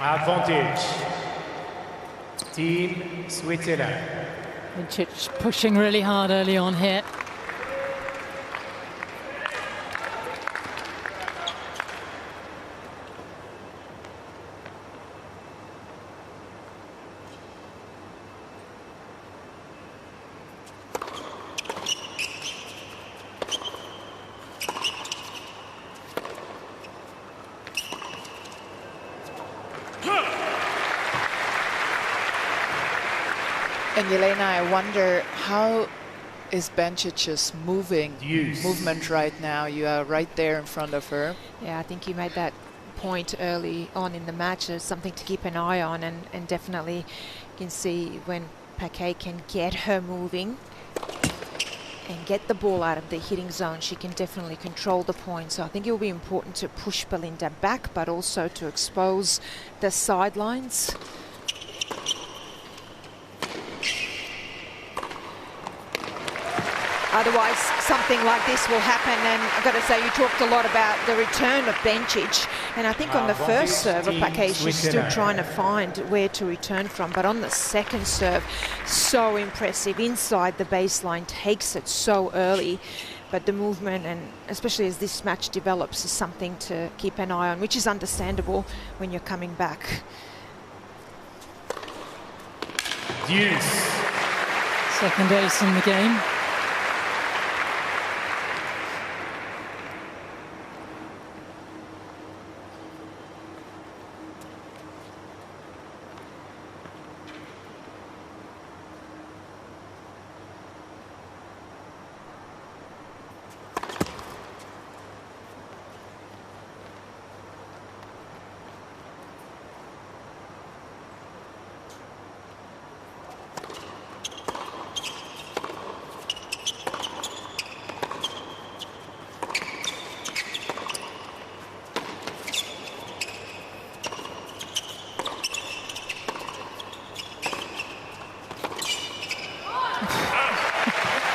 Advantage. Team Switzerland. Bencic pushing really hard early on here. And Jelena, I wonder how is Bencic's movement right now? You are right there in front of her. Yeah, I think you made that point early on in the match. There's something to keep an eye on, and definitely you can see when Paquet can get her moving and get the ball out of the hitting zone, she can definitely control the point. So I think it will be important to push Belinda back, but also to expose the sidelines. Otherwise, something like this will happen. And I've got to say, you talked a lot about the return of Bencic. And I think on the first serve of Paquet, she's still trying to find where to return from. But on the second serve, so impressive. Inside the baseline, takes it so early. But the movement, and especially as this match develops, is something to keep an eye on, which is understandable when you're coming back. Deuce. Second ace in the game.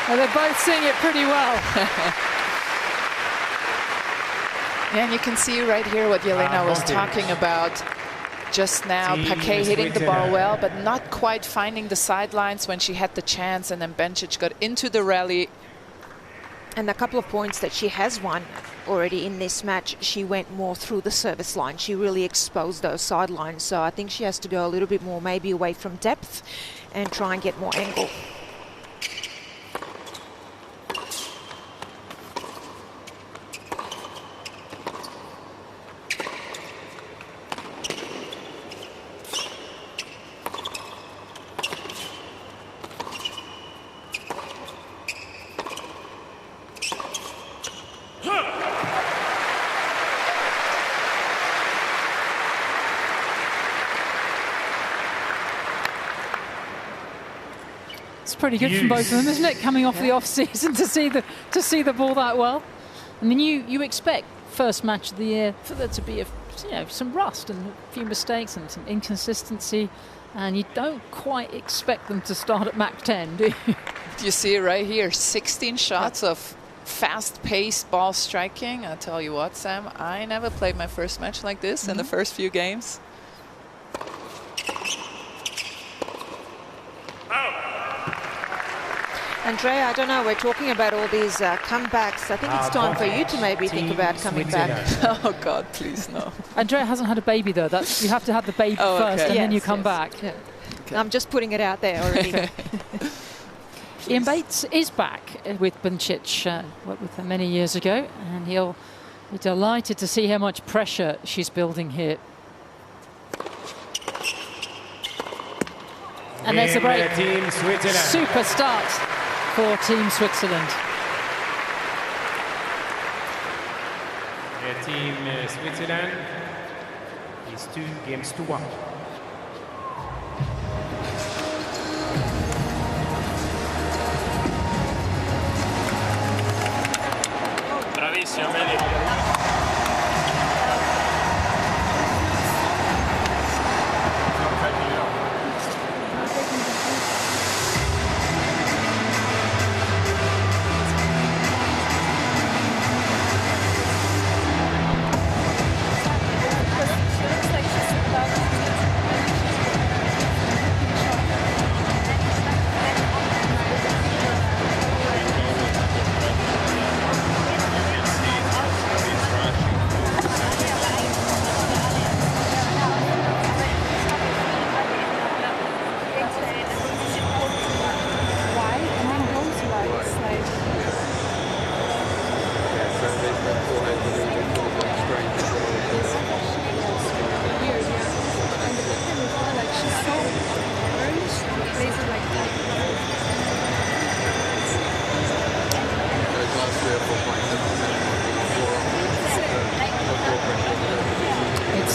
Well, they're both seeing it pretty well. Yeah, and you can see right here what Jelena was talking about just now. Paquet hitting the ball well, but not quite finding the sidelines when she had the chance, and then Bencic got into the rally. And a couple of points that she has won already in this match, she went more through the service line. She really exposed those sidelines. So I think she has to go a little bit more, maybe away from depth, and try and get more angle. It's pretty good from both of them, isn't it? Coming off the off season to see the ball that well. I mean, you expect first match of the year for there to be some rust and a few mistakes and some inconsistency, and you don't quite expect them to start at Mach 10, do you? You see it right here, 16 shots of fast-paced ball striking. I tell you what, Sam, I never played my first match like this in the first few games. Andrea, I don't know, we're talking about all these comebacks. I think it's time for you to maybe think about coming back. Oh, God, please, no. Andrea hasn't had a baby, though. You have to have the baby first, and then you come back. Yeah. Okay. I'm just putting it out there already. Ian Bates is back with Bencic, worked with her many years ago, and he'll be delighted to see how much pressure she's building here. And there's the break. Super start for Team Switzerland. Team Switzerland is 2-1. Bravissimo, vedi?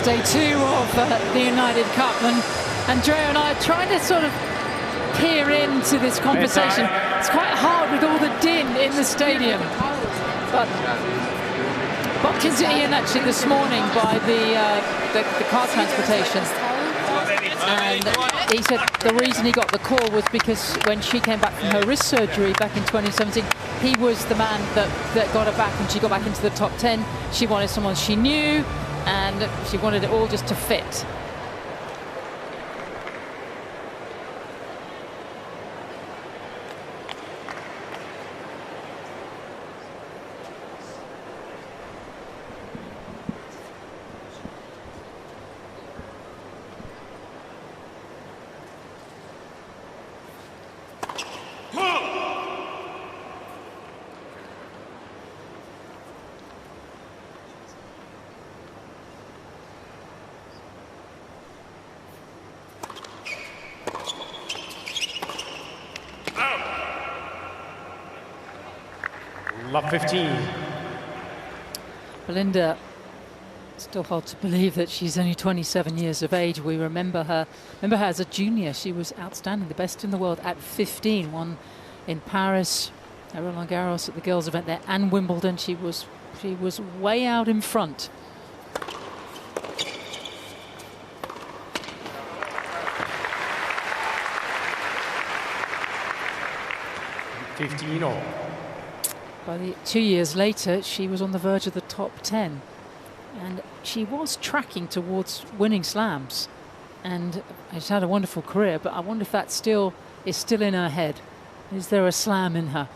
day 2 of the United Cup, and Andrea and I are trying to sort of peer into this conversation. It's quite hard with all the din in the stadium. But bumped into Ian actually this morning by the car transportation, and he said the reason he got the call was because when she came back from her wrist surgery back in 2017, he was the man that got her back, and she got back into the top 10. She wanted someone she knew, and she wanted it all just to fit. Love 15. Belinda, still hard to believe that she's only 27 years of age. We remember her as a junior. She was outstanding, the best in the world at 15. Won in Paris, at Roland Garros, at the girls' event there, and Wimbledon. She was way out in front. By 2 years later, she was on the verge of the top 10, and she was tracking towards winning slams, and she's had a wonderful career. But I wonder if that is still in her head. Is there a slam in her?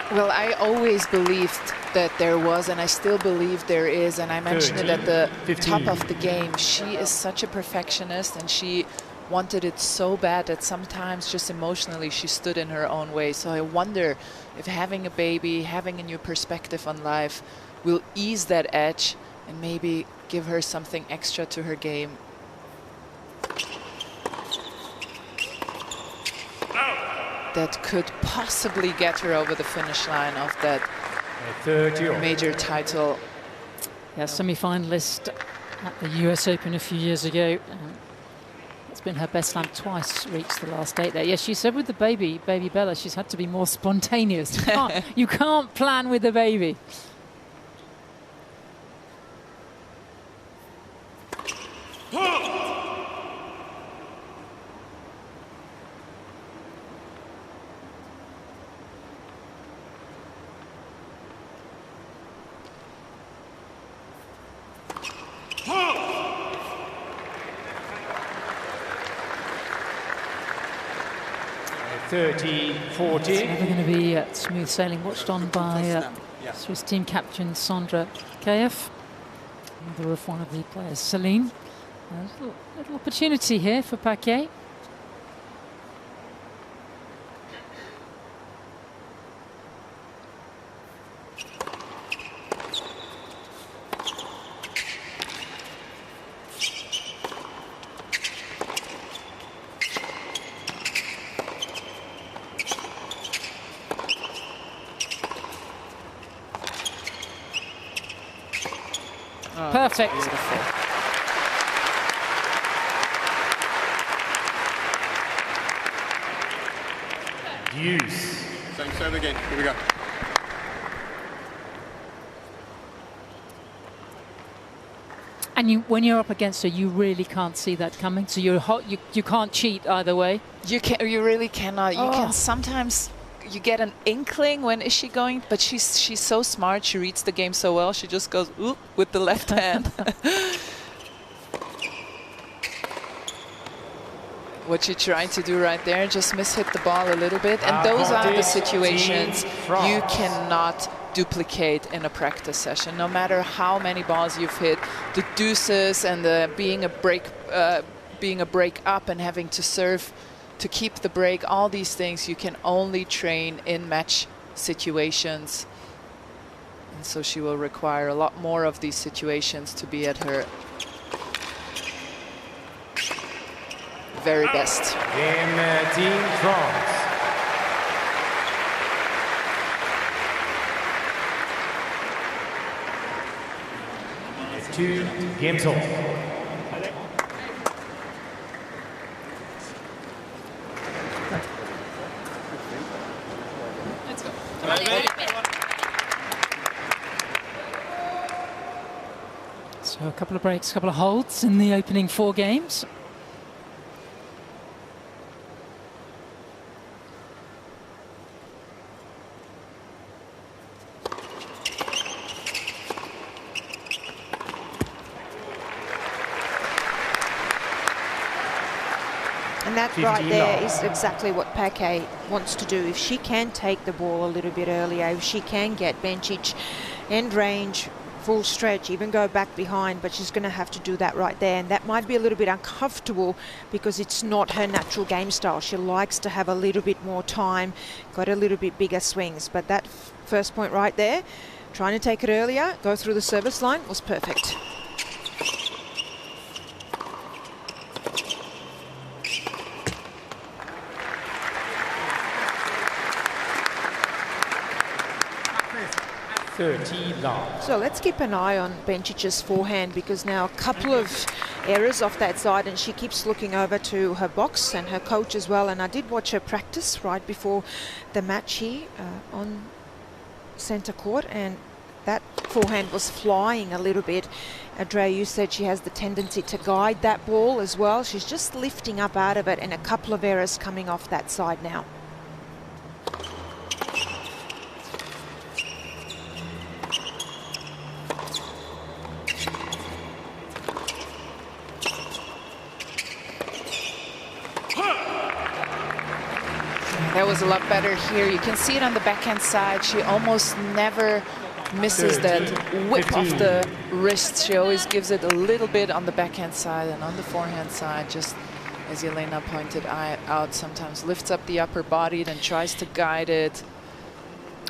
Well, I always believed that there was, and I still believe there is, and I mentioned it at the top of the game. She is such a perfectionist, and she wanted it so bad that sometimes just emotionally she stood in her own way. So I wonder if having a baby, having a new perspective on life will ease that edge and maybe give her something extra to her game. That could possibly get her over the finish line of that major title. Yeah, semi-finalist at the US Open a few years ago. It's been her best slam twice, reached the last 8 there. Yes, she said with the baby Bella, she's had to be more spontaneous. You can't plan with the baby. It's never going to be smooth sailing. Watched on by Swiss team captain Sandra Kayev, mother of one of the players, Celine. A little opportunity here for Paquet. Perfect. Beautiful. Deuce. Same serve again. Here we go. And when you're up against her, you really can't see that coming. So you're hot. You can't cheat either way. You really cannot. You can sometimes. You get an inkling when is she going, but she's so smart. She reads the game so well. She just goes oop with the left hand. What she tried to do right there, just mishit the ball a little bit. And those are the situations you cannot duplicate in a practice session. No matter how many balls you've hit, the deuces and the being a break up and having to serve to keep the break, all these things you can only train in match situations. And so she will require a lot more of these situations to be at her very best. Game team France. 2 games off. Let's go. So a couple of breaks, a couple of holds in the opening 4 games. And that right there is exactly what Paquet wants to do. If she can take the ball a little bit earlier, if she can get Bencic end range, full stretch, even go back behind, but she's going to have to do that right there. And that might be a little bit uncomfortable because it's not her natural game style. She likes to have a little bit more time, got a little bit bigger swings. But that first point right there, trying to take it earlier, go through the service line, was perfect. So let's keep an eye on Bencic's forehand, because now a couple of errors off that side and she keeps looking over to her box and her coach as well. And I did watch her practice right before the match here on centre court, and that forehand was flying a little bit. Andrea, you said she has the tendency to guide that ball as well. She's just lifting up out of it, and a couple of errors coming off that side now. That was a lot better here. You can see it on the backhand side. She almost never misses that whip off the wrist. She always gives it a little bit on the backhand side, and on the forehand side, just as Jelena pointed out, sometimes lifts up the upper body, then tries to guide it.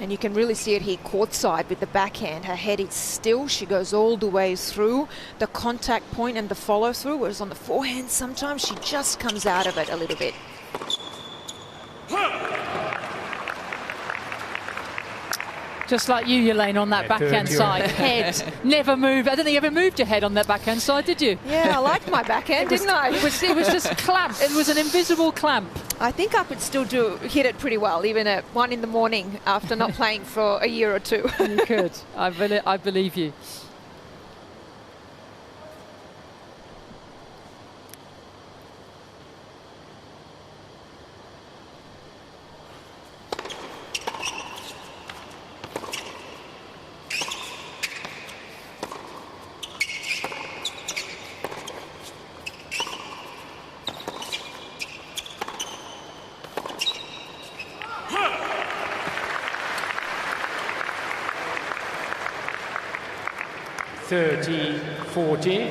And you can really see it here courtside with the backhand. Her head is still. She goes all the way through the contact point and the follow through, whereas on the forehand sometimes she just comes out of it a little bit. Just like you, Jelena, on that backhand side. Head never moved. I don't think you ever moved your head on that backhand side, did you? Yeah, I liked my backhand, didn't I? It was just clamped. It was an invisible clamp. I think I could still hit it pretty well, even at 1 in the morning after not playing for a year or 2. You could. I believe you. (30-40).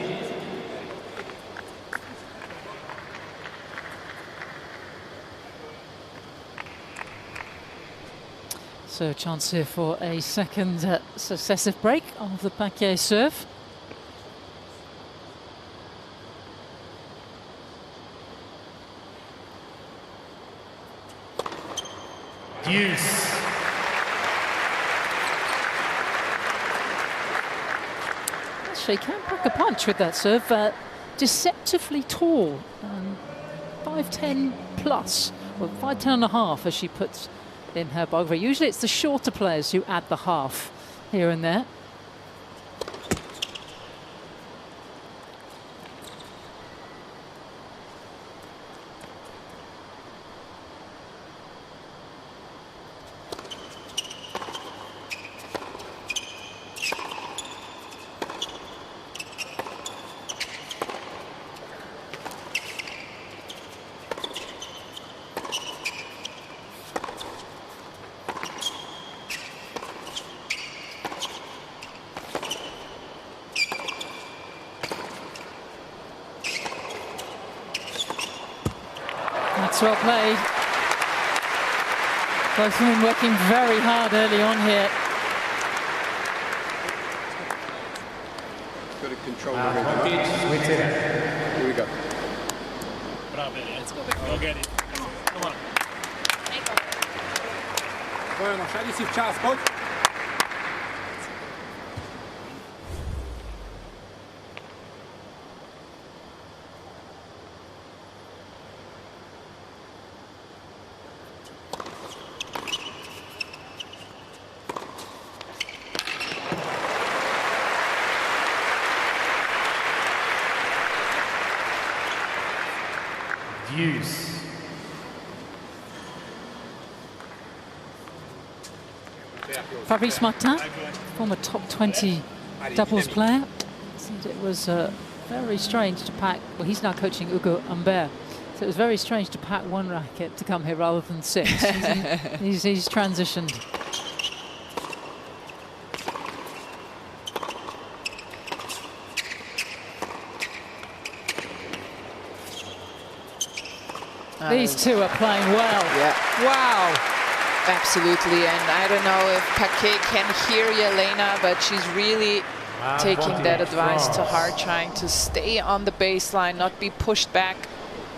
So a chance here for a second successive break of the Paquet serve. Deuce. She can pack a punch with that serve. Deceptively tall, 5'10 plus, or 5'10 and a half, as she puts in her biography. Usually it's the shorter players who add the half here and there. That's well played. Both women working very hard early on here. Got to control the rhythm. Here we go. Let's go get it. Come on. Bueno, šalji si včas, pojď. Deuce. Fabrice Martin, former top 20 doubles player, said it was very strange to pack. Well, he's now coaching Hugo Humbert, so it was very strange to pack one racket to come here rather than 6. He's transitioned. These two are playing well. Yeah. Wow. Absolutely, and I don't know if Paquet can hear Jelena, but she's really taking that advice to heart, trying to stay on the baseline, not be pushed back.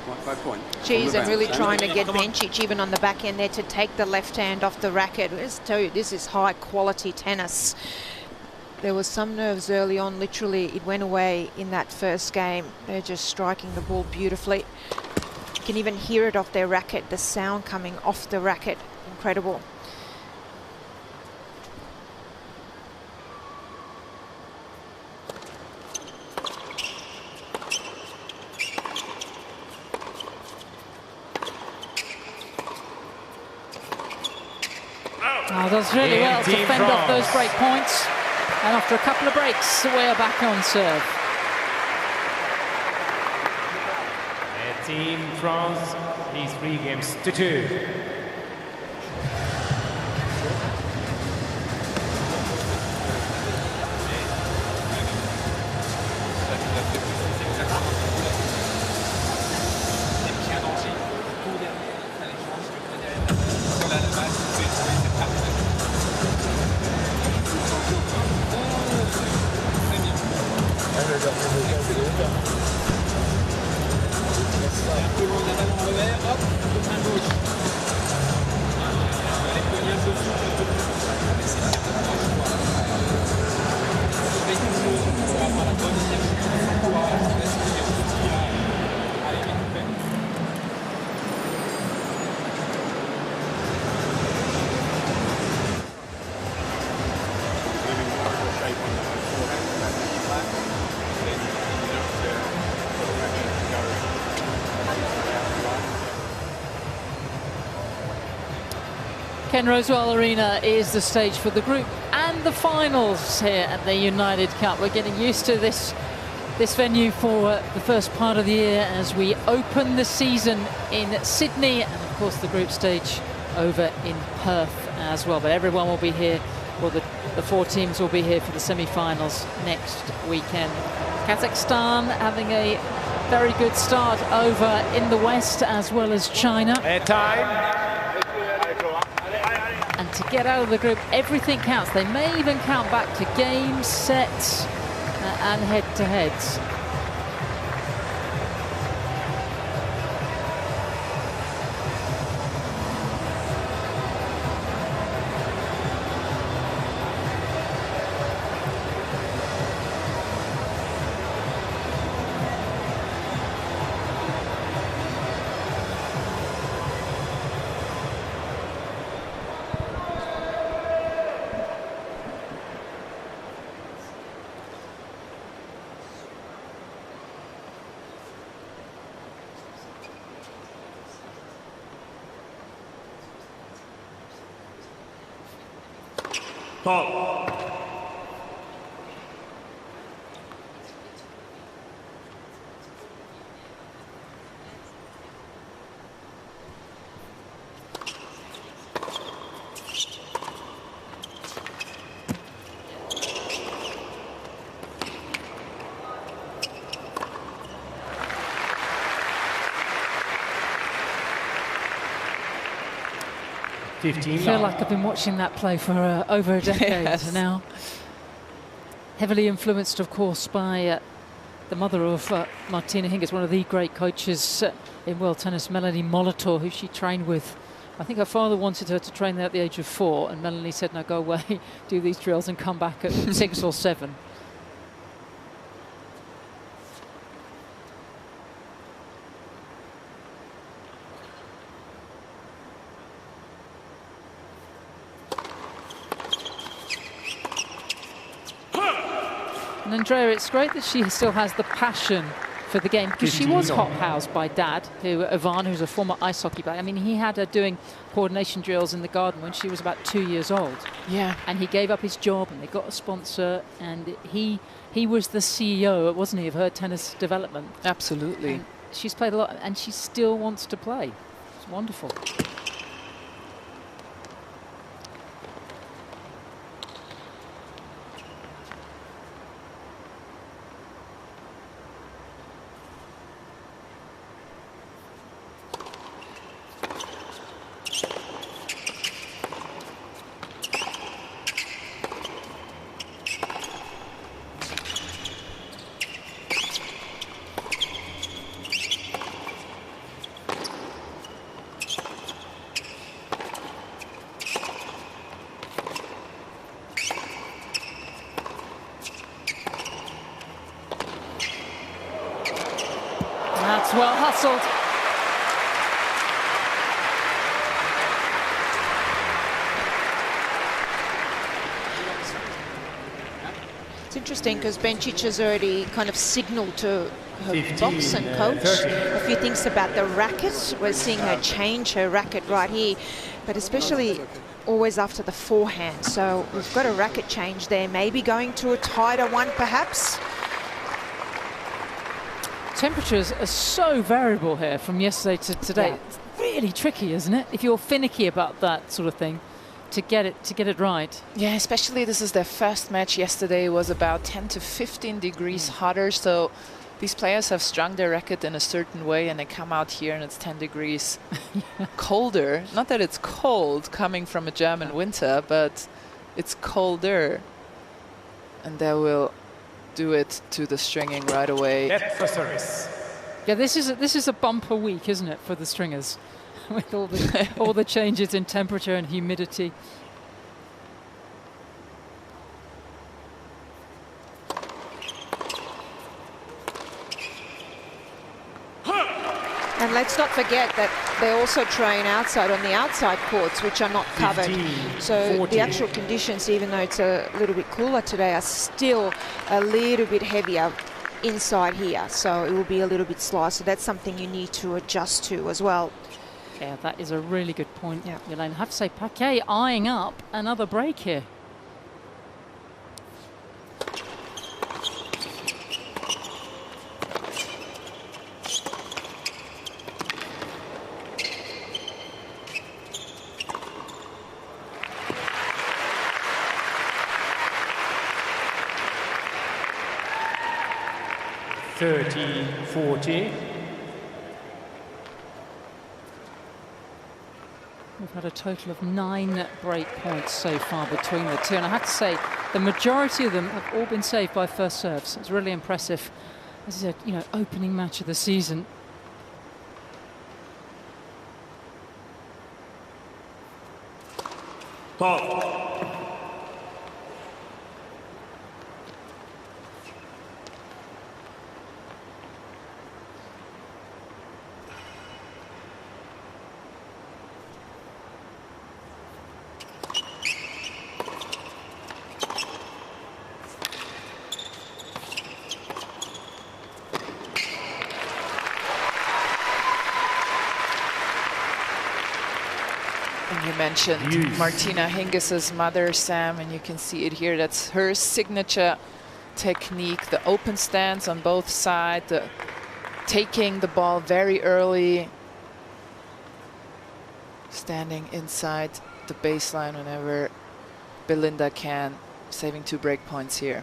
Point by point. Geez, On I'm the really bounce. trying to get Bencic even on the back end there to take the left hand off the racket. Let's tell you, this is high quality tennis. There was some nerves early on, literally it went away in that first game. They're just striking the ball beautifully. You can even hear it off their racket, the sound coming off the racket. Incredible. Oh, does really well to fend off those break points. And after a couple of breaks, we're back on serve. Team France leads 3 games to 2. Ken Rosewell Arena is the stage for the group and the finals here at the United Cup. We're getting used to this venue for the first part of the year as we open the season in Sydney, and of course the group stage over in Perth as well. But everyone will be here, well, the 4 teams will be here for the semi-finals next weekend. Kazakhstan having a very good start over in the West, as well as China. Time. And to get out of the group, everything counts. They may even count back to games, sets, and head-to-heads. Top. 15 I feel love. like I've been watching that play for over a decade Yes. now. Heavily influenced, of course, by the mother of Martina Hingis, one of the great coaches in world tennis, Melanie Molitor, who she trained with. I think her father wanted her to train there at the age of 4, and Melanie said, no, go away, do these drills and come back at 6 or 7. And Andrea, it's great that she still has the passion for the game, because she was hot-housed by Dad, Ivan, who's a former ice hockey player. I mean, he had her doing coordination drills in the garden when she was about 2 years old. Yeah. And he gave up his job, and they got a sponsor, and he was the CEO, wasn't he, of her tennis development. Absolutely. And she's played a lot, and she still wants to play. It's wonderful. That's well hustled. It's interesting because Bencic has already kind of signalled to her 15, box and coach 30. a few things about the racket. We're seeing her change her racket right here, but especially always after the forehand. So we've got a racket change there, maybe going to a tighter one perhaps. Temperatures are so variable here from yesterday to today. Yeah. It's really tricky, isn't it? If you're finicky about that sort of thing, to get it right. Yeah, especially this is their first match. Yesterday was about 10 to 15 degrees hotter. So these players have strung their racket in a certain way, and they come out here and it's 10 degrees colder. Not that it's cold coming from a German winter, but it's colder. And they will do it to the stringing right away. Net for service. Yeah, this is a bumper week, isn't it, for the stringers, with all the changes in temperature and humidity. And let's not forget that they also train outside on the outside courts, which are not covered. 15, So 40. the actual conditions, even though it's a little bit cooler today, are still a little bit heavier inside here. So it will be a little bit slight. So that's something you need to adjust to as well. Yeah, that is a really good point, Yeah. Elaine. I have to say, Paquet eyeing up another break here. Thirty, 40. We've had a total of 9 break points so far between the two, and I have to say the majority of them have all been saved by first serves. It's really impressive. This is a opening match of the season. Ball. And you mentioned Yes. Martina Hingis's mother, Sam, and you can see it here. That's her signature technique, the open stance on both sides, taking the ball very early, standing inside the baseline whenever Belinda can, saving 2 break points here.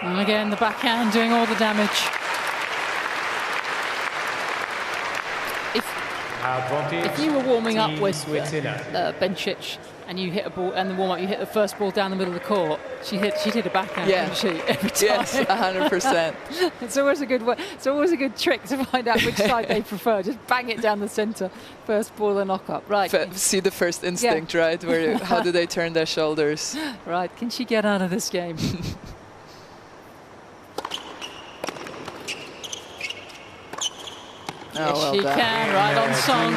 And again, the backhand doing all the damage. If you were warming up with Bencic and you hit a ball, and the warm-up, you hit the first ball down the middle of the court, she hit a backhand, didn't she? Every time. Yes, 100%. It's always a good trick to find out which side they prefer. Just bang it down the centre, first ball and knock up. Right. See the first instinct, right? Where how do they turn their shoulders? Right. Can she get out of this game? Yes, well she done. can, right on song.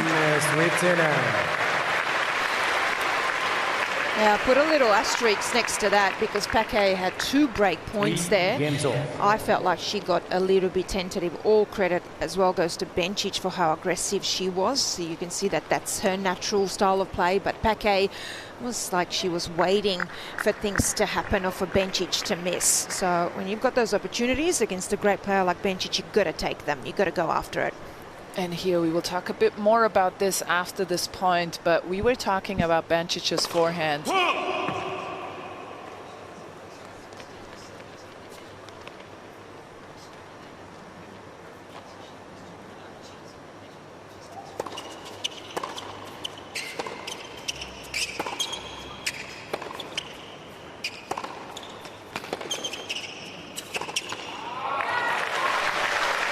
Yeah, I put a little asterisk next to that because Paquet had 2 break points there. I felt like she got a little bit tentative. All credit as well goes to Bencic for how aggressive she was. So you can see that that's her natural style of play, but Paquet was like she was waiting for things to happen or for Bencic to miss. So when you've got those opportunities against a great player like Bencic, you've got to take them. You've got to go after it. And here we will talk a bit more about this after this point, but we were talking about Bencic's forehand.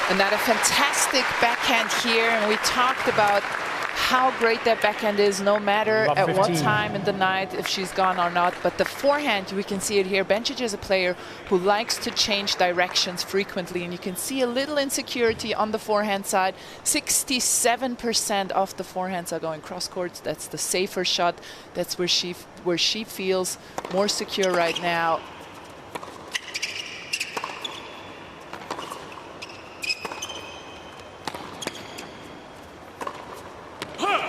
Another fantastic backhand here, and we talked about how great that backhand is, no matter at what time in the night, if she's gone or not. But the forehand, we can see it here. Bencic is a player who likes to change directions frequently, and you can see a little insecurity on the forehand side. 67% of the forehands are going cross courts. That's the safer shot. That's where she feels more secure right now.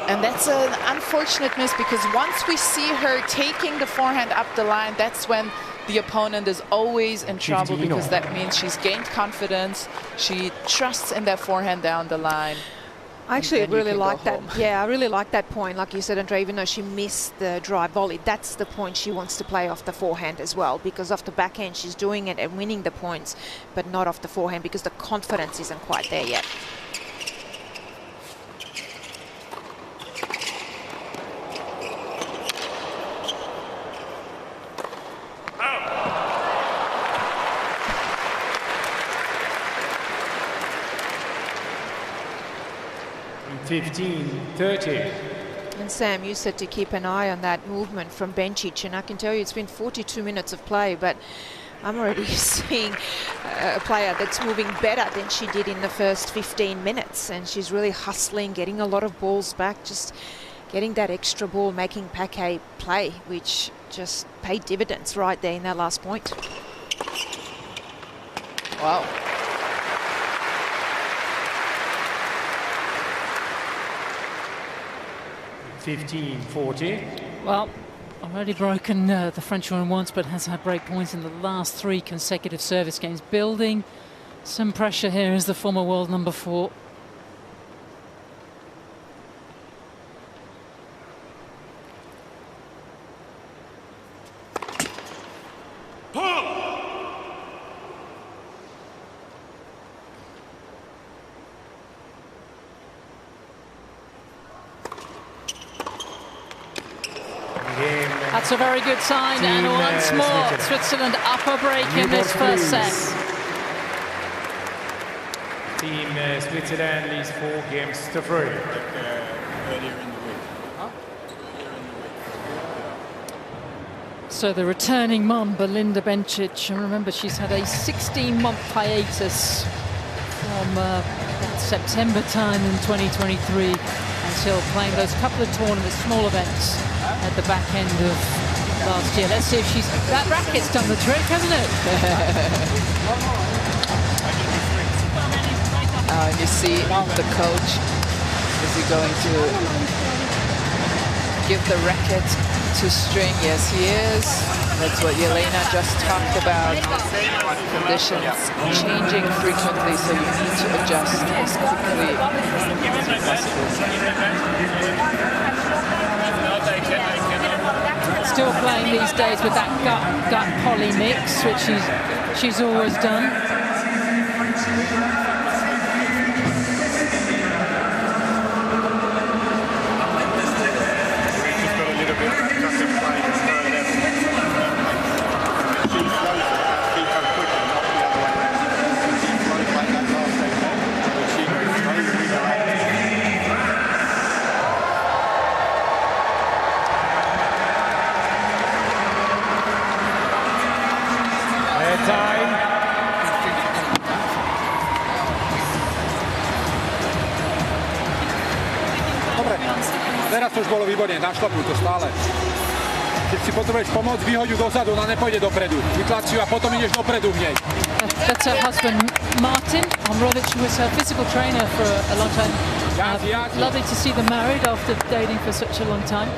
And that's an unfortunate miss, because once we see her taking the forehand up the line, that's when the opponent is always in trouble, because that means she's gained confidence. She trusts in that forehand down the line. I actually really like that. Yeah, I really like that point. Like you said, Andre, even though she missed the drive volley, that's the point she wants to play off the forehand as well, because off the backhand she's doing it and winning the points, but not off the forehand because the confidence isn't quite there yet. And Sam, you said to keep an eye on that movement from Bencic, and I can tell you it's been 42 minutes of play, but I'm already seeing a player that's moving better than she did in the first 15 minutes, and she's really hustling, getting a lot of balls back, just getting that extra ball, making Paquet play, which just paid dividends right there in that last point. Wow. Well, already broken the French woman once, but has had break points in the last 3 consecutive service games. Building some pressure here as the former world number 4. That's a very good sign, and once more Switzerland up a break in this first set. Team Switzerland leads 4 games to 3. Earlier in the week. So the returning mum, Belinda Bencic, and remember she's had a 16-month hiatus from September time in 2023 until playing those couple of tournaments, small events at the back end of last year. Let's see if she's... That racket's done the trick, hasn't it? And you see the coach, is he going to give the racket to string? Yes, he is. That's what Jelena just talked about. Conditions changing frequently, so you need to adjust as quickly as possible. still playing these days with that gut poly mix, which she's always done. Teraz to už bolo výborne, našlapuj to stále. Keď si potrebuješ pomôcť, vyhoď ju dozadu, ona nepôjde dopredu. Vytlač ju a potom ideš dopredu v nej. That's her husband, Martin. Hologic was her physical trainer for a long time. Lovely to see them married after dating for such a long time.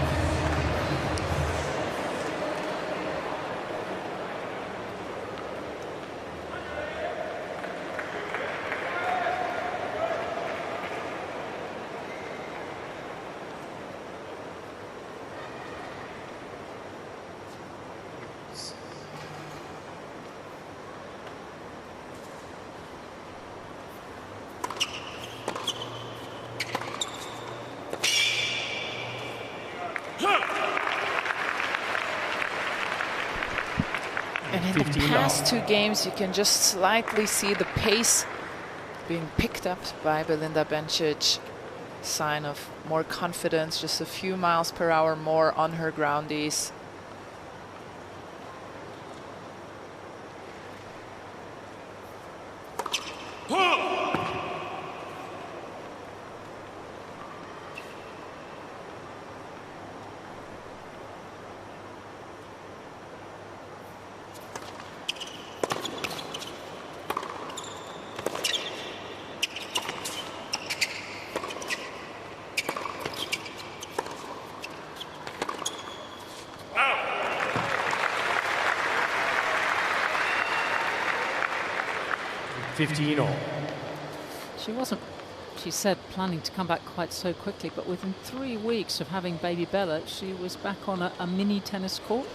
And in the past 2 games, you can just slightly see the pace being picked up by Belinda Bencic. Sign of more confidence, just a few miles per hour more on her groundies. She wasn't, she said, planning to come back quite so quickly, but within 3 weeks of having baby Bella, she was back on a mini tennis court,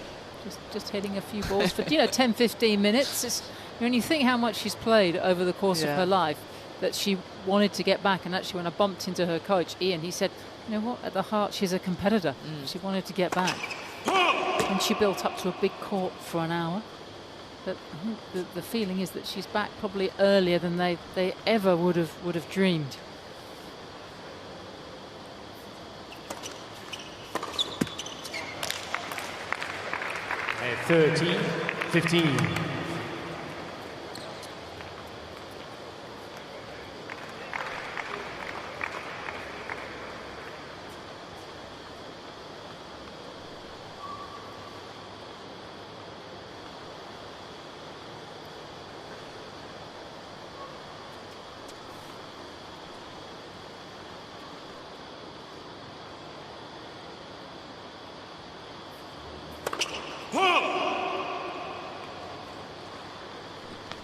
just hitting a few balls for 10-15 minutes. When you think how much she's played over the course of her life, that she wanted to get back. And actually, when I bumped into her coach, Ian, he said, you know what, at the heart, she's a competitor. She wanted to get back. And she built up to a big court for an hour. But I think the feeling is that she's back probably earlier than they ever would have dreamed. And 13-15.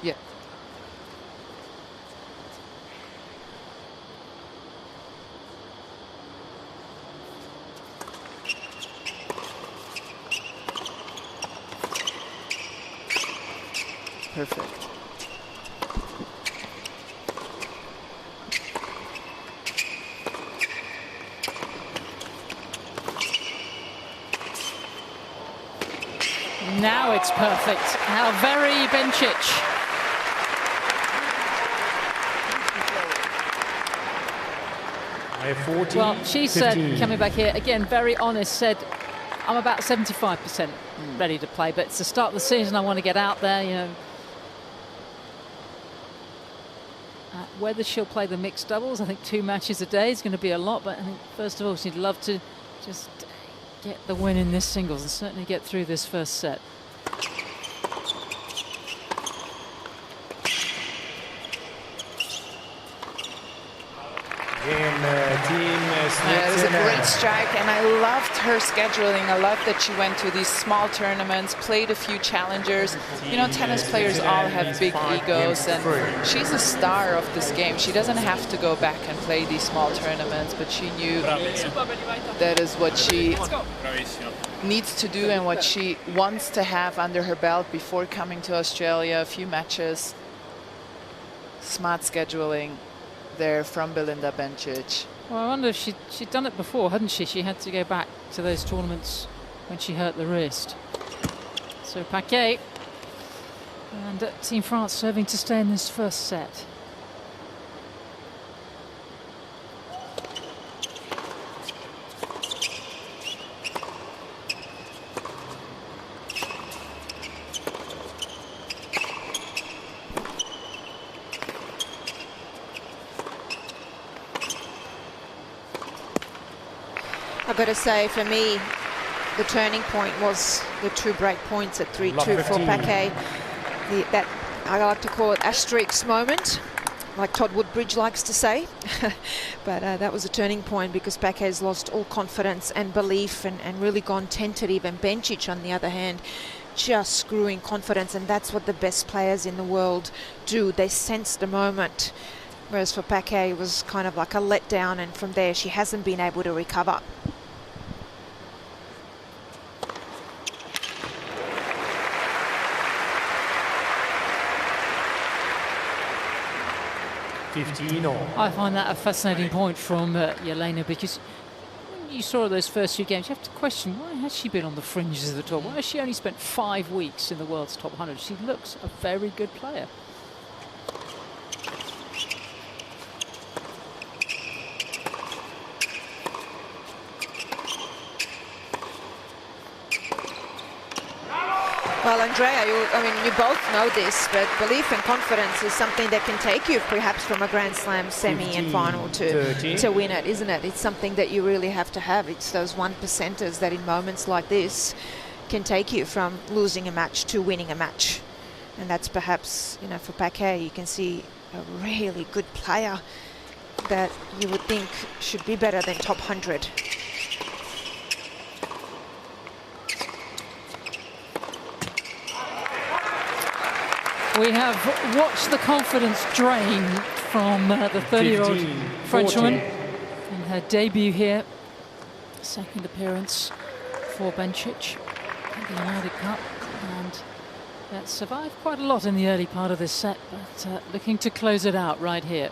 Yeah. Perfect. Now it's perfect. How very Bencic. Well, she said, coming back here, again, very honest, said, I'm about 75% ready to play, but it's the start of the season, I want to get out there, you know. Whether she'll play the mixed doubles, I think 2 matches a day is going to be a lot, but I think, first of all, she'd love to just get the win in this singles and certainly get through this first set. Game It was a great strike, and I loved her scheduling. I loved that she went to these small tournaments, played a few challengers. You know, tennis players all have big egos, and she's a star of this game. She doesn't have to go back and play these small tournaments, but she knew that is what she needs to do and what she wants to have under her belt before coming to Australia. A few matches. Smart scheduling there from Belinda Bencic. Well, I wonder if she'd done it before, hadn't she? She had to go back to those tournaments when she hurt the wrist. So Paquet and Team France serving to stay in this first set. I've got to say, for me, the turning point was the 2 break points at 3-2 for Paquet. That I like to call it asterisk moment, like Todd Woodbridge likes to say. But that was a turning point because Paquet's lost all confidence and belief and really gone tentative. And Bencic, on the other hand, just screwing confidence. And that's what the best players in the world do. They sense the moment. Whereas for Paquet, it was kind of like a letdown. And from there, she hasn't been able to recover. I find that a fascinating point from Jelena, because when you saw those first 2 games, you have to question, why has she been on the fringes of the tour? Why has she only spent 5 weeks in the world's top 100? She looks a very good player. Well, Andrea, you both know this, but belief and confidence is something that can take you perhaps from a Grand Slam semi and final to win it, isn't it? It's something that you really have to have. It's those 1%ers that in moments like this can take you from losing a match to winning a match. And that's perhaps, you know, for Paquet, you can see a really good player that you would think should be better than top 100. We have watched the confidence drain from the 30-year-old Frenchwoman in her debut here. Second appearance for Bencic in the United Cup, and that survived quite a lot in the early part of this set, but looking to close it out right here.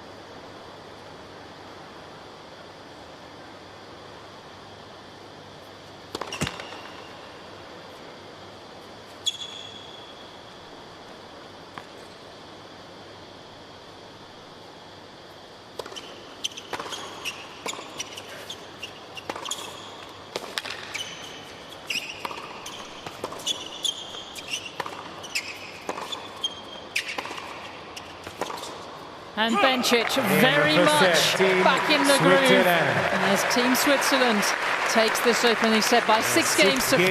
And Bencic very much back in the groove. And as Team Switzerland takes this opening set by 6 games to 3.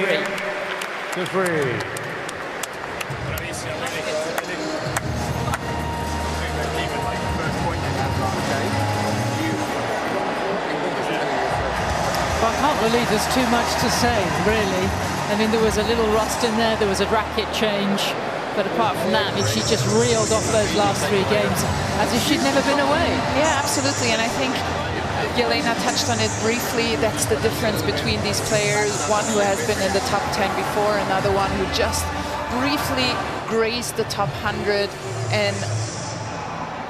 Well, I can't believe there's too much to say, really. I mean, there was a little rust in there was a racket change. But apart from that, I mean, she just reeled off those last 3 games as if she'd never been away. Yeah, absolutely. And I think Jelena touched on it briefly. That's the difference between these players. One who has been in the top 10 before, another one who just briefly grazed the top 100. And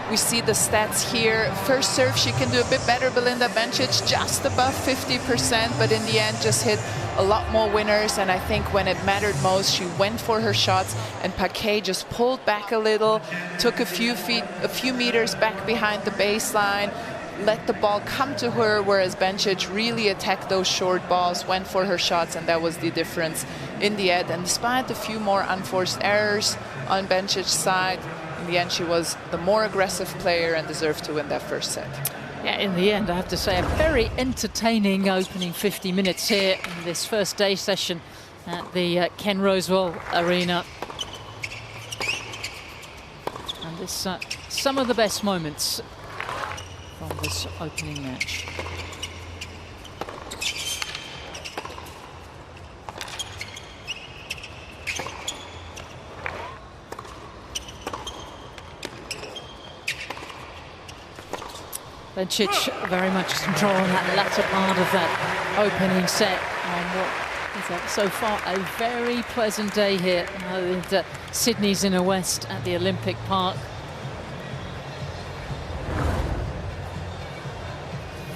we see the stats here. First serve, she can do a bit better. Belinda Bencic just above 50%, but in the end just hit a lot more winners. And I think when it mattered most, she went for her shots, and Paquet just pulled back a little, took a few meters back behind the baseline, let the ball come to her, whereas Bencic really attacked those short balls, went for her shots, and that was the difference in the end. And despite a few more unforced errors on Bencic's side, in the end she was the more aggressive player and deserved to win that first set. Yeah, in the end, I have to say, a very entertaining opening 50 minutes here in this first day session at the Ken Rosewell Arena. And this some of the best moments from this opening match. Bencic very much controlling that latter part of that opening set on what is so far a very pleasant day here at Sydney's Inner West at the Olympic Park.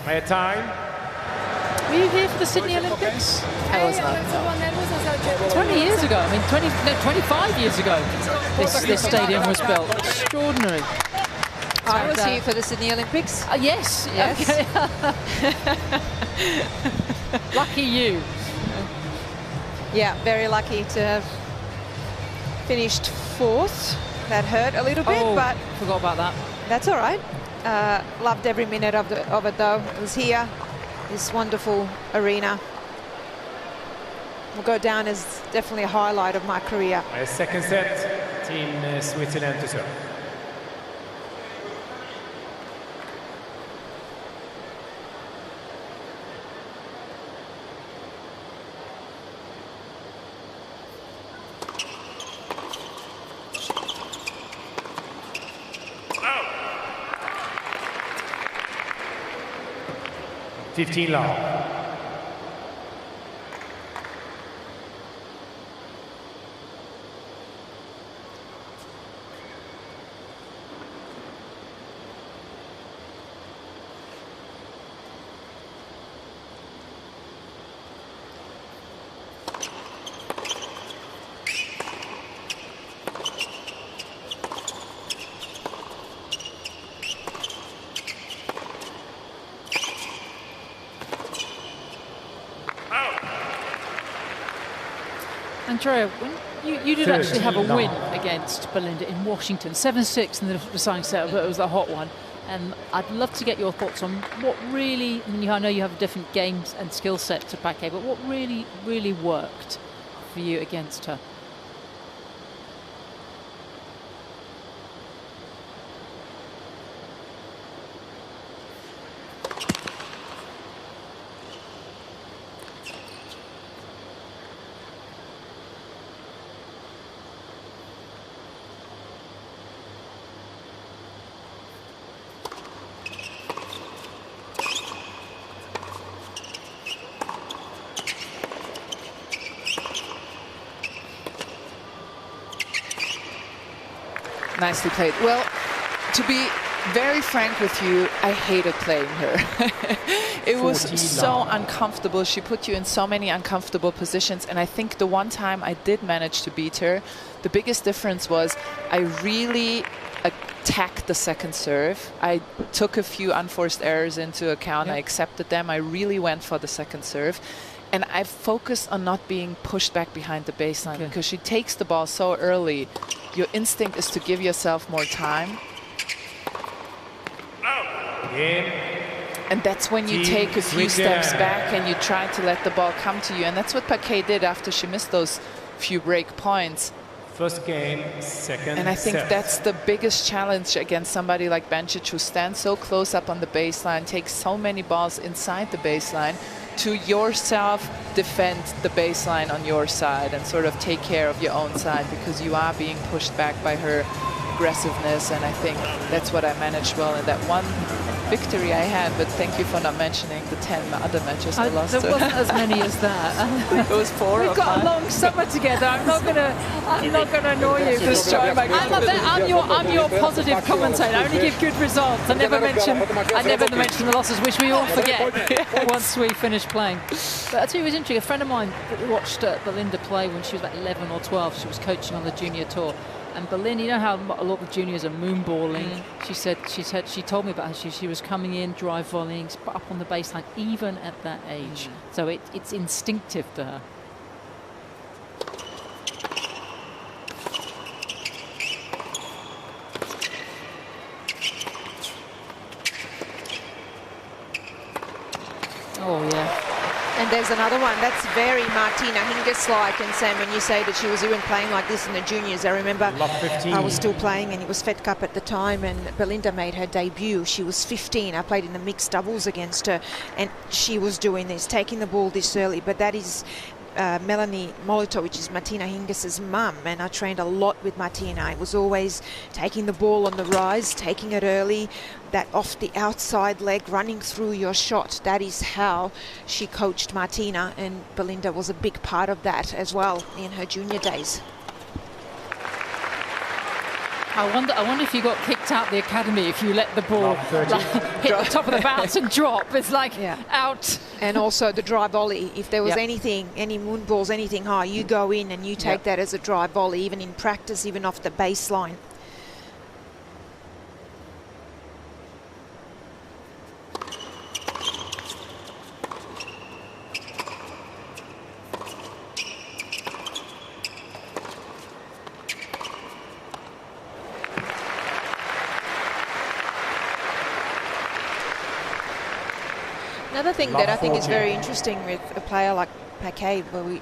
Air time. Were you here for the Sydney Olympics? I was not. 20 years ago, I mean 25 years ago this stadium was built. Extraordinary. I was here for the Sydney Olympics. Yes. Yes. Okay. Lucky you. Yeah, very lucky to have finished 4th. That hurt a little bit, but forgot about that. that's all right. Loved every minute of it though. It was here, this wonderful arena. Will go down as definitely a highlight of my career. Second set, Team Switzerland to serve. Oh. 15 love. Andrea, when you did actually have a win against Belinda in Washington, 7-6 in the deciding set, but it was a hot one. And I'd love to get your thoughts on what really, I know you have a different games and skill set to Paquet, but what really worked for you against her? Nicely played. Well, to be very frank with you, I hated playing her. It was so uncomfortable. She put you in so many uncomfortable positions. And I think the one time I did manage to beat her, the biggest difference was I really attacked the second serve. I took a few unforced errors into account. I accepted them. I really went for the second serve. And I focused on not being pushed back behind the baseline because she takes the ball so early. Your instinct is to give yourself more time. And that's when you take a few steps back and you try to let the ball come to you. And that's what Paquet did after she missed those few break points. First game, second And I think set. that's the biggest challenge against somebody like Bencic, who stands so close up on the baseline, takes so many balls inside the baseline, to yourself defend the baseline on your side and sort of take care of your own side, because you are being pushed back by her aggressiveness. And I think that's what I managed well in that one victory I had. But thank you for not mentioning the 10 other matches I lost. There wasn't as many as that. It was 4 We've or got 5. a long summer together. I'm not gonna annoy you. Destroy my I'm your positive commentator. I only give good results. I never mention the losses, which we all forget once we finish playing. But I tell you, it was interesting. A friend of mine watched Belinda play when she was about 11 or 12. She was coaching on the junior tour. And Belinda, you know how a lot of the juniors are moonballing. She told me about how she was coming in, drive volleying, up on the baseline, even at that age. So it's instinctive to her. Oh yeah. And there's another one that's very Martina Hingis-like. And Sam, when you say that she was even playing like this in the juniors, I remember I was still playing and it was Fed Cup at the time, and Belinda made her debut. She was 15. I played in the mixed doubles against her, and she was doing this, taking the ball this early. But that is Melanie Molito, which is Martina Hingis' mum, and I trained a lot with Martina. I was always taking the ball on the rise, taking it early, that off the outside leg, running through your shot. That is how she coached Martina, and Belinda was a big part of that as well in her junior days. I wonder if you got kicked out the academy if you let the ball hit the top of the bounce and drop. It's like out. And also the dry volley. If there was anything, any moon balls, anything high, you go in and you take that as a dry volley, even in practice, even off the baseline. Another thing that I think is very interesting with a player like Paquet, where we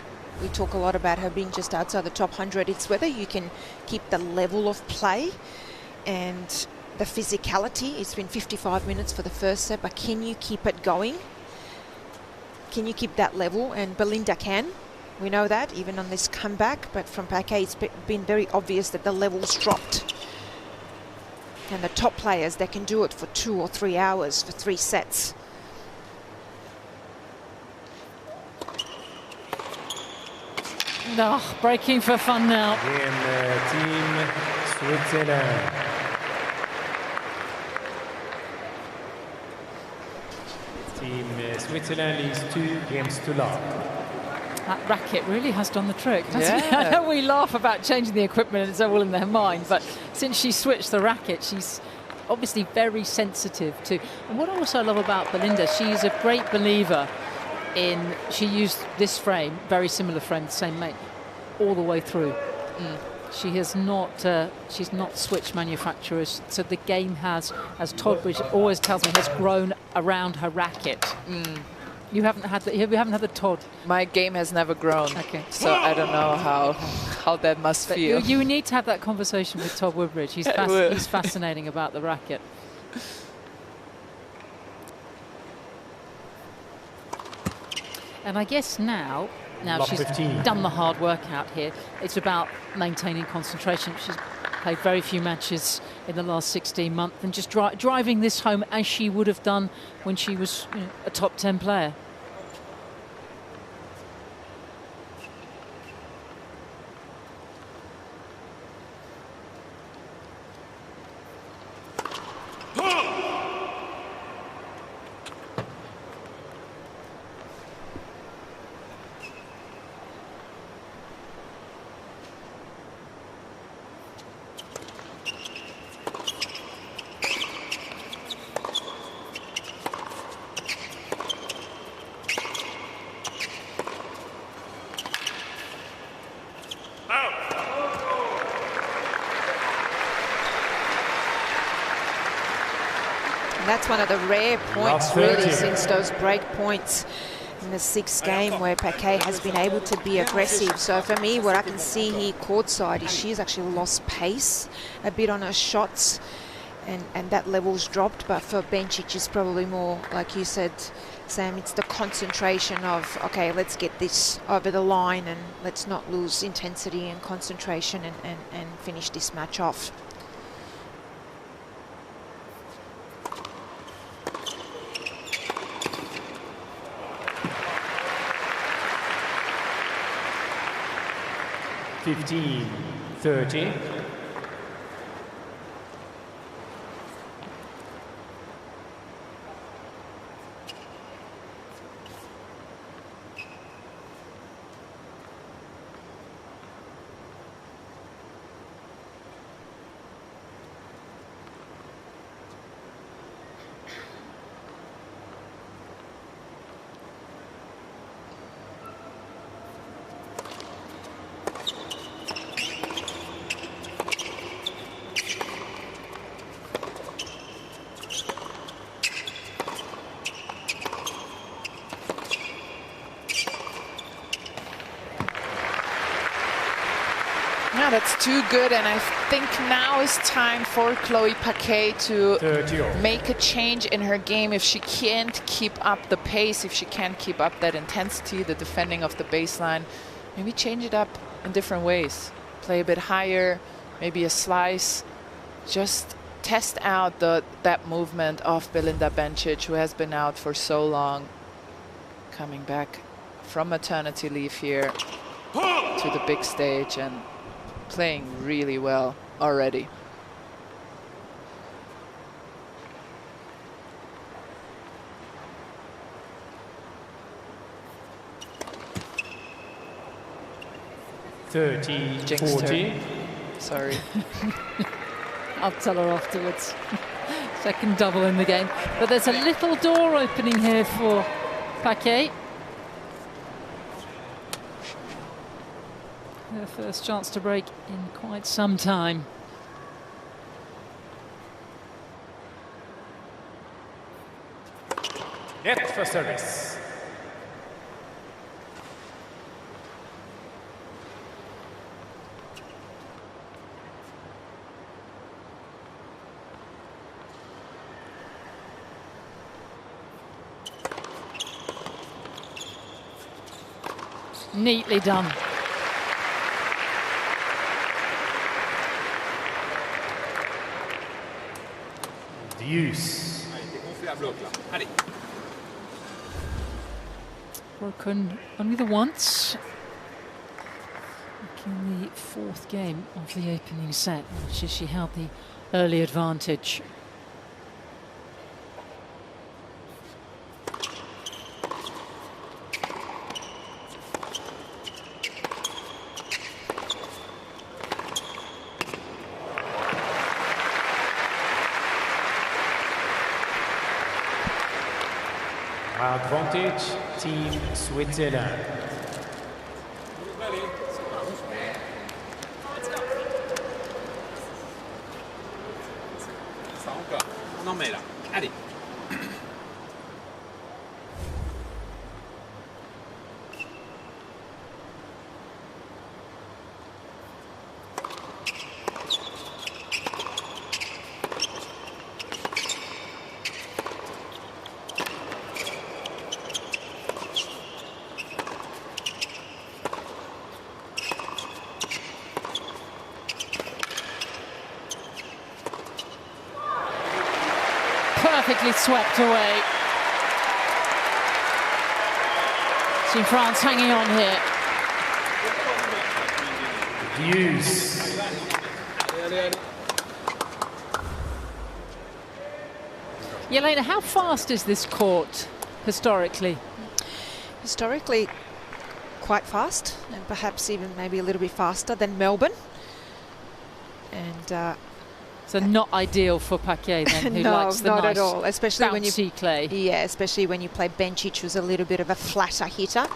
talk a lot about her being just outside the top 100, it's whether you can keep the level of play and the physicality. It's been 55 minutes for the first set, but can you keep it going? Can you keep that level? And Belinda can. We know that, even on this comeback, but from Paquet, it's been very obvious that the level's dropped. And the top players, they can do it for 2 or 3 hours, for 3 sets. Oh, breaking for fun now. Team Switzerland. Team Switzerland leads 2 games to love. That racket really has done the trick, hasn't it? I know we laugh about changing the equipment and it's all in their mind, but since she switched the racket, she's obviously very sensitive to. And what I also love about Belinda, she's a great believer in, she used this frame, very similar frame, the same mate, all the way through. She has not, she's not switched manufacturers, so the game has, as Todd Bridge always tells me, has grown around her racket. You haven't had the Todd. My game has never grown. Okay. So I don't know how that must feel. You need to have that conversation with Todd Woodbridge. He's fascinating about the racket. And I guess now she's done the hard work out here, it's about maintaining concentration. She's played very few matches in the last 16 months and just driving this home as she would have done when she was a top 10 player. That's one of the rare points, really, since those break points in the 6th game where Paquet has been able to be aggressive. So for me, what I can see here courtside is she's actually lost pace a bit on her shots, and that level's dropped. But for Bencic, it's probably more, like you said, Sam, it's the concentration of, okay, let's get this over the line and let's not lose intensity and concentration and finish this match off. Fifteen, 30. Yeah, that's too good, and I think now is time for Chloe Paquet to 30. make a change in her game. If she can't keep up the pace, if she can't keep up that intensity, the defending of the baseline, maybe change it up in different ways. Play a bit higher, maybe a slice. Just test out that movement of Belinda Bencic, who has been out for so long, coming back from maternity leave here to the big stage and playing really well already. Jinxed 40. her. Sorry. I'll tell her afterwards. Second double in the game. But there's a little door opening here for Paquet. Her first chance to break in quite some time. Net for service. Neatly done. Deuce. Broken only the once. In the fourth game of the opening set, which is she held the early advantage. Advantage, Team Switzerland. Non mais là, allez. Perfectly swept away. Team France hanging on here. Deuce. Jelena, how fast is this court historically? Historically, quite fast, and perhaps even maybe a little bit faster than Melbourne. And so not ideal for Paquet then, who no, likes the not nice at all. Especially when you bouncy clay. Yeah, especially when you play Bencic, who's a little bit of a flatter hitter.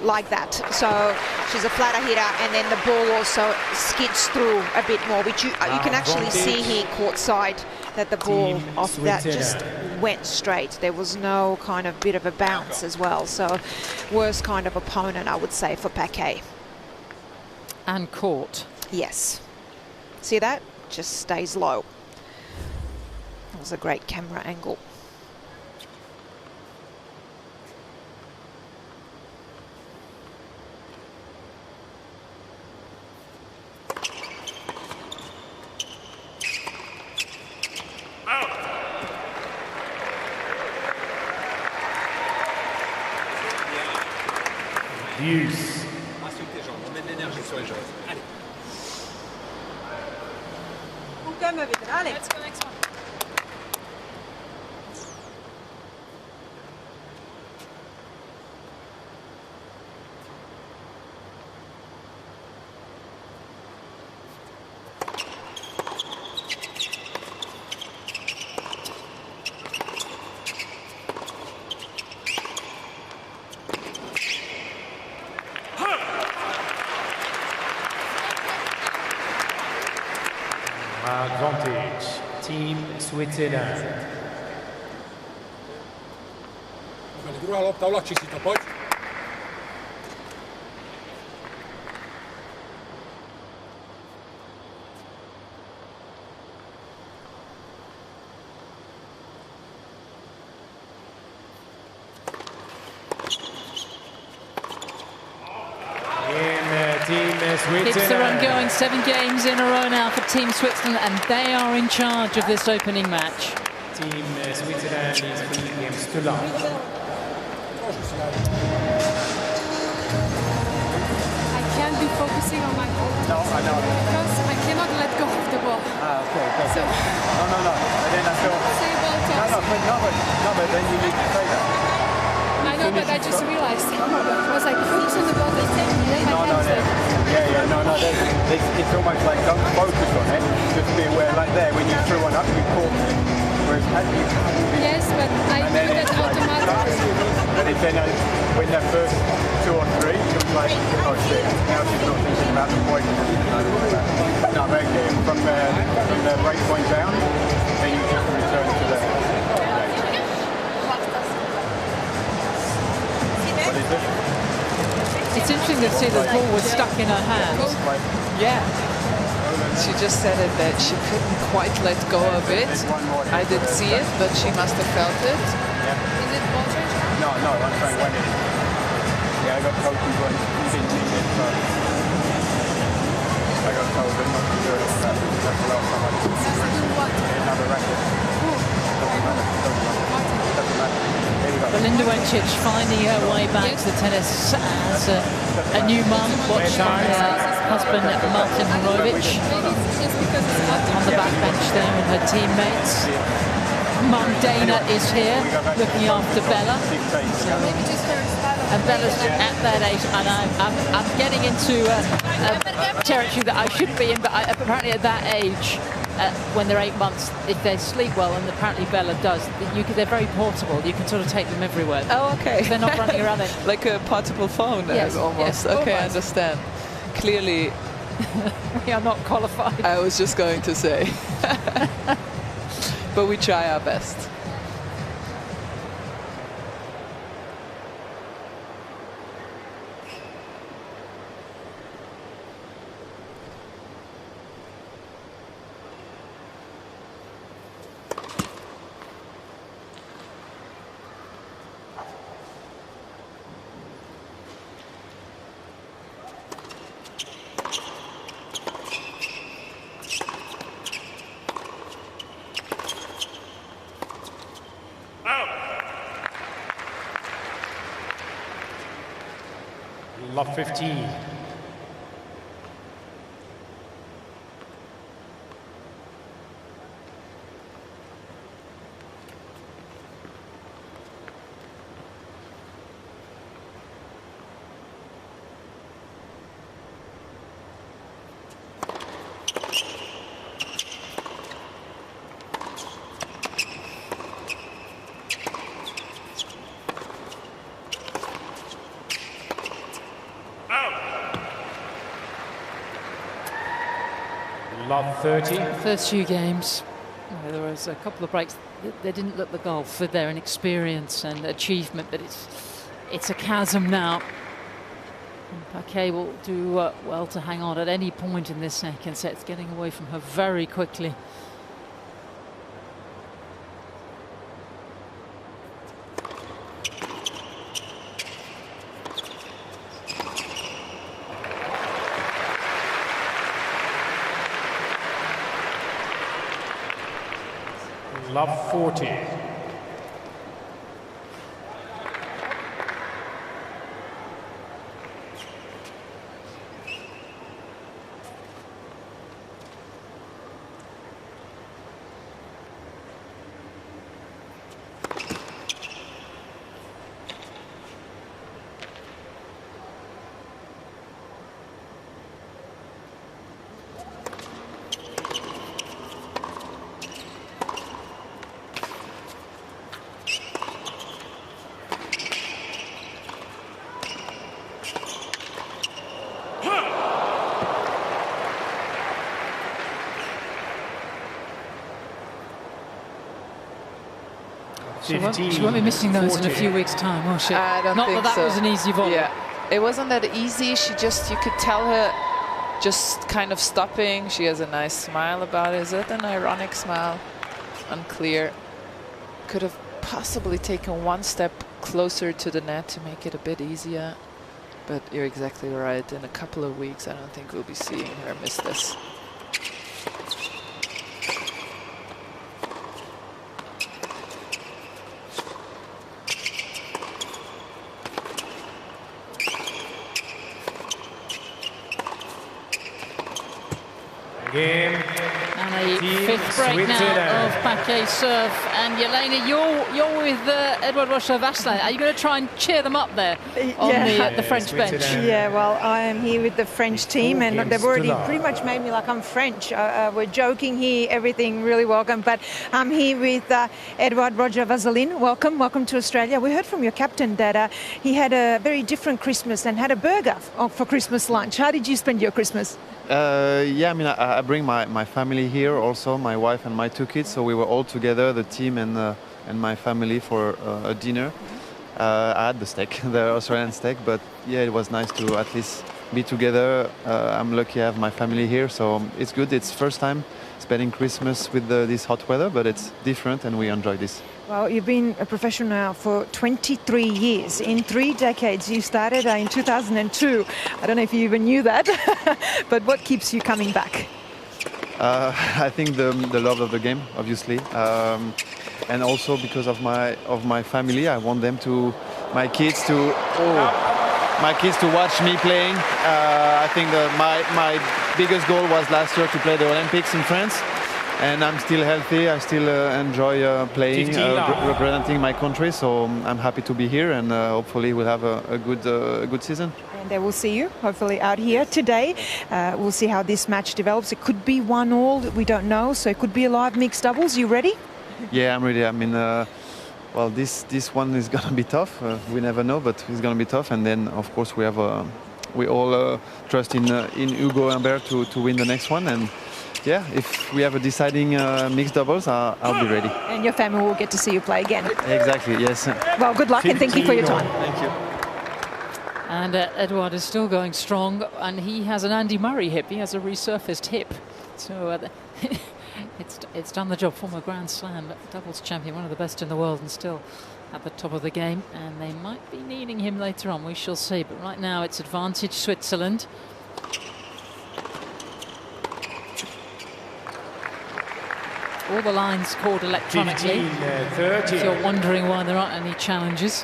Like that. So she's a flatter hitter, and then the ball also skids through a bit more, which you can actually see here courtside that the ball off that just went straight. There was no kind of bit of a bounce as well. So worst kind of opponent, I would say, for Paquet. And court. Yes. See that? Just stays low. That was a great camera angle. Deuce. Let's go next one. Advantage, Team Switzerland. Druhá lopta, uľahči si to, poď. Keeps the run going. 7 games in a row now for Team Switzerland, and they are in charge of this opening match. Team Switzerland is 3 games to launch. I can't be focusing on my goal. No, I know. Because I cannot let go of the ball. Okay. So, No. And then I feel... No, but then you need to say that. I know, but I just realized. I was like, focus on the ball. They take me. Then my hands there. It's almost like don't focus on it. Just be aware, like there, when you threw one up, you caught it. Whereas had you... Yes, but I do that automatically. And then when that first 2 or 3, she was like, oh shit, now she's not thinking about the point. No, but again, from the break point down, then you just return to the... What is it? It's interesting to see the ball was stuck in her hands. Yeah. She just said it that she couldn't quite let go of it. I didn't see it, but she must have felt it. Is it ball change now? No, I'm saying when it... Yeah, I got told when you didn't need it, so... I got told that not to do it. That's the last time I did it. Another racket. Doesn't matter. Belinda Bencic finding her way back to tennis as a new mum, watched by her husband Martin Hologic on the backbench there with her teammates. Mum Dana is here looking after Bella. And Bella's at that age, and I'm getting into territory that I shouldn't be in, but apparently at that age, when they're 8 months, if they sleep well, and apparently Bella does, they're very portable. You can sort of take them everywhere. Oh, okay. They're not running around it. Like a portable phone, yes, almost. Yes, okay, almost. I understand. Clearly, we are not qualified. I was just going to say. But we try our best. Love 15. Love 30. First few games, there was a couple of breaks. They didn't look the golf with their inexperience and achievement, but it's a chasm now. And Paquet will do well to hang on at any point in this second set. It's getting away from her very quickly. Love 40. She won't be missing those 40. In a few weeks' time, will she? I don't Not think that so. Was an easy volley. Yeah, it wasn't that easy. She just, you could tell her just kind of stopping. She has a nice smile about it. Is it an ironic smile? Unclear. Could have possibly taken one step closer to the net to make it a bit easier. But you're exactly right. In a couple of weeks, I don't think we'll be seeing her miss this. Game. And a Team fifth break now Switzerland. of Paquet's serve. And Jelena, you're with Edouard Rocha-Vasselin. Are you going to try and cheer them up there on the French bench? Switzerland. Yeah, well, I am here with the French team, and they've already pretty much made me like I'm French. We're joking here, everything really welcome. But I'm here with Edouard Rocha-Vasselin. Welcome to Australia. We heard from your captain that he had a very different Christmas and had a burger for Christmas lunch. How did you spend your Christmas? Yeah, I mean, I bring my family here also, my wife and my 2 kids. So we were all together, the team and my family, for a dinner. I had the steak, the Australian steak, but yeah, it was nice to at least be together. I'm lucky I have my family here, so it's good. It's first time spending Christmas with this hot weather, but it's different and we enjoy this. Well, you've been a professional now for 23 years. In 3 decades, you started in 2002. I don't know if you even knew that, but what keeps you coming back? I think the love of the game, obviously, and also because of my family. I want them to, my kids to watch me playing. I think my biggest goal was last year to play the Olympics in France. And I'm still healthy. I still enjoy playing, representing my country. So I'm happy to be here, and hopefully we'll have a good season. And we'll see you hopefully out here today. We'll see how this match develops. It could be 1-1. We don't know. So it could be a live mixed doubles. You ready? Yeah, I'm ready. I mean, well, this one is gonna be tough. We never know, but it's gonna be tough. And then of course we all trust in Hugo Humbert to win the next one. And yeah, if we have a deciding mixed doubles, I'll be ready. And your family will get to see you play again. Exactly, yes. Well, good luck and thank you for your time. Thank you. And Edouard is still going strong, and he has an Andy Murray hip. He has a resurfaced hip. So it's done the job. Former Grand Slam doubles champion, one of the best in the world, and still at the top of the game. And they might be needing him later on. We shall see. But right now it's advantage Switzerland. All the lines called electronically. 15-30. If you're wondering why there aren't any challenges.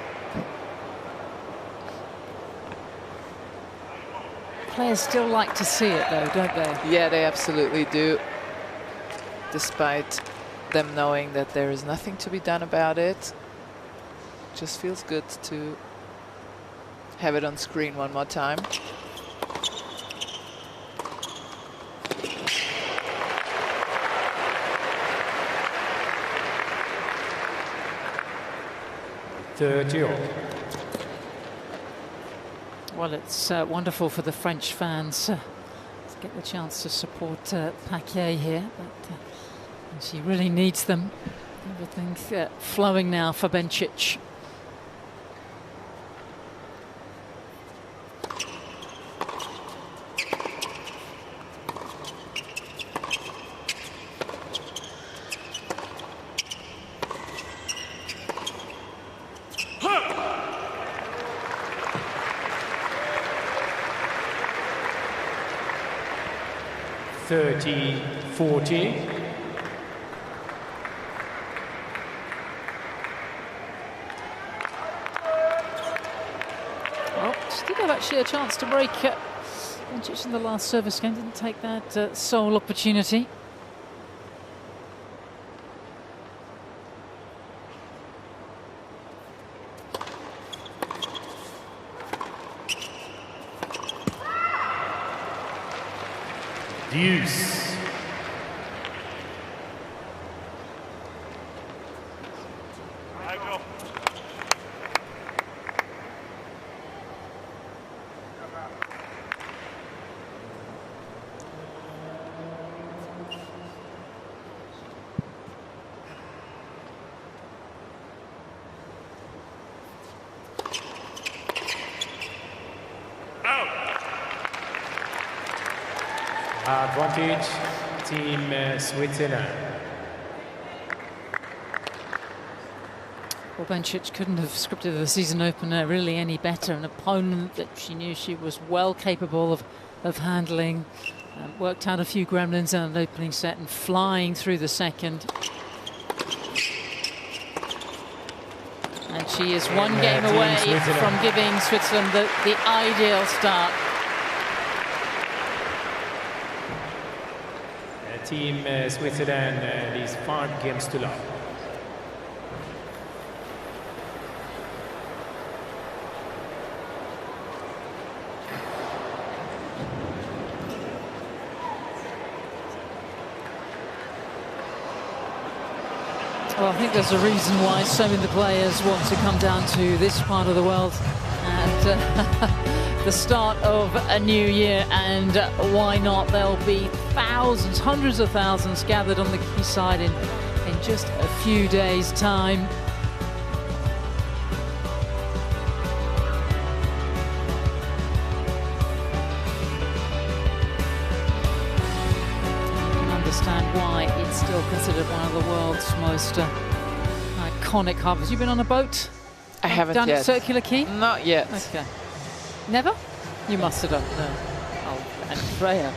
Players still like to see it though, don't they? Yeah, they absolutely do. Despite them knowing that there is nothing to be done about it. Just feels good to have it on screen one more time. Well, it's wonderful for the French fans to get the chance to support Paquet here, but and she really needs them. Everything's flowing now for Bencic. (30-40). Well, she did have actually a chance to break Bencic in the last service game. Didn't take that sole opportunity. Deuce. Advantage, Team Switzerland. Well, Bencic couldn't have scripted the season opener really any better. An opponent that she knew she was well capable of handling. Worked out a few gremlins in an opening set and flying through the second. And she is one game away from giving Switzerland the ideal start. Team Switzerland leads 5 games to love. Well, I think there's a reason why so many players want to come down to this part of the world at the start of a new year, and why not? There'll be thousands, hundreds of thousands gathered on the quayside in just a few days' time. Why it's still considered one of the world's most iconic harbours. You've been on a boat? I haven't done yet. Circular Quay? Not yet. Okay. Never? You must have done. No. Oh, and Freya.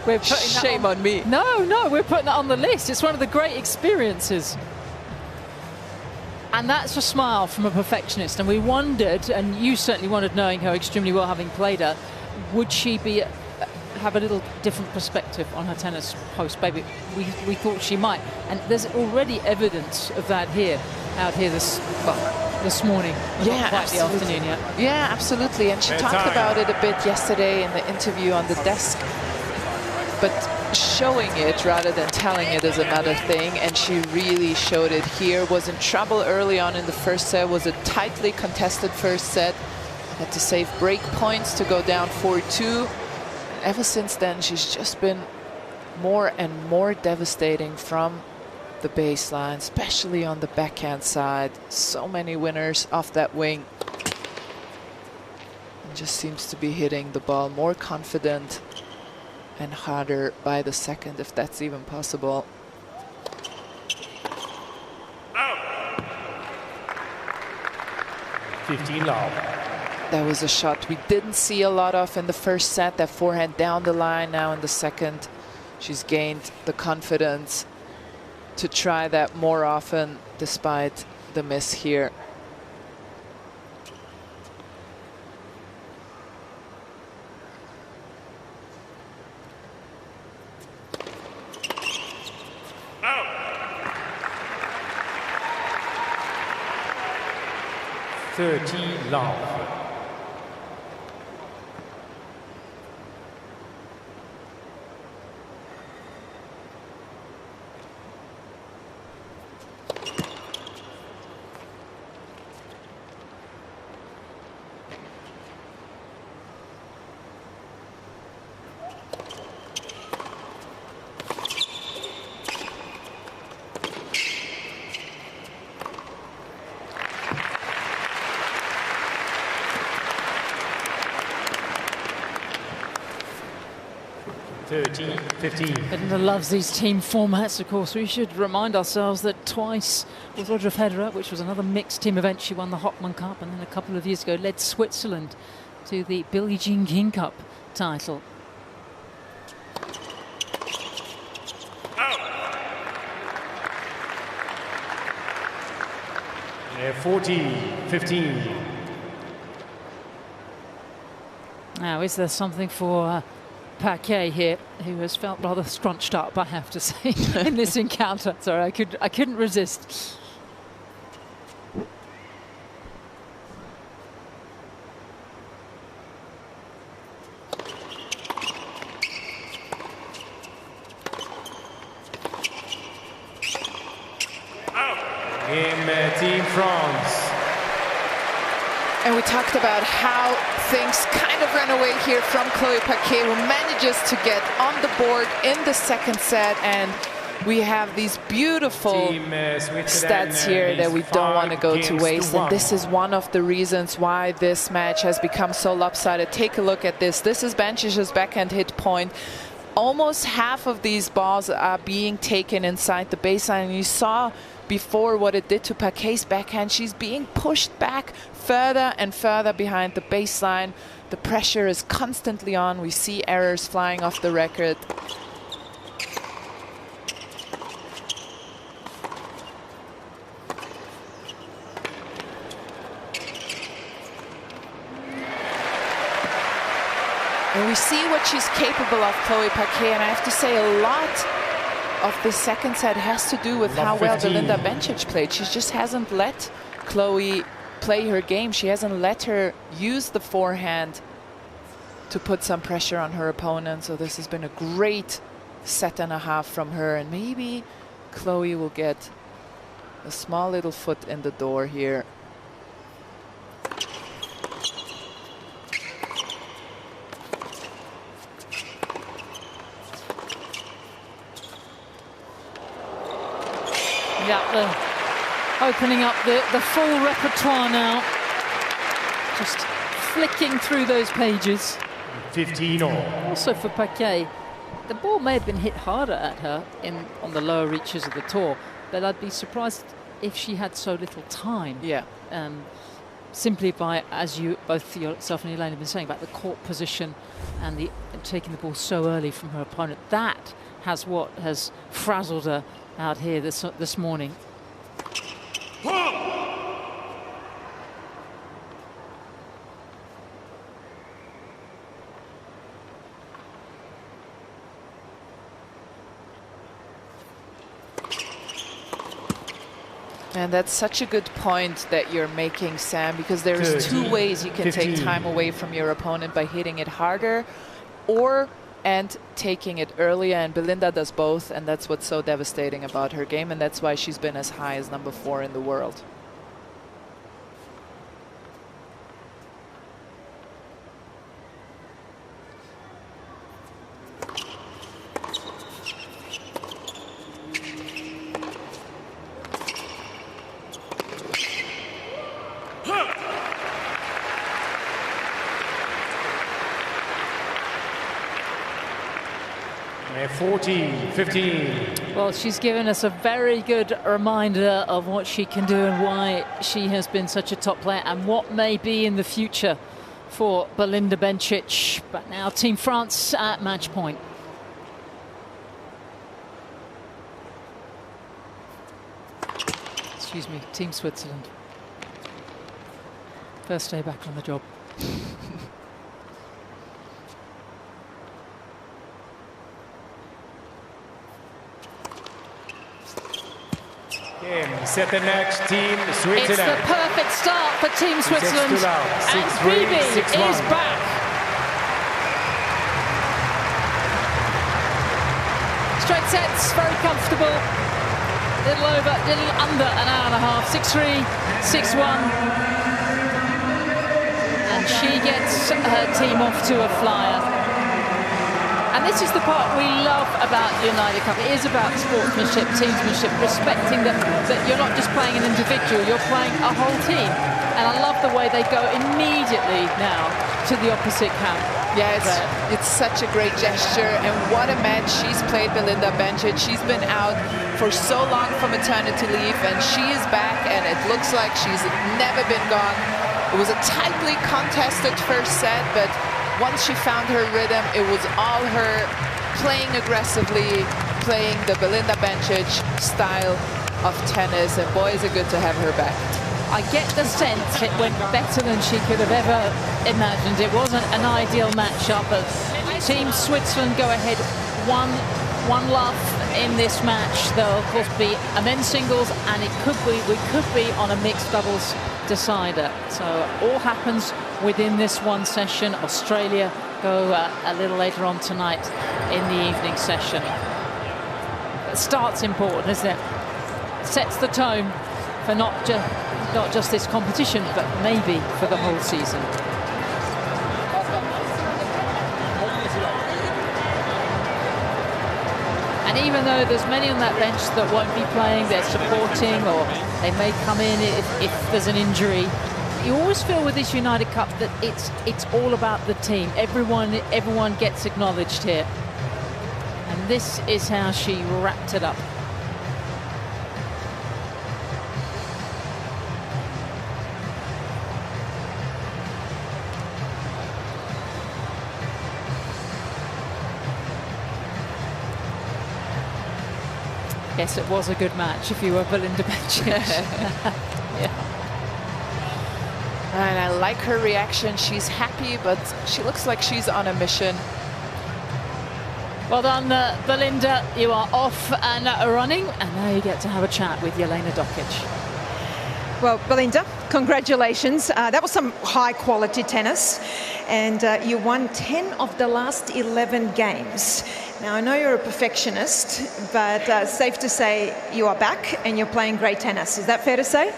We're putting Shame on me. No, we're putting that on the list. It's one of the great experiences. And that's a smile from a perfectionist. And we wondered, and you certainly wondered, knowing her extremely well, having played her, would she be have a little different perspective on her tennis post? Maybe we thought she might, and there's already evidence of that out here this morning. Yeah, quite the afternoon yet. Yeah, absolutely. And she talked about it a bit yesterday in the interview on the desk. But showing it rather than telling it is another thing, and she really showed it here. Was in trouble early on in the first set. Was a tightly contested first set. Had to save break points to go down 4-2. Ever since then, she's just been more and more devastating from the baseline, especially on the backhand side. So many winners off that wing. And just seems to be hitting the ball more confident and harder by the second, if that's even possible. 15 love. That was a shot we didn't see a lot of in the first set, that forehand down the line. Now in the second, she's gained the confidence to try that more often, despite the miss here. Oh. 30 love. Edna loves these team formats, of course. We should remind ourselves that twice with Roger Federer, which was another mixed team event, she won the Hopman Cup, and then a couple of years ago led Switzerland to the Billie Jean King Cup title. Yeah, 40-15. Now, is there something for Paquet here, who has felt rather scrunched up, I have to say, in this encounter? Sorry, I couldn't resist. Team France. And we talked about how things kind of ran away here from Chloé Paquet, who manages to get on the board in the second set. And we have these beautiful stats here that we don't want to go to waste. And this is one of the reasons why this match has become so lopsided. Take a look at this. This is Bencic's backhand hit point. Almost half of these balls are being taken inside the baseline. And you saw before what it did to Paquet's backhand. She's being pushed back further and further behind the baseline. The pressure is constantly on. We see errors flying off the record. And we see what she's capable of, Chloe Paquet, and I have to say a lot of the second set has to do with how well Belinda Bencic played. She just hasn't let Chloe play her game. She hasn't let her use the forehand to put some pressure on her opponent. So this has been a great set and a half from her, and maybe Chloe will get a small little foot in the door here. Yeah, opening up the full repertoire now. Just flicking through those pages. 15 all. Also for Paquet, the ball may have been hit harder at her on the lower reaches of the tour, but I'd be surprised if she had so little time. Yeah. Simply by, as you both yourself and Elaine have been saying, about the court position and taking the ball so early from her opponent. That has frazzled her out here this morning. And that's such a good point that you're making, Sam, because there's two ways you can take time away from your opponent: by hitting it harder and taking it earlier. And Belinda does both, and that's what's so devastating about her game, and that's why she's been as high as number 4 in the world. And 14-15. Well, she's given us a very good reminder of what she can do and why she has been such a top player and what may be in the future for Belinda Bencic. But now Team France at match point. Excuse me, Team Switzerland. First day back on the job. Set the next, Team Switzerland. It's the perfect start for Team Switzerland. And Bibi is back. Straight sets, very comfortable. Little under an hour and a half. 6-3, 6-1. And she gets her team off to a flyer. And this is the part we love about the United Cup. It is about sportsmanship, teamsmanship, respecting that you're not just playing an individual, you're playing a whole team. And I love the way they go immediately now to the opposite camp. Yeah, it's such a great gesture, and what a match she's played, Belinda Bencic. She's been out for so long from maternity leave, and she is back, and it looks like she's never been gone. It was a tightly contested first set, but once she found her rhythm, it was all her playing aggressively, playing the Belinda Bencic style of tennis, and boy, is it good to have her back. I get the sense it went better than she could have ever imagined. It wasn't an ideal matchup, but Team Switzerland go ahead 1-love in this match. There'll of course be a men's singles, and we could be on a mixed doubles decider. So all happens within this one session. Australia go a little later on tonight in the evening session. The start's important, isn't it? Sets the tone for not just this competition, but maybe for the whole season. And even though there's many on that bench that won't be playing, they're supporting, or they may come in if there's an injury. You always feel with this United Cup that it's all about the team. Everyone gets acknowledged here. And this is how she wrapped it up. Yes, it was a good match if you were Belinda Bencic. Yeah. And I like her reaction. She's happy, but she looks like she's on a mission. Well done, Belinda. You are off and running, and now you get to have a chat with Jelena Dokic. Well, Belinda, congratulations. That was some high-quality tennis, and you won 10 of the last 11 games. Now, I know you're a perfectionist, but safe to say you are back and you're playing great tennis. Is that fair to say?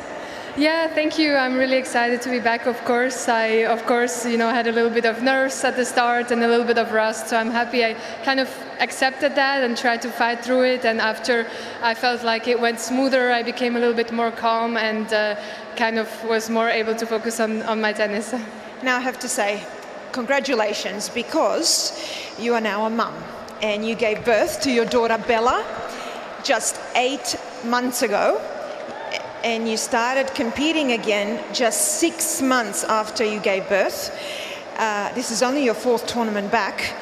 Yeah, thank you. I'm really excited to be back, of course. I, had a little bit of nerves at the start and a little bit of rust, so I'm happy I kind of accepted that and tried to fight through it. And after I felt like it went smoother, I became a little bit more calm and kind of was more able to focus on my tennis. Now, I have to say, congratulations, because you are now a mum and you gave birth to your daughter Bella just 8 months ago. And you started competing again just 6 months after you gave birth. This is only your 4th tournament back,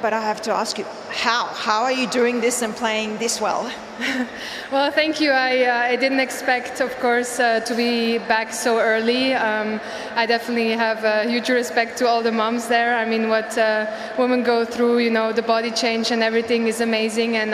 but I have to ask you, how are you doing this and playing this well? Well, thank you. I didn't expect, of course, to be back so early. I definitely have a huge respect to all the moms there. I mean, what women go through, the body change and everything is amazing, and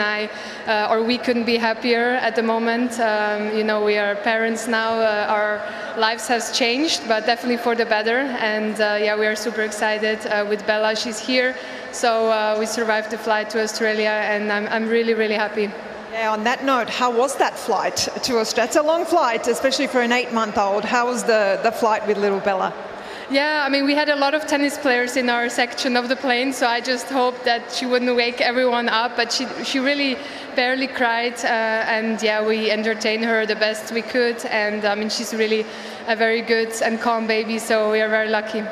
we couldn't be happier at the moment. We are parents now. Our lives has changed, but definitely for the better. And we are super excited with Bella. She's here, so we survived the flight to Australia, and I'm really, really happy. Yeah, on that note, how was that flight to Australia? It's a long flight, especially for an 8-month-old. How was the flight with little Bella? Yeah, I mean, we had a lot of tennis players in our section of the plane, so I just hoped that she wouldn't wake everyone up, but she really barely cried, and we entertained her the best we could, and I mean, she's really a very good and calm baby, so we are very lucky.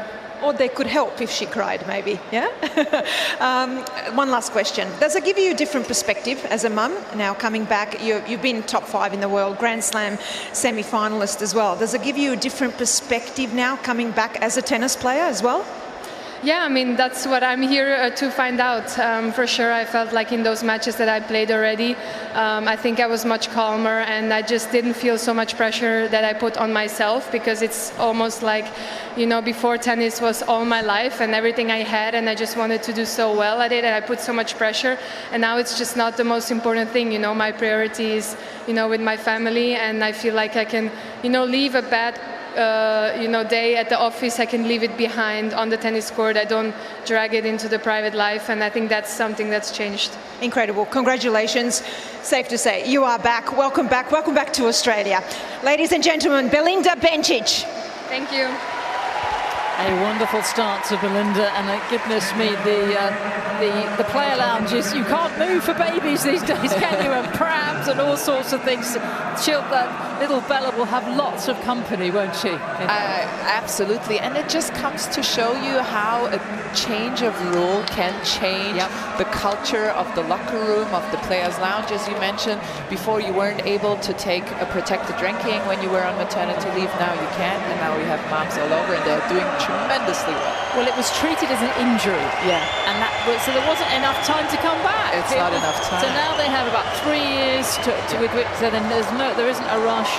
Or they could help if she cried, maybe, yeah? One last question. Does it give you a different perspective as a mum, now coming back? You've been top 5 in the world, Grand Slam semi-finalist as well. Does it give you a different perspective now, coming back as a tennis player as well? Yeah, I mean, that's what I'm here to find out. For sure, I felt like in those matches that I played already, I think I was much calmer, and I just didn't feel so much pressure that I put on myself, because it's almost like, before tennis was all my life and everything I had, and I just wanted to do so well at it, and I put so much pressure, and now it's just not the most important thing. My priority is, with my family, and I feel like I can, leave a bad day at the office. I can leave it behind on the tennis court. I don't drag it into the private life, and I think that's something that's changed. Incredible. Congratulations. Safe to say, you are back. Welcome back. Welcome back to Australia. Ladies and gentlemen, Belinda Bencic. Thank you. A wonderful start to Belinda, and goodness me, the player lounges, you can't move for babies these days, can you? And prams and all sorts of things. Little Bella will have lots of company, won't she? Absolutely, and it just comes to show you how a change of rule can change the culture of the locker room, of the players' lounge. As you mentioned before, you weren't able to take a protected drinking when you were on maternity leave. Now you can, and now we have moms all over, and they're doing tremendously well. Well, it was treated as an injury. Yeah. And so there wasn't enough time to come back. It's not enough time. So now they have about 3 years with which, so then there isn't a rush,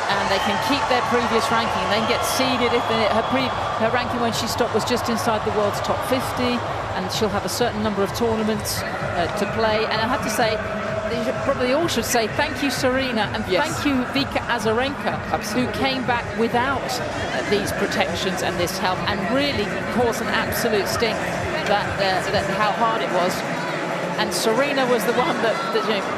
and they can keep their previous ranking. They can get seeded if her ranking when she stopped was just inside the world's top 50, and she'll have a certain number of tournaments to play. And I have to say, probably all should say thank you, Serena, and thank you, Vika Azarenka, who came back without these protections and this help, and really caused an absolute stink that how hard it was. And Serena was the one that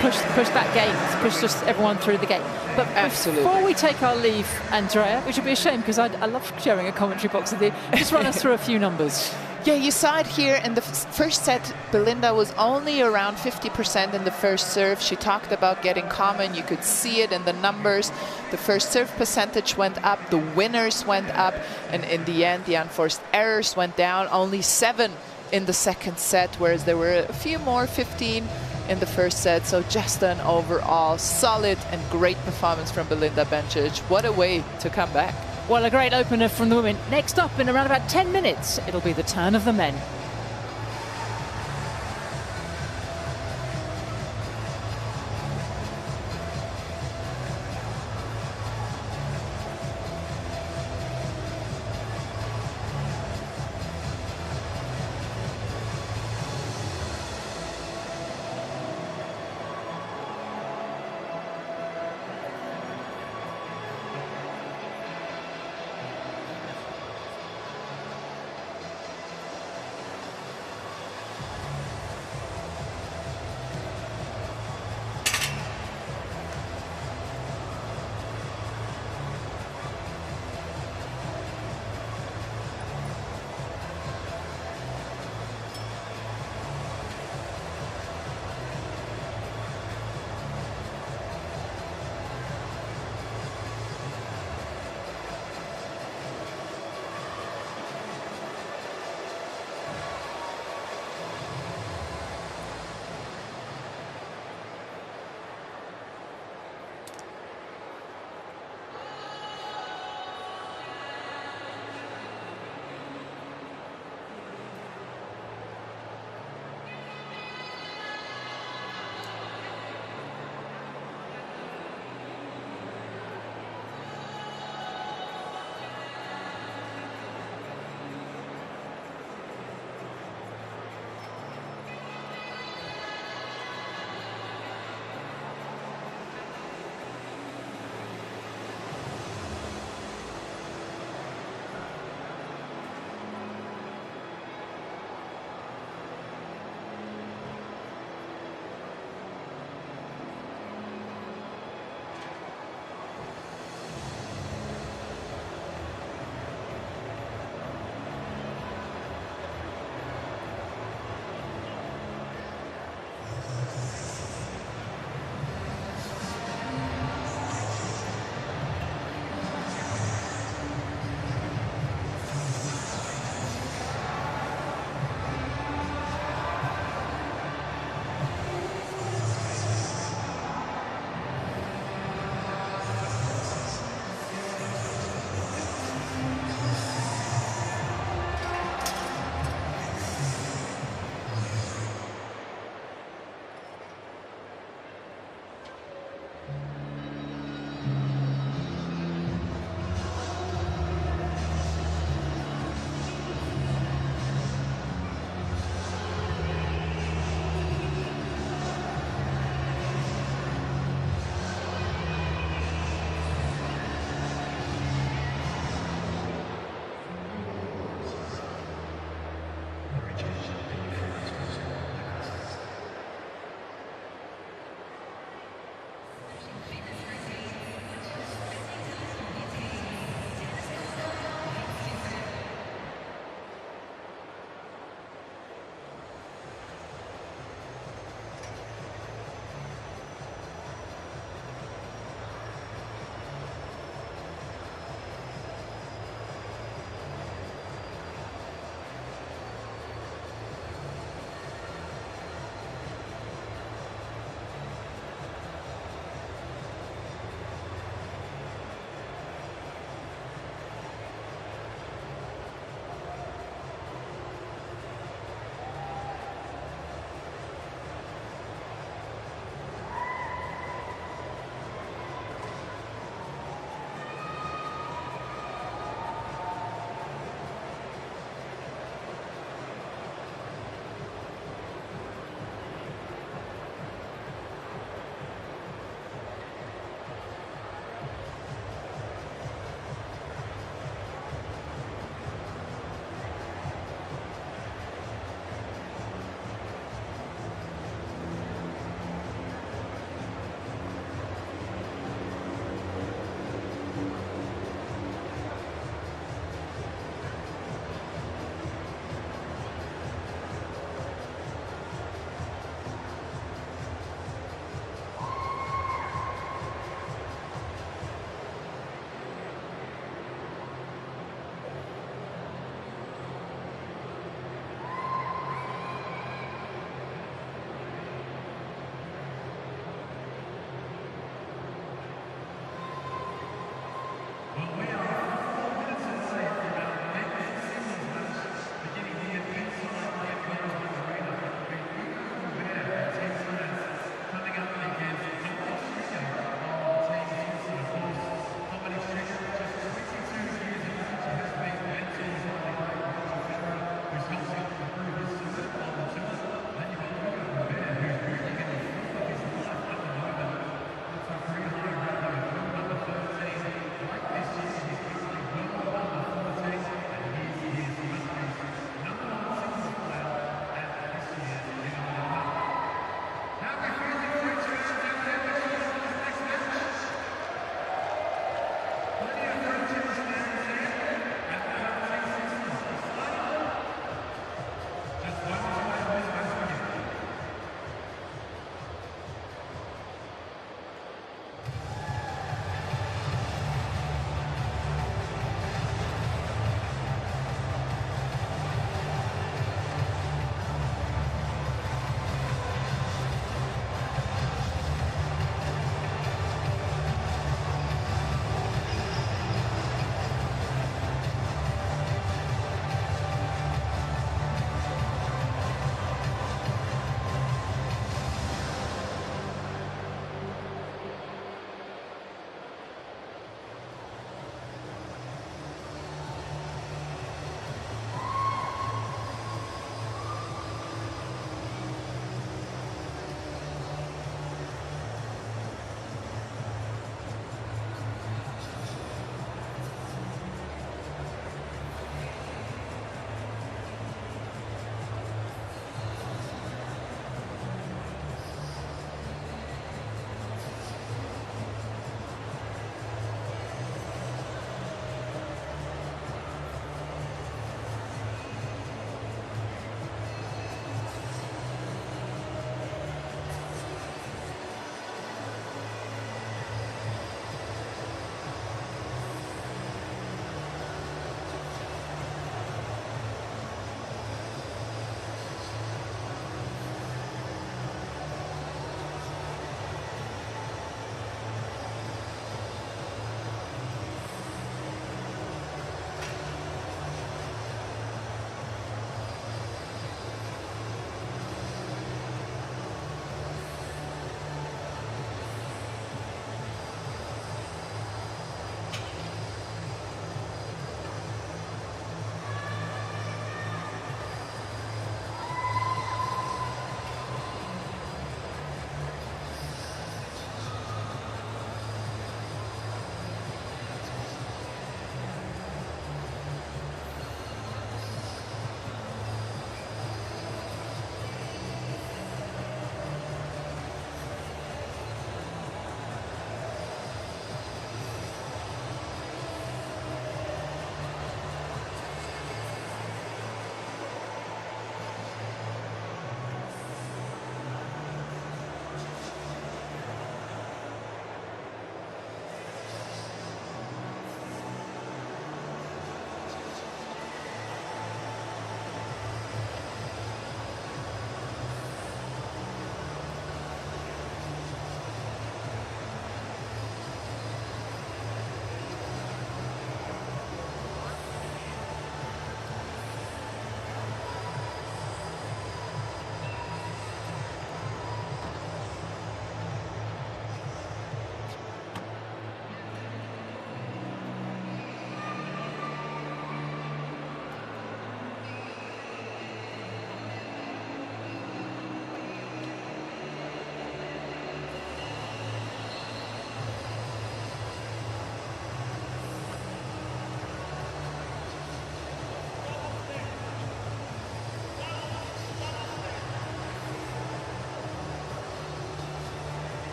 pushed that gate, pushed everyone through the gate. But before we take our leave, Andrea, which would be a shame because I love sharing a commentary box with you, just run us through a few numbers. Yeah, you saw it here in the first set. Belinda was only around 50% in the first serve. She talked about getting calm, and you could see it in the numbers. The first serve percentage went up, the winners went up, and in the end, the unforced errors went down. Only 7 in the second set, whereas there were a few more, 15 in the first set. So just an overall solid and great performance from Belinda Bencic. What a way to come back. Well, a great opener from the women. Next up, in around about 10 minutes, it'll be the turn of the men.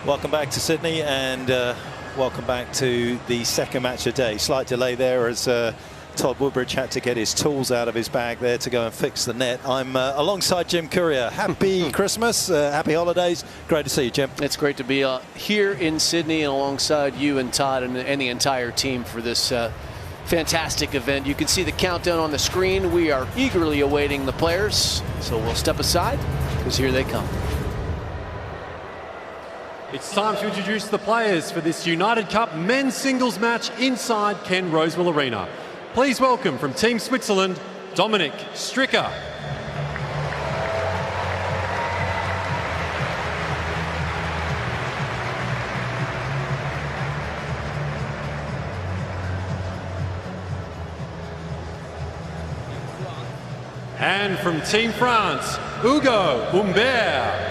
Welcome back to Sydney, and welcome back to the second match of the day. Slight delay there as Todd Woodbridge had to get his tools out of his bag there to go and fix the net. I'm alongside Jim Courier. Happy Christmas, happy holidays. Great to see you, Jim. It's great to be here in Sydney and alongside you and Todd and the entire team for this fantastic event. You can see the countdown on the screen. We are eagerly awaiting the players, so we'll step aside because here they come. It's time to introduce the players for this United Cup men's singles match inside Ken Rosewell Arena. Please welcome from Team Switzerland, Dominic Stricker. And from Team France, Hugo Humbert.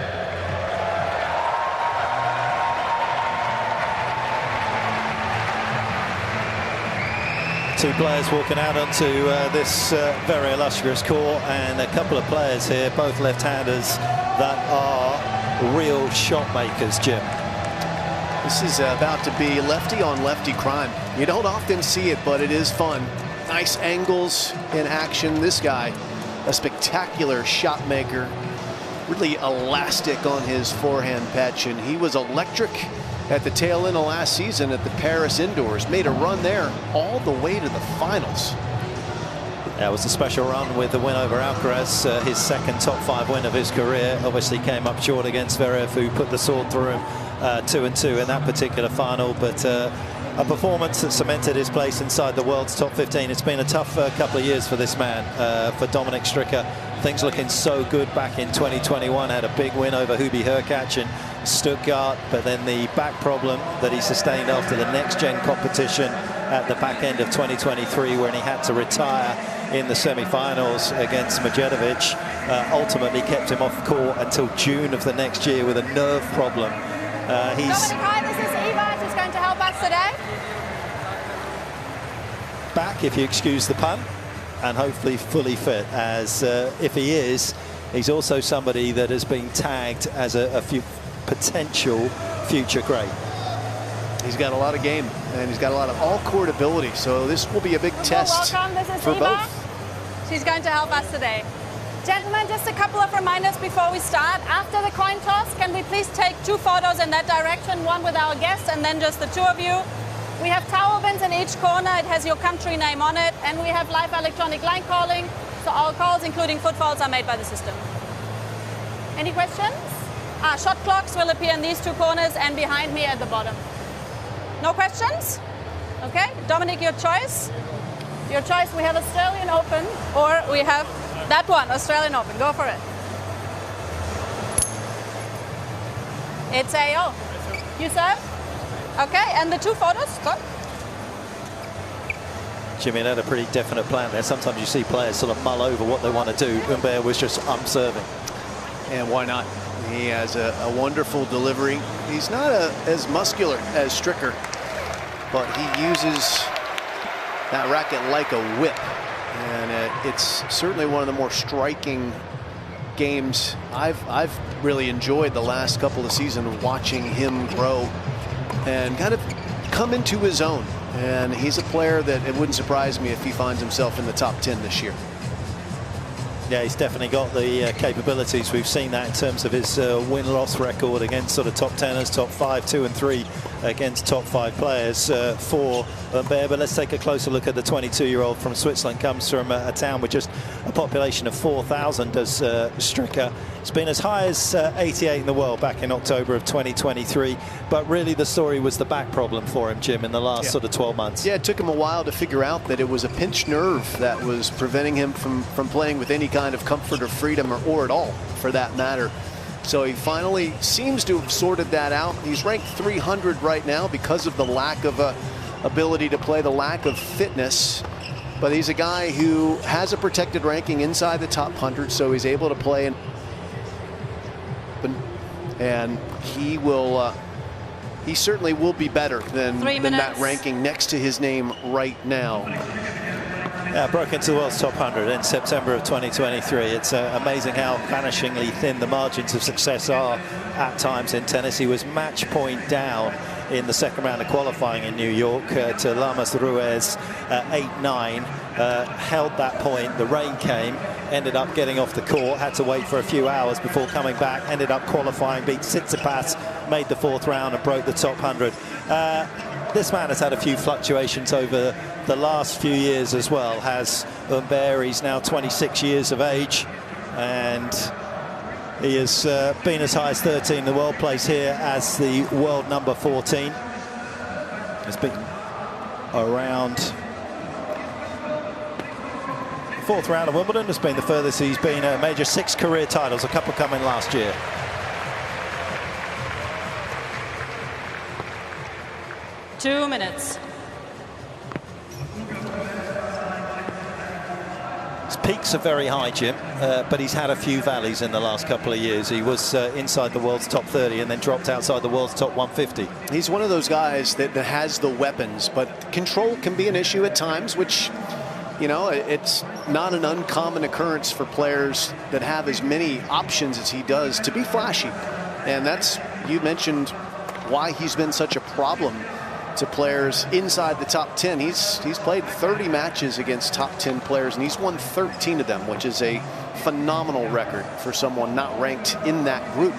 Two players walking out onto this very illustrious court, and a couple of players here, both left-handers that are real shot makers, Jim. This is about to be lefty on lefty crime. You don't often see it, but it is fun. Nice angles in action. This guy, a spectacular shot maker, really elastic on his forehand patch, and he was electric at the tail end of last season at the Paris Indoors. Made a run there all the way to the finals. That was a special run with the win over Alcaraz, his second top 5 win of his career. Obviously came up short against Zverev, who put the sword through him 2-2 in that particular final, but a performance that cemented his place inside the world's top 15. It's been a tough couple of years for this man, for Dominic Stricker. Things looking so good back in 2021. Had a big win over Hubie Hurkacz in Stuttgart, but then the back problem that he sustained after the next-gen competition at the back end of 2023, when he had to retire in the semi-finals against Medjedovic, ultimately kept him off court until June of the next year with a nerve problem. He's Dominic, hi, this is Eva. She's going to help us today. back, if you excuse the pun, and hopefully fully fit, as if he is, he's also somebody that has been tagged as a potential future great. He's got a lot of game, and he's got a lot of all-court ability, so this will be a big test Welcome, this is for Eva. both. She's going to help us today. Gentlemen, just a couple of reminders before we start. After the coin toss, can we please take 2 photos in that direction, one with our guests and then just the 2 of you. We have towel bins in each corner. It has your country name on it, and we have live electronic line calling, so all calls, including footfalls, are made by the system. Any questions? Shot clocks will appear in these 2 corners and behind me at the bottom. No questions? Okay, Dominic, your choice. Your choice, we have Australian Open, or we have that one, Australian Open. Go for it. It's AO. You serve? Okay, and the 2 photos, go. Jimmy had a pretty definite plan there. Sometimes you see players sort of mull over what they want to do. Humbert was just, I'm serving. And why not? He has a wonderful delivery. He's not as muscular as Stricker, but he uses that racket like a whip. And it's certainly one of the more striking games I've really enjoyed the last couple of seasons, watching him grow and kind of come into his own. And he's a player that it wouldn't surprise me if he finds himself in the top 10 this year. Yeah, he's definitely got the capabilities. We've seen that in terms of his win-loss record against sort of top 10ers, top 5, 2 and 3 against top 5 players for Humbert. But let's take a closer look at the 22-year-old from Switzerland. Comes from a town with just a population of 4,000 as Stricker. It's been as high as 88 in the world back in October of 2023. But really the story was the back problem for him, Jim, in the last sort of 12 months. Yeah, it took him a while to figure out that it was a pinched nerve that was preventing him from playing with any kind of comfort or freedom, or at all for that matter. So he finally seems to have sorted that out. He's ranked 300 right now because of the lack of ability to play, the lack of fitness. But he's a guy who has a protected ranking inside the top 100, so he's able to play. And he will, he certainly will be better than that ranking next to his name right now. Yeah, broke into the world's top 100 in September of 2023. It's amazing how vanishingly thin the margins of success are at times in tennis. He was match point down in the second round of qualifying in New York to Lamas Ruiz 8-9. Held that point, the rain came, ended up getting off the court, had to wait for a few hours before coming back, ended up qualifying, beat Tsitsipas, made the fourth round and broke the top 100. This man has had a few fluctuations over the last few years as well. Has Humbert, he's now 26 years of age, and he has been as high as 13 in the world, place here as the world number 14. Has been around the fourth round of Wimbledon, has been the furthest he's been a major. 6 career titles, a couple coming last year. Two minutes. His peaks are very high, Jim, but he's had a few valleys in the last couple of years. He was inside the world's top 30 and then dropped outside the world's top 150. He's one of those guys that has the weapons, but control can be an issue at times, which, you know, it's not an uncommon occurrence for players that have as many options as he does to be flashy. And that's, you mentioned why he's been such a problem to players inside the top 10. He's played 30 matches against top 10 players, and he's won 13 of them, which is a phenomenal record for someone not ranked in that group.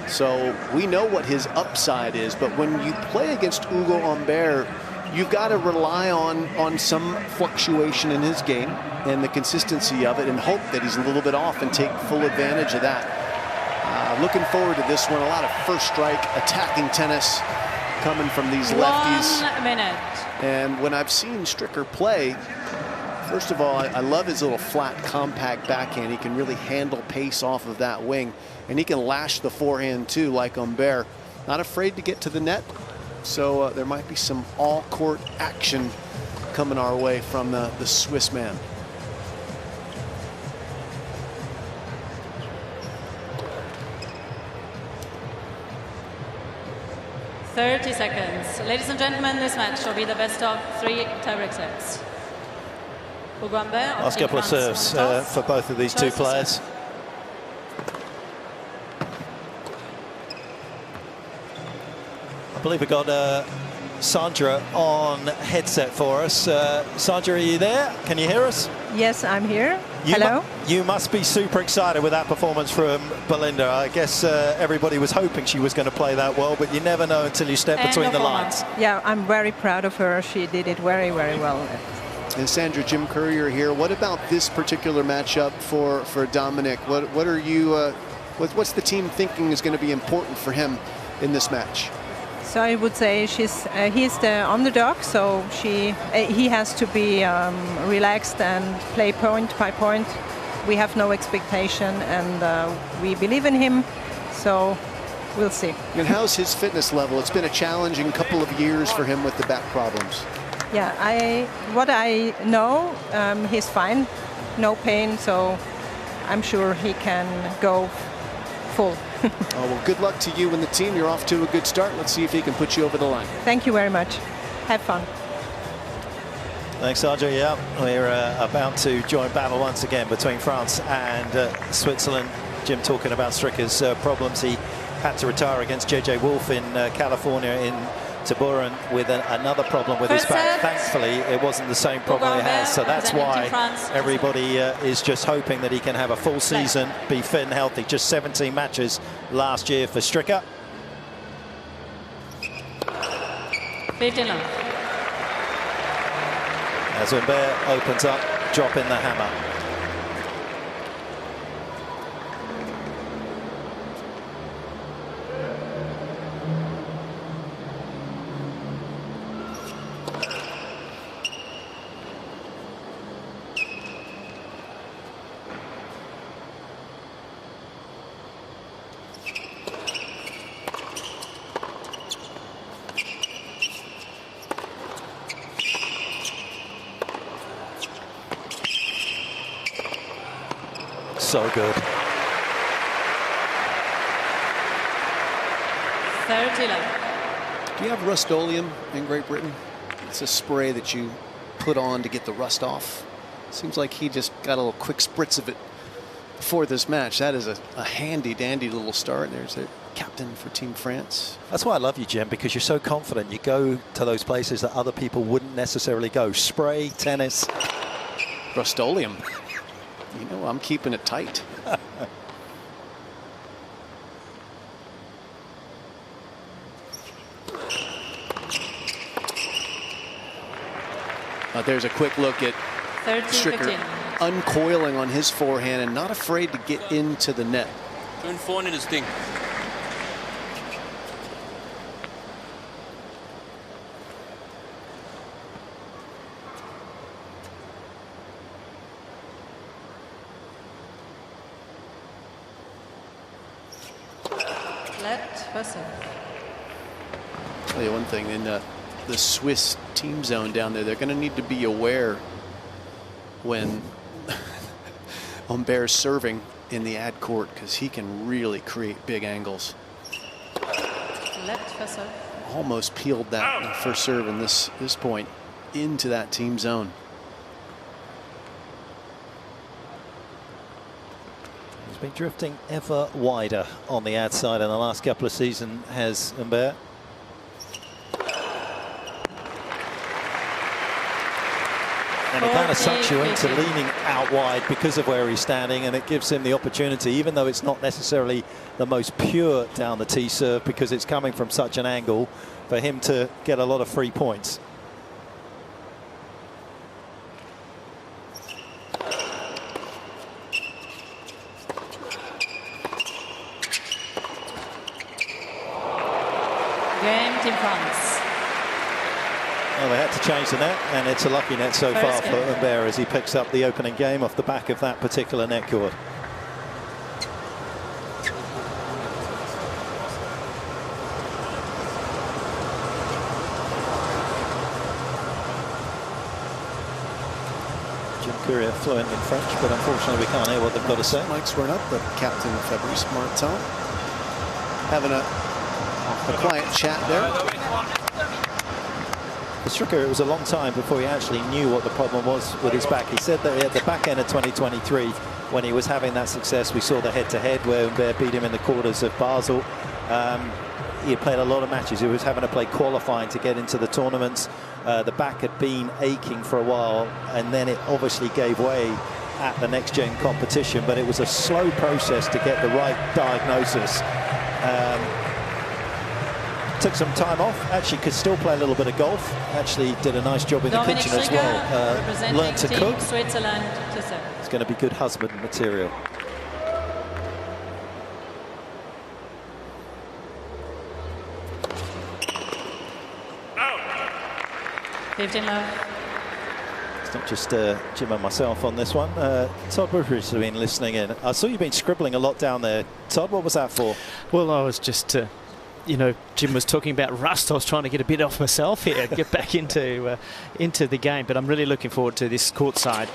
So we know what his upside is, but when you play against Hugo Humbert, you've got to rely on some fluctuation in his game and the consistency of it, and hope that he's a little bit off and take full advantage of that. Looking forward to this one. A lot of first strike attacking tennis coming from these lefties. 1 minute. And when I've seen Stricker play, first of all, I love his little flat, compact backhand. He can really handle pace off of that wing, and he can lash the forehand too, like Humbert. Not afraid to get to the net, so there might be some all-court action coming our way from the Swiss man. "30 seconds. Ladies and gentlemen, this match will be the best of 3 tiebreak sets. Hugo Humbert. Last couple of serves for both of these two players. I believe we got Sandra on headset for us. Sandra, are you there? Can you hear us? Yes, I'm here. Hello. You must be super excited with that performance from Belinda. I guess everybody was hoping she was going to play that well, but you never know until you step between the lines. Yeah, I'm very proud of her. She did it very, very well. And Sandra, Jim Courier here. What about this particular matchup for Dominic? What are you? What's the team thinking is going to be important for him in this match? So I would say he's the underdog, so he has to be relaxed and play point by point. We have no expectation, and we believe in him, so we'll see. And how's his fitness level? It's been a challenging couple of years for him with the back problems. Yeah, what I know, he's fine, no pain, so I'm sure he can go full. Oh, well, good luck to you and the team. You're off to a good start. Let's see if he can put you over the line. Thank you very much. Have fun. Thanks, Sandra. Yeah, we're about to join battle once again between France and Switzerland. Jim talking about Stricker's problems. He had to retire against JJ Wolf in California in Taburan with another problem with his back. Thankfully, it wasn't the same problem he has, so that's why everybody is just hoping that he can have a full season, be fit and healthy. Just 17 matches last year for Stricker. 15 love. As Humbert opens up, dropping the hammer. So good. 30 love. Do you have Rust-Oleum in Great Britain? It's a spray that you put on to get the rust off. Seems like he just got a little quick spritz of it before this match. That is a handy dandy little start. There's a captain for Team France. That's why I love you, Jim, because you're so confident. You go to those places that other people wouldn't necessarily go. Spray, tennis. Rust-Oleum. You know, I'm keeping it tight. There's a quick look at Stricker uncoiling on his forehand and not afraid to get into the net. Schön vorne das Ding. I'll tell you one thing, in the Swiss team zone down there, they're going to need to be aware when Humbert's serving in the ad court, because he can really create big angles. Almost peeled that first serve in this point into that team zone. He's been drifting ever wider on the ad side in the last couple of seasons, has Humbert. And it kind of sucks you into leaning out wide because of where he's standing, and it gives him the opportunity, even though it's not necessarily the most pure down the tee serve because it's coming from such an angle, for him to get a lot of free points. Game Team France. Well, they had to change the net, and it's a lucky net so far for Humbert as he picks up the opening game off the back of that particular net cord. Jim Courier fluent in French, but unfortunately we can't hear what they've got to say. Mike's run up, the captain Fabrice Martin having a quiet chat there. For Stricker, it was a long time before he actually knew what the problem was with his back. He said that at the back end of 2023, when he was having that success, we saw the head-to-head where Humbert beat him in the quarters of Basel. He had played a lot of matches. He was having to play qualifying to get into the tournaments. The back had been aching for a while, and then it obviously gave way at the next-gen competition, but it was a slow process to get the right diagnosis. Took some time off, actually could still play a little bit of golf, actually did a nice job in the kitchen as well. Learned to cook. Switzerland. It's going to be good husband material. It's not just Jim and myself on this one. Todd Woodbridge has been listening in. I saw you've been scribbling a lot down there. Todd, what was that for? Well, I was just you know, Jim was talking about rust. I was trying to get a bit off myself here, get back into the game. But I'm really looking forward to this courtside.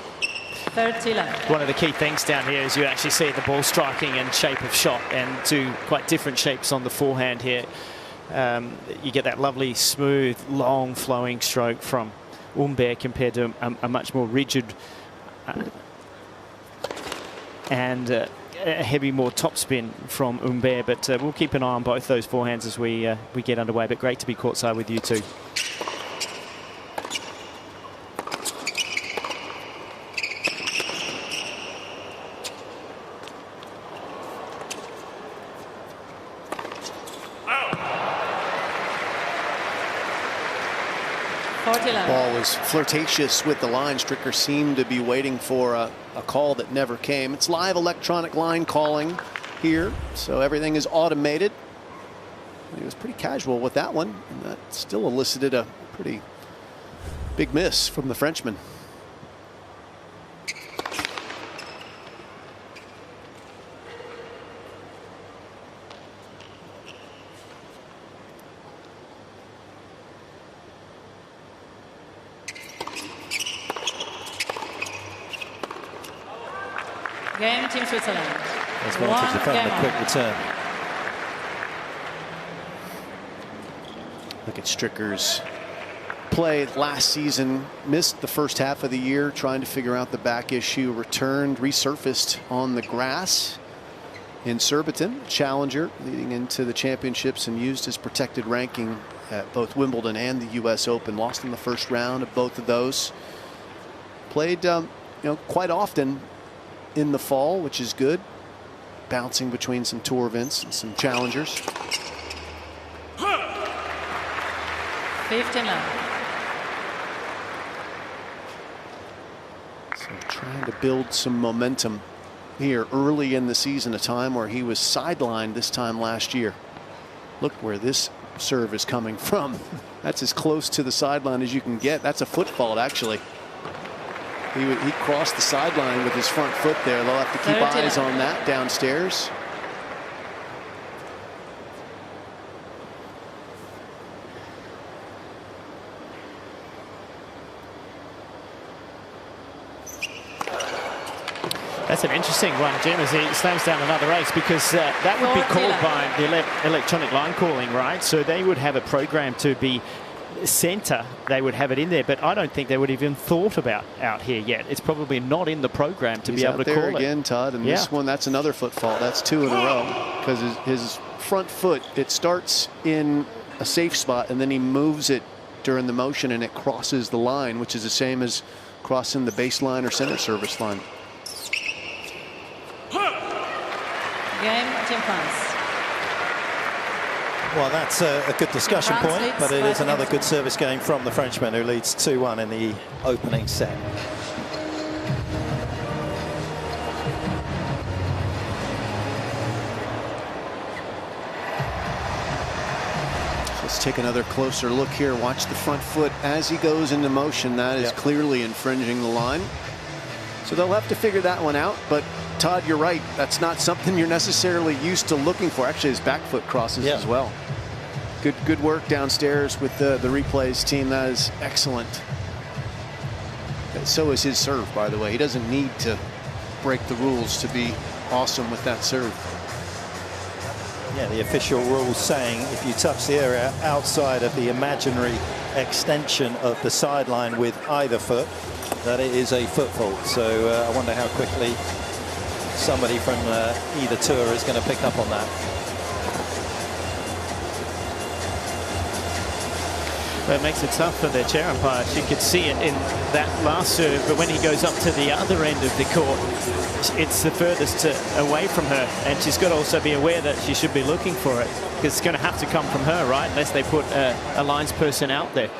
One of the key things down here is you actually see the ball striking and shape of shot, and two quite different shapes on the forehand here. You get that lovely, smooth, long flowing stroke from Humbert compared to a much more rigid and a heavy, more topspin from Humbert. But we'll keep an eye on both those forehands as we get underway. But great to be courtside with you two. Ball was flirtatious with the line. Stricker seemed to be waiting for a call that never came. It's live electronic line calling here, so everything is automated. He was pretty casual with that one, and that still elicited a pretty big miss from the Frenchman. Game Team Switzerland. As well to defend the quick return. Look at Stricker's play last season, missed the first half of the year trying to figure out the back issue, returned, resurfaced on the grass in Surbiton, challenger leading into the championships, and used his protected ranking at both Wimbledon and the US Open. Lost in the first round of both of those. Played quite often in the fall, which is good, bouncing between some tour events and some challengers. 15 love. So trying to build some momentum here early in the season, a time where he was sidelined this time last year. Look where this serve is coming from. That's as close to the sideline as you can get. That's a foot fault, actually. He crossed the sideline with his front foot there. They'll have to keep eyes on that downstairs. That's an interesting one, Jim, as he slams down another ace, because that would be called by the electronic line calling, right? So they would have a program to be center. They would have it in there, but I don't think they would even thought about out here yet. It's probably not in the program to be able to call it. He's out there again, Todd, and this one, that's another foot fault. That's 2 in a row, because his front foot, it starts in a safe spot, and then he moves it during the motion, and it crosses the line, which is the same as crossing the baseline or center service line. Game, Jim France. Well, that's a good discussion point, but it is another good service game from the Frenchman, who leads 2-1 in the opening set. Let's take another closer look here. Watch the front foot as he goes into motion. That is clearly infringing the line. So they'll have to figure that one out, but Todd, you're right. That's not something you're necessarily used to looking for. Actually, his back foot crosses as well. Good work downstairs with the replays team. That is excellent. So is his serve, by the way. He doesn't need to break the rules to be awesome with that serve. Yeah, the official rules saying if you touch the area outside of the imaginary extension of the sideline with either foot, that it is a foot fault. So I wonder how quickly somebody from either tour is going to pick up on that. Well, it makes it tough for their chair umpires. You could see it in that last serve, but when he goes up to the other end of the court, it's the furthest away from her, and she's got to also be aware that she should be looking for it, because it's going to have to come from her, right, unless they put a lines person out there.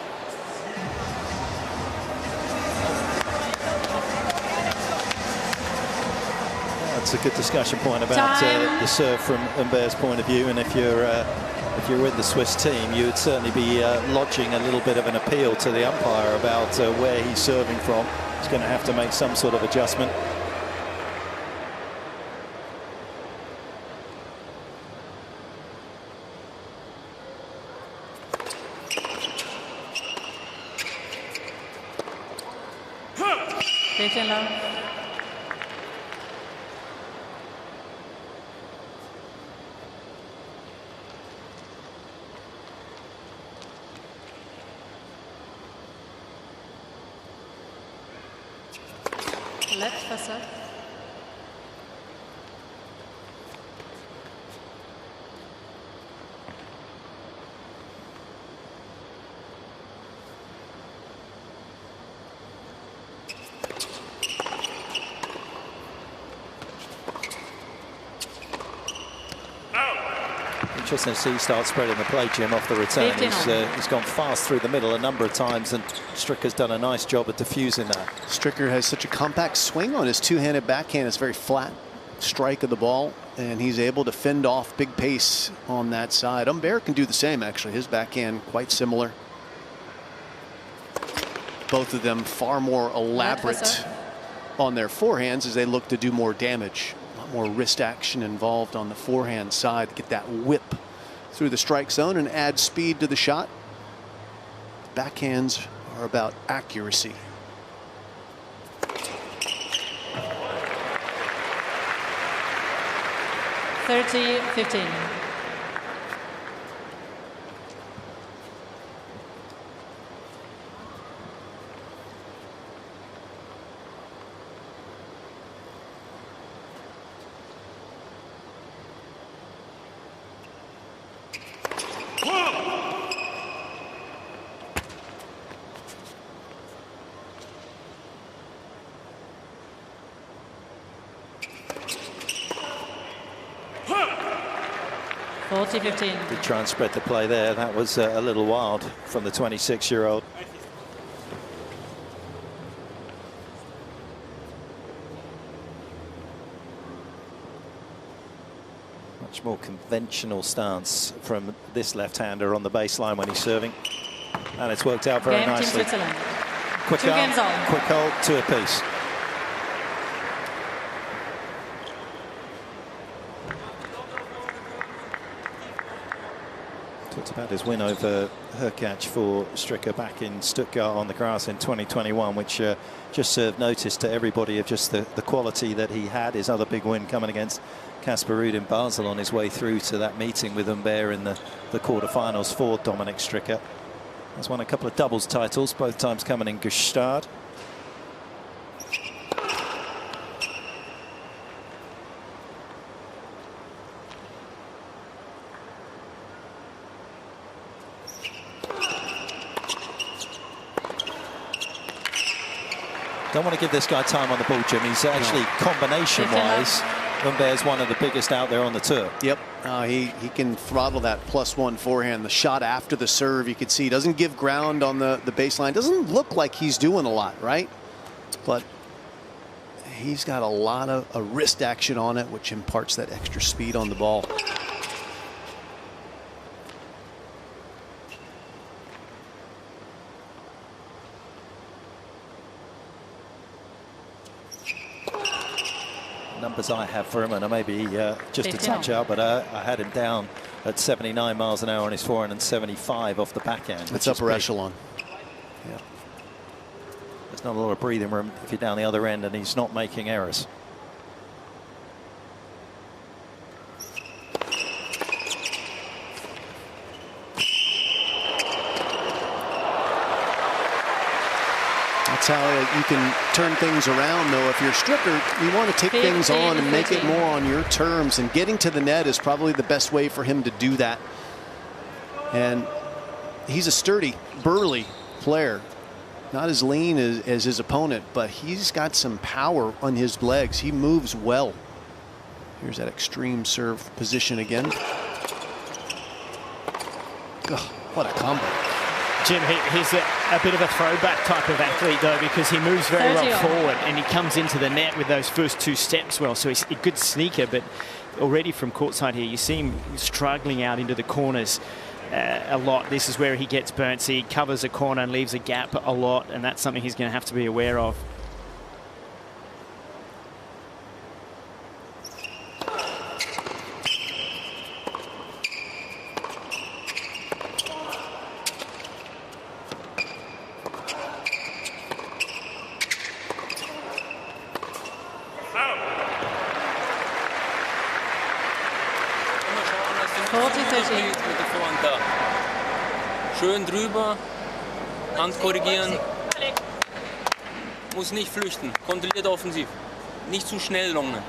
That's a good discussion point about the serve from Humbert's point of view, and if you're with the Swiss team, you would certainly be lodging a little bit of an appeal to the umpire about where he's serving from. He's going to have to make some sort of adjustment. Left facade. Interesting to see he start spreading the play, Jim, off the return. He's gone fast through the middle a number of times, and Stricker's done a nice job at diffusing that. Stricker has such a compact swing on his two-handed backhand. It's very flat strike of the ball, and he's able to fend off big pace on that side. Humbert can do the same, actually. His backhand quite similar. Both of them far more elaborate on their forehands as they look to do more damage. A lot more wrist action involved on the forehand side to get that whip through the strike zone and add speed to the shot. Backhands are about accuracy. (30-15). 40-15. Did try and spread the play there. That was a little wild from the 26-year-old. Much more conventional stance from this left-hander on the baseline when he's serving. And it's worked out very nicely. Quick hold, 2 apiece. Talked about his win over Hologic for Stricker back in Stuttgart on the grass in 2021, which just served notice to everybody of just the quality that he had. His other big win coming against Casper Ruud in Basel on his way through to that meeting with Humbert in the quarterfinals for Dominic Stricker. He's won a couple of doubles titles, both times coming in Gstaad. Don't want to give this guy time on the ball, Jim. He's actually, combination-wise, Humbert's one of the biggest out there on the tour. Yep, he can throttle that +1 forehand. The shot after the serve, you can see, he doesn't give ground on the baseline. Doesn't look like he's doing a lot, right? But he's got a lot of wrist action on it, which imparts that extra speed on the ball. Numbers I have for him, and I may be just a touch out, but I had him down at 79 miles an hour on his forehand and 75 off the backhand. It's upper echelon. Yeah. There's not a lot of breathing room if you're down the other end and he's not making errors. That's how you can turn things around, though. If you're Stricker, you want to take things on and make it more on your terms, and getting to the net is probably the best way for him to do that. And he's a sturdy, burly player. Not as lean as his opponent, but he's got some power on his legs. He moves well. Here's that extreme serve position again. Oh, what a combo. Jim, he's a bit of a throwback type of athlete, though, because he moves very well forward and he comes into the net with those first 2 steps well. So he's a good sneaker, but already from courtside here, you see him struggling out into the corners a lot. This is where he gets burnt. So he covers a corner and leaves a gap a lot, and that's something he's going to have to be aware of. Schön drüber, Hand korrigieren, muss nicht flüchten, kontrolliert offensiv, nicht zu schnell longen.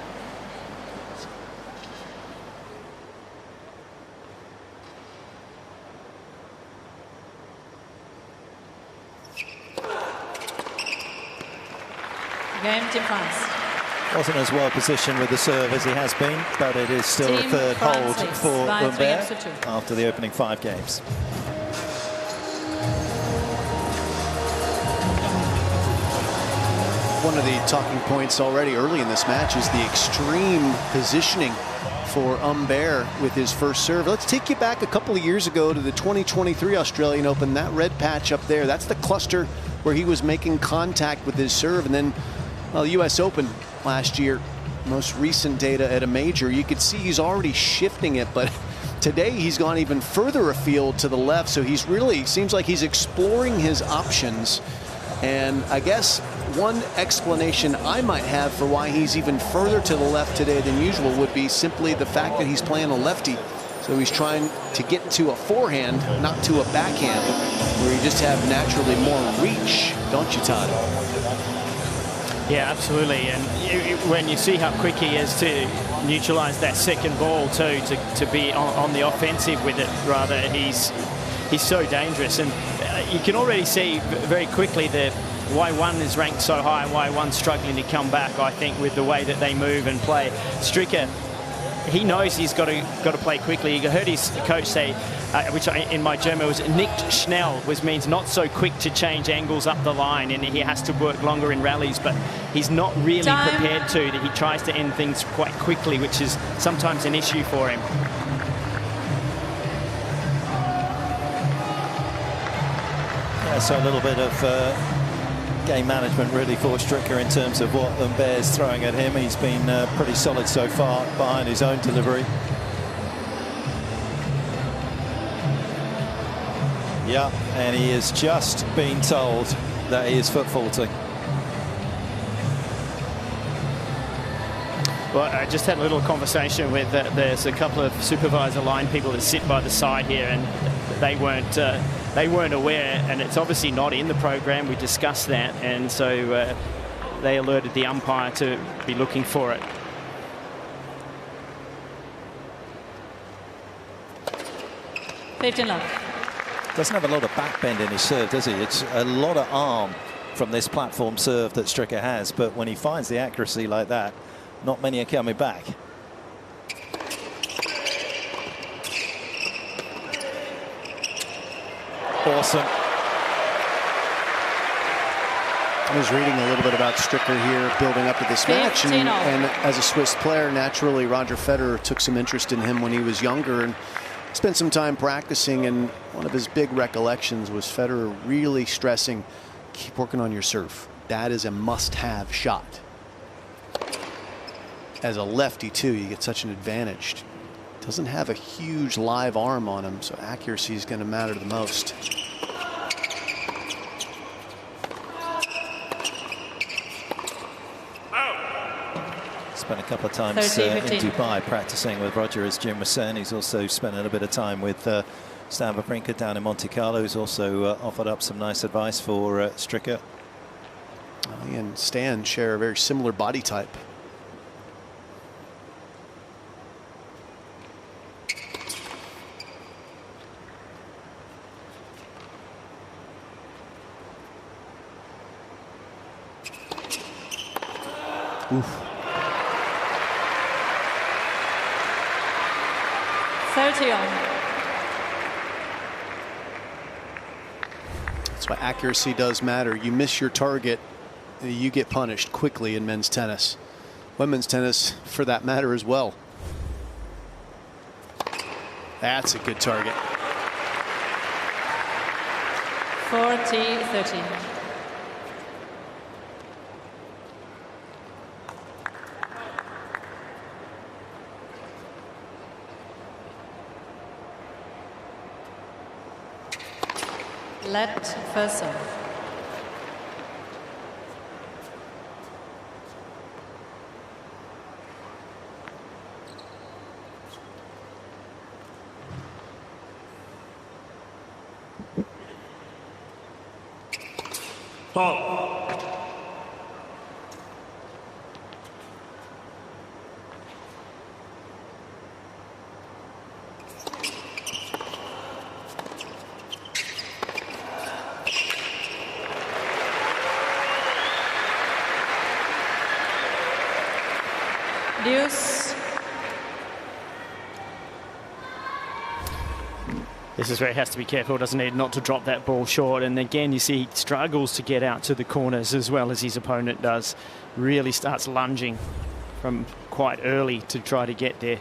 Game to France. Wasn't as well positioned with the serve as he has been, but it is still a third hold for Humbert after the opening 5 games. One of the talking points already early in this match is the extreme positioning for Humbert with his first serve. Let's take you back a couple of years ago to the 2023 Australian Open. That red patch up there, that's the cluster where he was making contact with his serve. And then, well, the US Open last year, most recent data at a major, you could see he's already shifting it, but today he's gone even further afield to the left. So he's really, seems like he's exploring his options. And I guess one explanation I might have for why he's even further to the left today than usual would be simply the fact that he's playing a lefty. So he's trying to get to a forehand, not to a backhand, where you just have naturally more reach, don't you, Todd? Yeah, absolutely. And when you see how quick he is to neutralize that second ball too, to be on the offensive with it, rather, he's so dangerous. And you can already see very quickly that Y1 is ranked so high, Y1 struggling to come back, I think, with the way that they move and play. Stricker he knows he's got to play quickly. You heard his coach say, in my German was nicht schnell, which means not so quick to change angles up the line, and he has to work longer in rallies, but he's not really prepared to. He tries to end things quite quickly, which is sometimes an issue for him. Yeah, so a little bit of game management really for Stricker in terms of what Humbert's throwing at him. He's been pretty solid so far behind his own delivery. Yeah, and he has just been told that he is foot faulting. Well, I just had a little conversation with, there's a couple of supervisor line people that sit by the side here, and they weren't aware, and it's obviously not in the program. We discussed that, and so they alerted the umpire to be looking for it. Doesn't have a lot of back bend in his serve, does he? It's a lot of arm from this platform serve that Stricker has, but when he finds the accuracy like that, not many are coming back. Awesome. I was reading a little bit about Stricker here building up to this match, and as a Swiss player, naturally Roger Federer took some interest in him when he was younger and spent some time practicing, and one of his big recollections was Federer really stressing, keep working on your serve. That is a must-have shot. As a lefty too, you get such an advantage. Doesn't have a huge live arm on him, so accuracy is going to matter the most. Spent a couple of times in Dubai practicing with Roger, as Jim was saying. He's also spent a little bit of time with Stan Wawrinka down in Monte Carlo, who's also offered up some nice advice for Stricker. He and Stan share a very similar body type. Oof. 30 on. That's why accuracy does matter. You miss your target, you get punished quickly in men's tennis. Women's tennis, for that matter, as well. That's a good target. 40-30. Let first serve. Deuce. This is where he has to be careful, doesn't he, not to drop that ball short. And again, you see he struggles to get out to the corners as well as his opponent does. Really starts lunging from quite early to try to get there.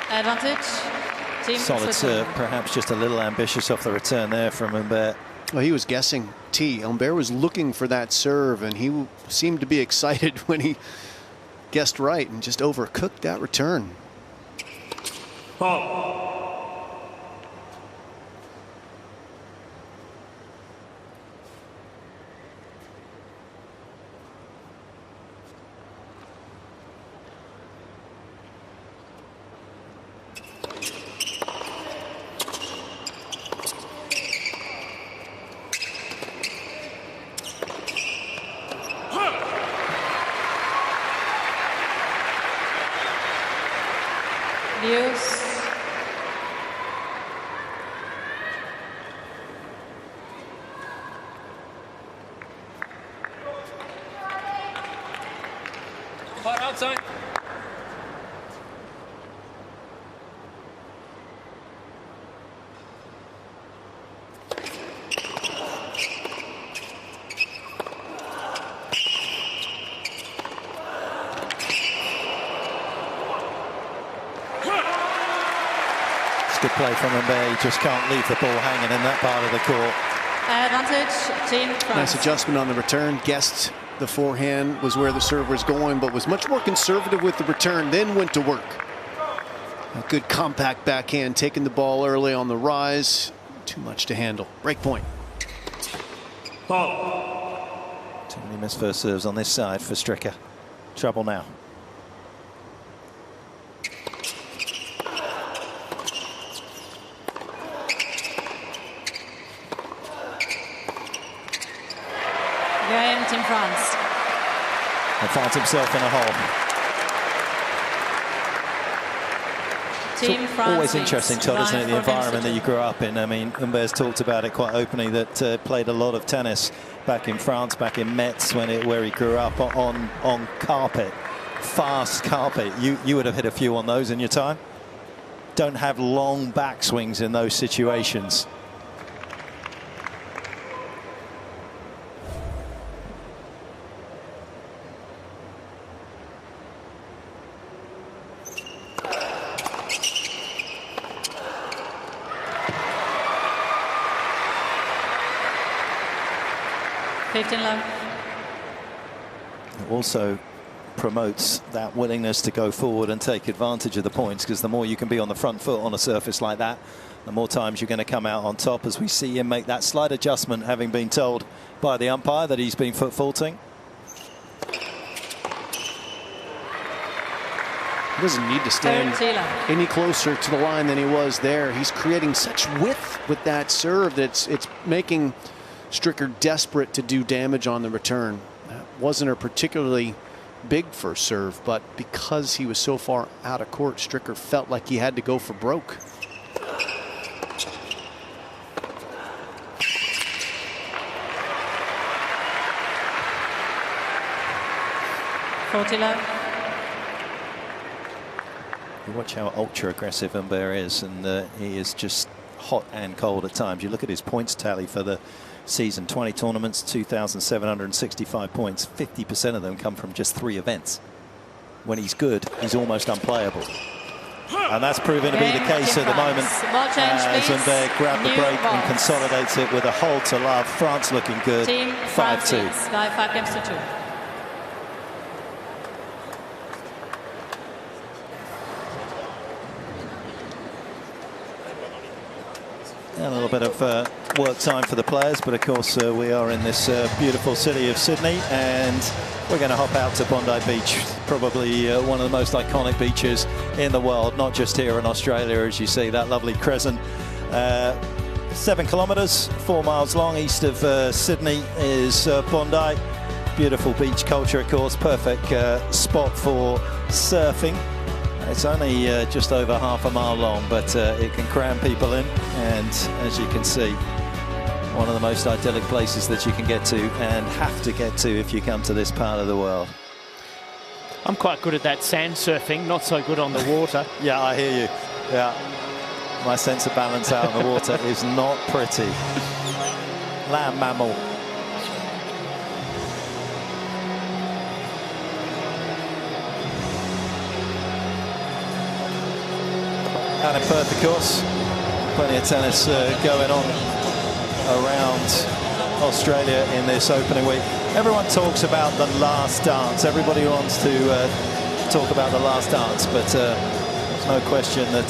Advantage. Team Solid serve, perhaps just a little ambitious off the return there from Humbert. Well, he was guessing T. Humbert was looking for that serve, and he seemed to be excited when he guessed right and just overcooked that return. It's good play from Humbert. He just can't leave the ball hanging in that part of the court. Advantage, Team France. Nice adjustment on the return. Guessed the forehand was where the serve was going, but was much more conservative with the return, then went to work. A good compact backhand, taking the ball early on the rise. Too much to handle. Break point. Too many missed first serves on this side for Stricker. Trouble now. Game, Team France. And finds himself in a hole. Team France. Always interesting, Todd, isn't it? The environment that you grew up in. I mean, Humbert's talked about it quite openly, that played a lot of tennis back in France, back in Metz, where he grew up on carpet, fast carpet. You would have hit a few on those in your time. Don't have long backswings in those situations. It also promotes that willingness to go forward and take advantage of the points, because the more you can be on the front foot on a surface like that, the more times you're going to come out on top, as we see him make that slight adjustment, having been told by the umpire that he's been foot faulting. He doesn't need to stand any closer to the line than he was there. He's creating such width with that serve that it's making Stricker desperate to do damage on the return. That wasn't a particularly big first serve, but because he was so far out of court, Stricker felt like he had to go for broke. You watch how ultra aggressive Humbert is, and he is just hot and cold at times. You look at his points tally for the season: 20 tournaments, 2,765 points. 50% of them come from just 3 events. When he's good, he's almost unplayable. And that's proven to be the case at the moment. As Humbert grabbed the break and consolidates it with a hold to love. France looking good. 5-2. 5 games to 2. And a little bit of work time for the players, but of course we are in this beautiful city of Sydney, and we're going to hop out to Bondi Beach, probably one of the most iconic beaches in the world, not just here in Australia, as you see that lovely crescent. 7 kilometres, 4 miles long, east of Sydney is Bondi. Beautiful beach culture, of course, perfect spot for surfing. It's only just over half a mile long, but it can cram people in, and as you can see, one of the most idyllic places that you can get to and have to get to if you come to this part of the world. I'm quite good at that sand surfing, not so good on the water. Yeah, I hear you. Yeah, my sense of balance out on the water is not pretty. Land mammal. Out in Perth, of course, plenty of tennis going on around Australia in this opening week. Everyone talks about the last dance. Everybody wants to talk about the last dance, but there's no question that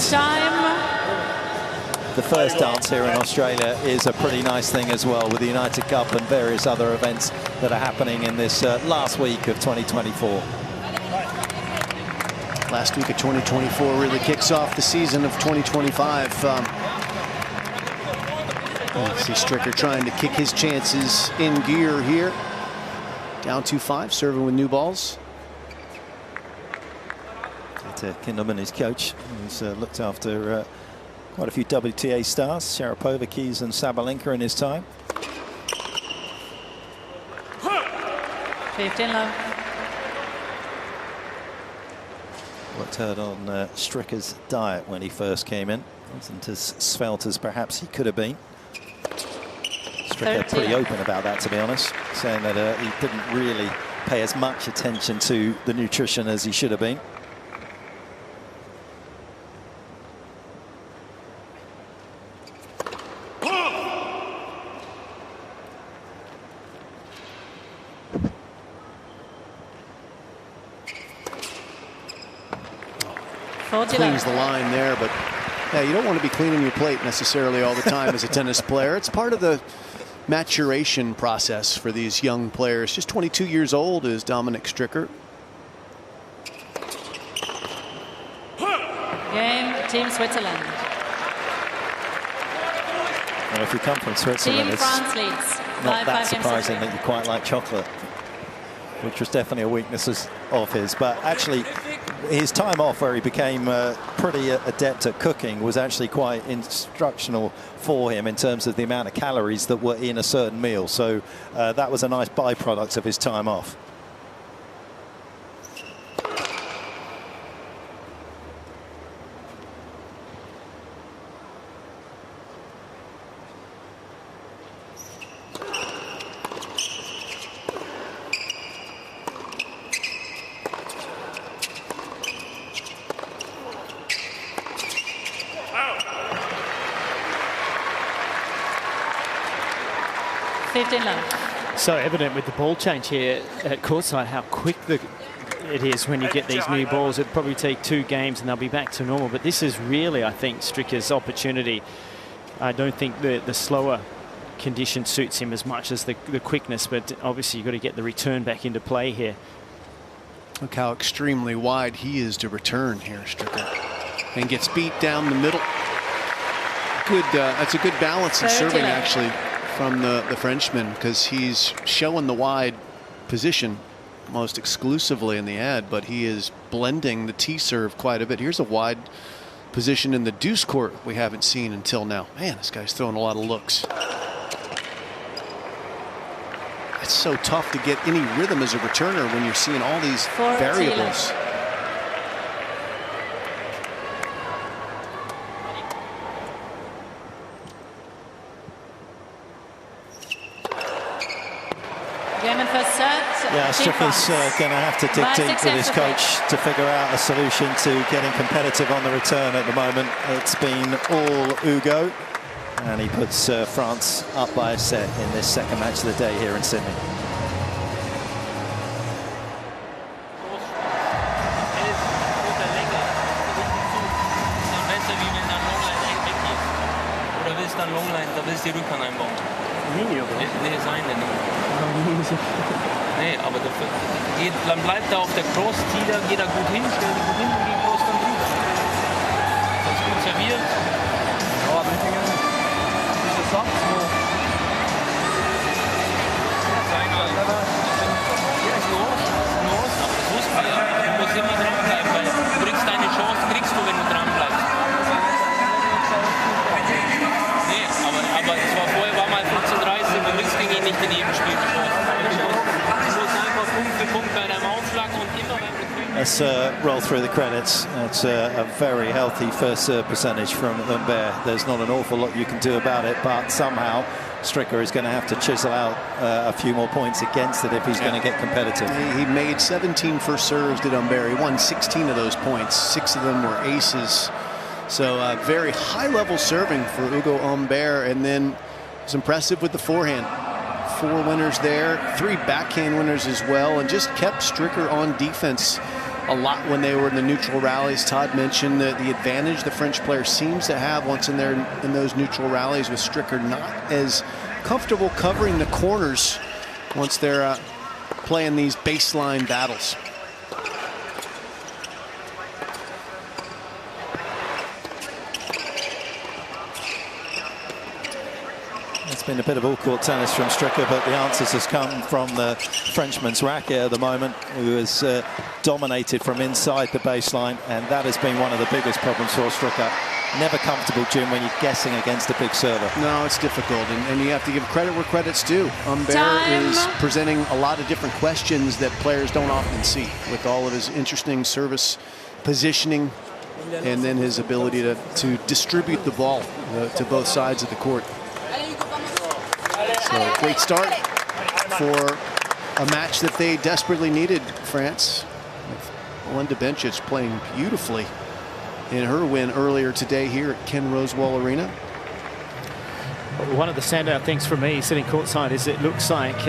the first dance here in Australia is a pretty nice thing as well, with the United Cup and various other events that are happening in this last week of 2024. Last week of 2024 really kicks off the season of 2025. See Stricker trying to kick his chances in gear here. Down 2-5, serving with new balls. Kinderman, his coach, who's looked after quite a few WTA stars, Sharapova, Keys and Sabalenka in his time. 15 love. Looked hard on Stricker's diet when he first came in. Wasn't as svelte as perhaps he could have been. Stricker pretty open about that, to be honest, saying that he didn't really pay as much attention to the nutrition as he should have been. cleans the line there. But yeah, you don't want to be cleaning your plate necessarily all the time as a tennis player. It's part of the maturation process for these young players. Just 22 years old is Dominic Stricker. Game, Team Switzerland. Well, if you come from Switzerland, Team France leads. not that surprising that you quite like chocolate, which was definitely a weakness of his. But actually, his time off where he became pretty adept at cooking was actually quite instructional for him in terms of the amount of calories that were in a certain meal. So that was a nice byproduct of his time off. So evident with the ball change here at courtside how quick it is when you get these new balls. It'd probably take 2 games and they'll be back to normal. But this is really, I think, Stricker's opportunity. I don't think the slower condition suits him as much as the quickness, but obviously you've got to get the return back into play here. Look how extremely wide he is to return here, Stricker. And gets beat down the middle. Good. That's a good balance in serving, actually, from the Frenchman, because he's showing the wide position most exclusively in the ad, but he is blending the tee serve quite a bit. Here's a wide position in the deuce court we haven't seen until now. Man, this guy's throwing a lot of looks. It's so tough to get any rhythm as a returner when you're seeing all these variables. Yeah, Stricker's going to have to dig deep with his coach to figure out a solution to getting competitive on the return at the moment. It's been all Hugo, and he puts France up by a set in this second match of the day here in Sydney. Nee, aber dann bleibt er auf der Cross, zieht er, geht er gut hin, stellt er gut hin und die Cross dann drüber. Ganz gut serviert. Ja, Mittingen ist es Satz, wo hier ist los, aber das wusste man ja, du musst immer dranbleiben, weil du kriegst deine Chance, kriegst du, wenn du dranbleibst. Nee, aber es war vorher war mal 15:30, du kriegst gegen ihn nicht in jedem Spiel die Chance. Let's roll through the credits. It's a very healthy first serve percentage from Humbert. There's not an awful lot you can do about it, but somehow Stricker is going to have to chisel out a few more points against it if he's going to get competitive. He made 17 first serves, did Humbert. He won 16 of those points. 6 of them were aces. So very high-level serving for Hugo Humbert, and then it's impressive with the forehand. 4 winners there, 3 backhand winners as well, and just kept Stricker on defense a lot when they were in the neutral rallies. Todd mentioned the advantage the French player seems to have once in those neutral rallies, with Stricker not as comfortable covering the corners once they're playing these baseline battles. It's been a bit of all-court tennis from Stricker, but the answers has come from the Frenchman's racket at the moment, who has dominated from inside the baseline, and that has been one of the biggest problems for Stricker. Never comfortable, Jim, when you're guessing against a big server. No, it's difficult, and you have to give credit where credit's due. Humbert is presenting a lot of different questions that players don't often see, with all of his interesting service positioning, and then his ability to distribute the ball to both sides of the court. So great start for a match that they desperately needed, France. Belinda Bencic playing beautifully in her win earlier today here at Ken Rosewall Arena. One of the standout things for me sitting courtside is it looks like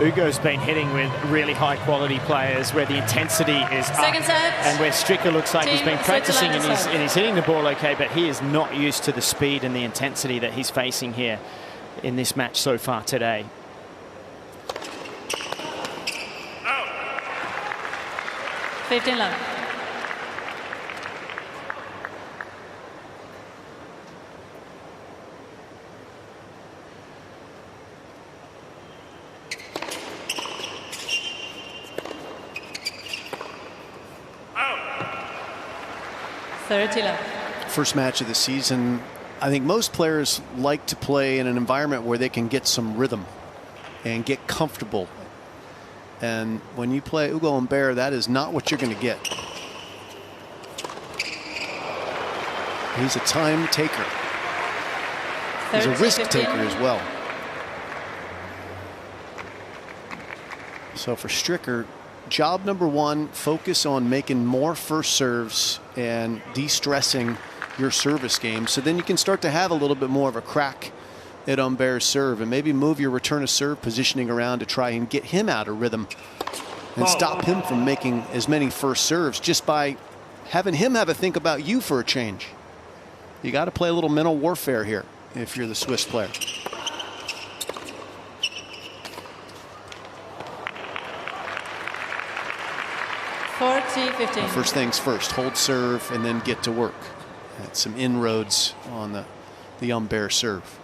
Ugo's been hitting with really high-quality players where the intensity is up, and where Stricker looks like he's been practicing and he's hitting the ball okay, but he is not used to the speed and the intensity that he's facing here in this match so far today. Oh. 15-love. First match of the season. I think most players like to play in an environment where they can get some rhythm and get comfortable. And when you play Ugo Humbert, that is not what you're going to get. He's a time taker. He's a risk taker as well. So for Stricker, job number one, focus on making more first serves and de-stressing your service game, so then you can start to have a little bit more of a crack at Humbert's serve, and maybe move your return of serve positioning around to try and get him out of rhythm and stop him from making as many first serves just by having him have a think about you for a change. You got to play a little mental warfare here if you're the Swiss player. First things first, hold serve and then get to work. Had some inroads on the Humbert serve.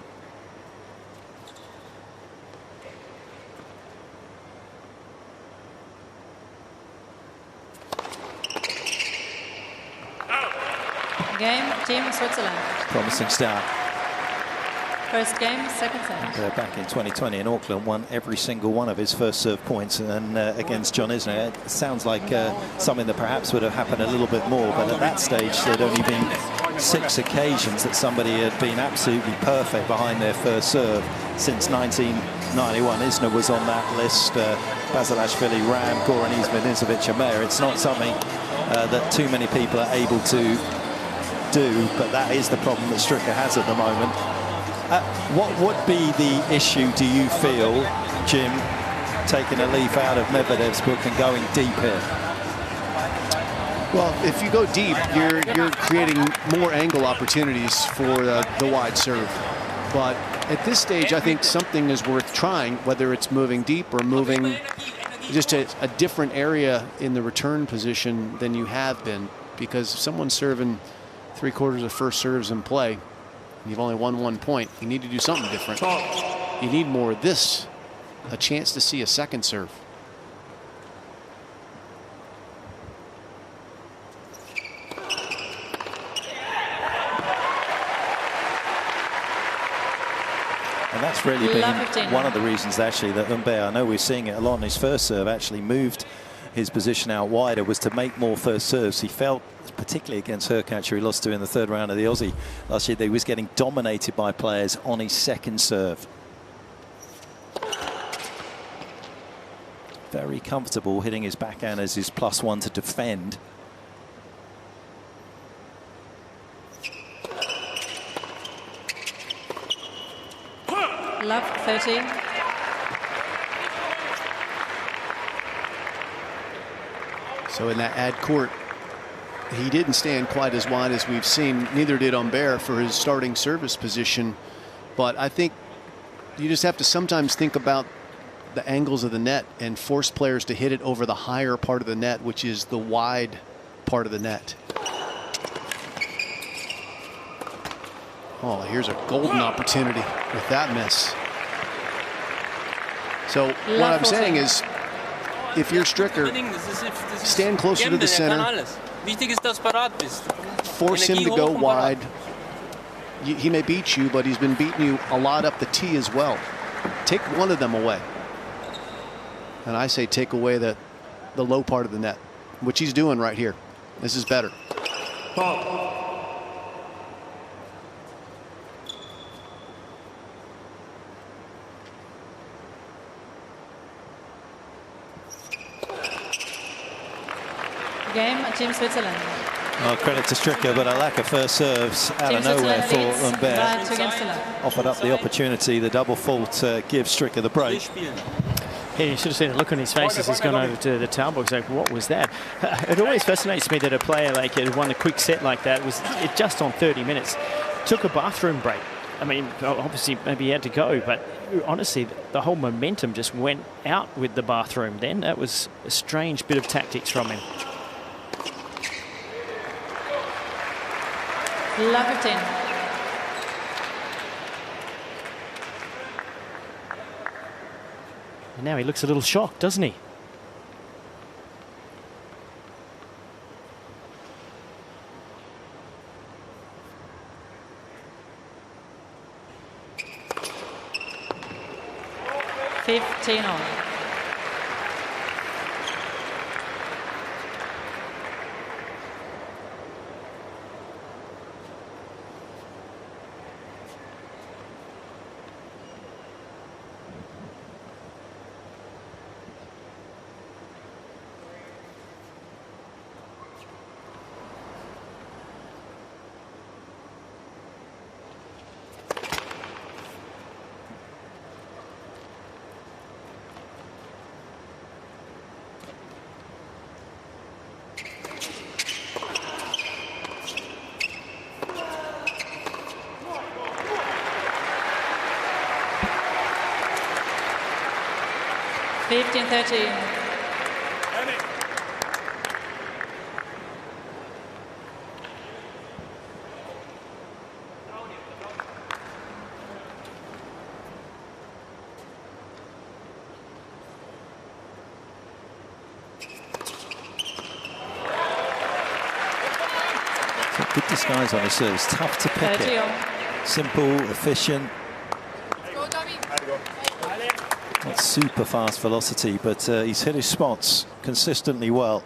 Game, Team Switzerland. Promising start. First game, second set. Back in 2020 in Auckland, won every single one of his first serve points, and against John Isner. It sounds like something that perhaps would have happened a little bit more, but at that stage there'd only been 6 occasions that somebody had been absolutely perfect behind their first serve since 1991. Isner was on that list, Basilashvili, Ram, Goran Ismailovic, and Mayer. It's not something that too many people are able to do, but that is the problem that Stricker has at the moment. What would be the issue, do you feel, Jim, taking a leaf out of Medvedev's book and going deep here? Well, if you go deep, you're creating more angle opportunities for the wide serve. But at this stage, I think something is worth trying, whether it's moving deep or moving just a different area in the return position than you have been. Because if someone's serving 3/4 of first serves in play, you've only won 1 point. You need to do something different. You need more of this, a chance to see a second serve. And that's really been one of the reasons, actually, that Humbert, I know we're seeing it a lot in his first serve, actually moved his position out wider, was to make more first serves. He felt, particularly against Hurkacz, he lost to in the third round of the Aussie last year, that he was getting dominated by players on his second serve. Very comfortable hitting his backhand as his +1 to defend. Love 13. So in that ad court, he didn't stand quite as wide as we've seen. Neither did Humbert for his starting service position. But I think you just have to sometimes think about the angles of the net and force players to hit it over the higher part of the net, which is the wide part of the net. Oh, here's a golden opportunity with that miss. So what I'm saying is, if you're Stricker, stand closer to the center, force him to go wide. He may beat you, but he's been beating you a lot up the tee as well. Take one of them away. And I say take away the low part of the net, which he's doing right here. This is better. Game, Team Switzerland. Well, credit to Stricker, but a lack of first serves out of nowhere for Humbert. Offered up the opportunity. The double fault gives Stricker the break. Yeah, you should have seen the look on his face as he's gone over to the towel box. Like, what was that? It always fascinates me that a player like had won a quick set like that was just on 30 minutes. Took a bathroom break. I mean, obviously maybe he had to go, but honestly, the whole momentum just went out with the bathroom then. That was a strange bit of tactics from him. Love 15. And now he looks a little shocked, doesn't he? $15 all. $15-13. Good disguise on his serves. Tough to pick it. Simple, efficient. Not super fast velocity, but he's hit his spots consistently well.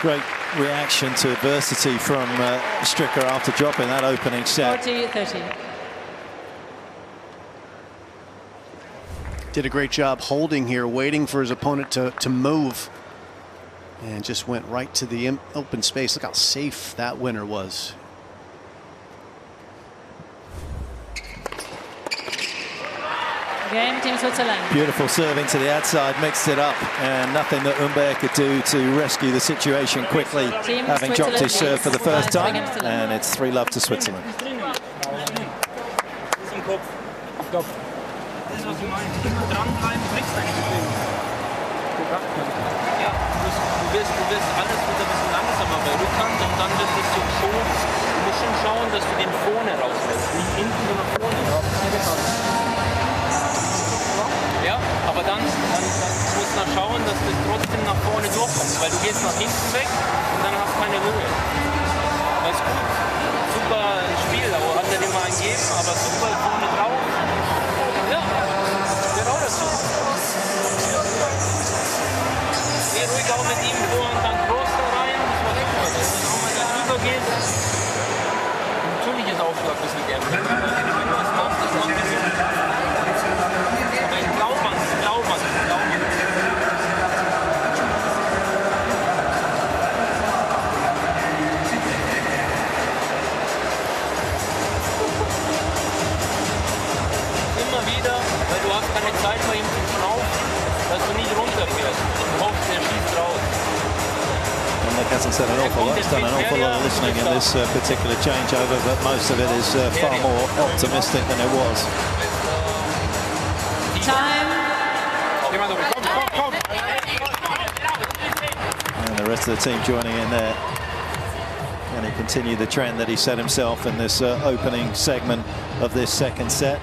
Great reaction to adversity from Stricker after dropping that opening set. 40-30. Did a great job holding here, waiting for his opponent to move. And just went right to the open space. Look how safe that winner was. Game, Team Switzerland. Beautiful serving to the outside, mixed it up, and nothing that Humbert could do to rescue the situation quickly, having dropped his serve for the first time. And it's 3-love to Switzerland. Du wirst alles wieder ein bisschen langsamer bei Rückhand und dann wird es so schon. Du musst schon schauen, dass du den vorne rauslässt. Nicht hinten, sondern vorne. Ja, aber dann musst du noch schauen, dass das trotzdem nach vorne durchkommt, weil du gehst nach hinten weg und dann hast du keine Höhe. Das ist gut. Super Spiel, aber hat er dir mal einen gegeben, aber super vorne drauf. Ja, genau das so. Geh ruhig auch mit ihm vor und dann Cross da rein. Das war super, dass dann auch mal da rüber geht. Natürlich ist Aufschlag ein bisschen gerne. Wenn du was machst, ist es auch ein bisschen. Aber ich glaube an es, Immer wieder, weil du hast keine Zeit bei ihm zu schnaufen, dass du nicht runterfährst. Du hoffst, der schießt raus. Dominic hasn't said an awful lot. He's done an awful lot of listening in this particular changeover, but most of it is far more optimistic than it was. Time. And the rest of the team joining in there. Can he continue the trend that he set himself in this opening segment of this second set?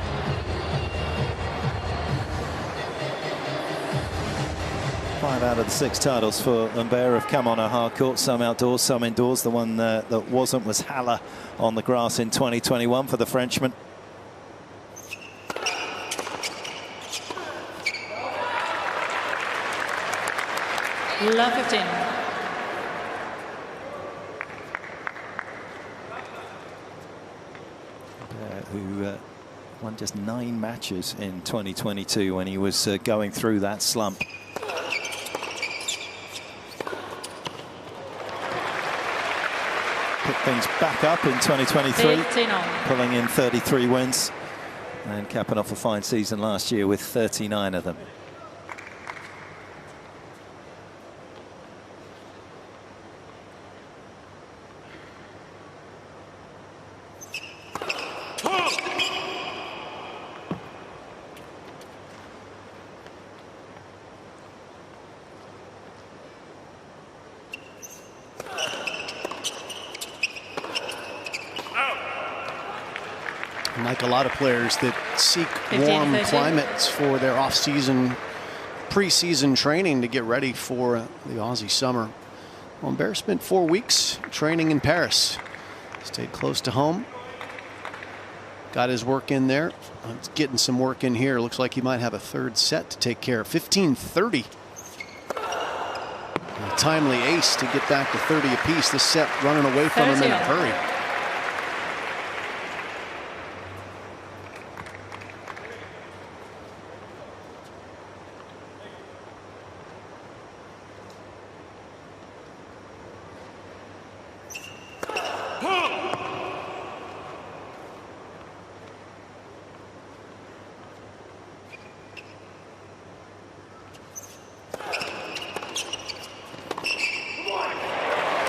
Five out of the 6 titles for Humbert have come on a hard court, some outdoors, some indoors. The one that wasn't was Halle on the grass in 2021 for the Frenchman. Love 15. Who won just 9 matches in 2022 when he was going through that slump. things back up in 2023, 15-all. pulling in 33 wins and capping off a fine season last year with 39 of them. Like a lot of players that seek warm climates for their off-season, pre-season training to get ready for the Aussie summer. Humbert spent 4 weeks training in Paris. Stayed close to home. Got his work in there. Getting some work in here. Looks like he might have a third set to take care of. 15-30. A timely ace to get back to 30 apiece. This set running away from him in a hurry.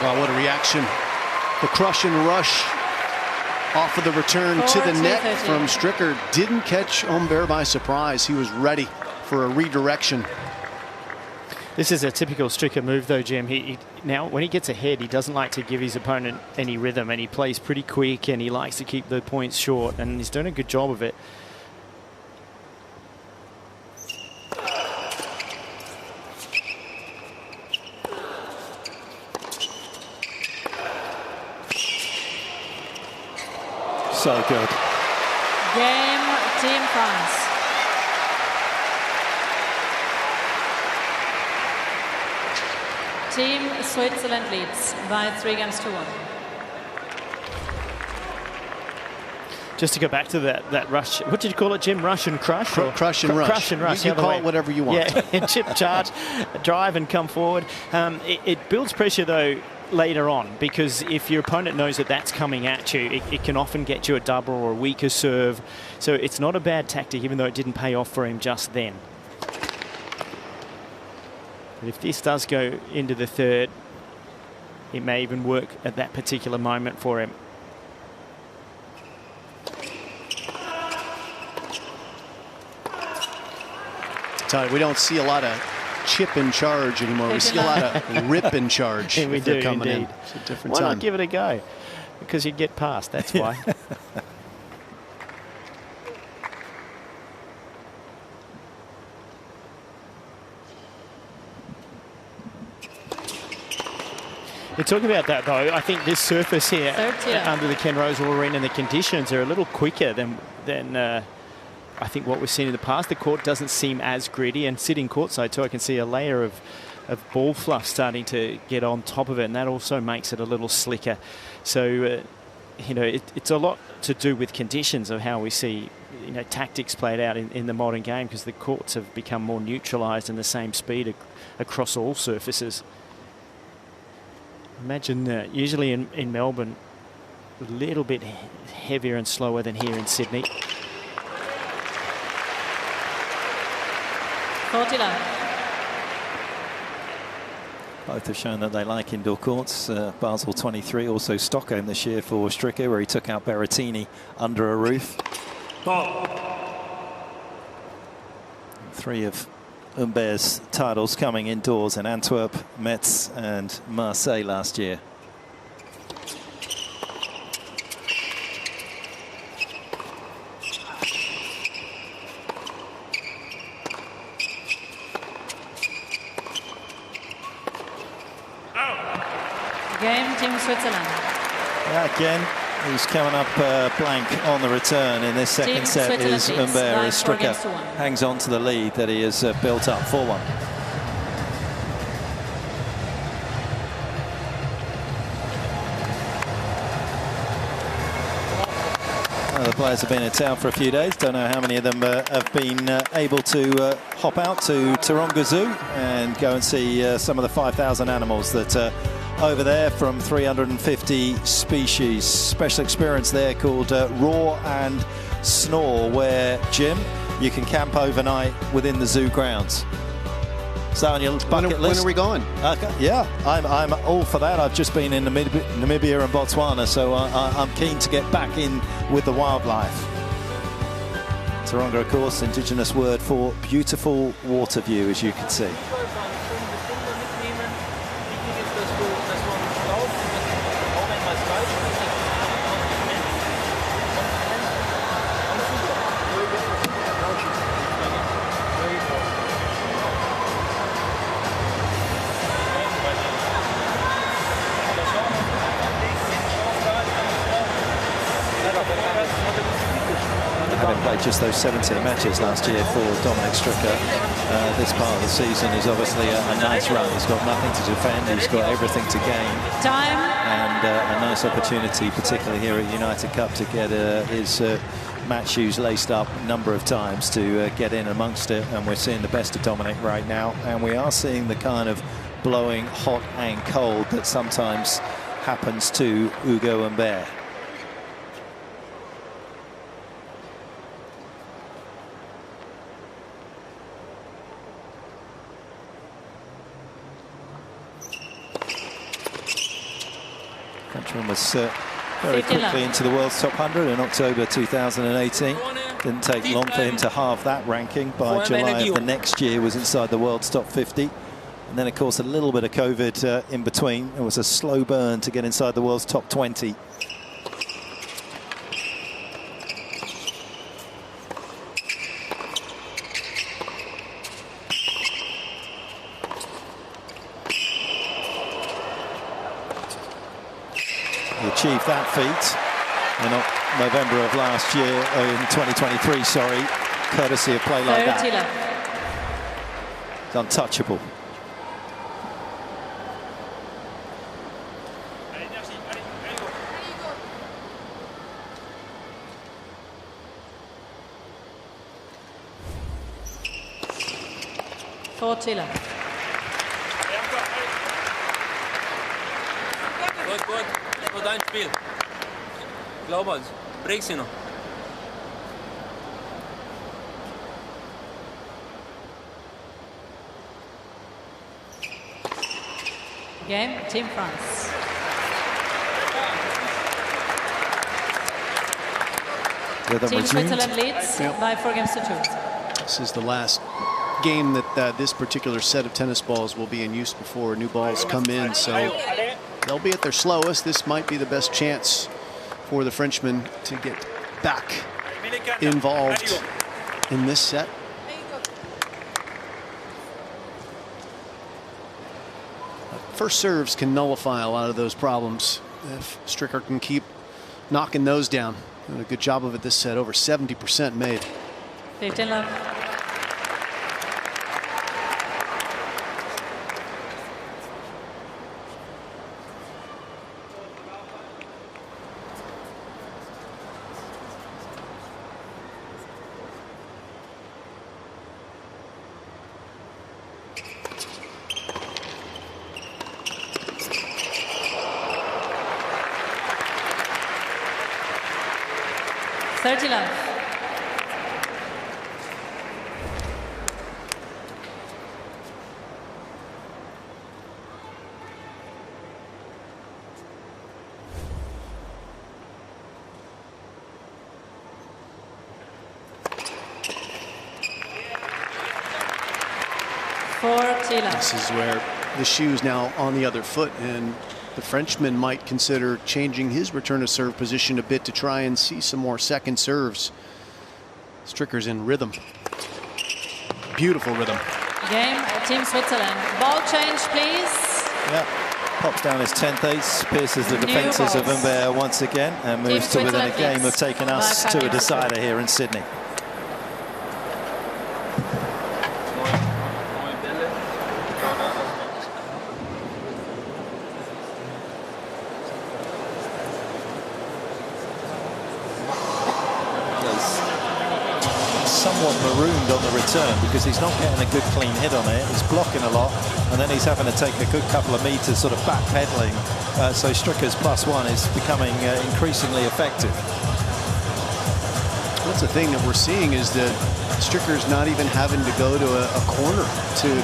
Oh, what a reaction. The crush and rush off of the return to the net from Stricker didn't catch Humbert by surprise. He was ready for a redirection. This is a typical Stricker move, though, Jim. Now, when he gets ahead, he doesn't like to give his opponent any rhythm, and he plays pretty quick, and he likes to keep the points short, and he's doing a good job of it. So good. Game, Team France. Team Switzerland leads by 3-1. Just to go back to that rush, what did you call it, Jim? Rush and crush? Crush and rush. Crush and rush. You call it whatever you want. Yeah, chip charge, drive and come forward. It builds pressure, though, later on, because if your opponent knows that that's coming at you, it can often get you a double or a weaker serve. So it's not a bad tactic, even though it didn't pay off for him just then. But if this does go into the third, it may even work at that particular moment for him. Tell you, we don't see a lot of chip in charge anymore. We see a lot of rip in charge. Yeah, we do, coming indeed. in. It's a different Why time. not give it a go? Because you get past, that's why. You're talking about that, though. I think this surface here under the Ken Rosewall Arena and the conditions are a little quicker than I think what we've seen in the past. The court doesn't seem as gritty, and sitting courtside too, I can see a layer of ball fluff starting to get on top of it, and that also makes it a little slicker. So, you know, it's a lot to do with conditions of how we see, you know, tactics played out in the modern game, because the courts have become more neutralised and the same speed across all surfaces. Imagine usually in Melbourne, a little bit heavier and slower than here in Sydney. 40 love. Both have shown that they like indoor courts. Basel 23, also Stockholm this year for Stricker, where he took out Berrettini under a roof. Three of Humbert's titles coming indoors in Antwerp, Metz and Marseille last year. Game, Team Switzerland. Again, he's coming up blank on the return in this second Team set. Switzerland Is leads Humbert by as 4 Stricker games to 1. hangs on to the lead that he has built up 4-1. The players have been in town for a few days. Don't know how many of them have been able to hop out to Taronga Zoo and go and see some of the 5,000 animals that over there from 350 species. Special experience there called Roar and Snore, where, Jim, you can camp overnight within the zoo grounds. Is that on your bucket list? When are we going? Yeah, I'm all for that. I've just been in Namibia and Botswana, so I'm keen to get back in with the wildlife. Taronga, of course, indigenous word for beautiful water view, as you can see. Having played just those 17 matches last year for Dominic Stricker, this part of the season is obviously a nice run. He's got nothing to defend, he's got everything to gain. Time. And a nice opportunity, particularly here at United Cup, to get his match shoes laced up a number of times to get in amongst it. And we're seeing the best of Dominic right now. And we are seeing the kind of blowing hot and cold that sometimes happens to Ugo Humbert. Frenchman was very quickly into the world's top 100 in October 2018. Didn't take long for him to halve that ranking. By July of the next year was inside the world's top 50. And then, of course, a little bit of COVID in between. It was a slow burn to get inside the world's top 20. He achieved that feat in November of last year, in 2023, sorry, courtesy of play like that. It's untouchable. Fortilla. Gut, gut. Das war dein Spiel. Glaub uns. Bring sie noch. Game, Team France. Team Switzerland leads by 4 games to 2. This is the last game that this particular set of tennis balls will be in use before new balls come in, so they'll be at their slowest. This might be the best chance for the Frenchmen to get back involved in this set. First serves can nullify a lot of those problems if Stricker can keep knocking those down. Doing a good job of it this set, over 70% made. 15 love. Love. This is where the shoe's now on the other foot, and the Frenchman might consider changing his return to serve position a bit to try and see some more second serves. Stricker's in rhythm. Beautiful rhythm. Game, Team Switzerland. Ball change, please. Yeah. Pops down his 10th ace, pierces the defences of Humbert once again, and moves to within a game of taking us to a decider here in Sydney. somewhat marooned on the return because he's not getting a good clean hit on it. He's blocking a lot, and then he's having to take a good couple of meters sort of backpedaling. So Stricker's +1 is becoming increasingly effective. That's the thing that we're seeing is that Stricker's not even having to go to a corner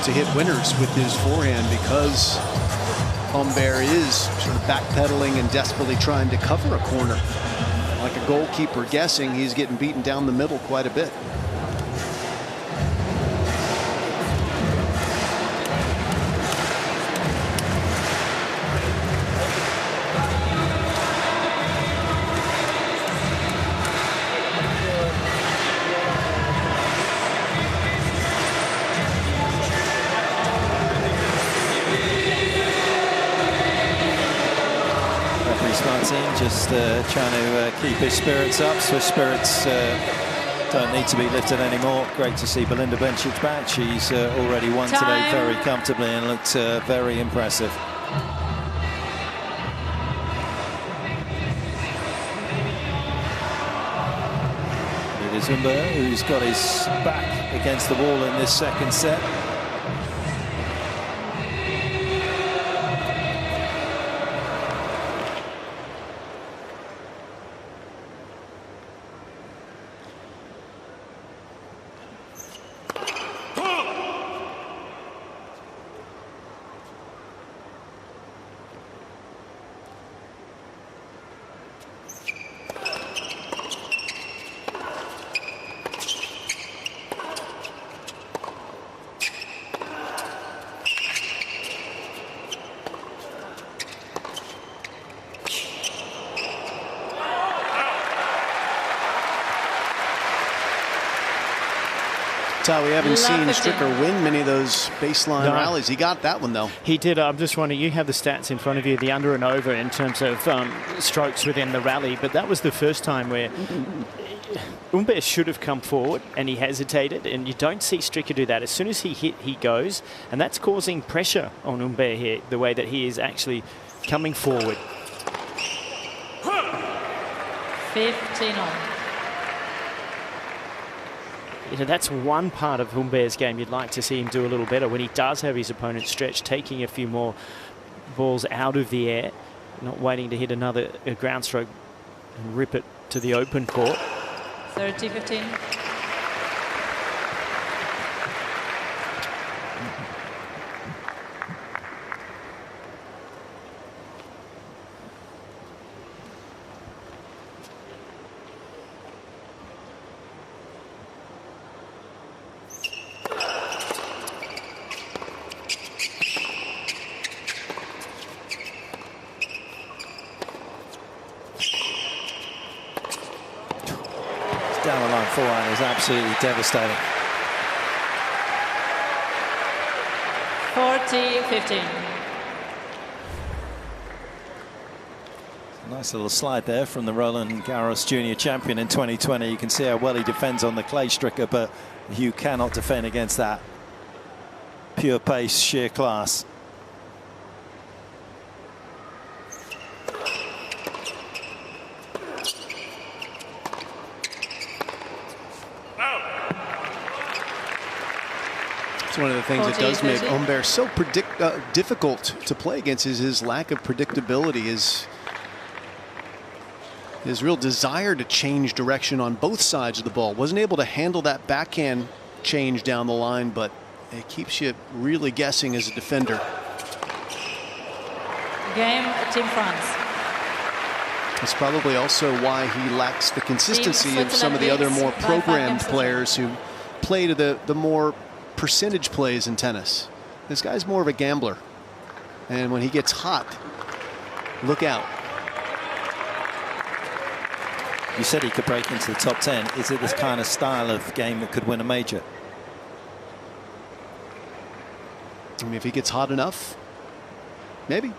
to hit winners with his forehand because Humbert is sort of backpedaling and desperately trying to cover a corner. Like a goalkeeper guessing, he's getting beaten down the middle quite a bit. Just trying to keep his spirits up. Swiss spirits don't need to be lifted anymore. Great to see Belinda Bencic back. She's already won today very comfortably and looked very impressive. It is Humbert who's got his back against the wall in this second set. We haven't seen Stricker win many of those baseline rallies. He got that one, though. He did. I'm just wondering, you have the stats in front of you, the under and over in terms of strokes within the rally, but that was the first time where Humbert should have come forward and he hesitated, and you don't see Stricker do that. As soon as he hit, he goes, and that's causing pressure on Humbert here, the way that he is actually coming forward. 15 on. You know, that's one part of Humbert's game you'd like to see him do a little better when he does have his opponent stretched, taking a few more balls out of the air, not waiting to hit another ground stroke and rip it to the open court. 30-15. Down the line forehand is absolutely devastating. 40-15. Nice little slide there from the Roland Garros Junior Champion in 2020. You can see how well he defends on the clay, Stricker, but you cannot defend against that. Pure pace, sheer class. It's one of the things that does make Humbert so difficult to play against is his lack of predictability, his real desire to change direction on both sides of the ball. Wasn't able to handle that backhand change down the line, but it keeps you really guessing as a defender. Game, Team France. It's probably also why he lacks the consistency of some of the other more programmed players who play to the more percentage plays in tennis. This guy's more of a gambler, and when he gets hot, look out. You said he could break into the top 10. Is it this kind of style of game that could win a major? I mean, if he gets hot enough, maybe.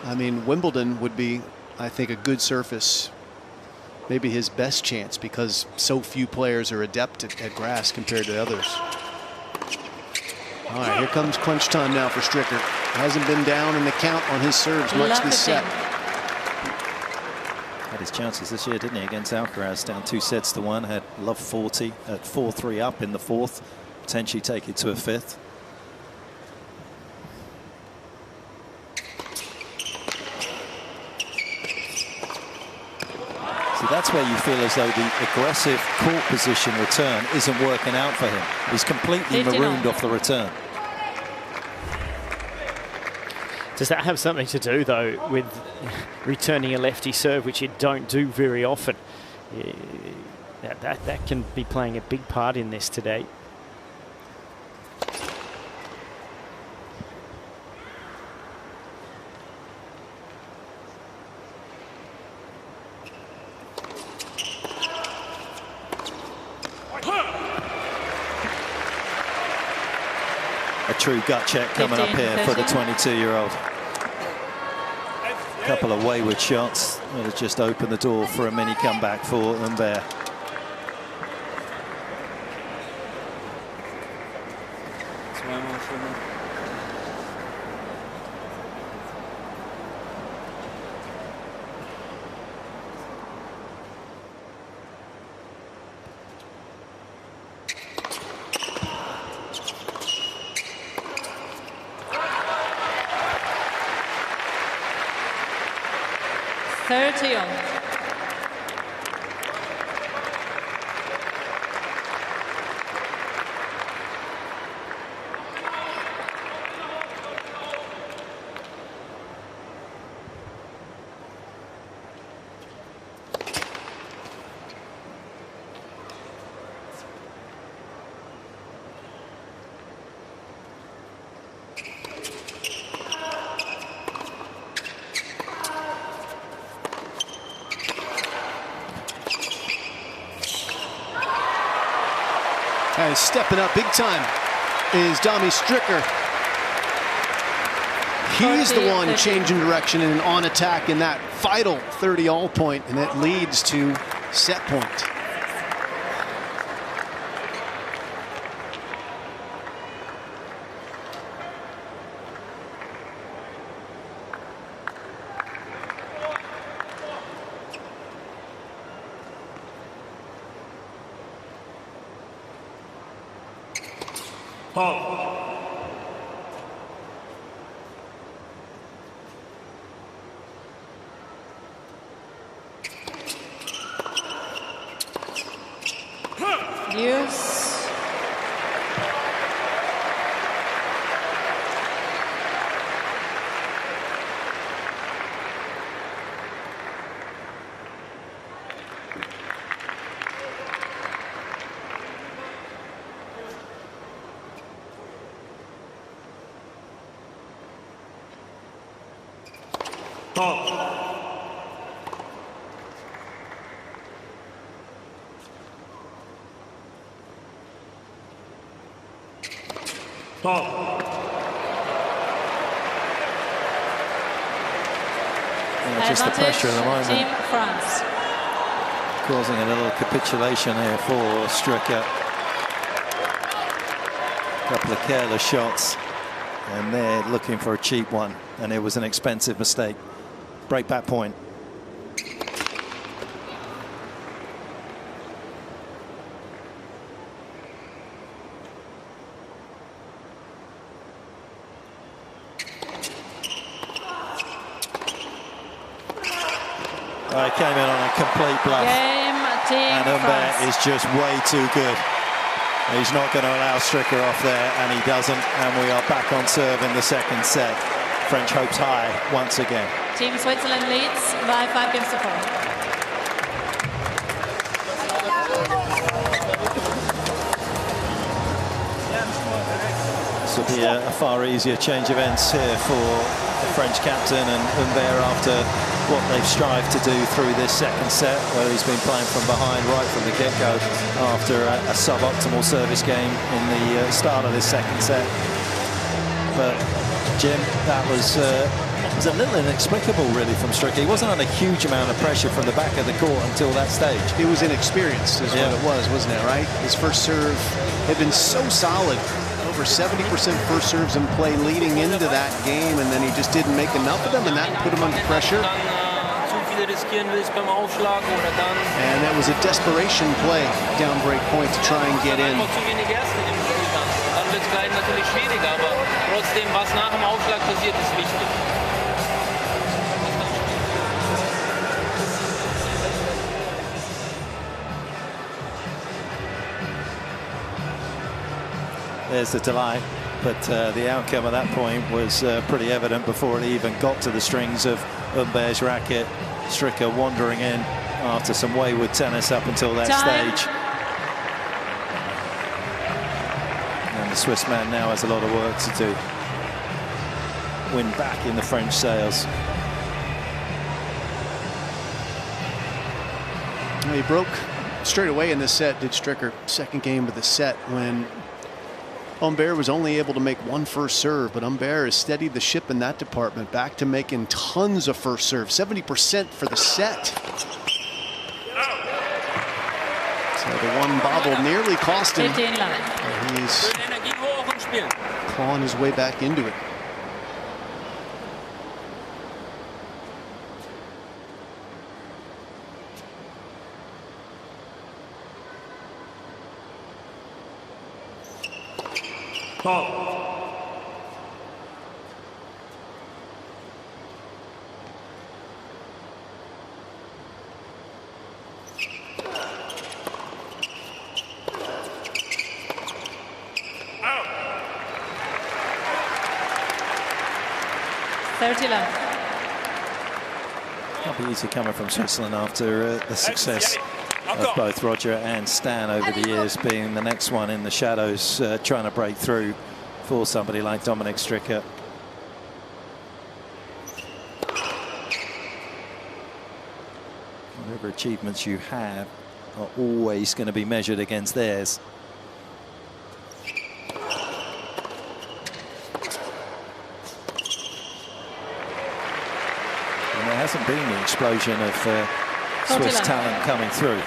I mean, Wimbledon would be, I think, a good surface. Maybe his best chance because so few players are adept at grass compared to others. All right, here comes crunch time now for Stricker. Hasn't been down in the count on his serves much this set. Had his chances this year, didn't he, against Alcaraz, down 2-1, had love 40 at 4-3 up in the fourth, potentially take it to a fifth. So that's where you feel as though the aggressive court position return isn't working out for him. He's completely marooned off the return. Does that have something to do, though, with returning a lefty serve, which you don't do very often? That can be playing a big part in this today. A true gut check coming up here for the 22-year-old. A couple of wayward shots that have just opened the door for a mini comeback for Humbert. Stepping up big time is Domi Stricker. He's the one changing direction and on attack in that vital 30-all point, and it leads to set point. Just the pressure at the moment. Team France. Causing a little capitulation here for Stricker. A couple of careless shots, and they're looking for a cheap one, and it was an expensive mistake. Break back point. It came in on a complete bluff. And Humbert is just way too good. He's not going to allow Stricker off there, and he doesn't. And we are back on serve in the second set. French hopes high once again. Team Switzerland leads by 5 games to 4. This will be a far easier change of ends here for the French captain and Humbert after what they've strived to do through this second set, where he's been playing from behind right from the get-go after a suboptimal service game in the start of this second set. But Jim, that was a little inexplicable really from Stricker. He wasn't under a huge amount of pressure from the back of the court until that stage. It was inexperienced is what it was, wasn't it, right? His first serve had been so solid. Over 70% first serves in play leading into that game, and then he just didn't make enough of them, and that put him under pressure. Spiele riskieren willst beim Aufschlag oder dann... And that was a desperation play, down break point to try and get in. Einfach zu wenig Erste im Spiel dann. Dann wird es gleich natürlich schwieriger, aber trotzdem, was nach dem Aufschlag passiert, ist wichtig. There's the delay, but the outcome at that point was pretty evident before it even got to the strings of Humbert's racket. Stricker wandering in after some wayward tennis up until that stage. And the Swiss man now has a lot of work to do. Win back in the French sails. He broke straight away in this set, did Stricker. Second game of the set when Humbert was only able to make one first serve, but Humbert has steadied the ship in that department, back to making tons of first serve, 70% for the set. So the one bobble nearly cost him. He's clawing his way back into it. Ball. Out. 30 love. Not be easy coming from Switzerland after the success of both Roger and Stan over the years, being the next one in the shadows, trying to break through for somebody like Dominic Stricker. Whatever achievements you have are always going to be measured against theirs. And there hasn't been the explosion of Swiss talent coming through.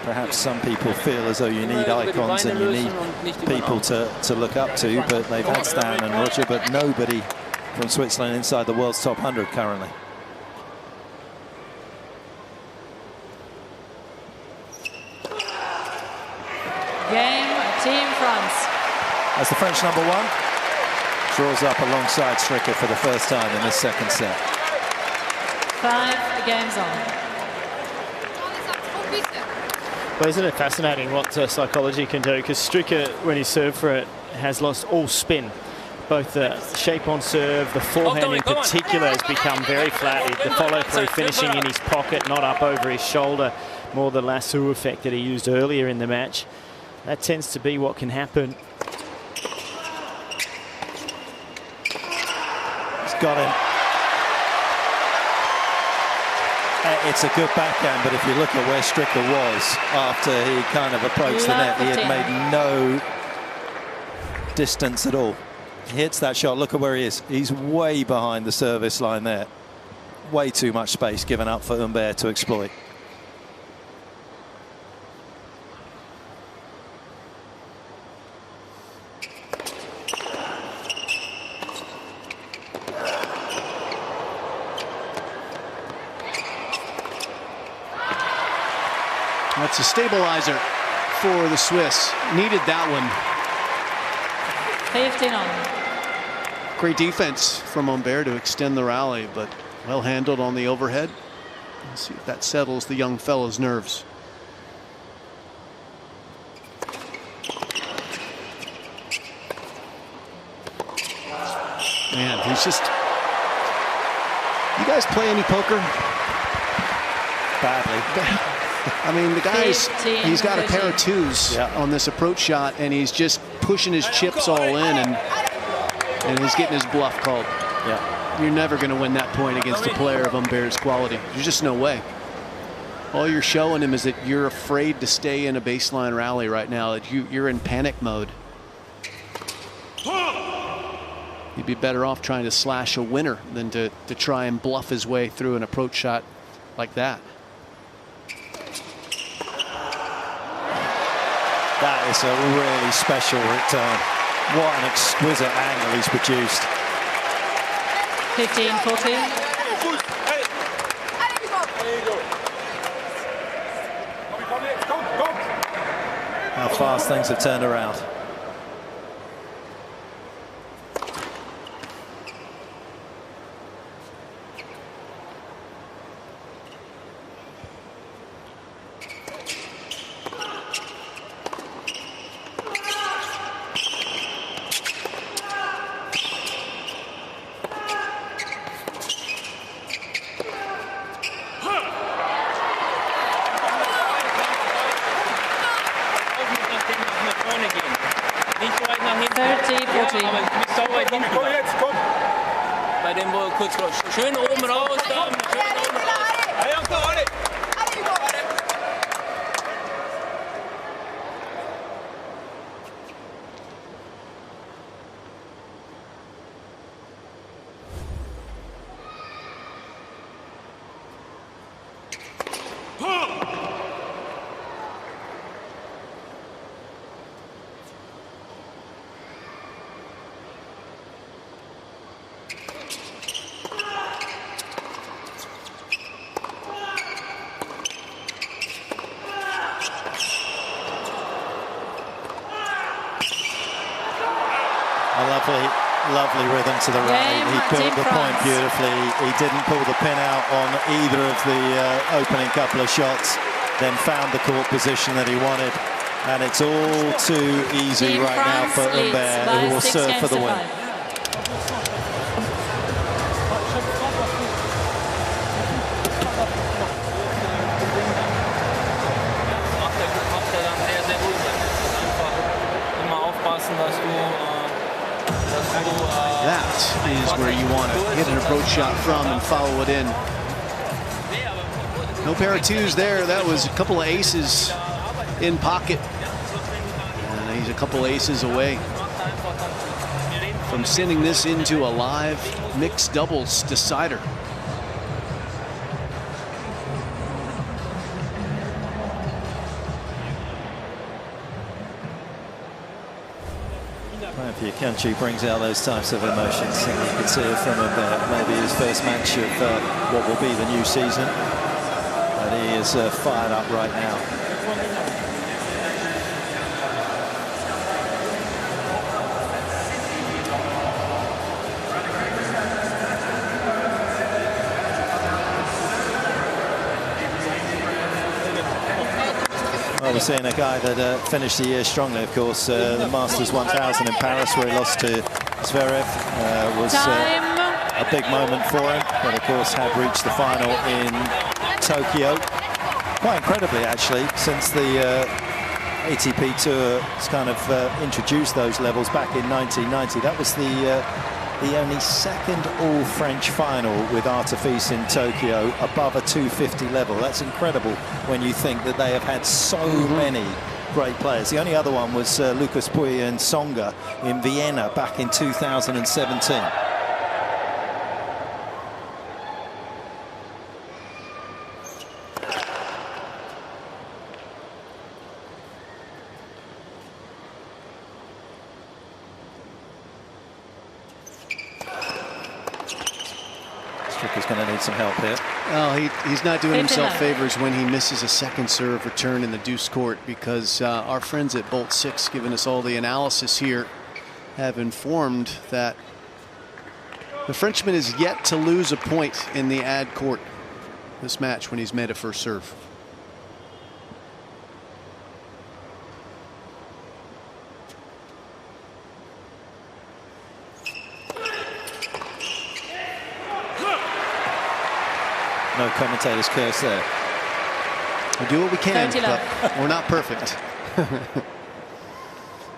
Perhaps some people feel as though you need icons and you need people to look up to, but they've had Stan and Roger, but nobody from Switzerland inside the world's top 100 currently. Game, Team France. As the French number one draws up alongside Stricker for the first time in this second set. 5 games on. Well, isn't it fascinating what psychology can do? Because Stricker, when he served for it, has lost all spin. Both the shape on serve, the forehand in particular has become very flat. The follow-through finishing in his pocket, not up over his shoulder. More the lasso effect that he used earlier in the match. That tends to be what can happen. He's got him. It's a good backhand, but if you look at where Stricker was after he kind of approached the net, he had made no distance at all. He hits that shot, look at where he is. He's way behind the service line there. Way too much space given up for Humbert to exploit. That's a stabilizer for the Swiss. Needed that one. 15 on. Great defense from Humbert to extend the rally, but well handled on the overhead. Let's see if that settles the young fellow's nerves. Man, he's just... You guys play any poker? Badly. I mean, the guy's, he's got a pair of twos on this approach shot, and he's just pushing his chips all in, and he's getting his bluff called. Yeah. You're never going to win that point against a player of Humbert's quality. There's just no way. All you're showing him is that you're afraid to stay in a baseline rally right now, that you're in panic mode. He'd be better off trying to slash a winner than to try and bluff his way through an approach shot like that. That is a really special return. What an exquisite angle he's produced. 15-14. how fast things have turned around. Bei dem, wo kurz raus. Schön oben raus. Da. Lovely rhythm to the right. He built the point beautifully. He didn't pull the pin out on either of the opening couple of shots, then found the court position that he wanted. And it's all too easy right now for Humbert, who will serve for the win. That is where you want to hit an approach shot from and follow it in. No pair of twos there. That was a couple of aces in pocket. And he's a couple aces away from sending this into a live mixed doubles decider. If your country brings out those types of emotions, and you can see it from maybe his first match of what will be the new season. But he is fired up right now. Well, we're seeing a guy that finished the year strongly, of course. The Masters 1000 in Paris, where he lost to Zverev, was a big moment for him. But, of course, had reached the final in Tokyo. Quite incredibly, actually, since the ATP Tour has kind of introduced those levels back in 1990. That was the only second all-French final with Artifice in Tokyo above a 250 level. That's incredible when you think that they have had so many great players. The only other one was Lucas Pouille and Tsonga in Vienna back in 2017. Is going to need some help here. Well, he's not doing himself favors when he misses a second serve return in the deuce court, because our friends at Bolt 6, giving us all the analysis here, have informed that the Frenchman is yet to lose a point in the ad court this match when he's made a first serve. No commentators curse there. We do what we can, but we're not perfect.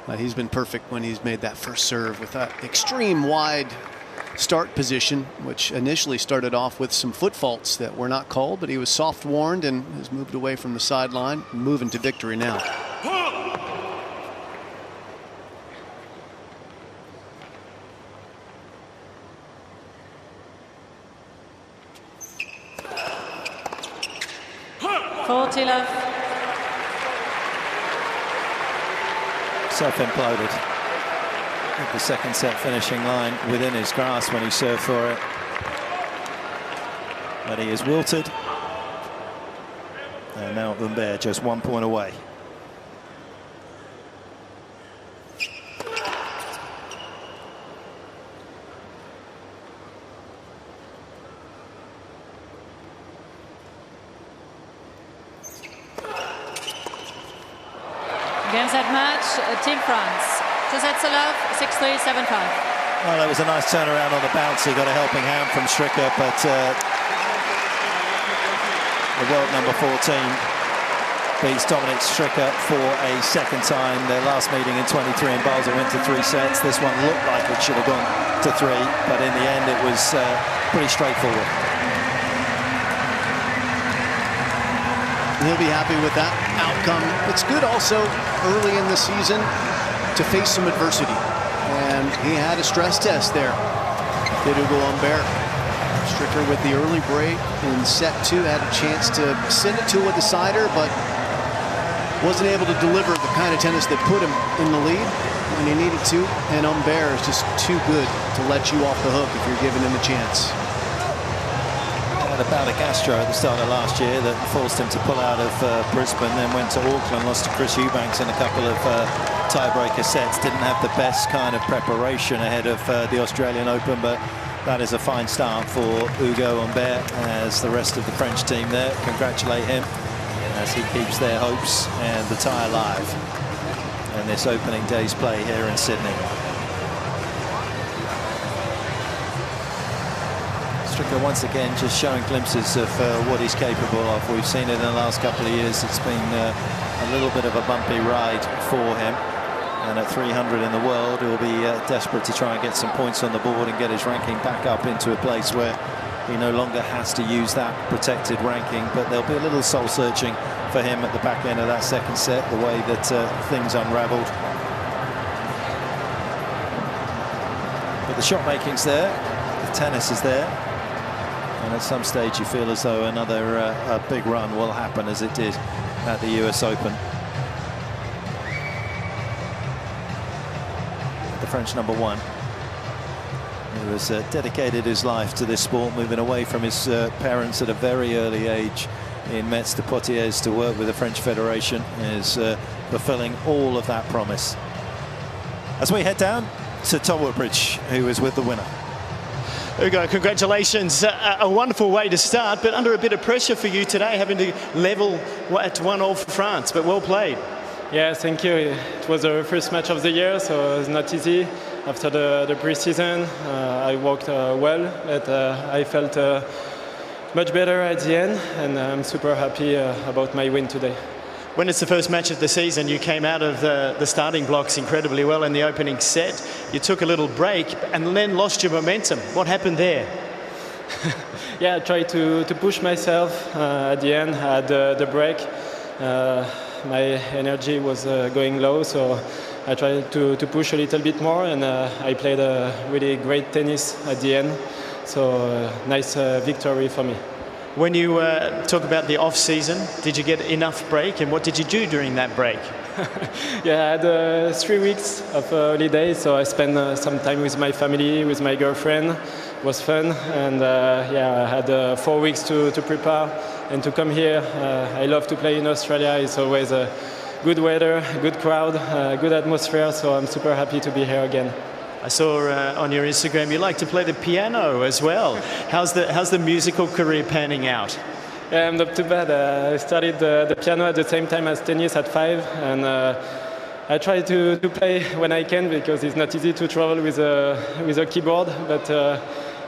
But he's been perfect when he's made that first serve with that extreme wide start position, which initially started off with some foot faults that were not called, but he was soft warned and has moved away from the sideline, moving to victory now. Self-imploded. The second set finishing line within his grasp when he served for it. But he is wilted. And now Humbert just 1 point away. Game set match, Team France. 2 sets to love, 6-3, 7-5. Well, that was a nice turnaround on the bounce. He got a helping hand from Stricker, but the world number 14 beats Dominic Stricker for a second time. Their last meeting in 23 in Basel went to 3 sets. This one looked like it should have gone to 3, but in the end it was pretty straightforward. He'll be happy with that outcome. It's good also early in the season to face some adversity. And he had a stress test there. Did Hugo Humbert. Stricker with the early break in set 2 had a chance to send it to a decider, but wasn't able to deliver the kind of tennis that put him in the lead when he needed to. And Humbert is just too good to let you off the hook if you're giving him a chance. Had a bout of gastro at the start of last year that forced him to pull out of Brisbane, then went to Auckland, lost to Chris Eubanks in a couple of tiebreaker sets. Didn't have the best kind of preparation ahead of the Australian Open, but that is a fine start for Hugo Humbert, as the rest of the French team there congratulate him as he keeps their hopes and the tie alive in this opening day's play here in Sydney. Stricker once again just showing glimpses of what he's capable of. We've seen it in the last couple of years. It's been a little bit of a bumpy ride for him, and at 300 in the world he'll be desperate to try and get some points on the board and get his ranking back up into a place where he no longer has to use that protected ranking. But there'll be a little soul searching for him at the back end of that second set, the way that things unraveled. But the shot making's there, the tennis is there, and at some stage you feel as though another a big run will happen, as it did at the US Open. The French number 1, who has dedicated his life to this sport, moving away from his parents at a very early age in Metz de Poitiers to work with the French Federation, is fulfilling all of that promise. As we head down to Tom Woodbridge, who is with the winner. Hugo, congratulations. A wonderful way to start, but under a bit of pressure for you today, having to level at 1-1 for France, but well played. Yeah, thank you. It was the first match of the year, so it's not easy. After the pre-season, I worked well, but I felt much better at the end, and I'm super happy about my win today. When it's the first match of the season, you came out of the starting blocks incredibly well in the opening set. You took a little break and then lost your momentum. What happened there? Yeah, I tried to push myself at the end. I had the break. My energy was going low, so I tried to push a little bit more, and I played a really great tennis at the end. So nice victory for me. When you talk about the off-season, did you get enough break, and what did you do during that break? Yeah, I had 3 weeks of holiday, so I spent some time with my family, with my girlfriend. It was fun, and yeah, I had 4 weeks to prepare and to come here. I love to play in Australia. It's always a good weather, good crowd, good atmosphere, so I'm super happy to be here again. I saw on your Instagram you like to play the piano as well. How's the musical career panning out? Yeah, I'm not too bad. I started the piano at the same time as tennis at 5, and I try to play when I can, because it's not easy to travel with a keyboard. But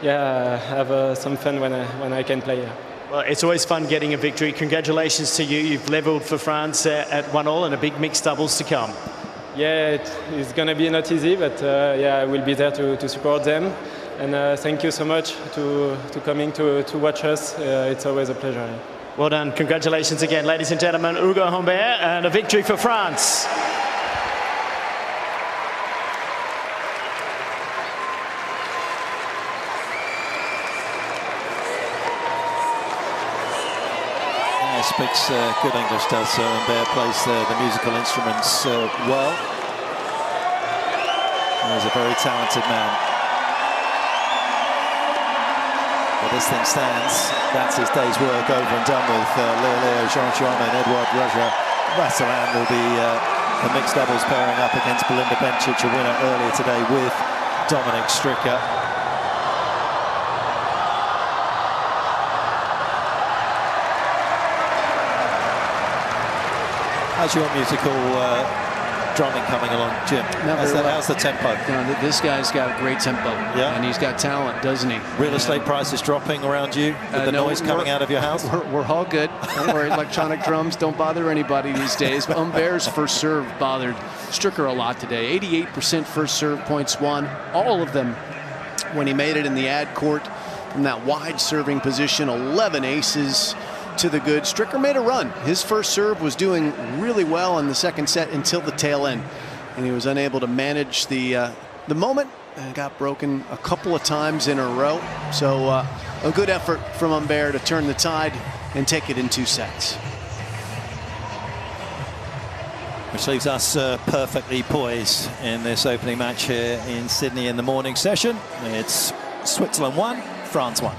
yeah, I have some fun when I can play. Well, it's always fun getting a victory. Congratulations to you. You've levelled for France at 1-1 and a big mixed doubles to come. Yeah, it's going to be not easy, but yeah, I will be there to support them. And thank you so much to coming to watch us. It's always a pleasure. Well done. Congratulations again, ladies and gentlemen. Hugo Humbert, and a victory for France. Speaks good English, does Humbert, plays the musical instruments well. He's a very talented man. But this thing stands. That's his day's work over and done with. Leo Jean-Jean and Edouard Rasselin will be the mixed doubles pairing up against Belinda Bencic, a winner earlier today with Dominic Stricker. How's your musical drumming coming along, Jim? How's the tempo? This guy's got great tempo. Yeah. And he's got talent, doesn't he? Real estate prices dropping around you with the noise coming out of your house? We're all good. Don't worry, electronic drums don't bother anybody these days. But Humbert's first serve bothered Stricker a lot today. 88% first serve points won. All of them when he made it in the ad court from that wide serving position. 11 aces to the good. Stricker made a run. His first serve was doing really well in the second set until the tail end, and he was unable to manage the moment and got broken a couple of times in a row. So a good effort from Humbert to turn the tide and take it in 2 sets. Which leaves us perfectly poised in this opening match here in Sydney in the morning session. It's Switzerland 1, France 1.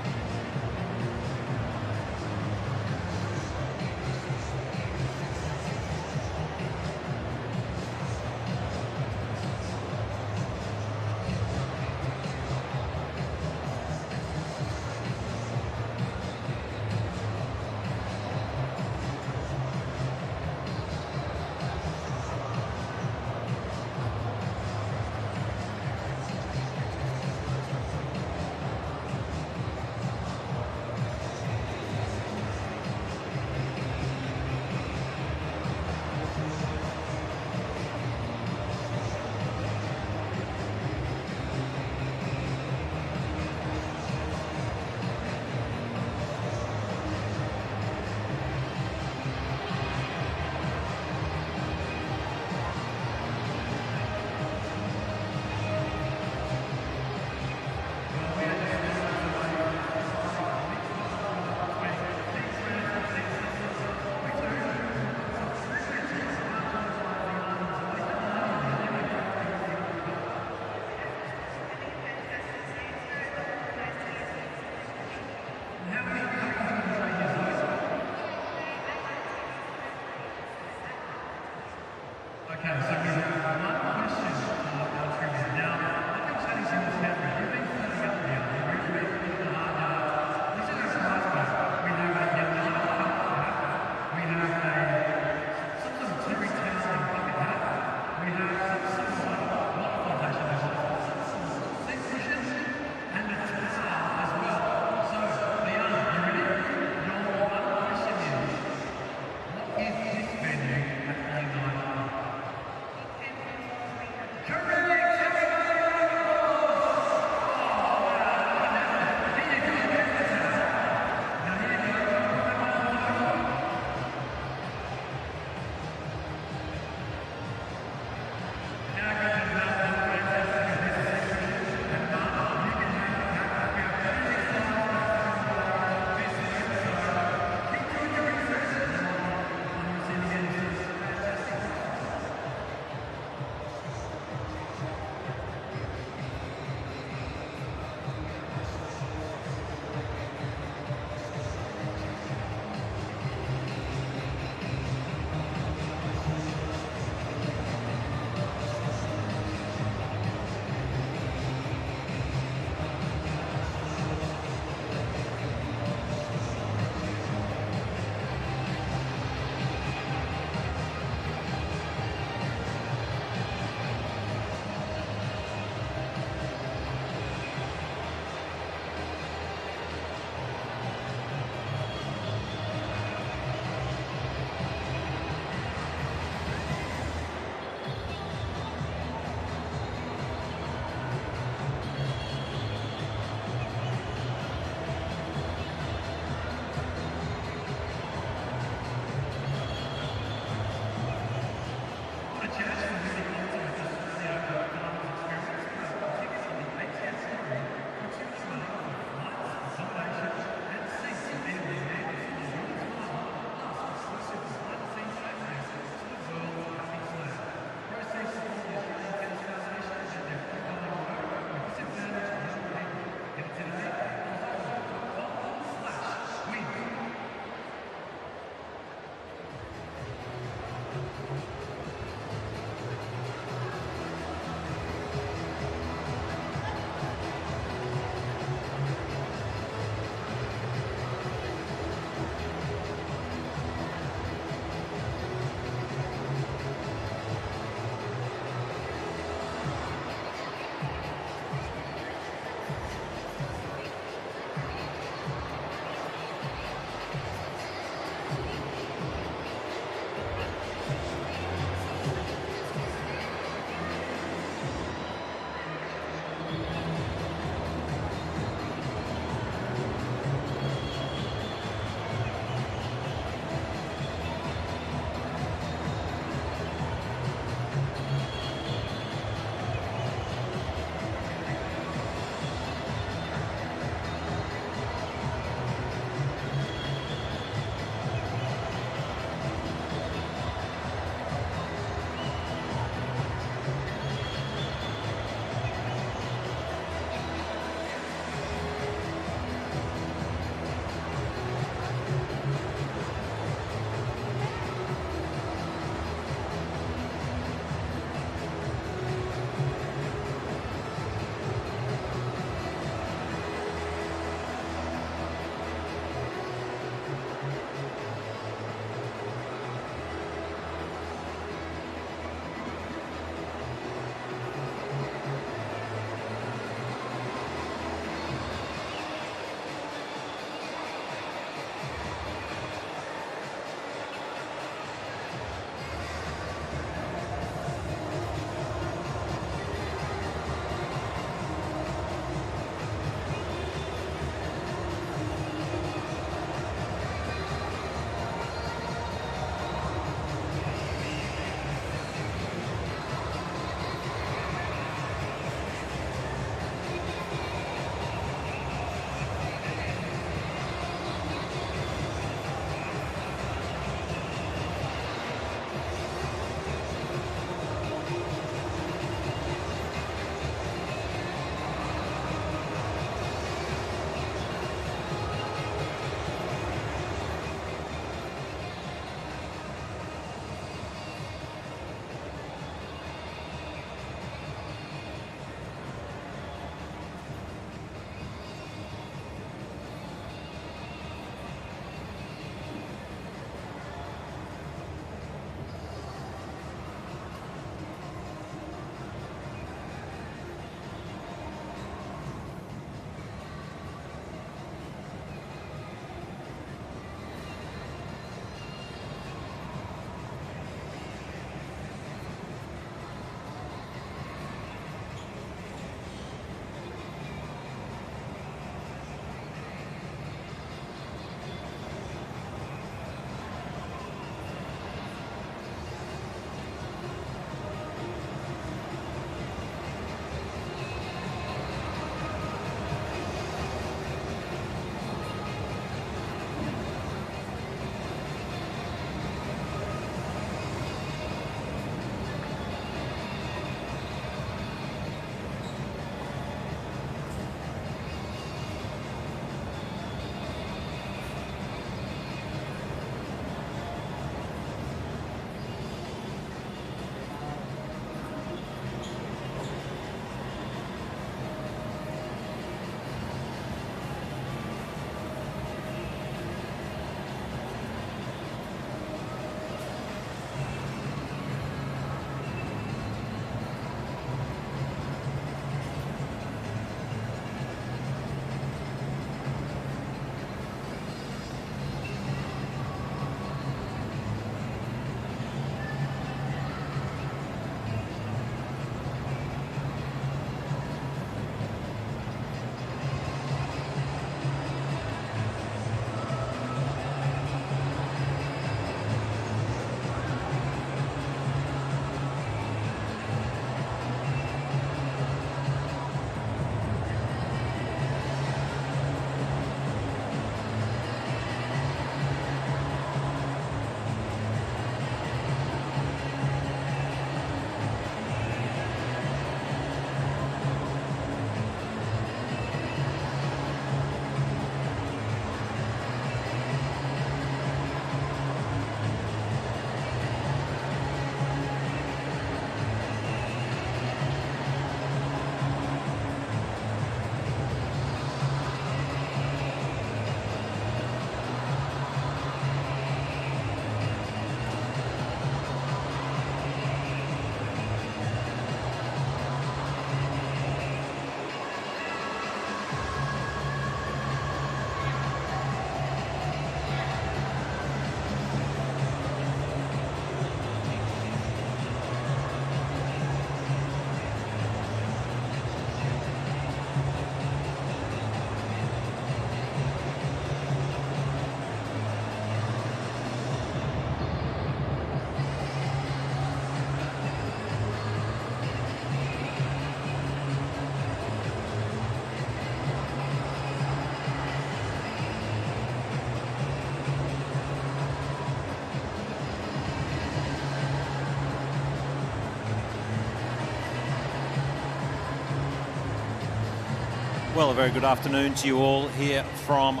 Well, a very good afternoon to you all here from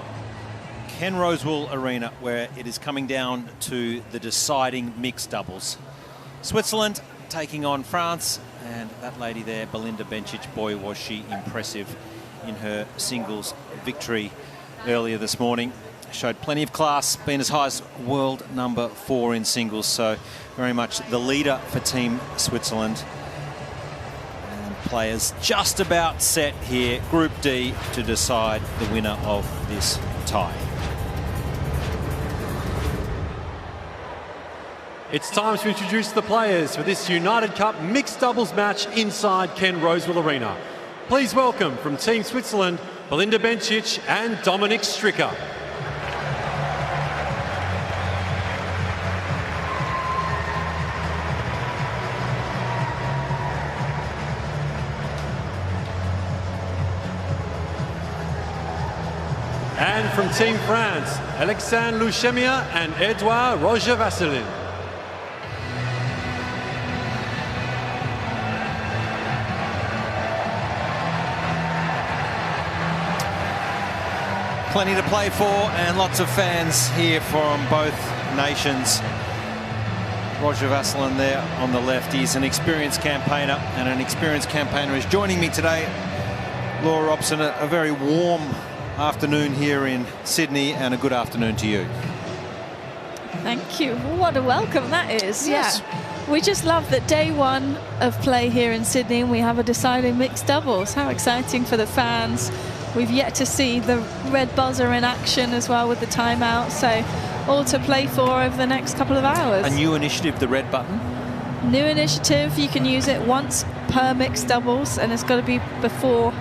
Ken Rosewall Arena, where it is coming down to the deciding mixed doubles. Switzerland taking on France, and that lady there, Belinda Bencic, boy, was she impressive in her singles victory earlier this morning. Showed plenty of class, being as high as world number 4 in singles, so very much the leader for Team Switzerland. Players just about set here, Group D, to decide the winner of this tie. It's time to introduce the players for this United Cup mixed doubles match inside Ken Rosewall Arena. Please welcome from Team Switzerland, Belinda Bencic and Dominik Stricker. And from Team France, Alexandre Luchemia and Edouard Roger-Vasselin. Plenty to play for and lots of fans here from both nations. Roger-Vasselin there on the left. He's an experienced campaigner, and an experienced campaigner is joining me today. Laura Robson, a very warm afternoon here in Sydney, and a good afternoon to you. Thank you. What a welcome that is. Yes. Yeah. We just love that day one of play here in Sydney and we have a deciding mixed doubles. How exciting for the fans. We've yet to see the red buzzer in action as well with the timeout, so all to play for over the next couple of hours. A new initiative, the red button. New initiative, you can use it once per mixed doubles, and it's got to be before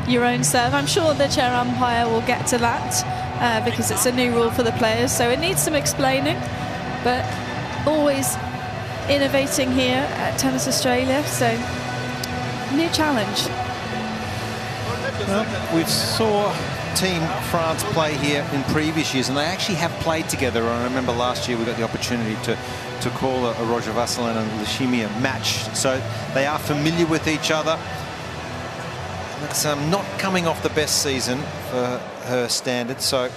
your own serve. I'm sure the chair umpire will get to that because it's a new rule for the players, so it needs some explaining, but always innovating here at Tennis Australia, so new challenge. Well, we saw Team France play here in previous years, and they actually have played together. I remember last year we got the opportunity to call a Roger-Vasselin and Luchemia match, so they are familiar with each other. It's not coming off the best season for her standards, so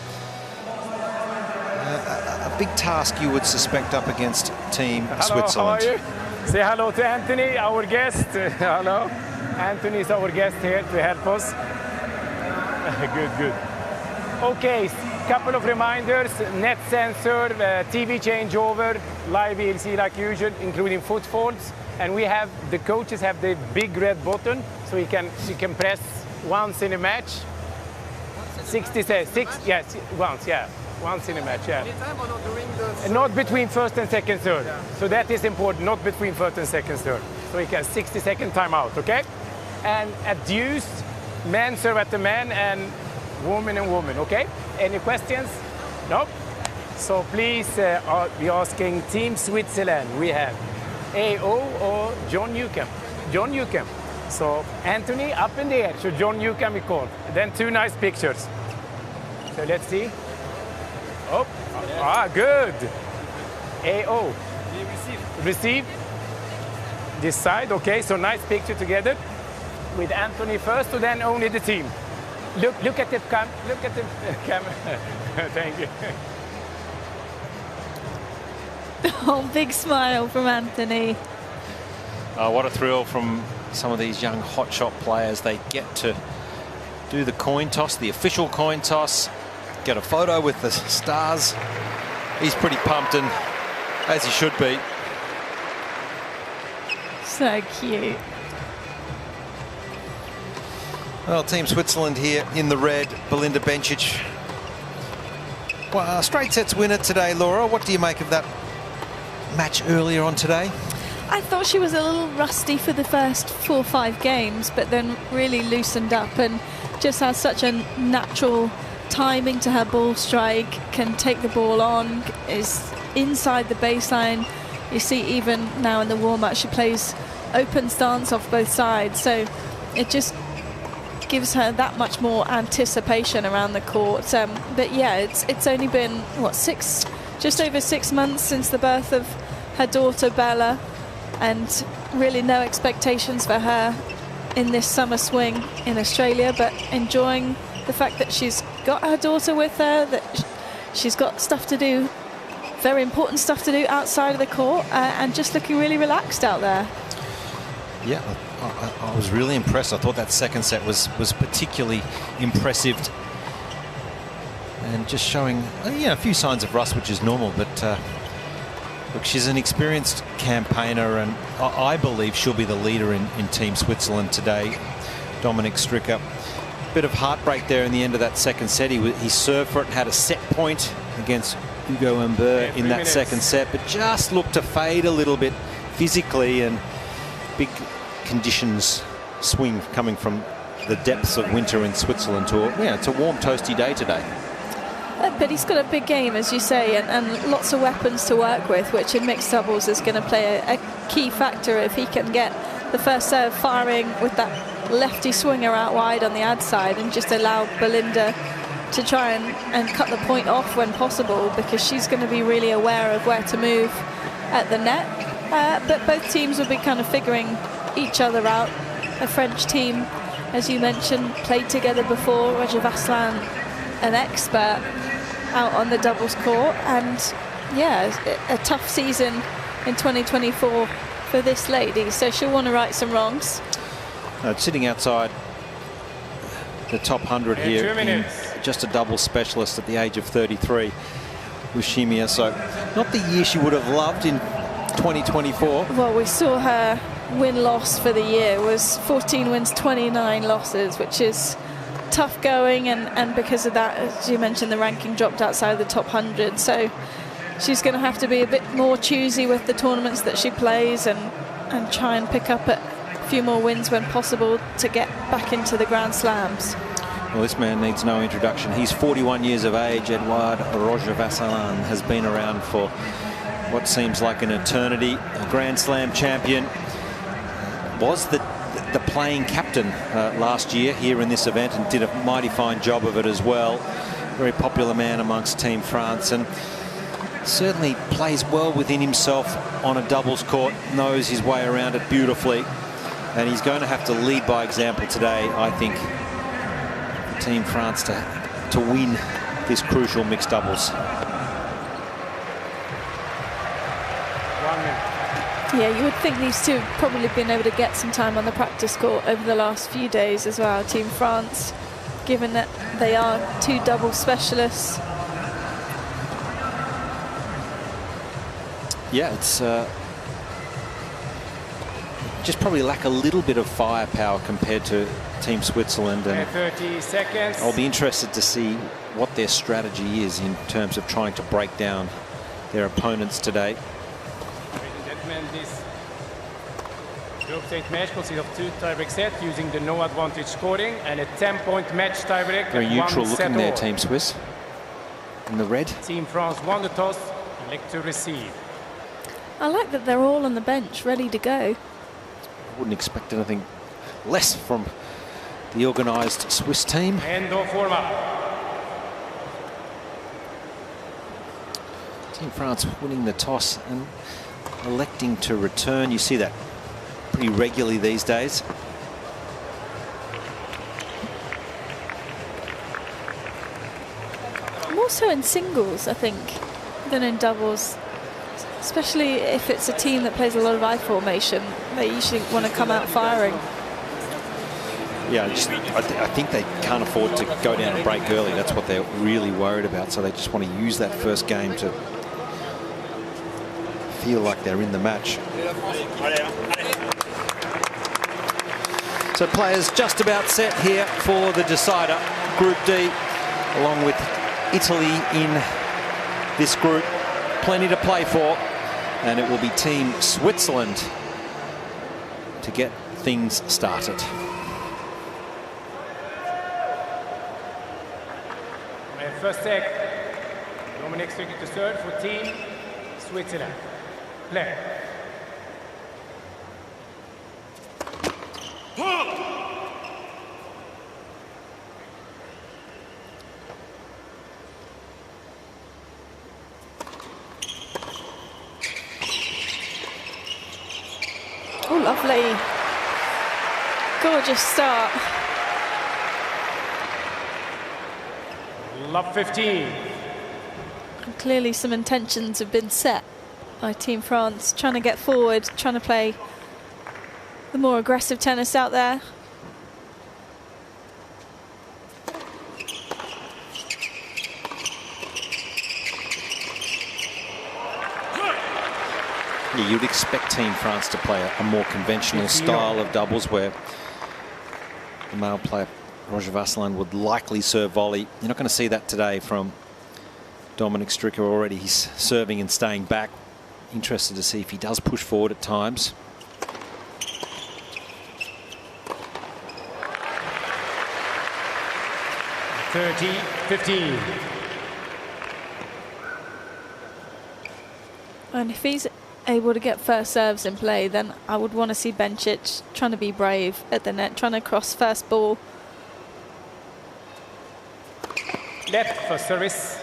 a big task you would suspect up against Team Switzerland. How are you? Say hello to Anthony, our guest. Hello. Anthony is our guest here to help us. Good. Okay, couple of reminders. Net sensor, TV changeover, live VLC like usual, including footfalls. And we have, the coaches have the big red button, so you can press once in a match. 60 says, once in a match, yeah. Anytime or not during the... Not between first and second serve. Yeah. So that is important, not between first and second serve. So you can 60-second timeout, okay? And at deuce, men serve at the man and woman, okay? Any questions? No? So please be asking Team Switzerland. We have AO or John Newcomb? John Newcomb. So Anthony up in the air. So John Newcomb we call. Then two nice pictures. So let's see. Oh, good. AO. Receive. This side, okay. So nice picture together with Anthony first, so then only the team. Look at the camera. Thank you. Oh, big smile from Anthony. What a thrill from some of these young hotshot players. They get to do the coin toss, the official coin toss, get a photo with the stars. He's pretty pumped, and as he should be. So cute. Well, Team Switzerland here in the red, Belinda Bencic. Well, straight sets winner today, Laura. What do you make of that match earlier on today? I thought she was a little rusty for the first 4 or 5 games, but then really loosened up and just has such a natural timing to her ball strike, can take the ball on, is inside the baseline. You see even now in the warm-up she plays open stance off both sides, so it just gives her that much more anticipation around the court. But yeah, it's only been what, just over 6 months since the birth of her daughter Bella, and really no expectations for her in this summer swing in Australia, but enjoying the fact that she's got her daughter with her, that she's got stuff to do, very important stuff to do outside of the court, and just looking really relaxed out there. Yeah, I was really impressed. I thought that second set was particularly impressive, and just showing a few signs of rust, which is normal, but look, she's an experienced campaigner, and I believe she'll be the leader in Team Switzerland today. Dominic Stricker. Bit of heartbreak there in the end of that second set. He served for it, had a set point against Hugo Humbert in that second set, but just looked to fade a little bit physically, and big conditions swing coming from the depths of winter in Switzerland. It's a warm, toasty day today. But he's got a big game, as you say, and lots of weapons to work with, which in mixed doubles is going to play a key factor if he can get the first serve firing with that lefty swinger out wide on the ad side, and just allow Belinda to try and cut the point off when possible, because she's going to be really aware of where to move at the net. But both teams will be kind of figuring each other out. A French team, as you mentioned, played together before. Roger Vasselin, an expert out on the doubles court, and yeah, a tough season in 2024 for this lady, so she'll want to right some wrongs. Sitting outside the top 100 here, in just a double specialist at the age of 33, Ushimia. So not the year she would have loved in 2024. Well, we saw her win-loss for the year was 14 wins, 29 losses, which is tough going, and because of that, as you mentioned, the ranking dropped outside the top 100. So she's going to have to be a bit more choosy with the tournaments that she plays, and try and pick up a few more wins when possible to get back into the Grand Slams. Well, this man needs no introduction. He's 41 years of age. Edouard Roger Vasselin has been around for what seems like an eternity. A Grand Slam champion. Was the playing captain last year here in this event, and did a mighty fine job of it as well. Very popular man amongst Team France, and certainly plays well within himself on a doubles court, knows his way around it beautifully, and he's going to have to lead by example today, I think, for Team France to win this crucial mixed doubles. 1 minute. Yeah, you would think these two have probably been able to get some time on the practice court over the last few days as well, Team France, given that they are two double specialists. Yeah, it's just probably lack a little bit of firepower compared to Team Switzerland, and 30 seconds. I'll be interested to see what their strategy is in terms of trying to break down their opponents today. Ladies and gentlemen, this group stage match consists of 2 tiebreak sets using the no advantage scoring, and a 10-point match tiebreak. Very neutral looking there, Team Swiss in the red. Team France won the toss, elect to receive. I like that they're all on the bench, ready to go. I wouldn't expect anything less from the organised Swiss team. End of format. Team France winning the toss and electing to return. You see that pretty regularly these days. More so in singles, I think, than in doubles. Especially if it's a team that plays a lot of I formation, they usually want to come out firing. Yeah, I think they can't afford to go down and break early. That's what they're really worried about. So they just want to use that first game to feel like they're in the match. So players just about set here for the decider. Group D, along with Italy in this group. Plenty to play for. And it will be Team Switzerland to get things started. First set, Dominic Stricker to serve for Team Switzerland. Play. Oh, lovely. Gorgeous start. Love 15. And clearly some intentions have been set by Team France, trying to get forward, trying to play the more aggressive tennis out there. Yeah, you'd expect Team France to play a more conventional style of doubles where the male player Roger Vasselin would likely serve volley. You're not going to see that today from Dominic Stricker already. He's serving and staying back. Interested to see if he does push forward at times. (30-15). And if he's able to get first serves in play, then I would want to see Bencic trying to be brave at the net, trying to cross first ball. Left for service.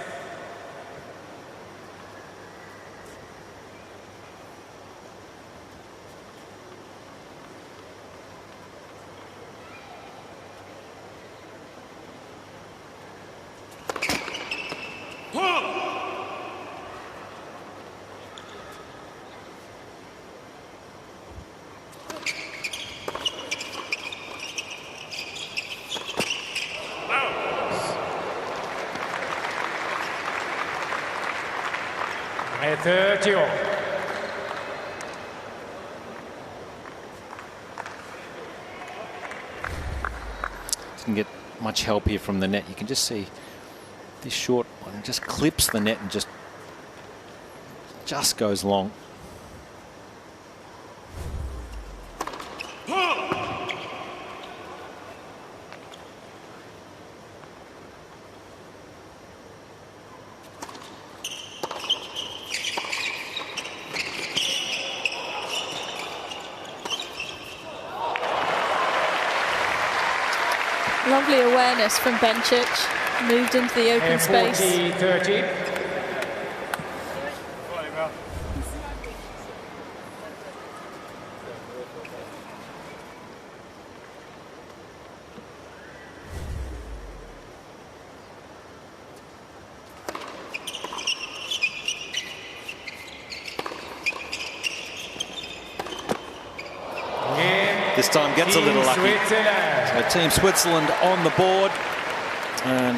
Didn't get much help here from the net. You can just see this short one just clips the net and just goes long. Lovely awareness from Bencic, moved into the open space. 40-30. This time gets a little lucky. So Team Switzerland on the board and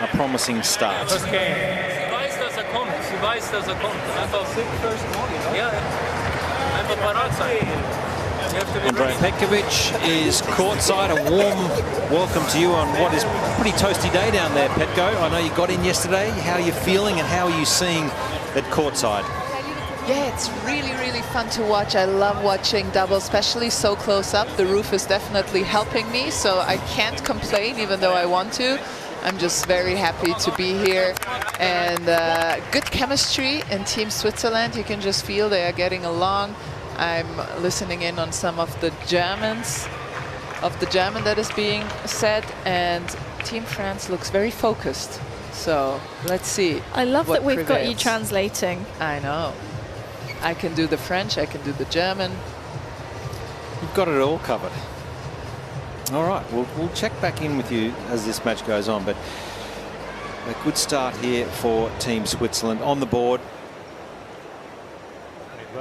a promising start. Sie weiß, dass kommt. Sie weiß, dass kommt. Einfach ja, einfach parat sein. Andrej Petkovic is courtside. A warm welcome to you on what is a pretty toasty day down there, Petko. I know you got in yesterday. How are you feeling and how are you seeing at courtside? Yeah, it's really, really fun to watch. I love watching doubles, especially so close up. The roof is definitely helping me, so I can't complain even though I want to. I'm just very happy to be here. And good chemistry in Team Switzerland. You can just feel they are getting along. I'm listening in on some of the German that is being said, and Team France looks very focused. So let's see. I love that we've prevails. got you translating. I know. I can do the French, I can do the German. You've got it all covered. All right, we'll check back in with you as this match goes on, but a good start here for Team Switzerland on the board.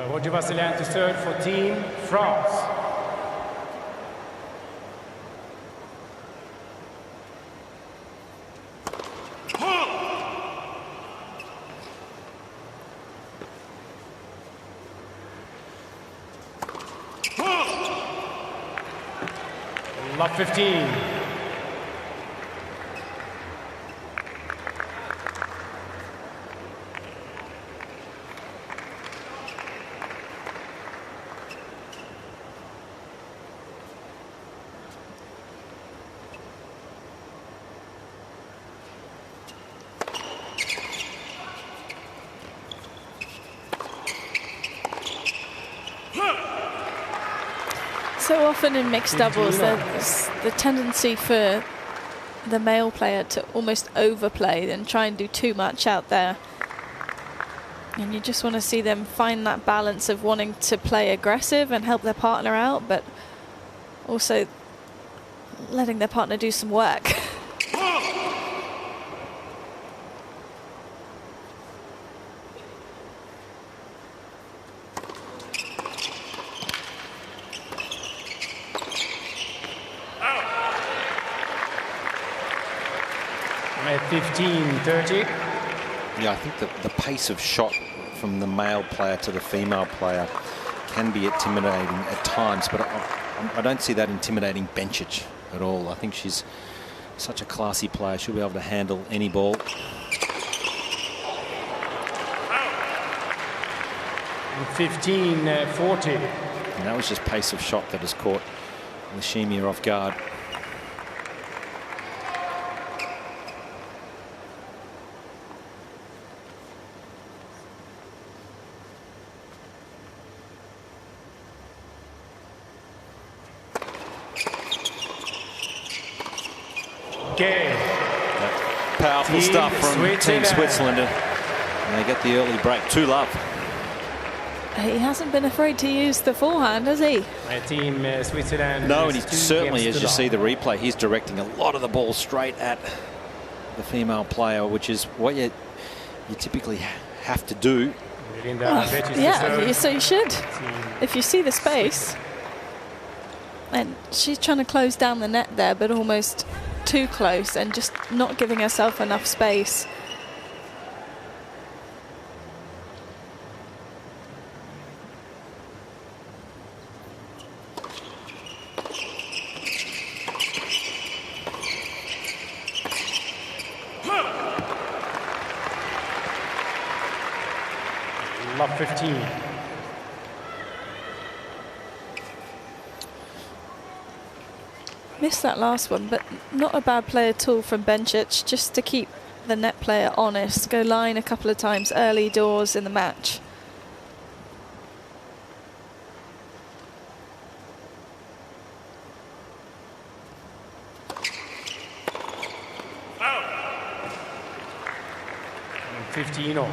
Roger Vasselin to serve for Team France. Love 15. So often in mixed doubles, there's the tendency for the male player to almost overplay and try and do too much out there. And you just want to see them find that balance of wanting to play aggressive and help their partner out, but also letting their partner do some work. At 15-30. Yeah, I think the pace of shot from the male player to the female player can be intimidating at times, but I don't see that intimidating Bencic at all. I think she's such a classy player. She'll be able to handle any ball. And 15-40. And that was just pace of shot that has caught Lashimia off guard. Powerful stuff from Team Switzerland, and they get the early break. 2-love. He hasn't been afraid to use the forehand, has he? Team Switzerland. No, and he certainly, as you see the replay, he's directing a lot of the ball straight at the female player, which is what you typically have to do. Well, yeah, so you should. If you see the space. And she's trying to close down the net there, but almost too close and just not giving herself enough space. Love 15. Missed that last one, but not a bad play at all from Bencic, just to keep the net player honest. Go line a couple of times early doors in the match. And 15 all.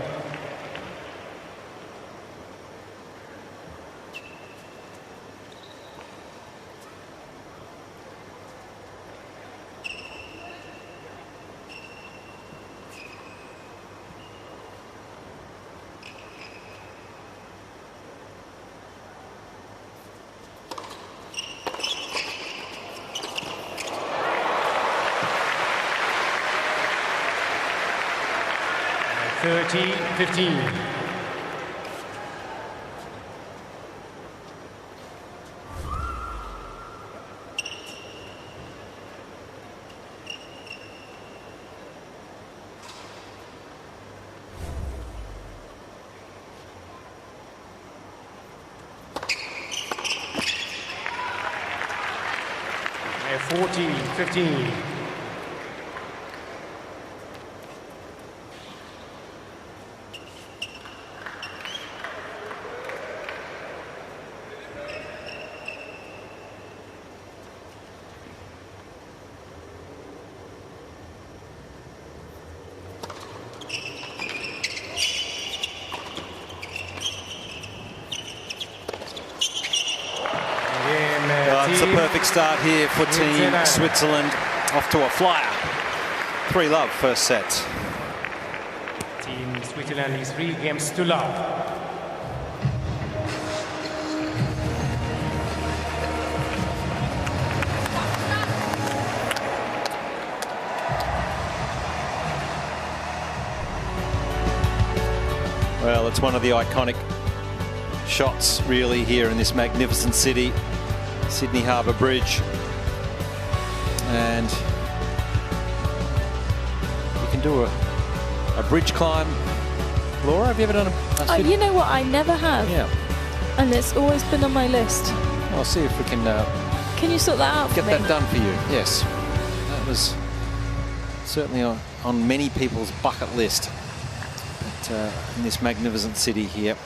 Thirty, 15. And 14-15. It's a perfect start here for Team Switzerland. Off to a flyer. 3-love first set. Team Switzerland is 3-love. Well, it's one of the iconic shots really here in this magnificent city, Sydney Harbour Bridge. And you can do a bridge climb. Laura, have you ever done a You know what? I never have. Yeah. And it's always been on my list. I'll see if we can Can you sort that out for get me? that done for you. Yes. That was certainly on many people's bucket list. But in this magnificent city here.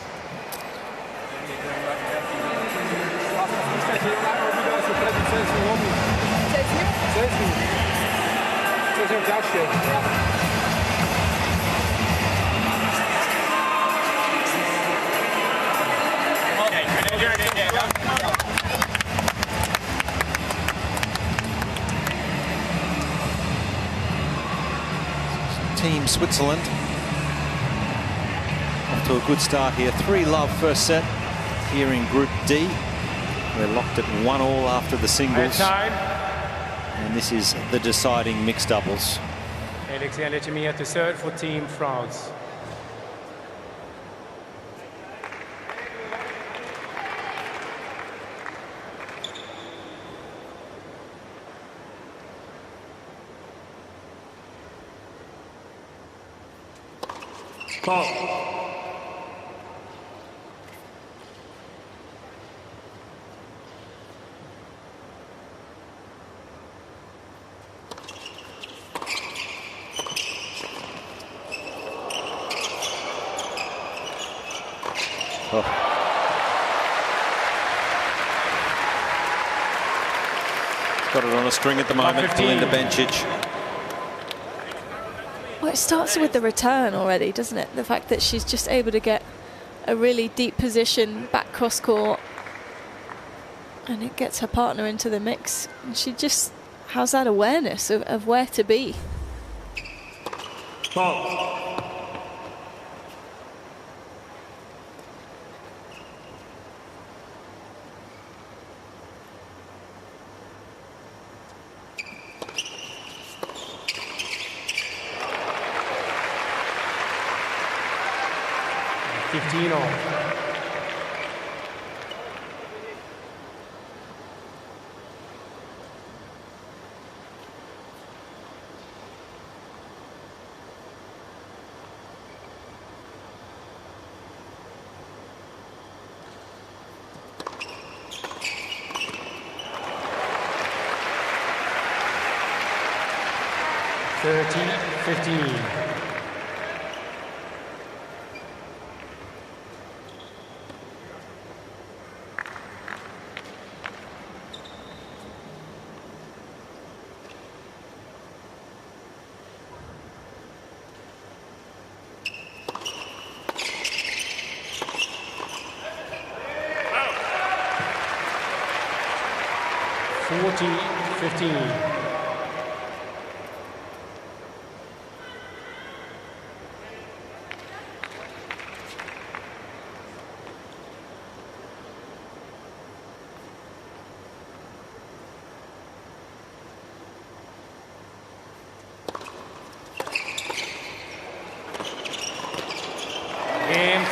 Team Switzerland. Off to a good start here. 3-love first set here in Group D. We're locked at 1-1 after the singles. And this is the deciding mixed doubles. Alexia Lechemia to serve for Team France. Ball. Oh. Got it on a string at the moment, Belinda Bencic. Well, it starts with the return already, doesn't it? The fact that she's just able to get a really deep position back cross court, and it gets her partner into the mix. And she just has that awareness of where to be. Ball.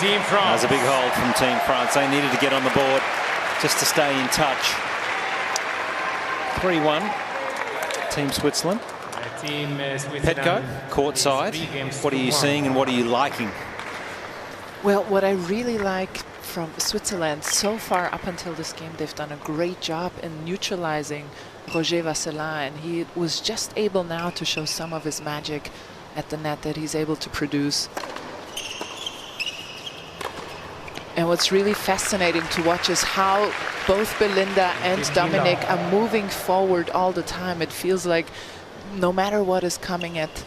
Team France. That was a big hold from Team France. They needed to get on the board just to stay in touch. 3-1, Team Switzerland. Petko, courtside. What are you seeing and what are you liking? Well, what I really like from Switzerland so far up until this game, they've done a great job in neutralizing Roger Vasselin, and he was just able now to show some of his magic at the net that he's able to produce. And what's really fascinating to watch is how both Belinda and Dominic are moving forward all the time. It feels like no matter what is coming at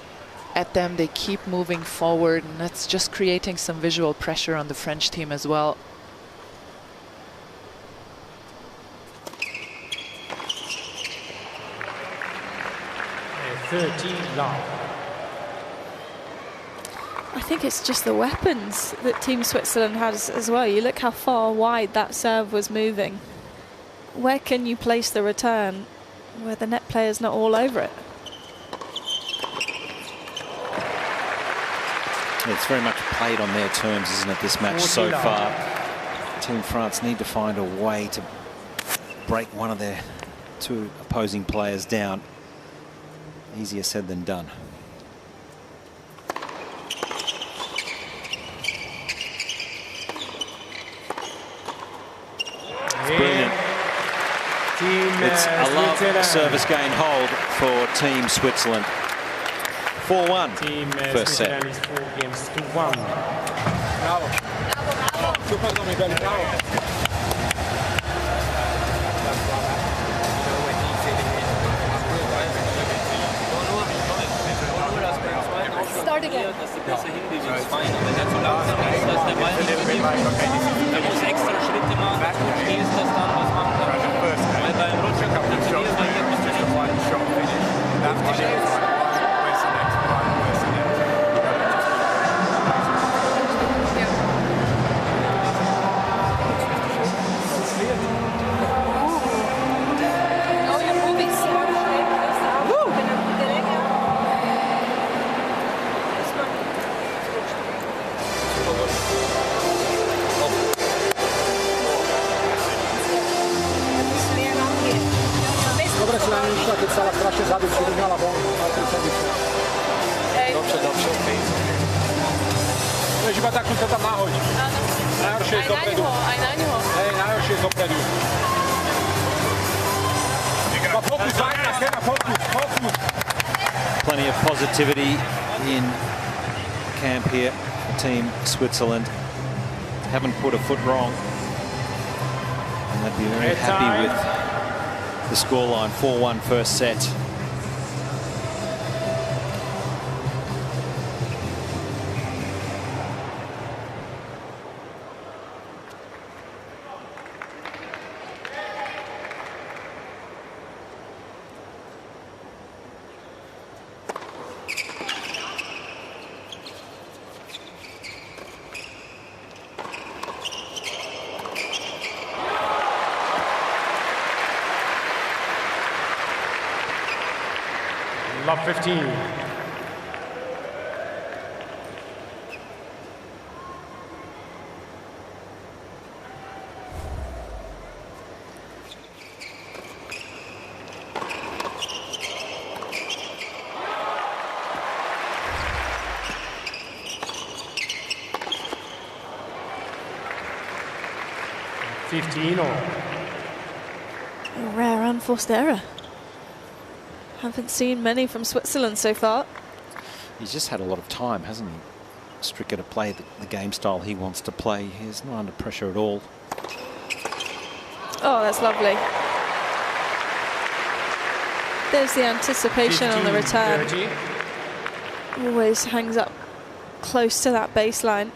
them, they keep moving forward, and that's just creating some visual pressure on the French team as well. I think it's just the weapons that Team Switzerland has as well. You look how far wide that serve was moving. Where can you place the return where the net player's not all over it? It's very much played on their terms, isn't it, this match so far? Team France need to find a way to break one of their two opposing players down. Easier said than done. Brilliant. It's a love service gain hold for Team Switzerland. 4-1 first set. 4 games to 1. Start again. cała strasznie zabić, żeby miała Dobrze, Než iba takú sa tam nahodí. Najhoršie je dopredu. Aj na ňoho. Hej, najhoršie je dopredu. Focus, focus. Plenty of positivity in camp here for Team Switzerland. Haven't put a foot wrong. And they'd be very happy with the scoreline. 4-1 first set. Love 15. A rare unforced error. Haven't seen many from Switzerland so far. He's just had a lot of time, hasn't he? Stricker to play the game style he wants to play. He's not under pressure at all. Oh, that's lovely. There's the anticipation on the return. 30. Always hangs up close to that baseline.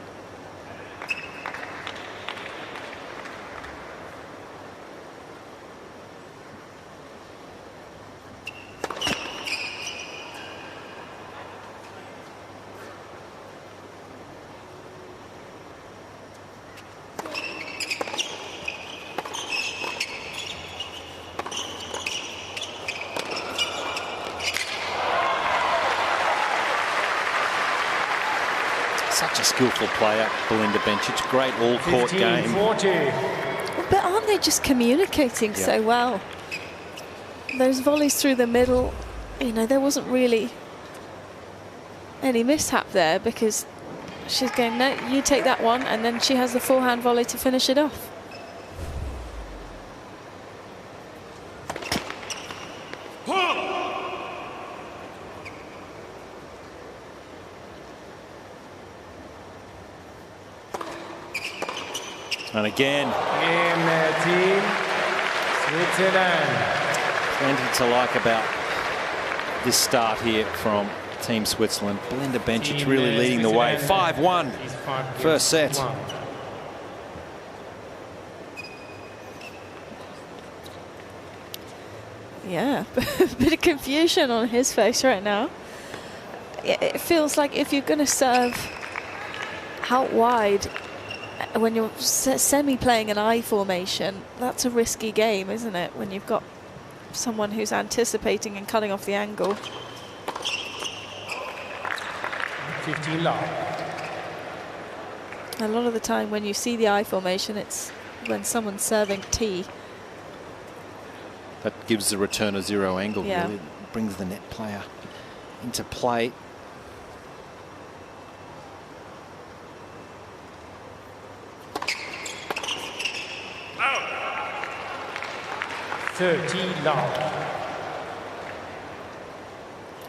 Such a skillful player, Belinda Bencic. Great all-court game. 40. But aren't they just communicating so well? Those volleys through the middle, you know, there wasn't really any mishap there because she's going, no, you take that one, and then she has the forehand volley to finish it off. And again, in Team Switzerland. Plenty to like about this start here from Team Switzerland. Belinda Bencic really leading the way. 5-1 first set. Yeah, a bit of confusion on his face right now. It feels like if you're going to serve out wide, when you're semi-playing an I formation, that's a risky game, isn't it? When you've got someone who's anticipating and cutting off the angle. 15 love. A lot of the time when you see the I formation, it's when someone's serving T. That gives the return a zero angle, Yeah. really. Brings the net player into play. Are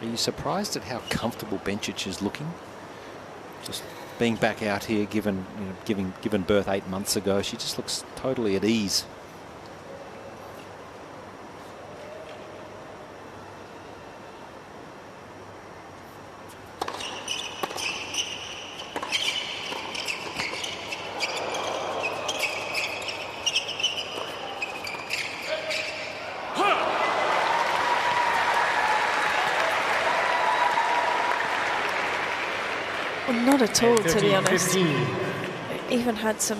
you surprised at how comfortable Bencic is looking? Just being back out here, given birth 8 months ago, she just looks totally at ease. Not at all, to be honest. Even had some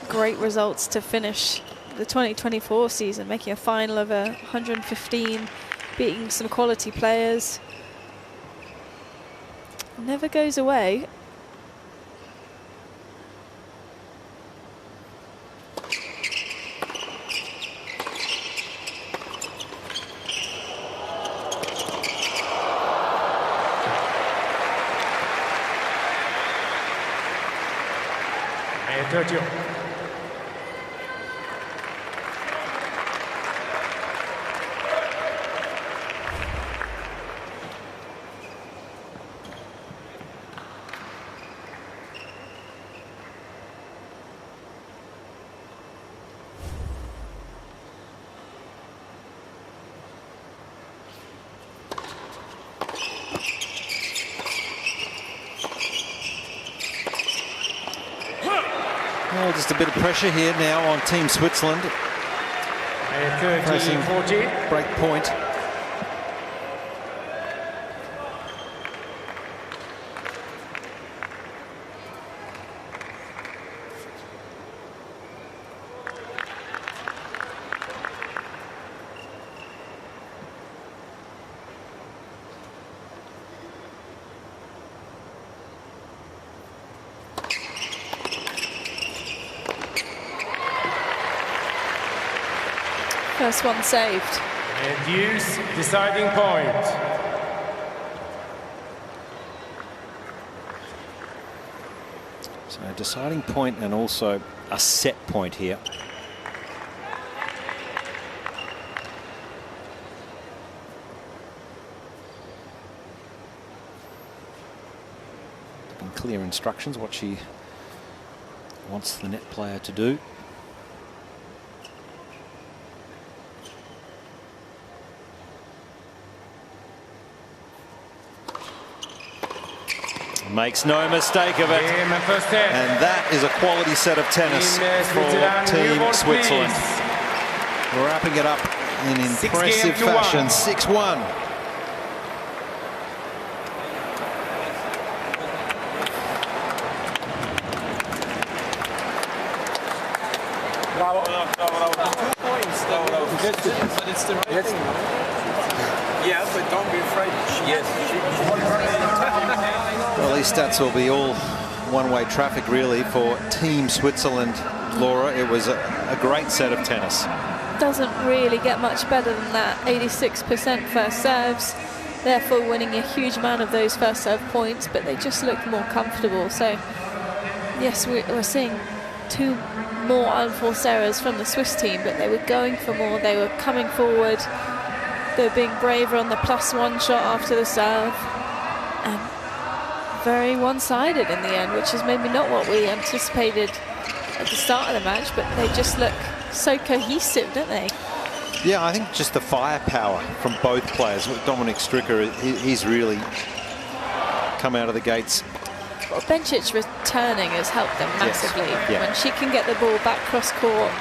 great results to finish the 2024 season, making a final of 115, beating some quality players. Never goes away. 30. Well, just a bit of pressure here now on Team Switzerland. 30-40. Break point. First one saved. And use deciding point. So a deciding point and also a set point here. And clear instructions what she wants the net player to do. Makes no mistake of it. And that is a quality set of tennis for Team Switzerland. Wrapping it up in impressive fashion. 6-1. Bravo. 2 points. But it's the right thing. Yeah, but don't be afraid. Yes. Well, these stats will be all one-way traffic, really, for Team Switzerland. Laura, it was a great set of tennis. Doesn't really get much better than that. 86% first serves, therefore winning a huge amount of those first serve points, but they just looked more comfortable. So, yes, we're seeing 2 more unforced errors from the Swiss team, but they were going for more. They were coming forward. They were being braver on the +1 shot after the serve. Very one-sided in the end, which is maybe not what we anticipated at the start of the match, but they just look so cohesive, don't they? Yeah, I think just the firepower from both players. Dominic Stricker, he's really come out of the gates. Well, Bencic returning has helped them massively. Yes. Yeah. When she can get the ball back cross-court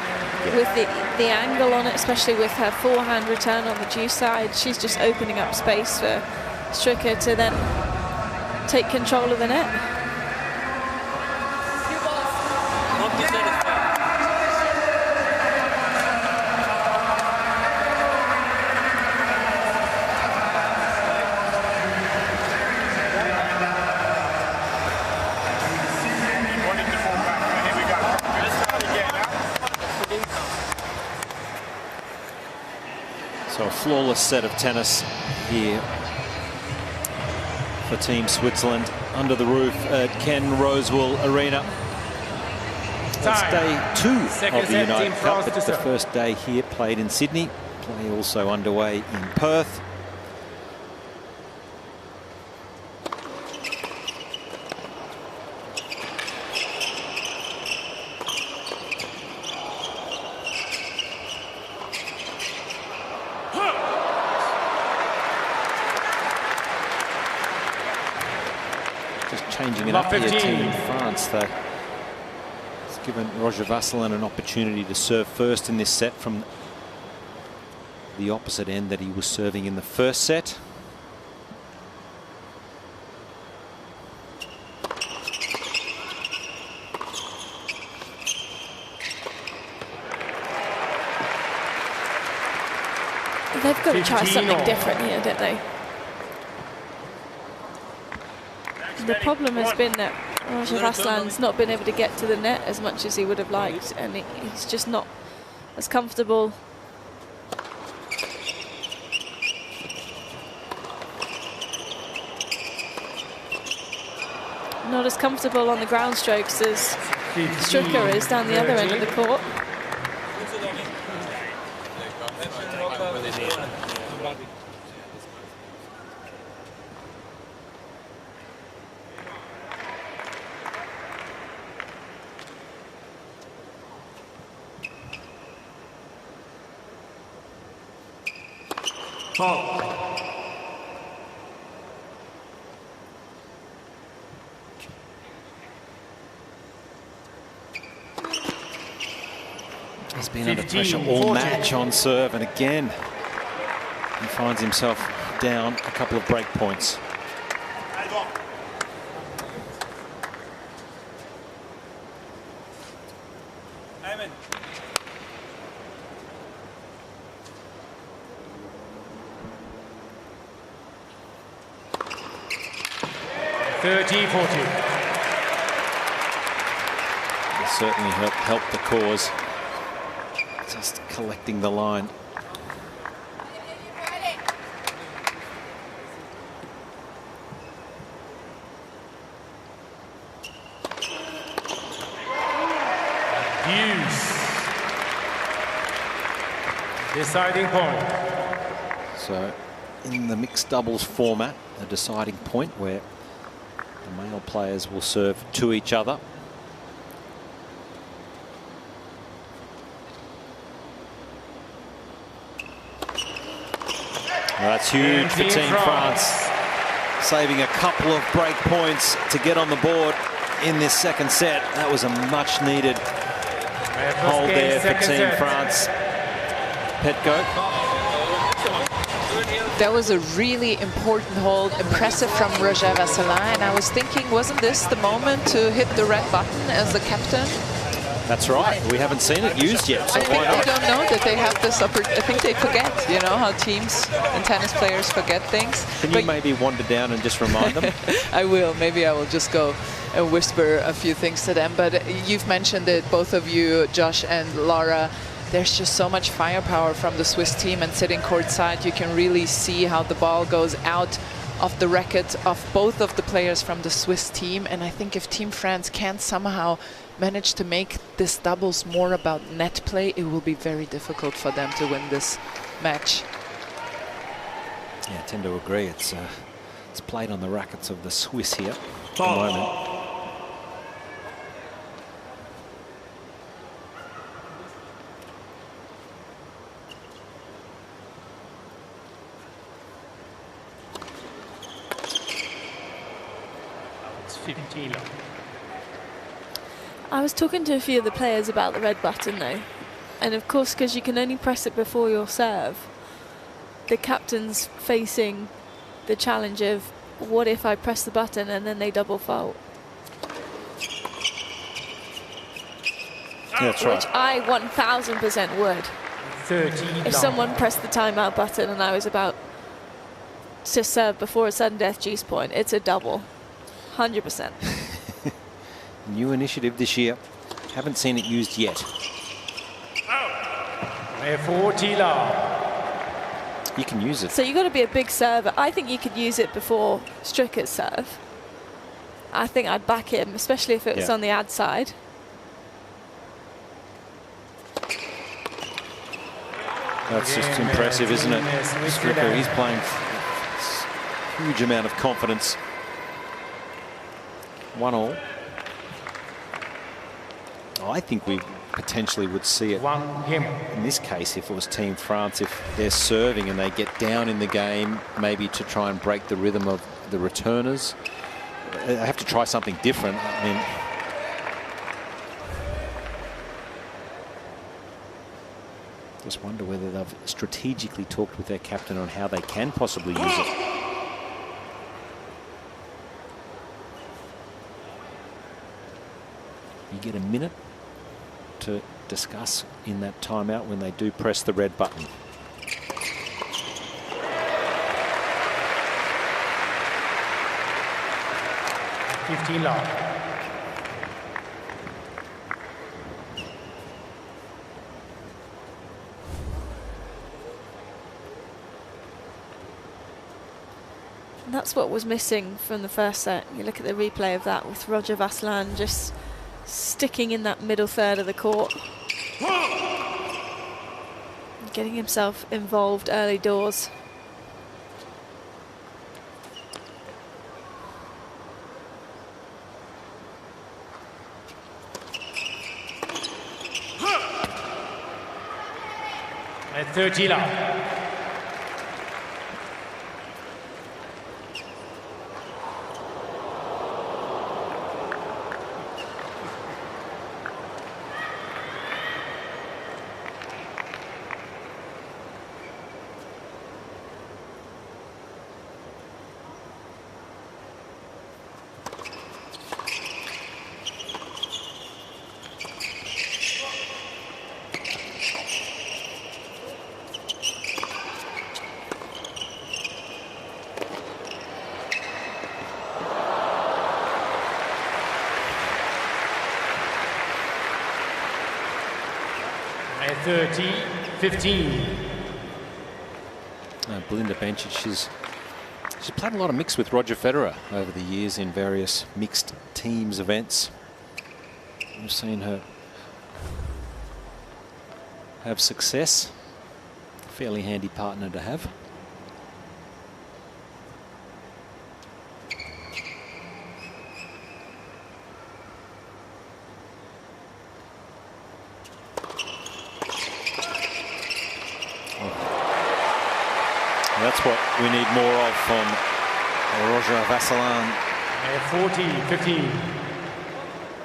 with the angle on it, especially with her forehand return on the due side, she's just opening up space for Stricker to then take control of the net. So a flawless set of tennis here for Team Switzerland under the roof at Ken Rosewall Arena. That's day 2 of the United Cup. It's the first day here, played in Sydney. Play also underway in Perth. Changing it up here, Team France, though. It's given Roger Vasselin an opportunity to serve first in this set from the opposite end that he was serving in the first set. They've got to try something different here, don't they? The problem has been that Roger Vasselin's not been able to get to the net as much as he would have liked, and he's just not as comfortable. Not as comfortable on the ground strokes as Stricker is down the other end of the court. He's been under pressure all match on serve, and again he finds himself down a couple of break points. Amen. 30-40. Certainly helped the cause. Just collecting the line. Hughes. Deciding point. So in the mixed doubles format, a deciding point where the male players will serve to each other. Well, that's huge for Team France, saving a couple of break points to get on the board in this second set. That was a much needed hold there for Team France. Petco. That was a really important hold, impressive from Roger Vasselin, and I was thinking, wasn't this the moment to hit the red button as the captain? That's right. We haven't seen it used yet, so I think why not? they don't know that they have this I think they forget, you know, how teams and tennis players forget things. Can you maybe wander down and just remind them? I will. Maybe I will just go and whisper a few things to them. But you've mentioned it, both of you, Josh and Laura. There's just so much firepower from the Swiss team, and sitting courtside, you can really see how the ball goes out of the racket of both of the players from the Swiss team. And I think if Team France can somehow manage to make this doubles more about net play, it will be very difficult for them to win this match. Yeah, I tend to agree. It's played on the rackets of the Swiss here at the moment. It's 15. I was talking to a few of the players about the red button though, and of course because you can only press it before your serve, the captain's facing the challenge of what if I press the button and then they double fault. That's right. Which I 1000% would. 13. If someone pressed the timeout button and I was about to serve before a sudden death juice point, it's a double. 100%. New initiative this year. Haven't seen it used yet. You can use it. So you've got to be a big server. I think you could use it before Stricker's serve. I think I'd back him, especially if it was on the ad side. That's just impressive, isn't it? Stricker, he's playing huge amount of confidence. 1-1. I think we potentially would see it in this case if it was Team France, if they're serving and they get down in the game, maybe to try and break the rhythm of the returners. They have to try something different. I mean, just wonder whether they've strategically talked with their captain on how they can possibly use it. You get a minute to discuss in that timeout when they do press the red button. And that's what was missing from the first set. You look at the replay of that with Roger Vasselin just sticking in that middle third of the court. Getting himself involved early doors. At 30 love. At 30-15. Belinda Bencic, she's played a lot of mix with Roger Federer over the years in various mixed teams events. We've seen her have success. Fairly handy partner to have. That's what we need more of from Roger Vasselin. 40-15.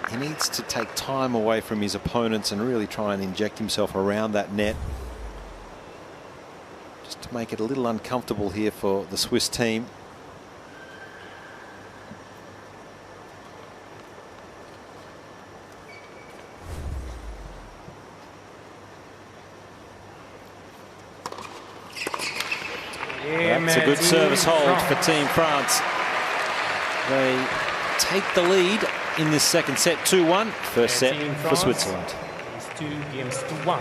He needs to take time away from his opponents and really try and inject himself around that net. Just to make it a little uncomfortable here for the Swiss team. That's a good service hold for Team France. They take the lead in this second set, 2-1. First set for Switzerland. It's 2 games to 1.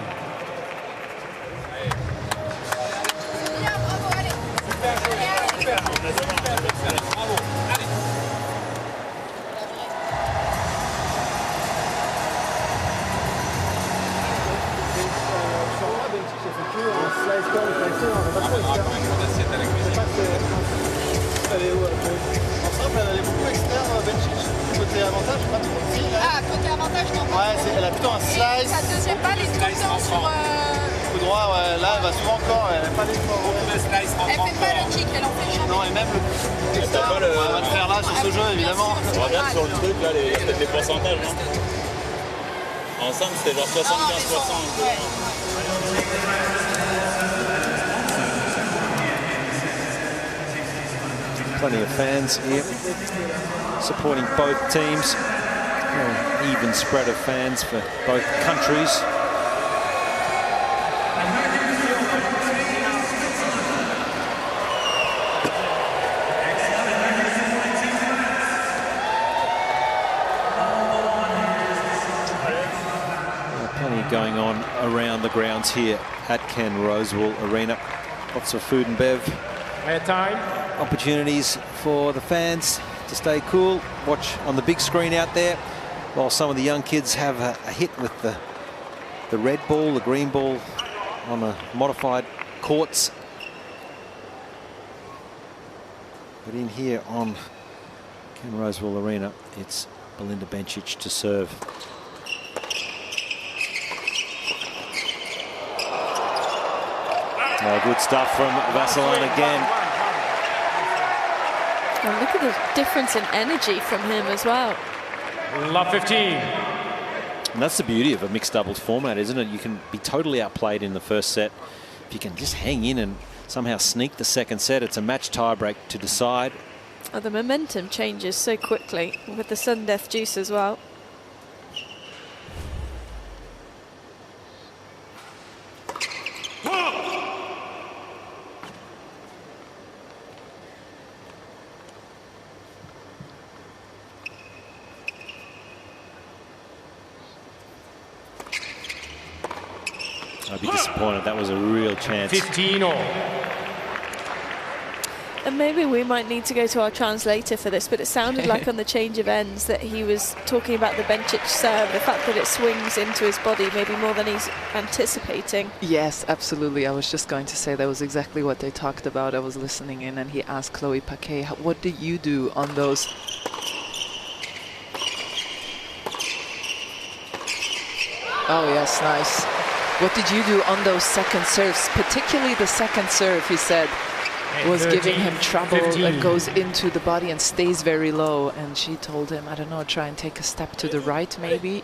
Elle allait beaucoup externe, Bencic. Côté avantage, pas trop. Ah, côté avantage, non. Ouais, elle a plutôt un slice. Sa deuxième balle est tout le temps sur... Coup droit, ouais. Là, elle va souvent encore. Elle n'a pas d'effort. Elle fait pas le kick, elle en fait jamais. Non, et même le externe, elle va le faire là sur ce jeu, évidemment. On regarde sur le truc, là, il y a peut-être des pourcentages, non? Ensemble, c'était genre 75%. Plenty of fans here supporting both teams. Very even spread of fans for both countries. Plenty going on around the grounds here at Ken Rosewall Arena. Lots of food and bev. Time. Opportunities for the fans to stay cool, watch on the big screen out there, while some of the young kids have a hit with the red ball, the green ball on the modified courts. But in here on Ken Rosewall Arena, it's Belinda Bencic to serve. Good stuff from Vasselin again. And look at the difference in energy from him as well. Love 15. And that's the beauty of a mixed doubles format, isn't it? You can be totally outplayed in the first set. If you can just hang in and somehow sneak the second set, it's a match tiebreak to decide. Oh, the momentum changes so quickly with the sudden death juice as well. I'd be disappointed. That was a real chance. 15 all. And maybe we might need to go to our translator for this, but it sounded like on the change of ends that he was talking about the Bencic serve, the fact that it swings into his body maybe more than he's anticipating. Yes, absolutely. I was just going to say that was exactly what they talked about. I was listening in and he asked Chloe Paquet, what do you do on those? Oh, yes, nice. What did you do on those second serves? Particularly the second serve, he said, was 13, giving him trouble. 15. It goes into the body and stays very low. And she told him, I don't know, try and take a step to the right maybe.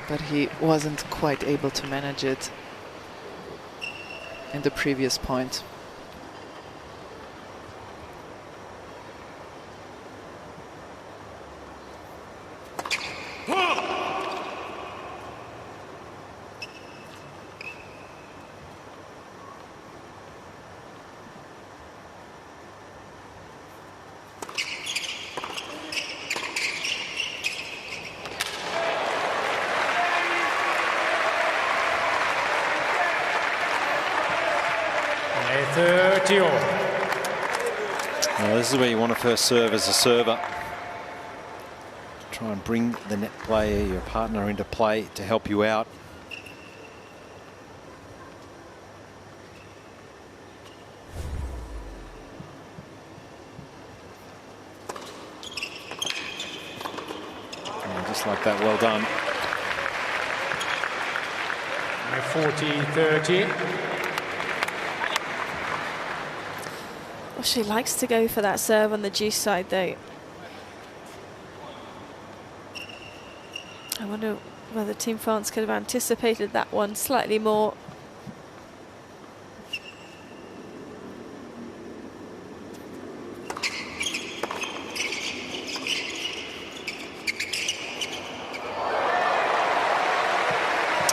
But he wasn't quite able to manage it in the previous point. Well, this is where you want to first serve as a server. Try and bring the net player, your partner, into play to help you out. And just like that, well done. 40-30. Well, she likes to go for that serve on the juice side, though. I wonder whether Team France could have anticipated that one slightly more.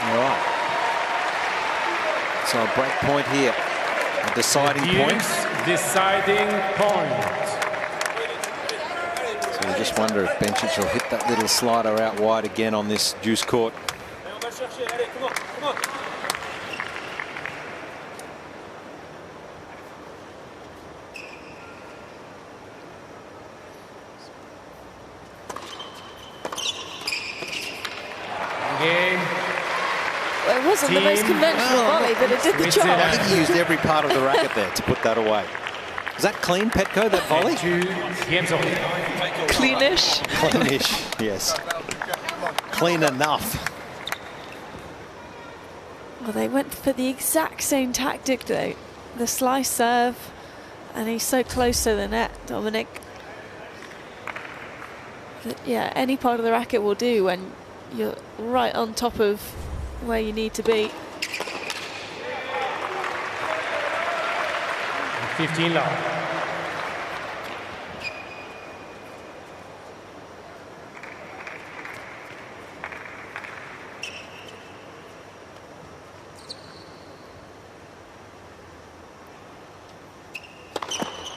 All right. So a break point here. A deciding point. Deciding point. So you just wonder if Bencic will hit that little slider out wide again on this juice court. Well, it wasn't the most conventional volley, but it did the job. I think he used every part of the racket there to put that away. Is that clean, Petko, that volley? Cleanish. Cleanish, yes. Clean enough. Well, they went for the exact same tactic, though. The slice serve, and he's so close to the net, Dominic. That, yeah, any part of the racket will do when you're right on top of where you need to be. 15 love.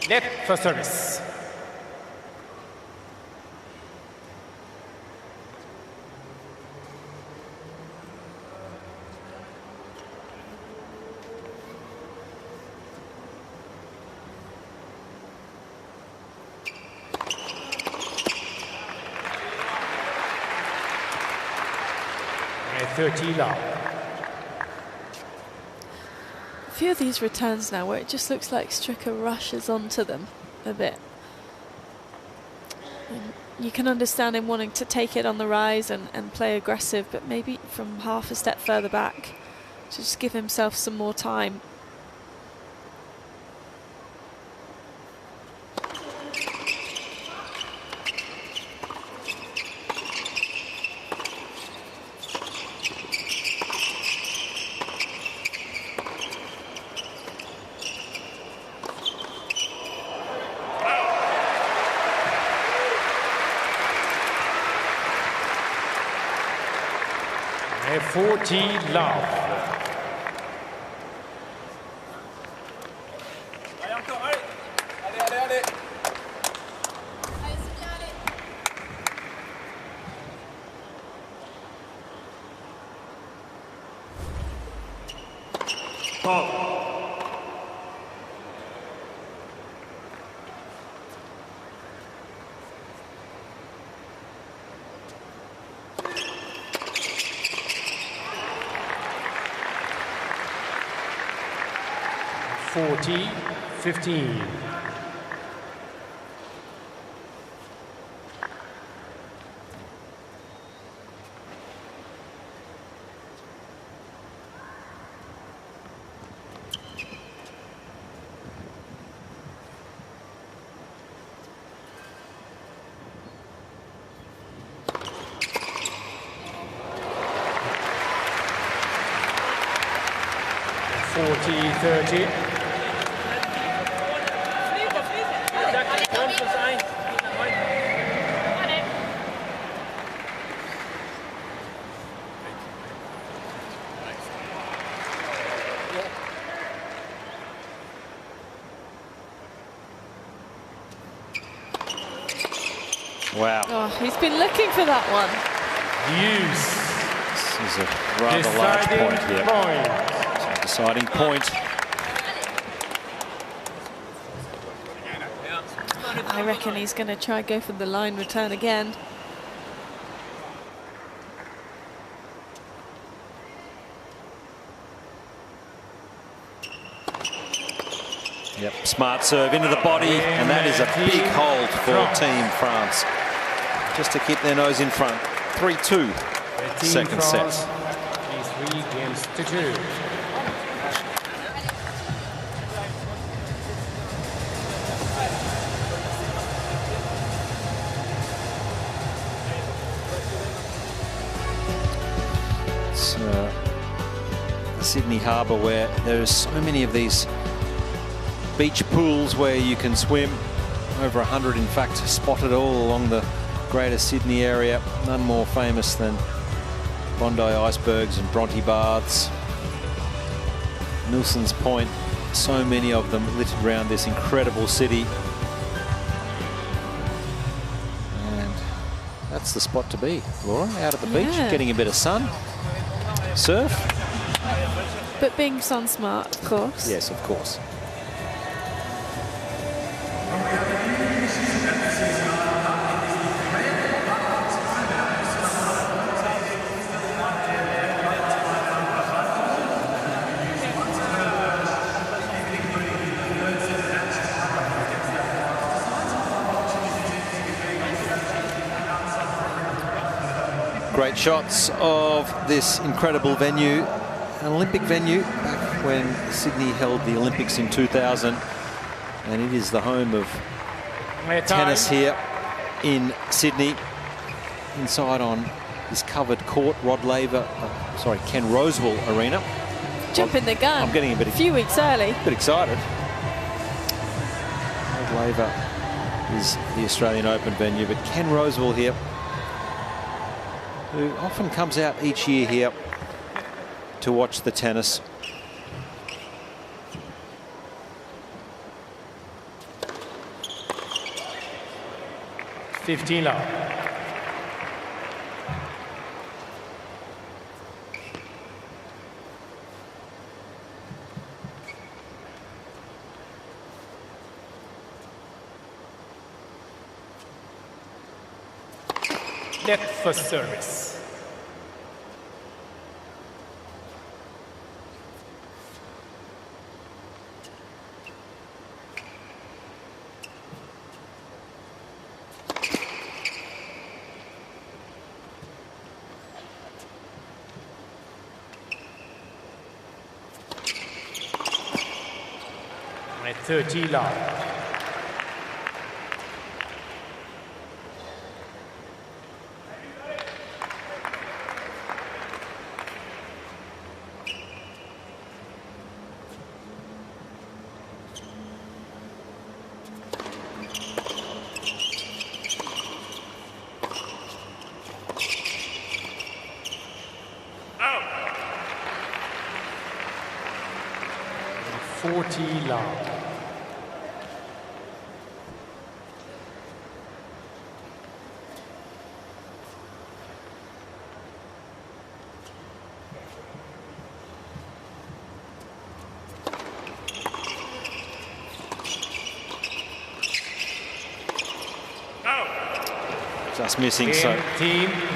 Net for service. And 30 love. A few of these returns now where it just looks like Stricker rushes onto them a bit. And you can understand him wanting to take it on the rise and play aggressive, but maybe from half a step further back to just give himself some more time. And 40 love. 40-15. Wow. Oh, he's been looking for that one. This is a rather large point here. It's a deciding point. I reckon he's going to try go for the line return again. Yep, smart serve into the body, and that is a big hold for Team France. Just to keep their nose in front. 3-2, second set. 3-2. It's the Sydney Harbour, where there's so many of these beach pools where you can swim. Over 100 in fact spotted all along the greater Sydney area. None more famous than Bondi Icebergs and Bronte Baths, Nilsson's Point. So many of them littered around this incredible city, and that's the spot to be, Laura, out at the beach, getting a bit of sun, surf. But being sun smart, of course. Yes, of course. Great shots of this incredible venue, an Olympic venue back when Sydney held the Olympics in 2000, and it is the home of tennis here in Sydney. Inside on this covered court, Ken Rosewall Arena. Jumping the gun. I'm getting a few weeks early. A bit excited. Rod Laver is the Australian Open venue, but Ken Rosewall here, who often comes out each year here to watch the tennis. $15 love. Net first service. At 30 love. love. Just missing, so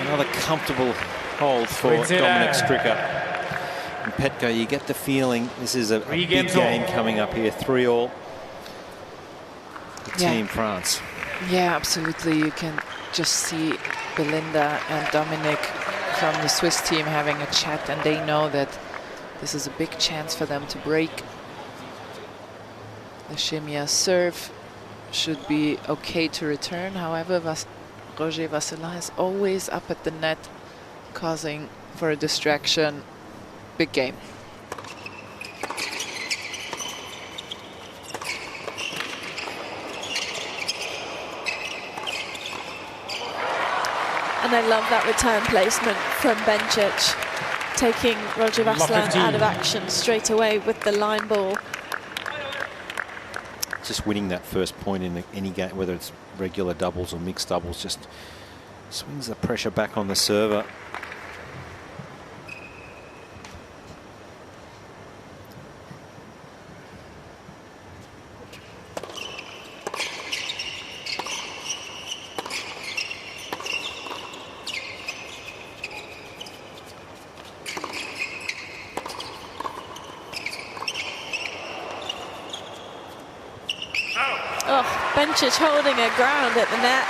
another comfortable hold for Dominic Stricker. And Petko, you get the feeling this is a big games game all. coming up here. 3-all. Yeah. Team France. Yeah, absolutely. You can just see Belinda and Dominic from the Swiss team having a chat, and they know that this is a big chance for them to break. The Chemia serve should be okay to return. However, Roger Vasselin is always up at the net, causing for a distraction. Big game. And I love that return placement from Bencic, taking Roger Vasselin out of action straight away with the line ball. Just winning that first point in any game, whether it's regular doubles or mixed doubles, just swings the pressure back on the server. Bencic holding her ground at the net.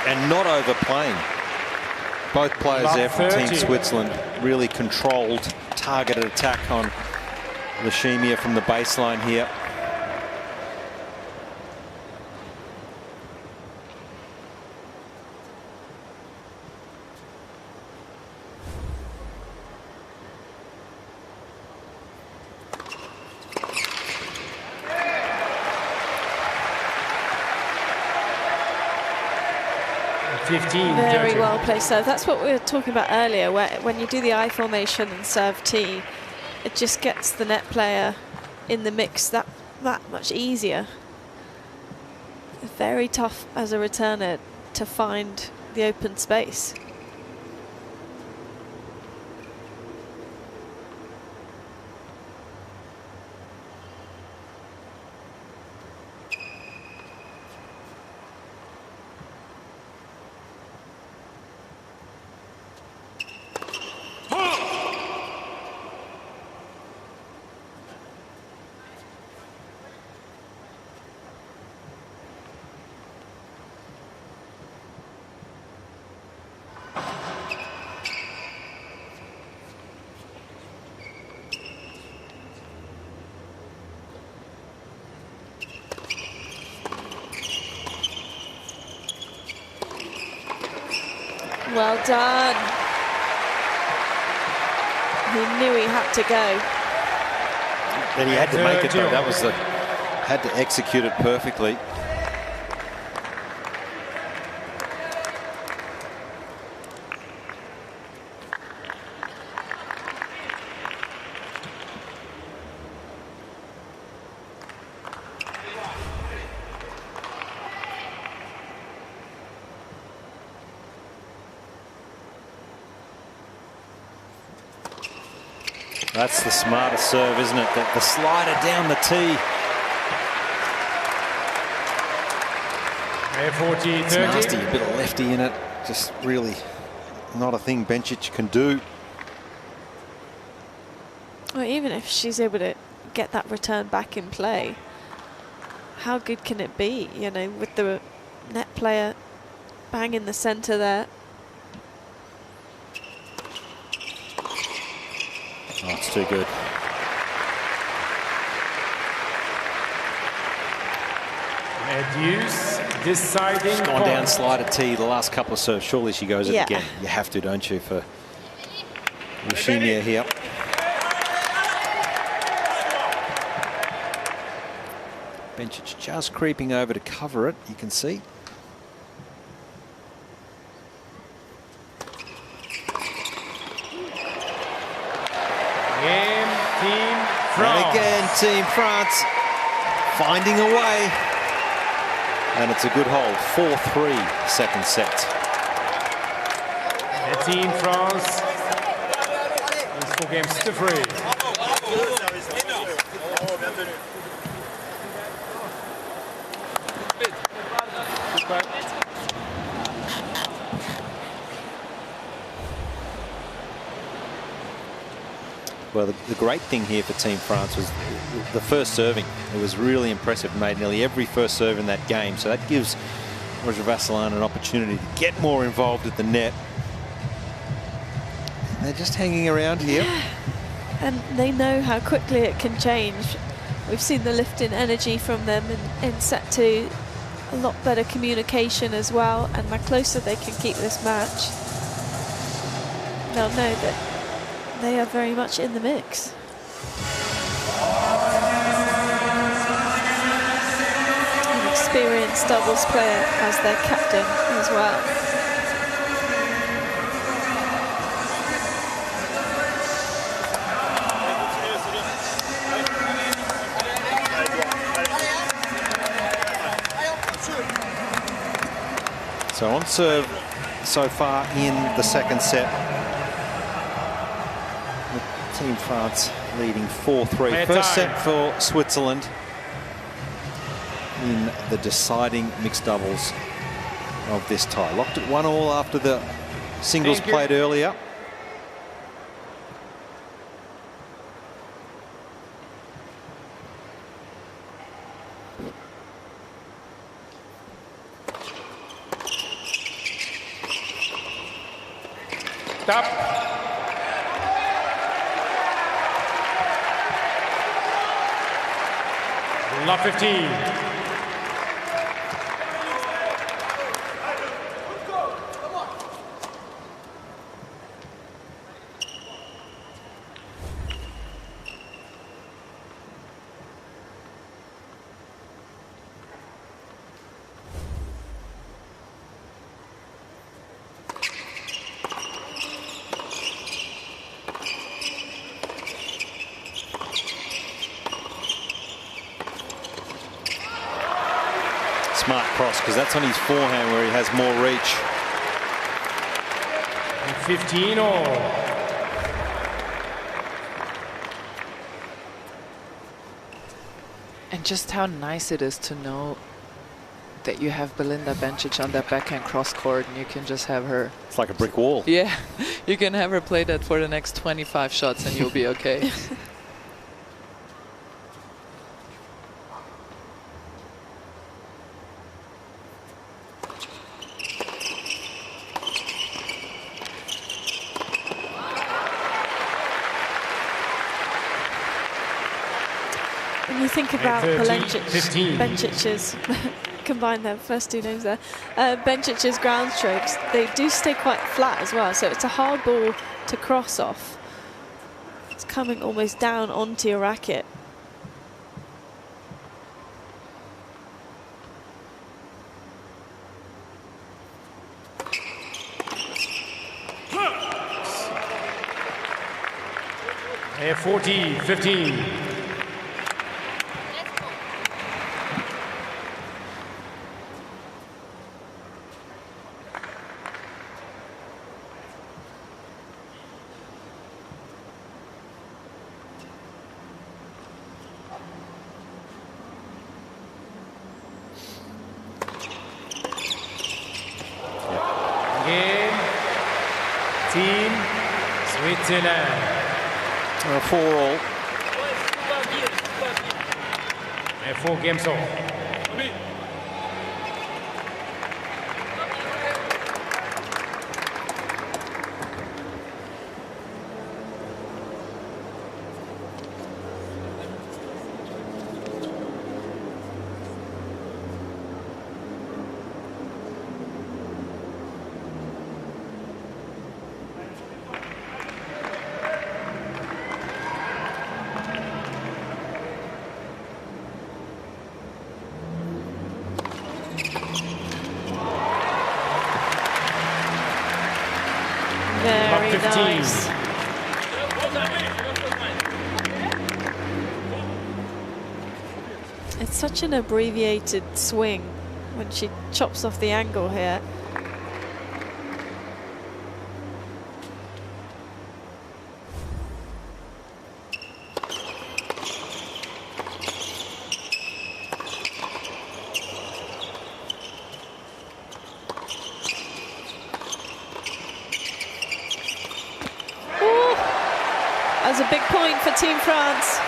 And not overplaying. Both players there from Team 30. Switzerland really controlled, targeted attack on Leshemia from the baseline here. Very well placed serve. That's what we were talking about earlier, where when you do the I formation and serve T, it just gets the net player in the mix that much easier. Very tough as a returner to find the open space. Well done. He knew he had to go. And he had to make it though. That was had to execute it perfectly. That's the smartest serve, isn't it? The slider down the tee. 40, It's 30. nasty, a bit of lefty in it. Just really not a thing Bencic can do. Well, even if she's able to get that return back in play, how good can it be? You know, with the net player bang in the centre there. Oh, it's too good. Medius deciding. She's gone down slider T the last couple of serves. Surely she goes it Yeah. again. You have to, don't you, for Leshemia here. Bencic just creeping over to cover it, you can see. Team France. And again, Team France finding a way. And it's a good hold. 4-3 second set. The Team France is 4 games to 3. Well, the great thing here for Team France was the first serving. It was really impressive. Made nearly every first serve in that game. So that gives Roger Vasselin an opportunity to get more involved at the net. They're just hanging around here. Yeah. And they know how quickly it can change. We've seen the lift in energy from them in set 2. A lot better communication as well. And the closer they can keep this match, they'll know that they are very much in the mix. An experienced doubles player as their captain as well. So on serve so far in the second set. Team France leading 4-3. First set for Switzerland in the deciding mixed doubles of this tie. Locked at 1-1 after the singles played earlier. Stop. Love 15. Smart cross, because that's on his forehand where he has more reach. 15 all. And just how nice it is to know that you have Belinda Bencic on that backhand cross court and you can just have her. It's like a brick wall. Yeah, you can have her play that for the next 25 shots and you'll be okay. When you think about Bencic's, combine their first two names there, Bencic's ground strokes, they do stay quite flat as well, so it's a hard ball to cross off. It's coming almost down onto your racket. And 14-15. Team Switzerland. 4-all. And 4 games all. Very nice. It's such an abbreviated swing when she chops off the angle here. That's a big point for Team France.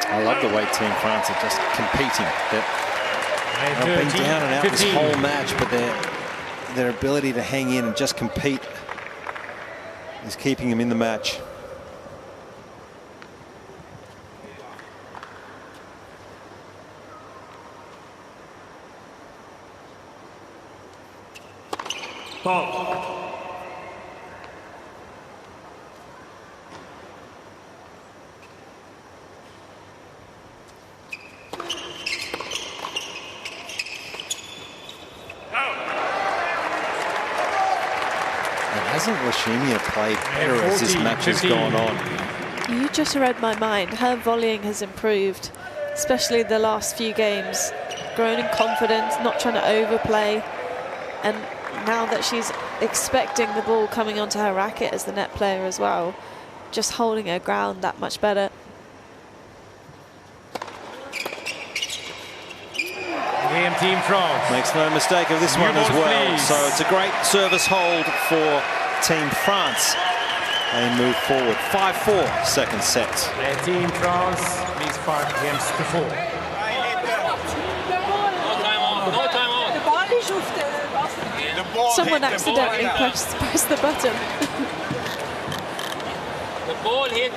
I love the way Team France are just competing. They've been down and out this whole match, but their ability to hang in and just compete is keeping them in the match. Hasn't Lashimia played better as this match has gone on? You just read my mind. Her volleying has improved, especially the last few games. Grown in confidence, not trying to overplay. And now that she's expecting the ball coming onto her racket as the net player as well, just holding her ground that much better. Game Team France. Makes no mistake of this one as well. Please. So it's a great service hold for Team France. They move forward. 5-4 second set. Team France leads 5 games to 4. Someone accidentally pressed the button. The ball hit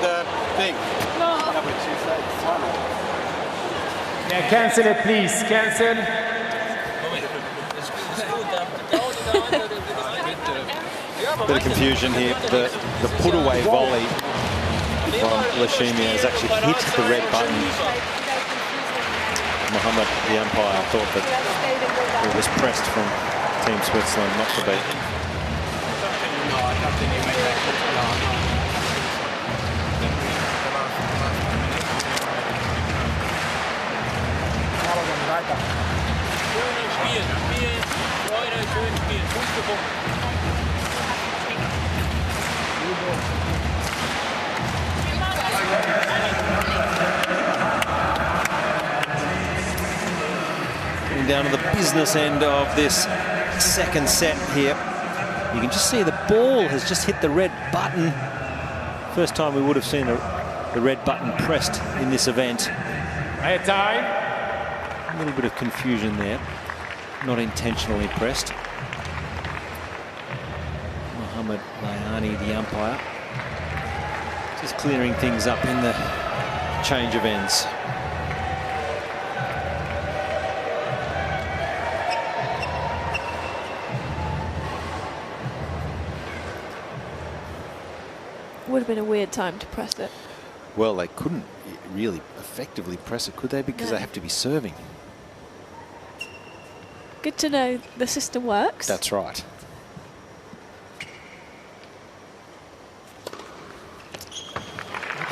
the thing. Yeah, cancel it, please. Cancel. Bit of confusion here. The put-away volley from Lashimia has actually hit the red button. Mohammed, the umpire, thought that it was pressed from Team Switzerland, not to be. Down to the business end of this second set here. You can just see the ball has just hit the red button. First time we would have seen the red button pressed in this event. Time. A little bit of confusion there. Not intentionally pressed. Mohammed Layani, the umpire, just clearing things up in the change of ends. Would have been a weird time to press it. Well, they couldn't really effectively press it, could they? Because they have to be serving. Good to know the system works. That's right.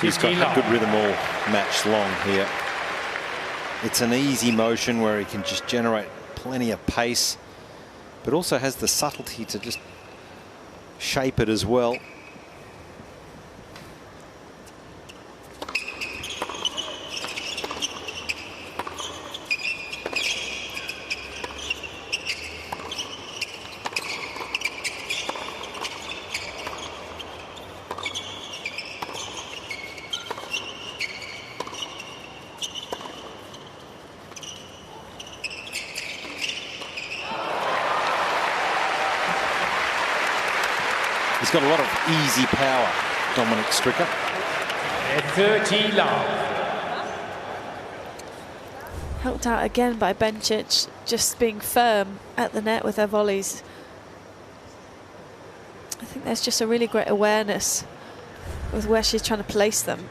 He's got a good rhythm all match long here. It's an easy motion where he can just generate plenty of pace, but also has the subtlety to just shape it as well. He's got a lot of easy power, Dominic Stricker. 30 love. Helped out again by Bencic, just being firm at the net with her volleys. I think there's just a really great awareness with where she's trying to place them.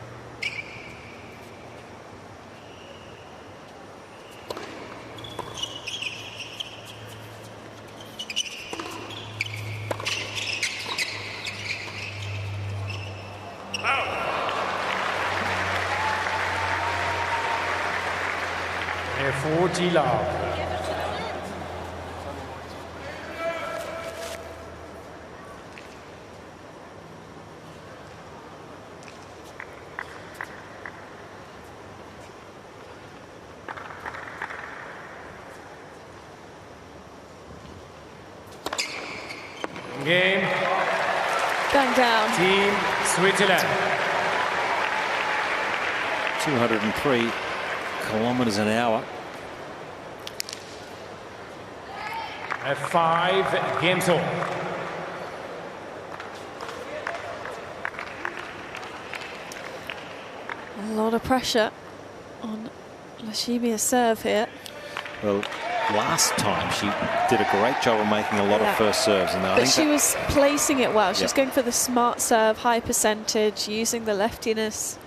Et 40 love. Game. Going down. Team Switzerland. 203 kilometers an hour. A 5 games all. A lot of pressure on Leshimia's serve here. Well, last time she did a great job of making a lot of first serves, and I But think she that was placing it well. She was going for the smart serve, high percentage, using the leftiness.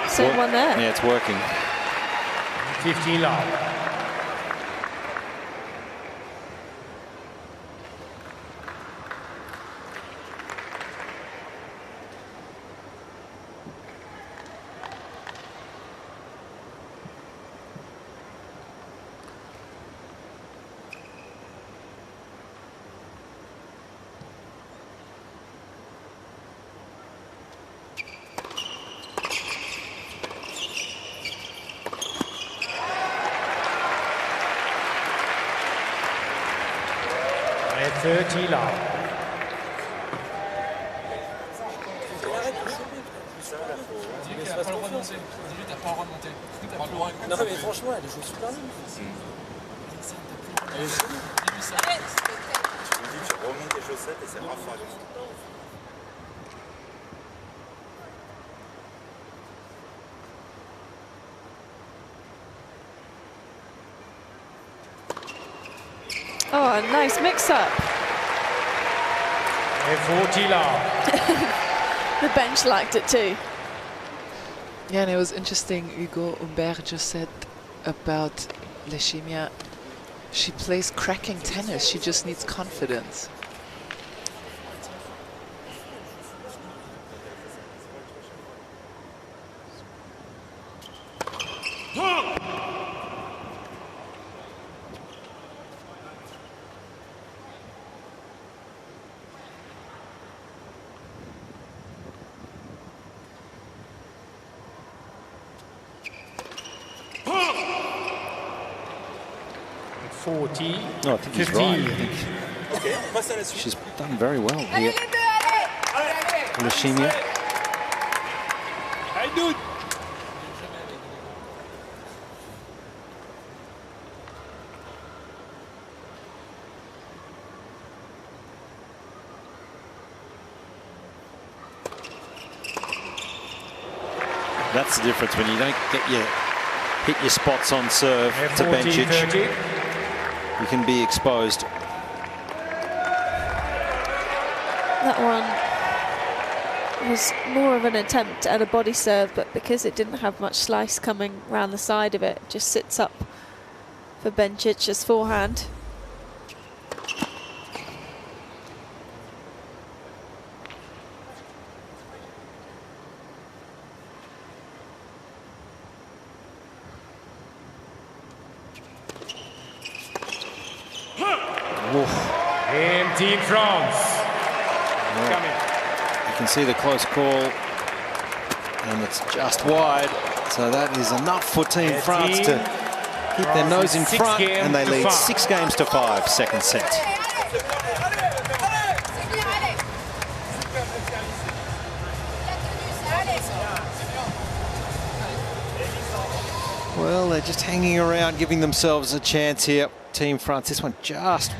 Same one there. Yeah, it's working. 15 love. Et 30 love. Non mais franchement, elle joue super bien. Elle est jolie. Tu remontes tes chaussettes et c'est rafale. Oh, a nice mix-up. Et 40 love. The bench liked it too. Yeah, and it was interesting. Hugo Humbert just said about Leshimia, she plays cracking tennis. She just needs confidence. No, I think he's right. I think she's done very well here. Leshimia. That's the difference when you don't hit your spots on serve to Bencic. You can be exposed. That one was more of an attempt at a body serve, but because it didn't have much slice coming round the side of it, it just sits up for Bencic's forehand. And Team France. You can see the close call, and it's just wide. So that is enough for Team France to keep their nose in front, and they lead 6 games to 5, second set. Well, they're just hanging around, giving themselves a chance here. Team France, this one just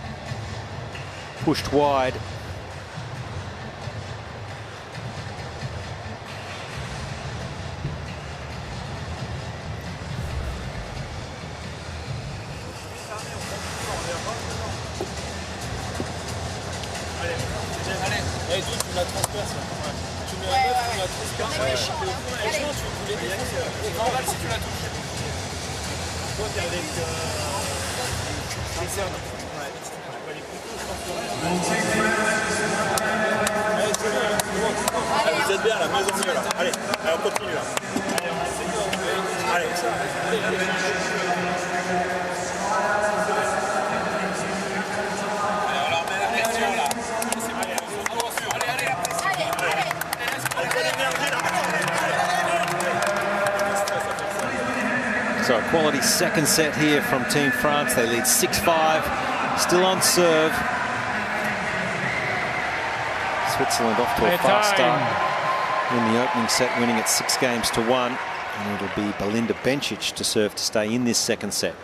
pushed wide. Allez, êtes bien là, mieux en mieux là. Allez, on continue là. Allez. Alors, mais la pression là. So a quality second set here from Team France. They lead 6-5, still on serve. Switzerland off to a fast start in the opening set, winning it 6-1. And it'll be Belinda Bencic to serve to stay in this second set.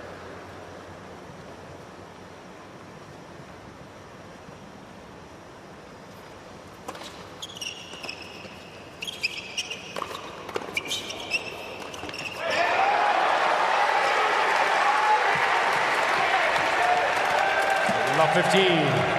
Love 15.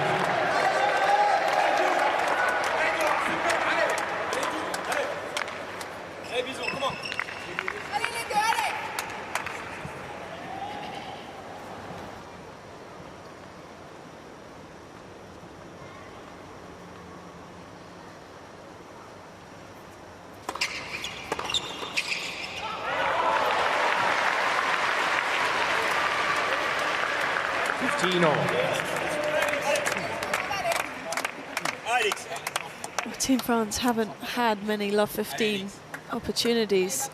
Team France haven't had many love 15 opportunities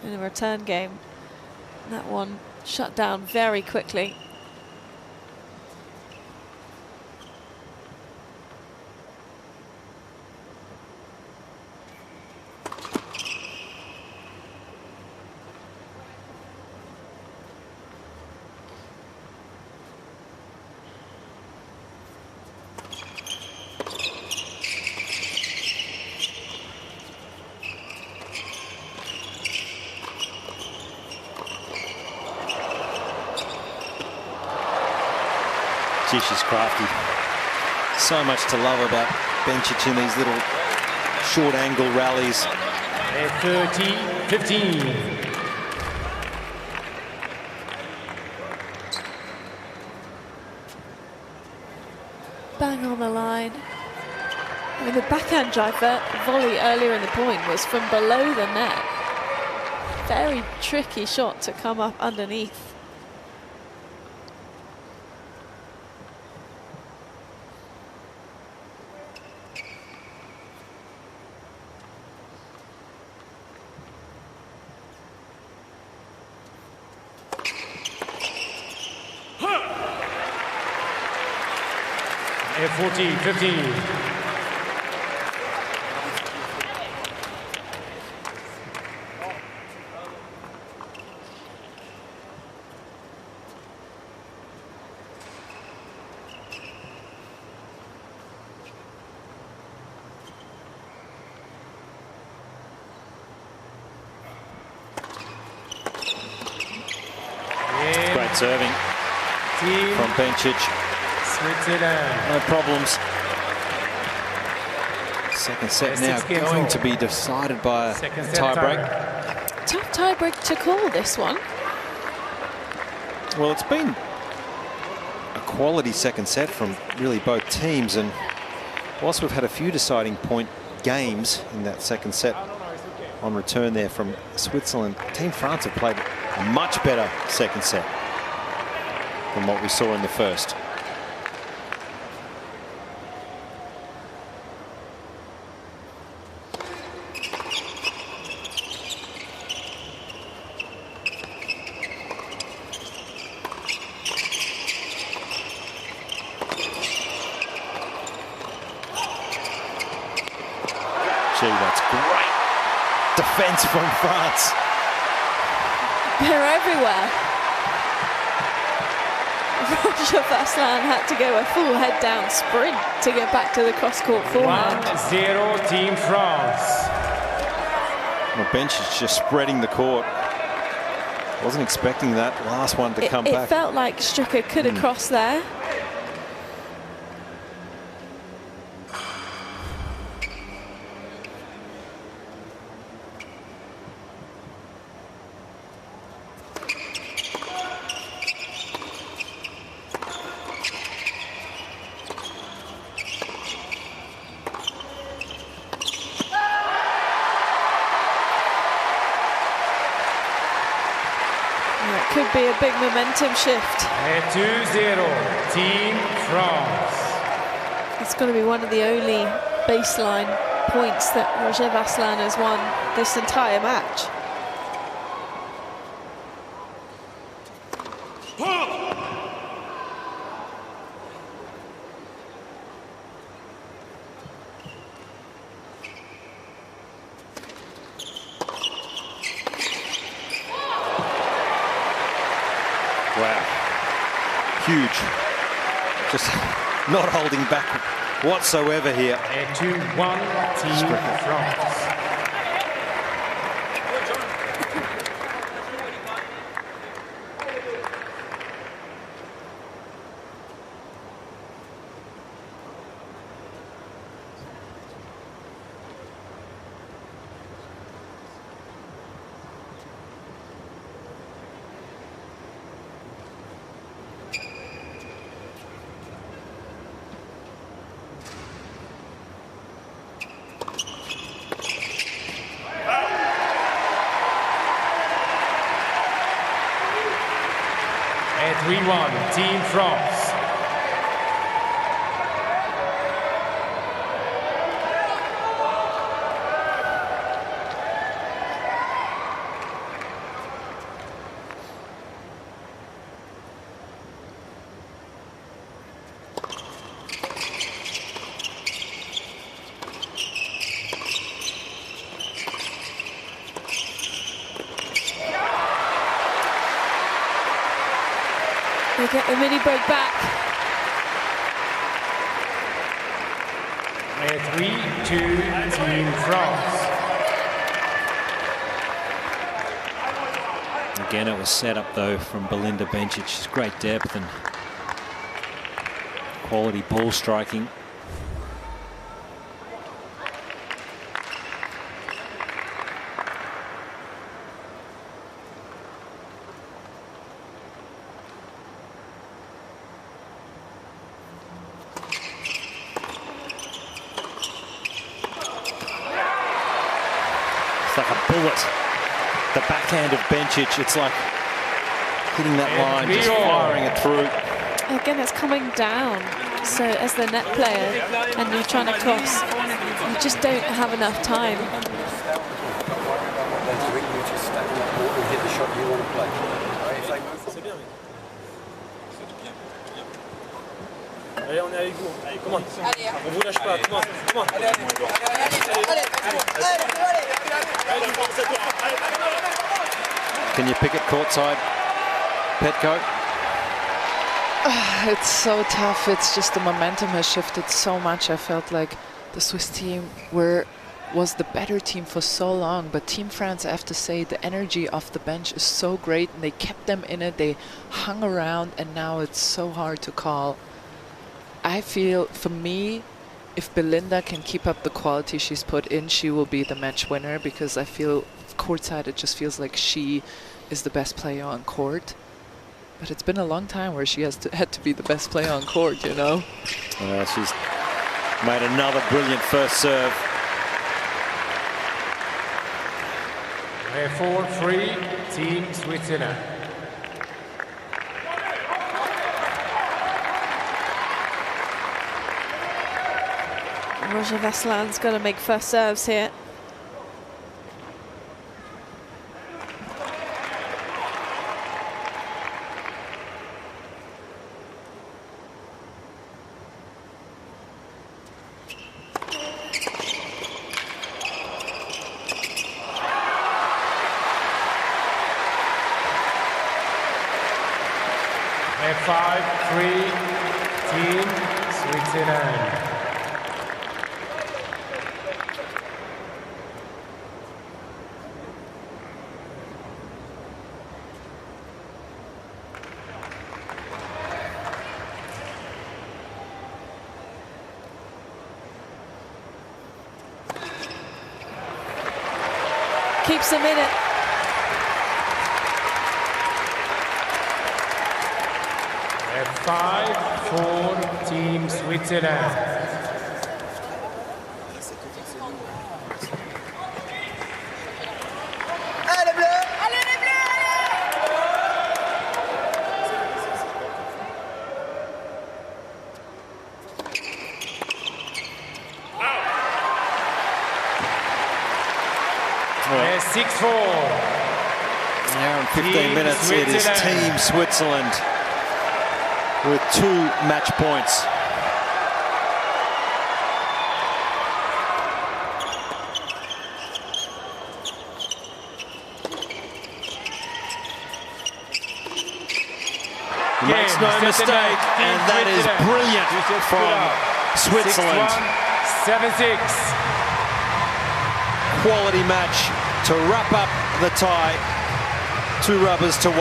in a return game. That one shut down very quickly. She's crafty. So much to love about Bencic in these little short angle rallies. 30-15. Bang on the line. I mean, the backhand drive volley earlier in the point was from below the net. Very tricky shot to come up underneath. At 14-15. Great serving from Bencic. No problems. Second set now going to be decided by a tie-break. Tough tie-break to call this one. Well, it's been a quality second set from really both teams, and whilst we've had a few deciding point games in that second set on return there from Switzerland, Team France have played a much better second set than what we saw in the first. Gee, that's great defense from France. They're everywhere. Roger Vasselin had to go a full head-down sprint to get back to the cross-court forehand. 1-0 Team France. Well, Bencic just spreading the court. Wasn't expecting that last one to come back. It felt like Stricker could have crossed there. could be a big momentum shift. 2-0, Team France. It's going to be one of the only baseline points that Roger Vasselin has won this entire match. Wow. Huge. Just not holding back whatsoever here. 2-1, Team France. And 3-1, Team France. They get the mini break back. And 3-2, Team France. Again, it was set up though from Belinda Bencic. She's great depth and quality ball striking. It's like a bullet. The backhand of Bencic, it's like hitting that line, just firing it through. Again, it's coming down. So as the net player, and you're trying to cross, you just don't have enough time. Allez, on est avec vous. Allez, come on. On vous lâche pas. Come on. Come on. Can you pick it courtside, Petco? It's so tough. It's just the momentum has shifted so much. I felt like the Swiss team was the better team for so long, but Team France, I have to say, the energy off the bench is so great, and they kept them in it. They hung around, and now it's so hard to call. I feel, for me, if Belinda can keep up the quality she's put in, she will be the match winner, because I feel courtside it just feels like she is the best player on court. But it's been a long time where she had to be the best player on court, you know? She's made another brilliant first serve. 4-3, Team Switzerland. Roger Vasselin's got to make first serves here. And 5-3, Team Switzerland. Keeps them in it. And 5-4, Team Switzerland. 6-4. Now in 15 minutes, it is Team Switzerland with 2 match points. He makes no mistake, and that is brilliant from Switzerland. 7-6. Quality match to wrap up the tie. 2 rubbers to 1.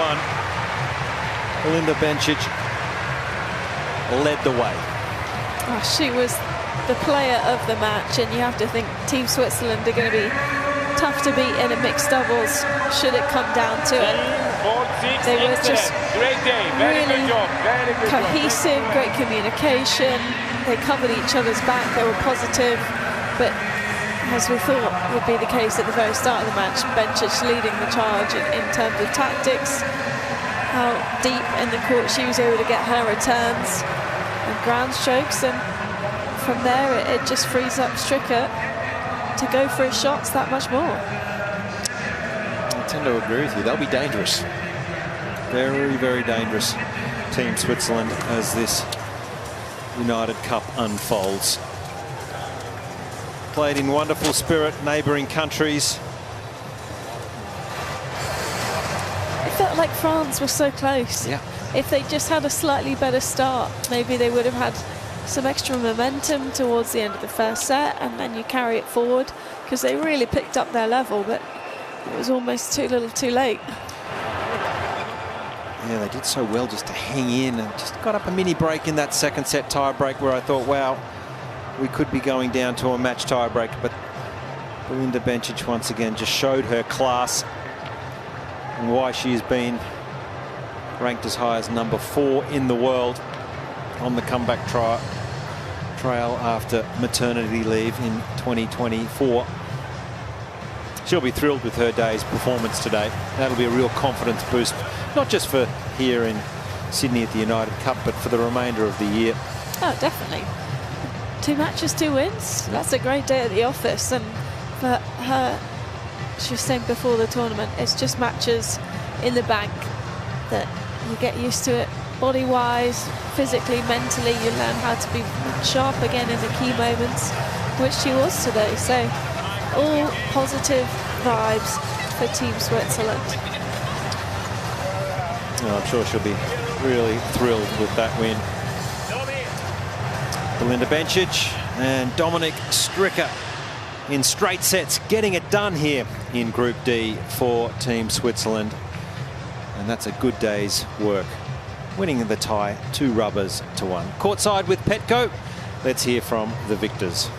Belinda Bencic led the way. Oh, she was the player of the match, and you have to think Team Switzerland are going to be tough to beat in a mixed doubles should it come down to it. They were just really cohesive, great communication. They covered each other's back, they were positive, but as we thought would be the case at the very start of the match, Bencic leading the charge in terms of tactics, how deep in the court she was able to get her returns and ground strokes, and from there it just frees up Stricker to go for his shots that much more. I tend to agree with you. They'll be dangerous. Very, very dangerous, Team Switzerland, as this United Cup unfolds. Played in wonderful spirit, neighbouring countries. It felt like France was so close. Yeah. If they just had a slightly better start, maybe they would have had some extra momentum towards the end of the first set, and then you carry it forward, because they really picked up their level, but it was almost too little too late. Yeah, they did so well just to hang in, and just got up a mini break in that second set tie break where I thought, wow, we could be going down to a match tie break, but Belinda Bencic once again just showed her class and why she has been ranked as high as number 4 in the world on the comeback trail after maternity leave in 2024. She'll be thrilled with her day's performance today. That'll be a real confidence boost, not just for here in Sydney at the United Cup, but for the remainder of the year. Oh, definitely. 2 matches, 2 wins. That's a great day at the office, and for her, she was saying before the tournament, it's just matches in the bank that you get used to it. Body-wise, physically, mentally, you learn how to be sharp again in the key moments, which she was today. So all positive vibes for Team Switzerland. Oh, I'm sure she'll be really thrilled with that win. Belinda Bencic and Dominic Stricker in straight sets, getting it done here in Group D for Team Switzerland. And that's a good day's work. Winning the tie, 2 rubbers to 1. Courtside with Petco. Let's hear from the victors.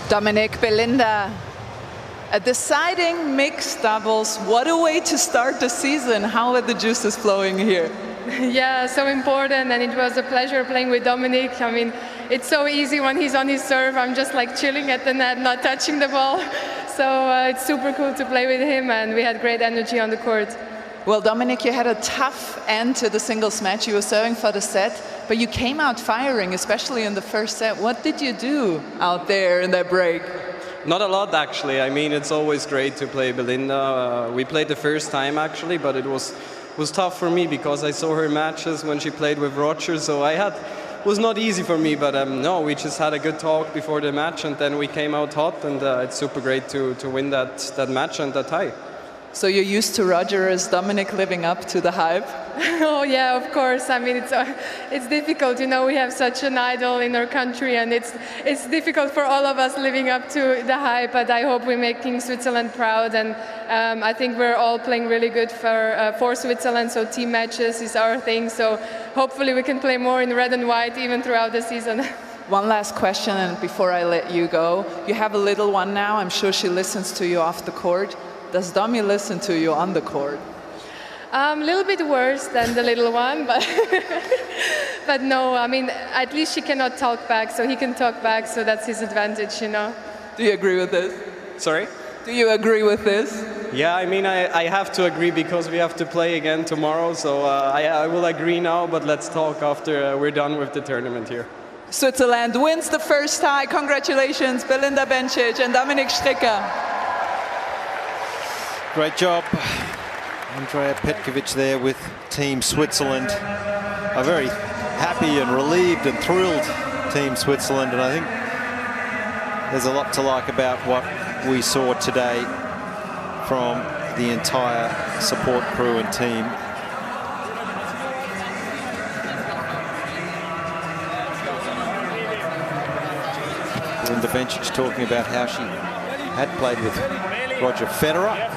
Dominic, Belinda, a deciding mixed doubles. What a way to start the season. How are the juices flowing here? Yeah, so important, and it was a pleasure playing with Dominic. I mean, it's so easy when he's on his serve. I'm just like chilling at the net, not touching the ball. So it's super cool to play with him, and we had great energy on the court. Well, Dominic, you had a tough end to the singles match. You were serving for the set, but you came out firing, especially in the first set. What did you do out there in that break? Not a lot, actually. I mean, it's always great to play Belinda. We played the first time, actually, but it was tough for me because I saw her matches when she played with Roger, so it was not easy for me, but no, we just had a good talk before the match, and then we came out hot, and it's super great to win that match and that tie. So you're used to Roger as Dominic living up to the hype? Oh yeah, of course. I mean, it's difficult. You know, we have such an idol in our country, and it's difficult for all of us living up to the hype. But I hope we're making Switzerland proud, and I think we're all playing really good for Switzerland. So team matches is our thing. So hopefully we can play more in red and white even throughout the season. One last question, and before I let you go, you have a little one now. I'm sure she listens to you off the court. Does Domi listen to you on the court? A little bit worse than the little one, but but no, I mean, at least she cannot talk back, so he can talk back, so that's his advantage, you know. Do you agree with this? Sorry? Do you agree with this? Yeah, I mean, I have to agree because we have to play again tomorrow, so I will agree now, but let's talk after we're done with the tournament here. Switzerland wins the first tie. Congratulations, Belinda Bencic and Dominic Stricker. Great job. Andrea Petkovic there with Team Switzerland. A very happy and relieved and thrilled Team Switzerland, and I think there's a lot to like about what we saw today from the entire support crew and team. Belinda Bencic talking about how she had played with Roger Federer.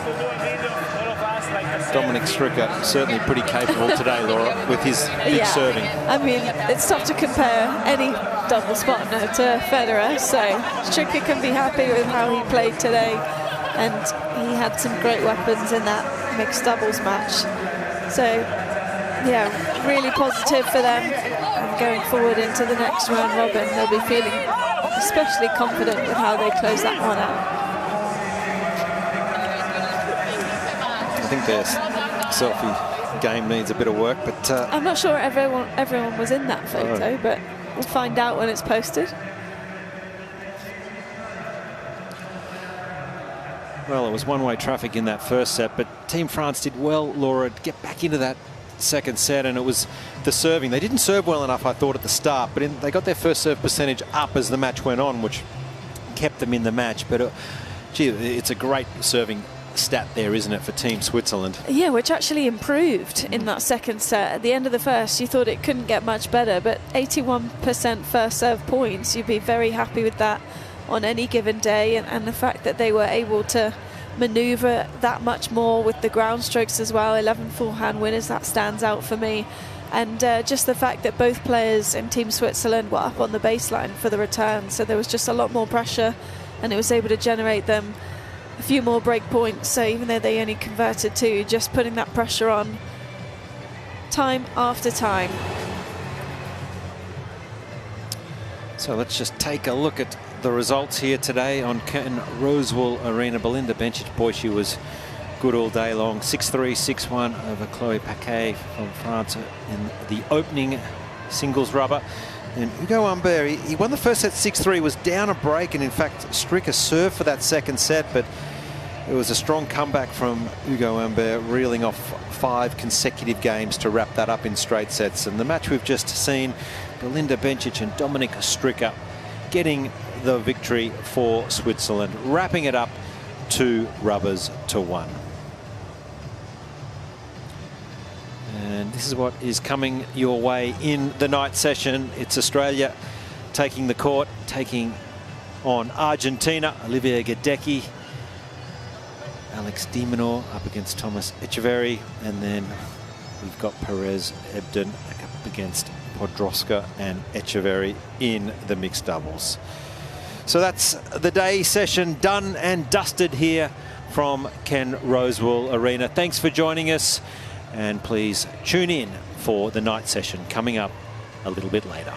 Dominic Stricker certainly pretty capable today, Laura, with his big serving. I mean, it's tough to compare any doubles partner to Federer, so Stricker can be happy with how he played today, and he had some great weapons in that mixed doubles match. So, yeah, really positive for them. And going forward into the next round robin, they'll be feeling especially confident with how they close that one out. I think their selfie game needs a bit of work, but I'm not sure everyone was in that photo, but we'll find out when it's posted. well, it was one-way traffic in that first set, but Team France did well, Laura, to get back into that second set, and it was the serving. They didn't serve well enough, I thought, at the start, but they got their first serve percentage up as the match went on, which kept them in the match. But gee, it's a great serving stat there, isn't it, for Team Switzerland? Yeah, which actually improved in that second set. At the end of the first, you thought it couldn't get much better, but 81% first serve points, you'd be very happy with that on any given day, and the fact that they were able to maneuver that much more with the ground strokes as well. 11 forehand winners, that stands out for me. And just the fact that both players in Team Switzerland were up on the baseline for the return, so there was just a lot more pressure, and it was able to generate them a few more break points. So even though they only converted 2, just putting that pressure on time after time. So let's just take a look at the results here today on Ken Rosewall Arena. Belinda Bencic, boy, she was good all day long. 6-3, 6-1 over Chloé Paquet from France in the opening singles rubber. And Hugo Humbert, he won the first set 6-3, was down a break, and in fact Stricker served for that second set, but it was a strong comeback from Hugo Humbert, reeling off 5 consecutive games to wrap that up in straight sets. And the match we've just seen, Belinda Bencic and Dominic Stricker getting the victory for Switzerland, wrapping it up 2 rubbers to 1. And this is what is coming your way in the night session. It's Australia taking the court, taking on Argentina. Olivier Gadecki, Alex de Minaur up against Thomas Echeverry, and then we've got Perez Ebden up against Podroska and Echeverry in the mixed doubles. So that's the day session done and dusted here from Ken Rosewall Arena. Thanks for joining us, and please tune in for the night session coming up a little bit later.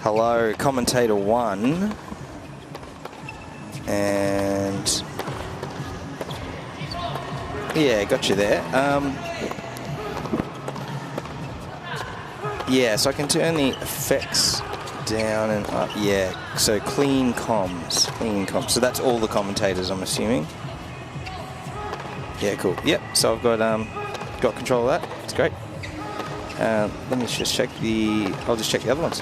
Hello, commentator 1. And yeah, got you there. Yeah, so I can turn the effects down and up. Yeah, so clean comms. So that's all the commentators, I'm assuming. Yeah, cool. Yep, so I've got control of that. It's great. Let me just check I'll just check the other ones.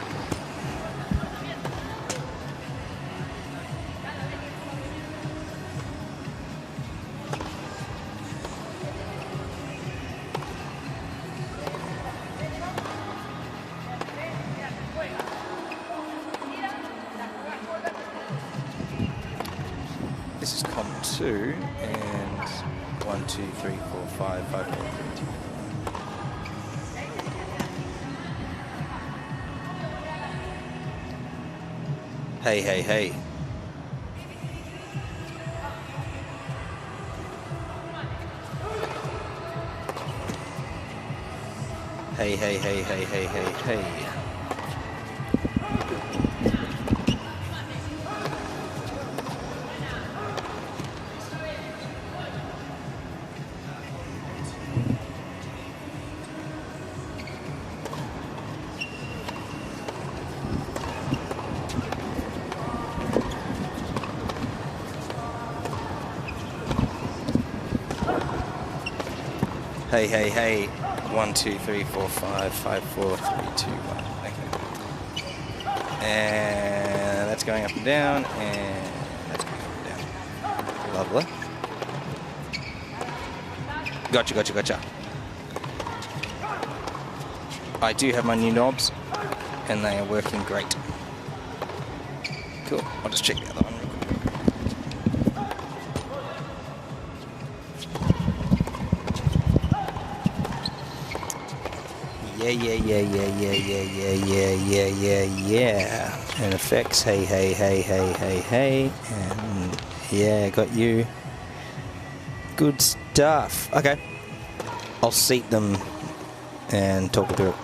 This is com 2 and 1, 2, 3, 4, 5, 5, 4, 3, 2. Hey, hey, hey. Hey, hey, hey, hey, hey, hey, hey. Hey, hey, hey. 1, 2, 3, 4, 5, 5, 4, 3, 2, 1. Okay. And that's going up and down, and that's going up and down. Lovely. Gotcha, gotcha, gotcha. I do have my new knobs, and they are working great. Cool. I'll just check the other one. Yeah. And effects, hey, hey, hey, hey, hey, hey. And yeah, got you. Good stuff. Okay. I'll seat them and talk through it.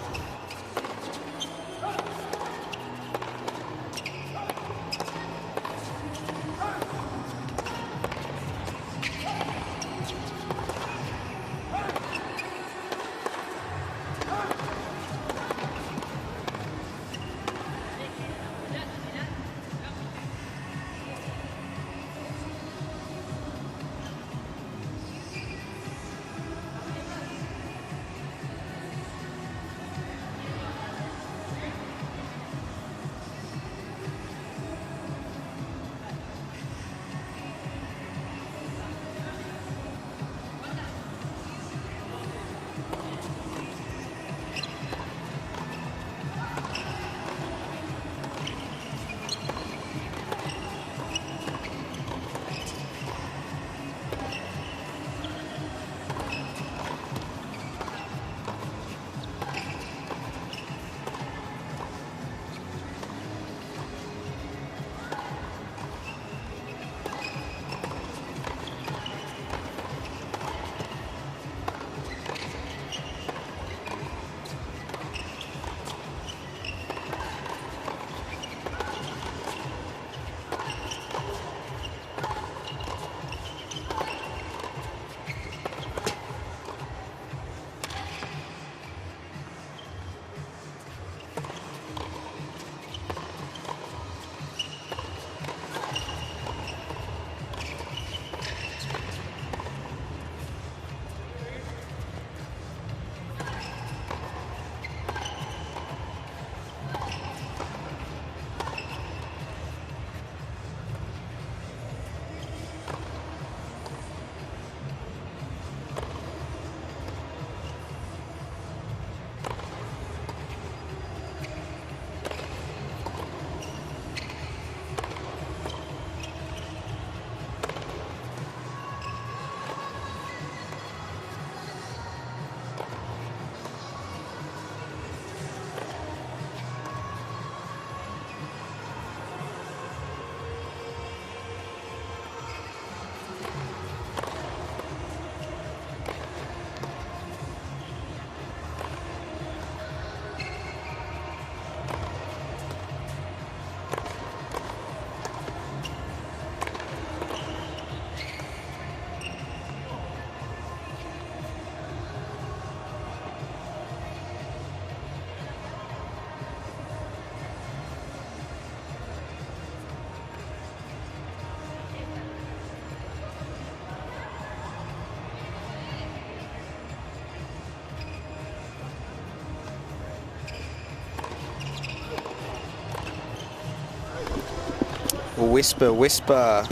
Whisper, whisper.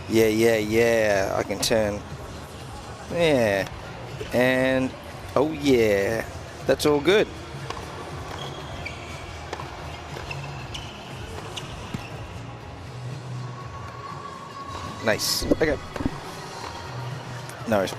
Yeah, yeah, yeah. I can turn. Yeah. And, oh yeah. That's all good. Nice. Okay. No worries.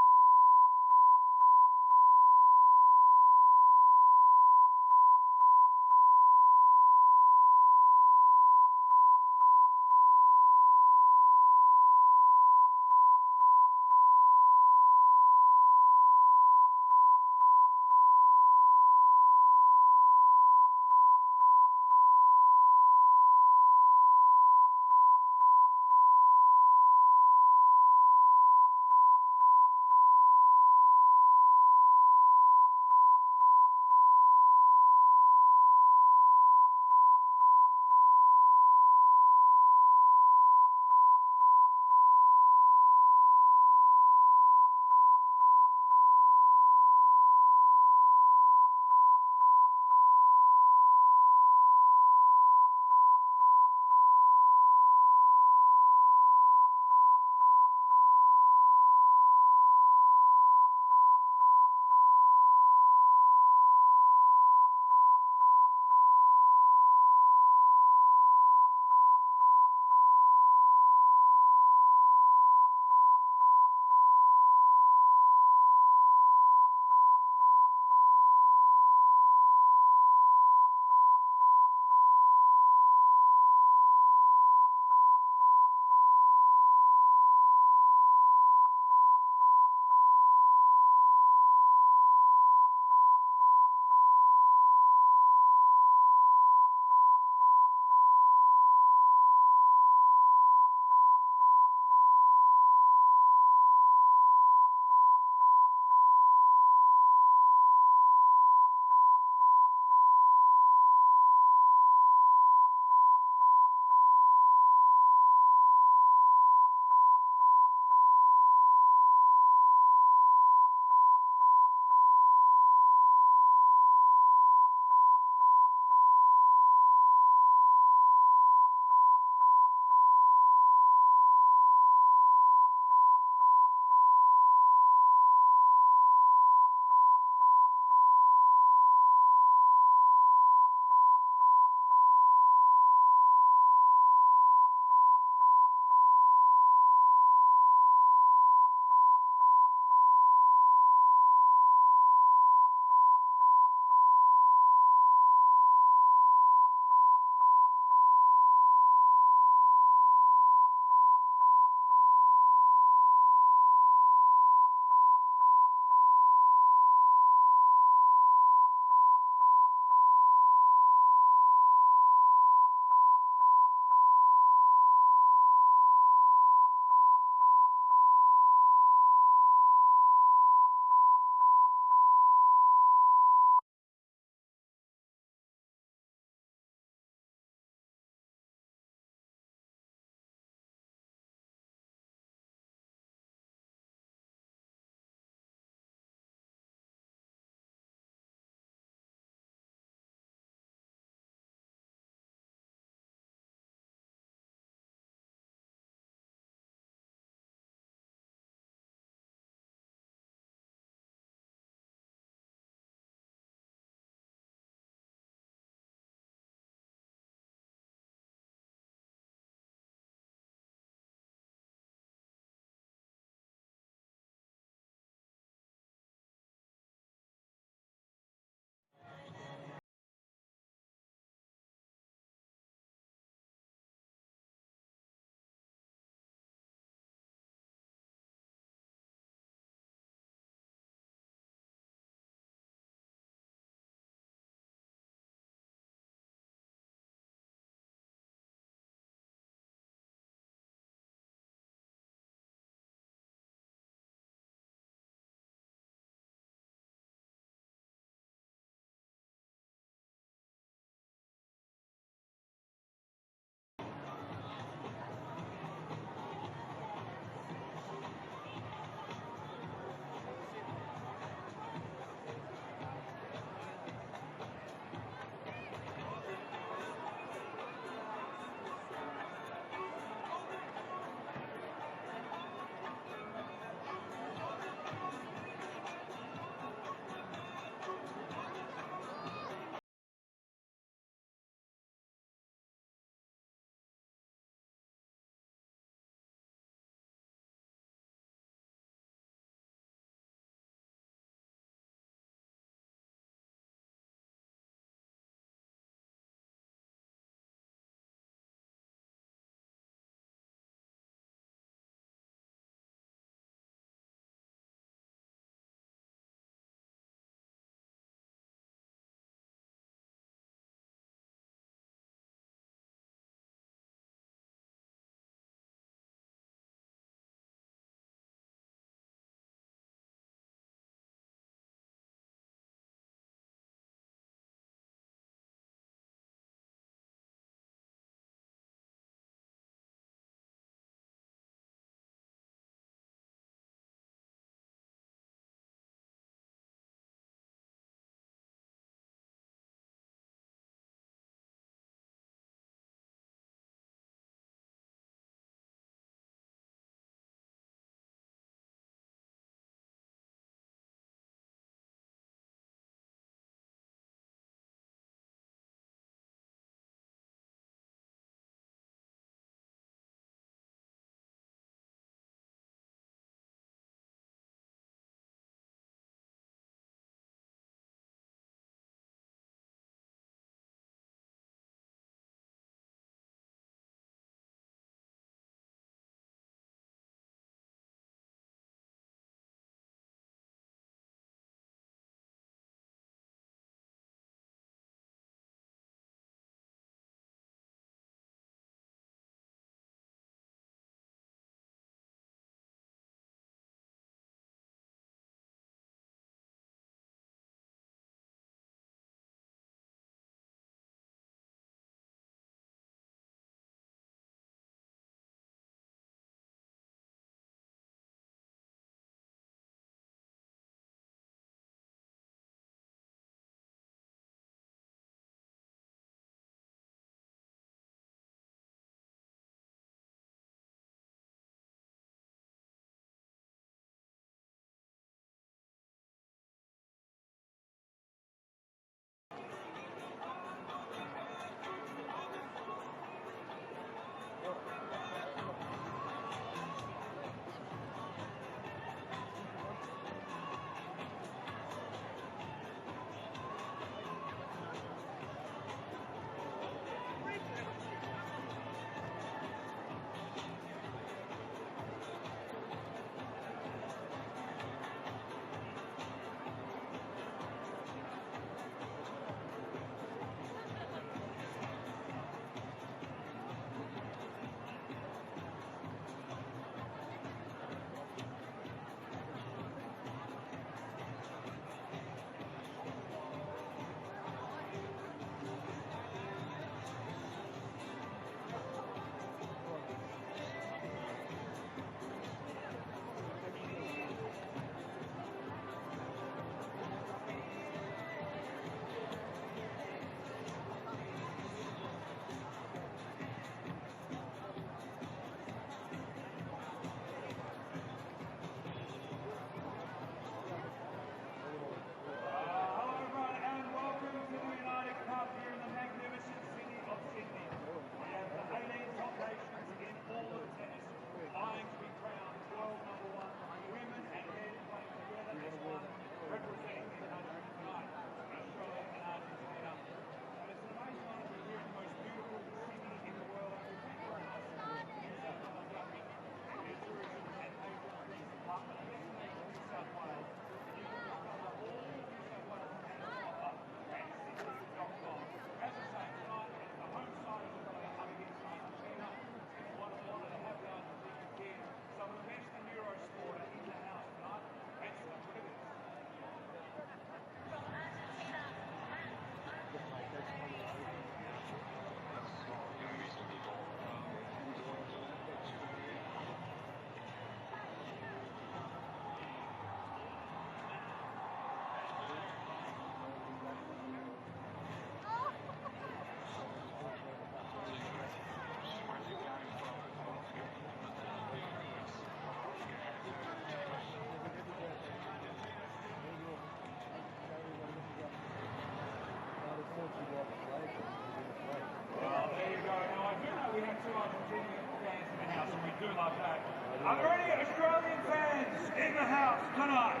Are there any Australian fans in the house tonight?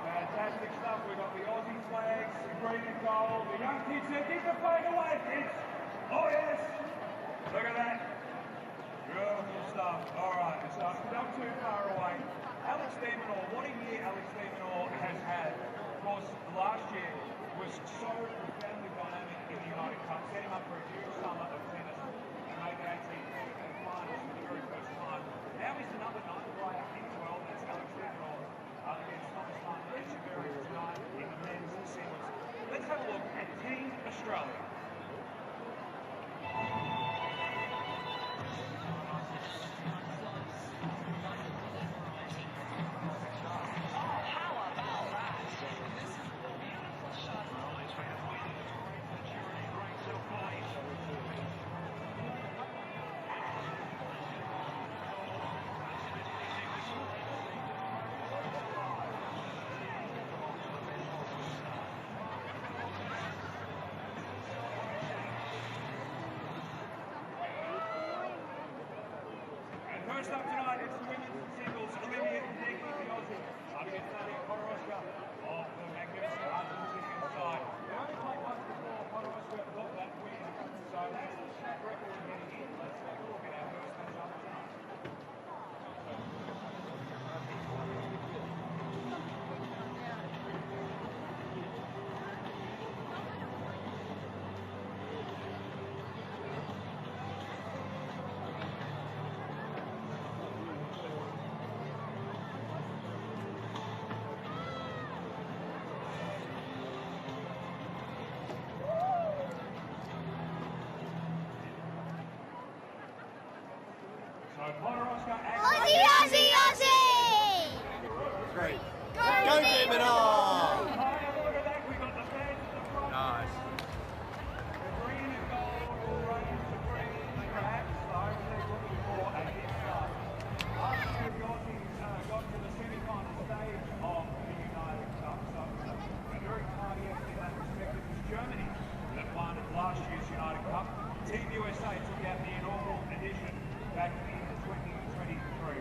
Fantastic stuff. We've got the Aussie flags, the green and gold. The young kids said, "Get the flag away, kids." Oh, yes. Look at that. Beautiful stuff. All right, it's not too far away. Alex Demonor, what a year Alex Demonor has had. Of course, last year was so profoundly dynamic in the United Cup, setting up for a huge summer of tennis and making 18 and finals for the very first time. Now he's the number 9 player in the world. That's Alex Demonor against Thomas Martin tonight in the men's singles. Let's have a look at Team Australia. First up tonight, it's the women's singles. Olivia Hideki, the Aussie, up against Nadia Podoroska of the magnificent Argentinian side. They only played once before. Podoroska got that win, so that's the track record heading in. Let's take a look at our first match up tonight. Aussie, Aussie, Aussie! Great. Go Demonor! Nice. The green and gold will reign supreme, perhaps the home they're looking for at this start. Last year the Aussies got to the semi-final stage of the United Cup, so a very tardy effort in that respect. It was Germany that won last year's United Cup. Team USA took out the inaugural edition back in 2023.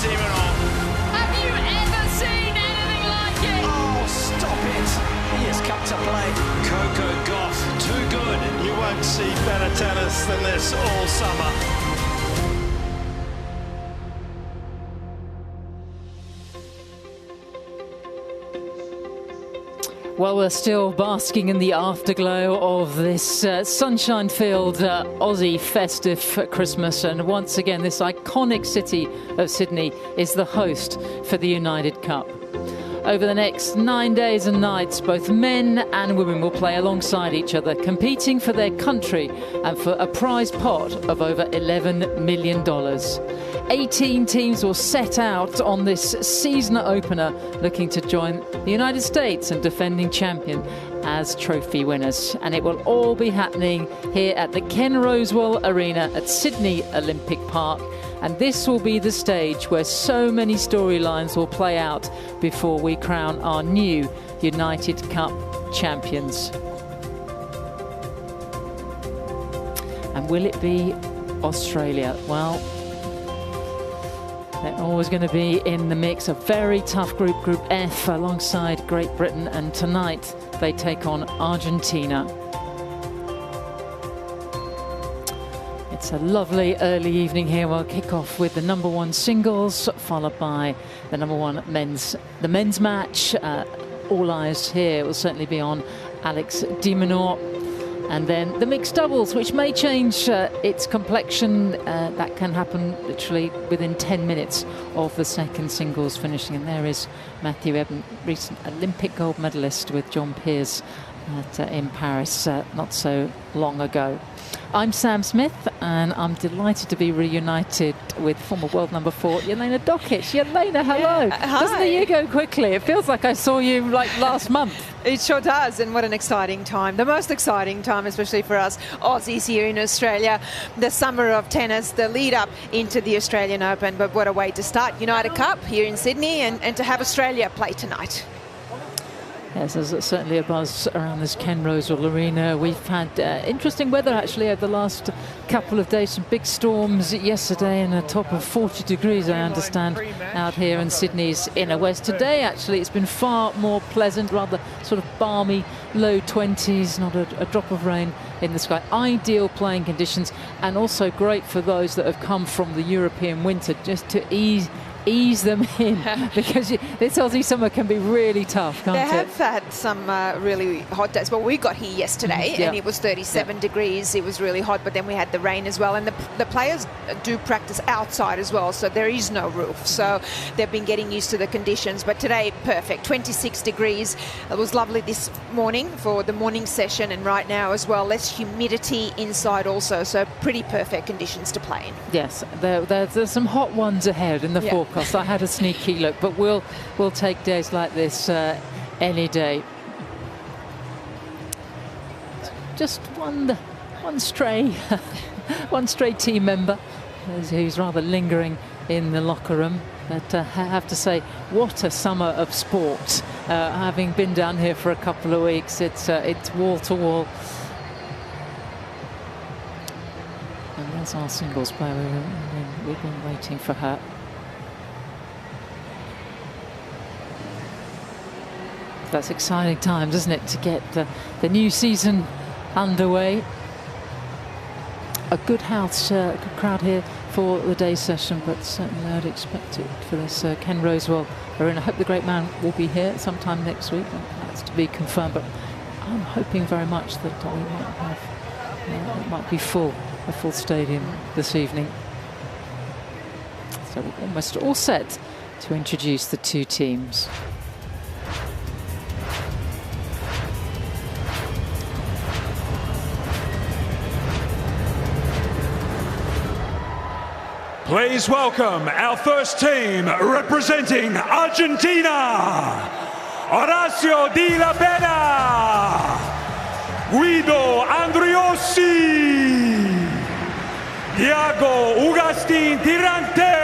Dimonov. Have you ever seen anything like it? Oh, stop it. He has come to play. Coco Gauff, too good. You won't see better tennis than this all summer. Well, we're still basking in the afterglow of this sunshine-filled Aussie festive Christmas, and once again this iconic city of Sydney is the host for the United Cup. Over the next 9 days and nights, both men and women will play alongside each other, competing for their country and for a prize pot of over $11 million. 18 teams will set out on this season opener, looking to join the United States and defending champion as trophy winners. And it will all be happening here at the Ken Rosewell Arena at Sydney Olympic Park. And this will be the stage where so many storylines will play out before we crown our new United Cup champions. And will it be Australia? Well, they're always going to be in the mix. A very tough group, Group F, alongside Great Britain. And tonight they take on Argentina. It's a lovely early evening here. We'll kick off with the #1 singles, followed by the #1 men's match. All eyes here will certainly be on Alex de Minaur. And then the mixed doubles, which may change its complexion. That can happen literally within 10 minutes of the second singles finishing. And there is Matthew Eben, recent Olympic gold medalist with John Peers in Paris not so long ago. I'm Sam Smith, and I'm delighted to be reunited with former world #4, Jelena Dokic. Jelena, hello. Yeah, doesn't the year go quickly? It feels like I saw you like last month. It sure does, and what an exciting time. The most exciting time, especially for us Aussies here in Australia. The summer of tennis, the lead up into the Australian Open, but what a way to start United Cup here in Sydney, and to have Australia play tonight. Yes, there's certainly a buzz around this Ken Rosewell Arena. We've had interesting weather actually over the last couple of days. Some big storms yesterday and a top of 40 degrees, I understand, out here in Sydney's inner west. Today actually it's been far more pleasant, rather sort of balmy, low 20s, not a drop of rain in the sky. Ideal playing conditions, and also great for those that have come from the European winter, just to ease them in, because this Aussie summer can be really tough, can't it? They have had some really hot days. Well, we got here yesterday and it was 37 degrees. It was really hot, but then we had the rain as well. And the players do practice outside as well, so there is no roof. So they've been getting used to the conditions. But today, perfect, 26 degrees. It was lovely this morning for the morning session, and right now as well, less humidity inside also. So pretty perfect conditions to play in. Yes, there's some hot ones ahead in the forecast. I had a sneaky look, but we'll take days like this any day. Just one stray one stray team member who's rather lingering in the locker room. But I have to say, what a summer of sport. Having been down here for a couple of weeks, it's wall to wall. And there's our singles player. We've been waiting for her. That's exciting times, isn't it, to get the new season underway. A good house, good crowd here for the day session, but certainly I'd expect it for this Ken Rosewell Arena. I hope the great man will be here sometime next week. That's to be confirmed, but I'm hoping very much that we might have it might be a full stadium this evening. So we're almost all set to introduce the two teams. Please welcome our first team representing Argentina, Horacio Di La Pena, Guido Andriossi, Diego Ugustin Tirante,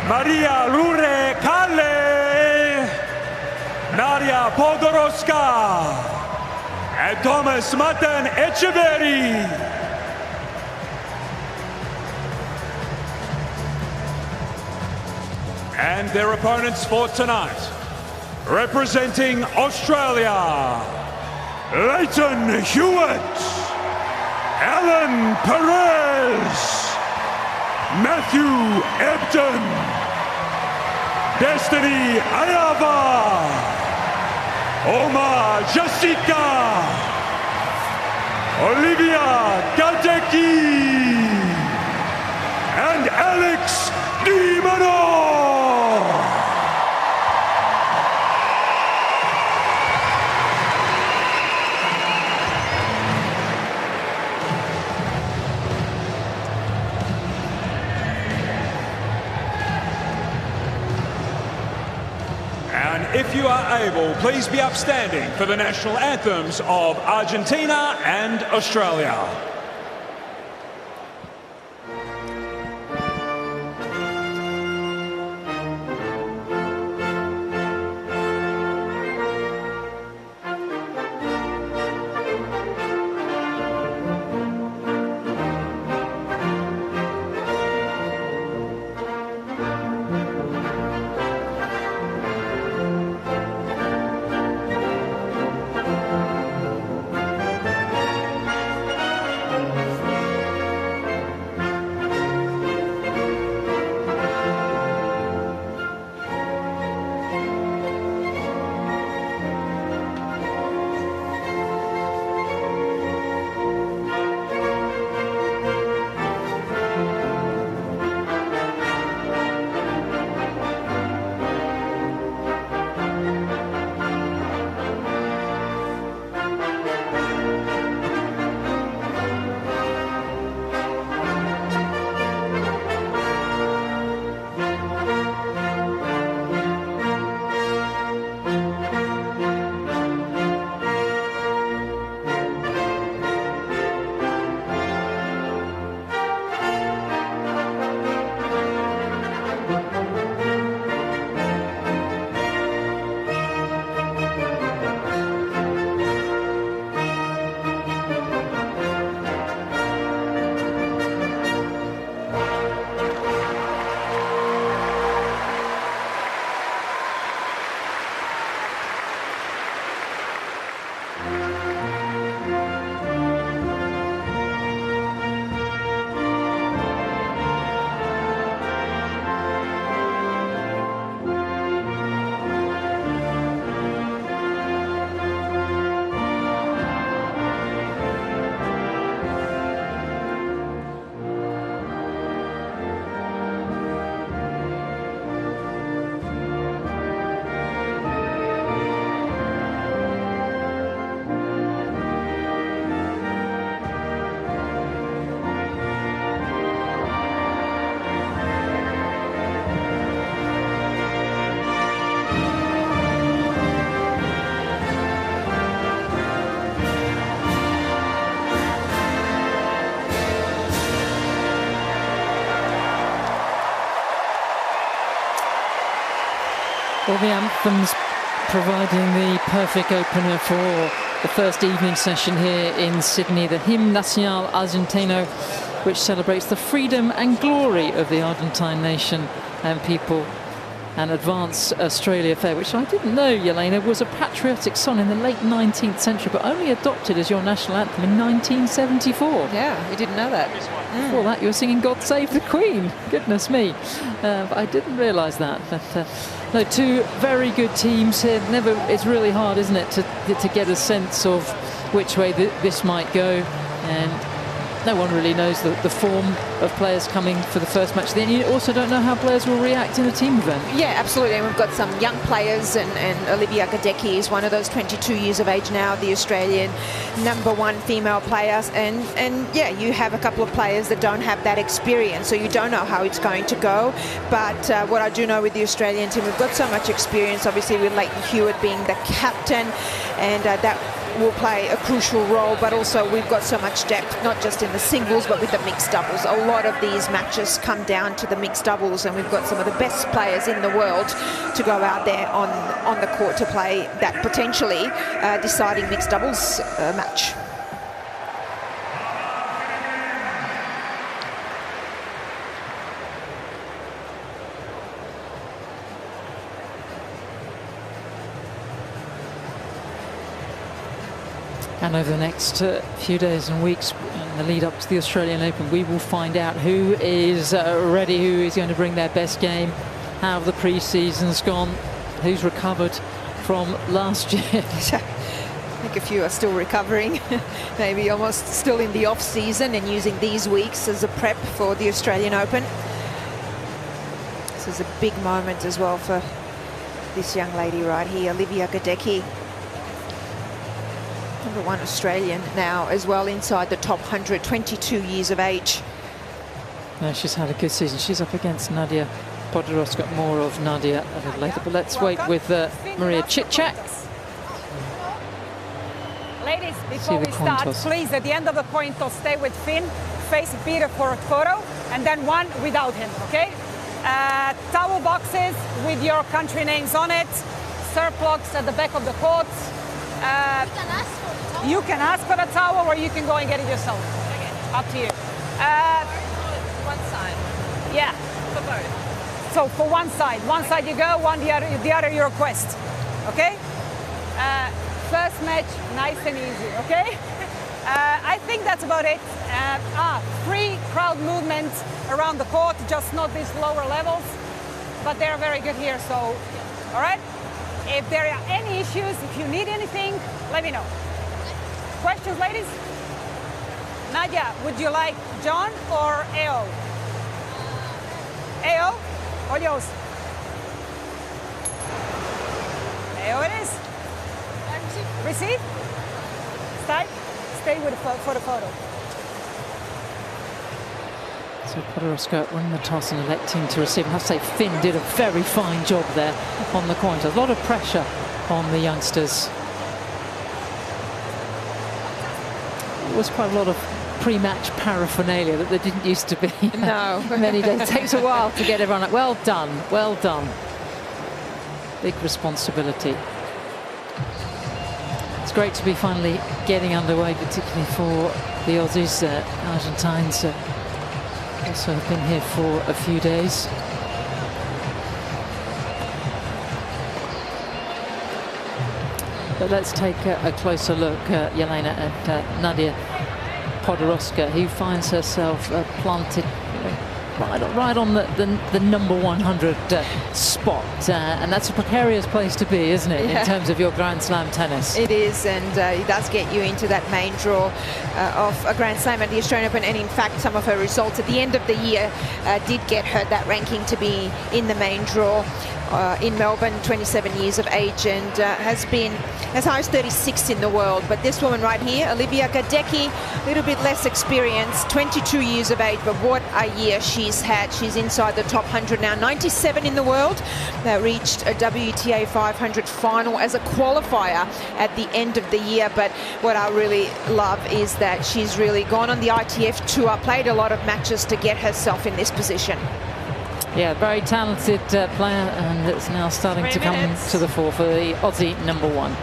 Maria Lure Calle, Nadia Podoroska, and Thomas Matan Echeverri. And their opponents for tonight, representing Australia, Leighton Hewitt, Alan Perez, Matthew Ebden, Destiny Ayava, Omar Jessica, Olivia Gadecki, and Alex Dimano. And if you are able, please be upstanding for the national anthems of Argentina and Australia. Well, the anthems providing the perfect opener for the first evening session here in Sydney, the Hymne Nacional Argentino, which celebrates the freedom and glory of the Argentine nation and people, and Advance Australia Fair, which I didn't know, Yelena, was a patriotic song in the late 19th century, but only adopted as your national anthem in 1974. Yeah, you didn't know that. Before that, you were singing God Save the Queen. Goodness me. But I didn't realise that. But, no, two very good teams here. It's really hard, isn't it, to get a sense of which way this might go. And no one really knows the form of players coming for the first match. Then you also don't know how players will react in a team event. Yeah, absolutely. And we've got some young players, and Olivia Gadecki is one of those, 22 years of age now, the Australian #1 female player. And yeah, you have a couple of players that don't have that experience, so you don't know how it's going to go. But what I do know with the Australian team, we've got so much experience, obviously with Leighton Hewitt being the captain, and that will play a crucial role, but also we've got so much depth, not just in the singles but with the mixed doubles. A lot of these matches come down to the mixed doubles, and we've got some of the best players in the world to go out there on the court to play that potentially deciding mixed doubles match. And over the next few days and weeks in the lead up to the Australian Open, we will find out who is ready, who is going to bring their best game, how the pre-season's gone, who's recovered from last year. I think a few are still recovering, maybe almost still in the off-season and using these weeks as a prep for the Australian Open. This is a big moment as well for this young lady right here, Olivia Gadecki. #1 Australian now as well, inside the top 100, 22 years of age. No, she's had a good season. She's up against Nadia Podoroska. More of Nadia a little later, but let's wait with Maria Chit-Chat. Ladies, before we start, please, at the end of the coin toss, stay with Finn, face Peter for a photo, and then one without him, okay? Towel boxes with your country names on it, serve blocks at the back of the court. You can ask for the towel, or you can go and get it yourself. Okay. Up to you. One side. Yeah. For both. So for one side you go, the other you request. Okay? First match, nice and easy, okay? I think that's about it. Free crowd movement around the court, just not these lower levels, but they're very good here, so, all right? If there are any issues, if you need anything, let me know. Questions, ladies? Nadia, would you like John or AO? AO? All yours. AO it is. Receive? Stay with for the photo. So Podoroska winning the toss and electing to receive. I have to say, Finn did a very fine job there on the coin toss. A lot of pressure on the youngsters. There was quite a lot of pre-match paraphernalia that there didn't used to be. No. Many days. It takes a while to get everyone. Well done, well done. Big responsibility. It's great to be finally getting underway, particularly for the Aussies. Argentines also have been here for a few days. But let's take a closer look, Jelena, at Nadia Podoroska, who finds herself planted right on the number 100 spot, and that's a precarious place to be, isn't it, in terms of your Grand Slam tennis? It is, and it does get you into that main draw of a Grand Slam at the Australian Open, and in fact some of her results at the end of the year did get her that ranking to be in the main draw. In Melbourne, 27 years of age, and has been as high as 36th in the world. But this woman right here, Olivia Gadecki, a little bit less experienced, 22 years of age, but what a year she's had. She's inside the top 100 now, 97 in the world. Reached a WTA 500 final as a qualifier at the end of the year. But what I really love is that she's really gone on the ITF tour, played a lot of matches to get herself in this position. Yeah, very talented player, and it's now starting to come to the fore for the Aussie #1.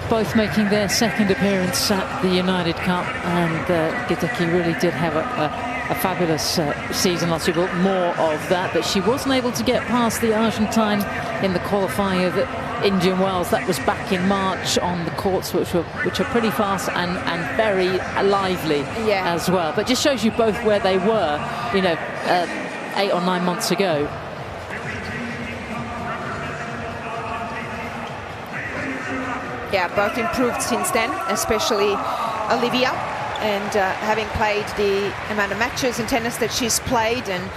Both making their second appearance at the United Cup, and Gadecki really did have a fabulous season last year, but more of that. But she wasn't able to get past the Argentine in the qualifier of Indian Wells. That was back in March on the courts, which are pretty fast and very lively as well. But just shows you both where they were, 8 or 9 months ago. Yeah, both improved since then, especially Olivia, and having played the amount of matches in tennis that she's played, and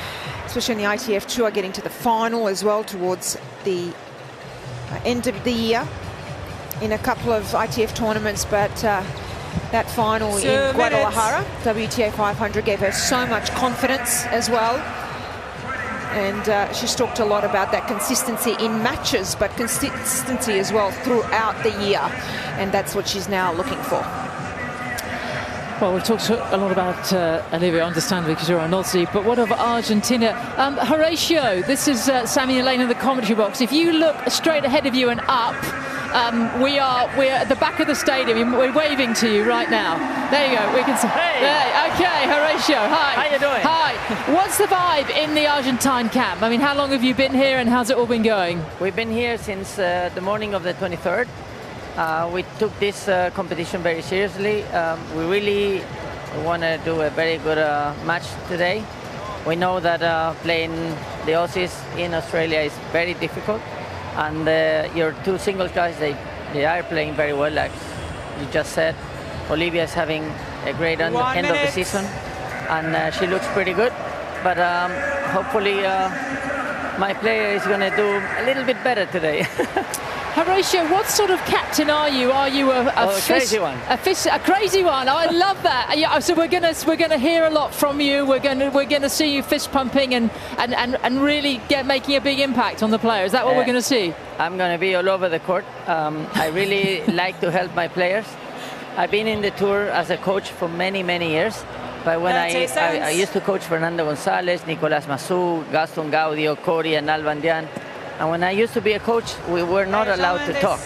especially in the ITF Tour, getting to the final as well towards the end of the year in a couple of ITF tournaments, but that final in Guadalajara, WTA 500, gave her so much confidence as well. And she's talked a lot about that consistency in matches, but consistency as well throughout the year. And that's what she's now looking for. Well, we've talked a lot about Olivia, understandably, because you're an Aussie, but what of Argentina? Horatio, this is Sammy and Elaine in the commentary box. If you look straight ahead of you and up, we're at the back of the stadium. We're waving to you right now. There you go. We can see. Hey. Okay, Horatio. Hi. How you doing? Hi. What's the vibe in the Argentine camp? I mean, how long have you been here, and how's it all been going? We've been here since the morning of the 23rd. We took this competition very seriously. We really want to do a very good match today. We know that playing the Aussies in Australia is very difficult, and your two singles guys, they are playing very well, like you just said. Olivia is having a great end of the season, and she looks pretty good. But hopefully my player is going to do a little bit better today. Horatio, what sort of captain are you? Are you a crazy one? A crazy one. I love that. Yeah, so we're gonna hear a lot from you. We're gonna see you fist pumping and really making a big impact on the player. Is that what we're gonna see? I'm gonna be all over the court. I really like to help my players. I've been in the tour as a coach for many years. But when I used to coach Fernando Gonzalez, Nicolás Massou, Gaston Gaudio, Cory and Albandian. And when I used to be a coach, we were not allowed to talk.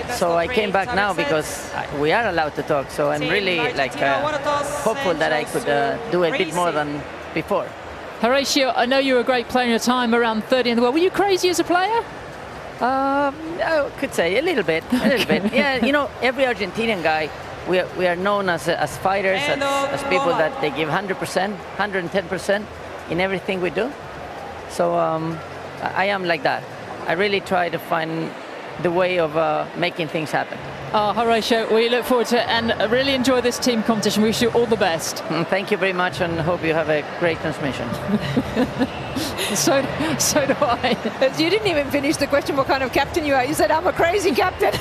So I came back now because we are allowed to talk. So I'm really hopeful that I could do a bit more than before. Horatio, I know you were a great player in your time, around 30 in the world. Were you crazy as a player? I could say a little bit. Yeah, you know, every Argentinian guy, we are known as fighters, as people that they give 100%, 110% in everything we do. So I am like that. I really try to find the way of making things happen. Oh, Horatio, we look forward to it and really enjoy this team competition. We wish you all the best. Thank you very much, and hope you have a great transmission. So do I. You didn't even finish the question what kind of captain you are. You said, I'm a crazy captain.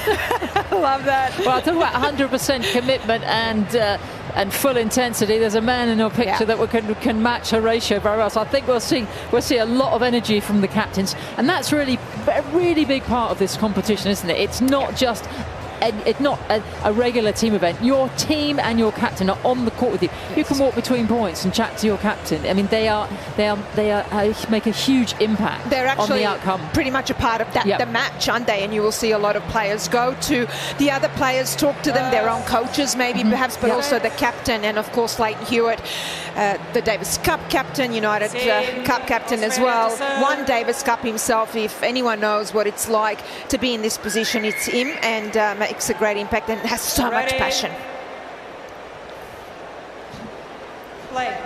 Love that. Well, I talk about 100% commitment and full intensity. There's a man in your picture that can match Horatio very well. So I think we'll see a lot of energy from the captains, and that's really a really big part of this competition, isn't it? It's not just it's not a regular team event. Your team and your captain are on the court with you. You can walk between points and chat to your captain. I mean, they make a huge impact. They're actually on the outcome. Pretty much a part of that the match, aren't they? And you will see a lot of players go to the other players, talk to them, their own coaches maybe perhaps, but also the captain, and of course Leighton Hewitt, the Davis Cup captain, United Cup captain as well. Won Davis Cup himself. If anyone knows what it's like to be in this position, it's him, and makes a great impact and has so much passion. Play.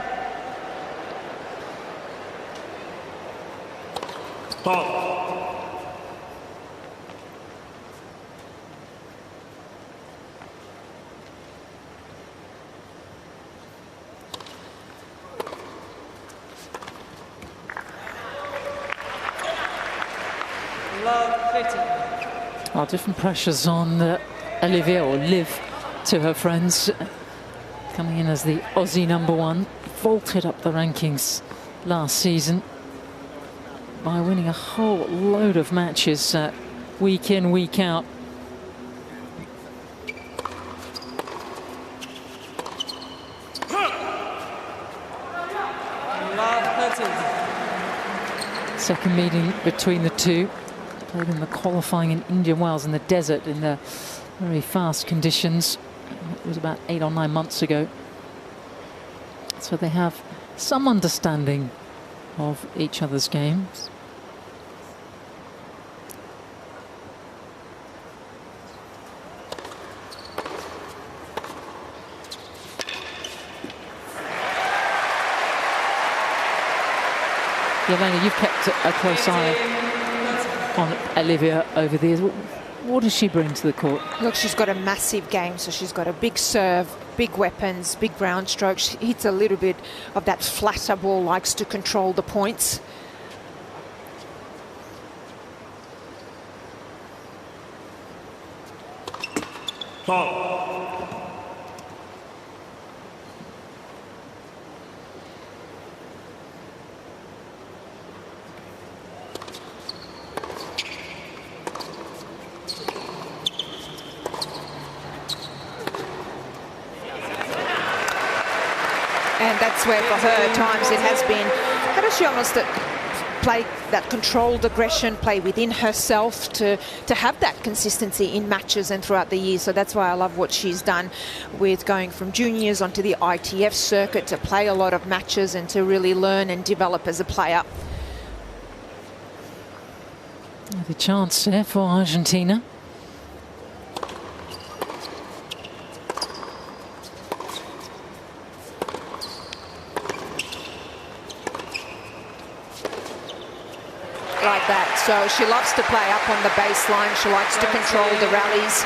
Love 50. Oh, different pressures on Olivia, or Liv to her friends. Coming in as the Aussie #1, vaulted up the rankings last season by winning a whole load of matches week in, week out. Second meeting between the two. Played in the qualifying in Indian Wells in the desert in the very fast conditions. It was about 8 or 9 months ago. So they have some understanding of each other's games. Yelena, you've kept a close eye on Olivia over the years. What does she bring to the court? Look, she's got a massive game, so she's got a big serve, big weapons, big ground stroke. She hits a little bit of that flatter ball, likes to control the points. And that's where for her at times it has been, how does she almost play that controlled aggression, play within herself to have that consistency in matches and throughout the year. So that's why I love what she's done with going from juniors onto the ITF circuit to play a lot of matches and to really learn and develop as a player. The chance there for Argentina. Like that. So she loves to play up on the baseline. She likes to control the rallies.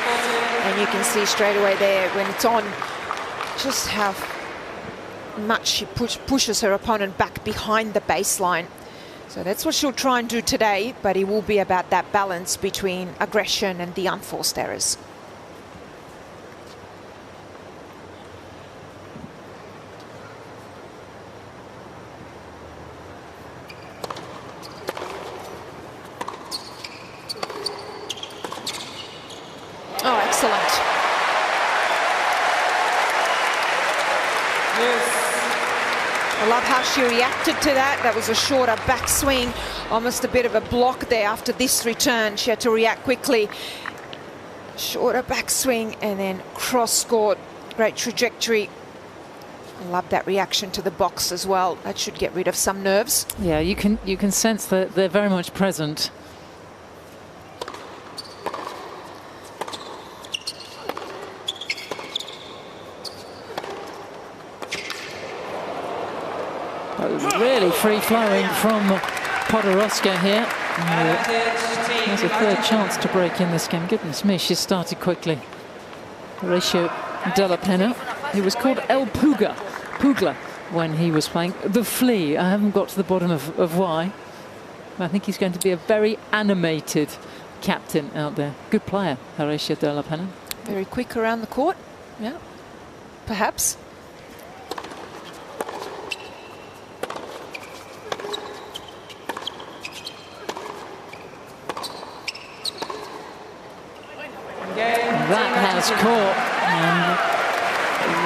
And you can see straight away there when it's on just how much she pushes her opponent back behind the baseline. So that's what she'll try and do today, but it will be about that balance between aggression and the unforced errors. Oh, excellent. I love how she reacted to that. That was a shorter backswing, almost a bit of a block there after this return. She had to react quickly. Shorter backswing and then cross court. Great trajectory. I love that reaction to the box as well. That should get rid of some nerves. Yeah, you can sense that they're very much present. Really free-flowing from Podoroska here. There's a third chance to break in this game. Goodness me, she started quickly. Horacio de la Pena, he was called El Pugla when he was playing. The Flea, I haven't got to the bottom of why. I think he's going to be a very animated captain out there. Good player, Horacio de la Pena. Very quick around the court, yeah, perhaps. That has caught.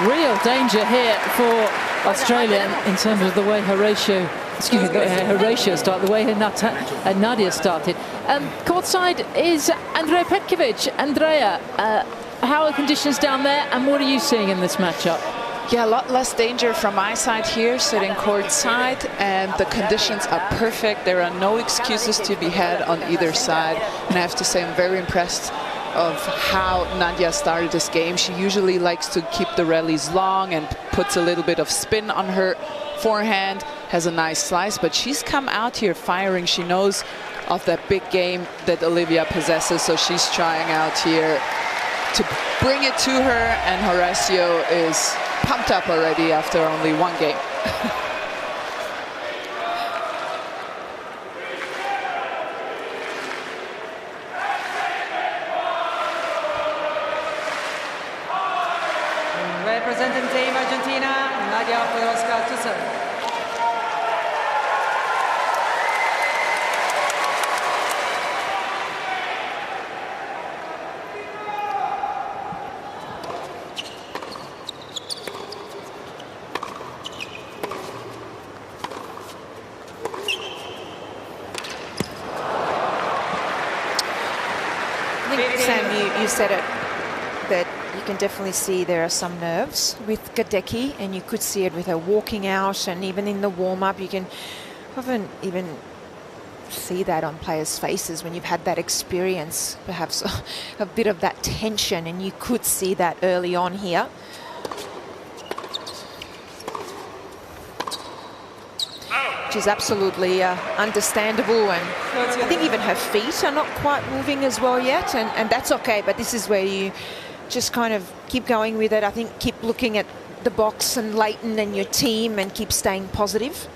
Real danger here for Australia in terms of the way Horacio started, the way Nadia started. Courtside is Andrea Petkovic. Andrea, how are conditions down there and what are you seeing in this matchup? Yeah, a lot less danger from my side here, sitting courtside, and the conditions are perfect. There are no excuses to be had on either side, and I have to say I'm very impressed of how Nadia started this game. She usually likes to keep the rallies long and puts a little bit of spin on her forehand, has a nice slice, but she's come out here firing. She knows of that big game that Olivia possesses, so she's trying out here to bring it to her, and Horacio is pumped up already after only one game. Representing Team Argentina, Nadia Podoroska to serve. I think, Sam, you said it, that you can definitely see there are some nerves with Gadecki, and you could see it with her walking out, and even in the warm-up you can often even see that on players' faces when you've had that experience, perhaps a bit of that tension, and you could see that early on here. Which is absolutely understandable, and I think even her feet are not quite moving as well yet, and that's okay, but this is where you just kind of keep going with it. I think keep looking at the box and Leighton and your team and keep staying positive.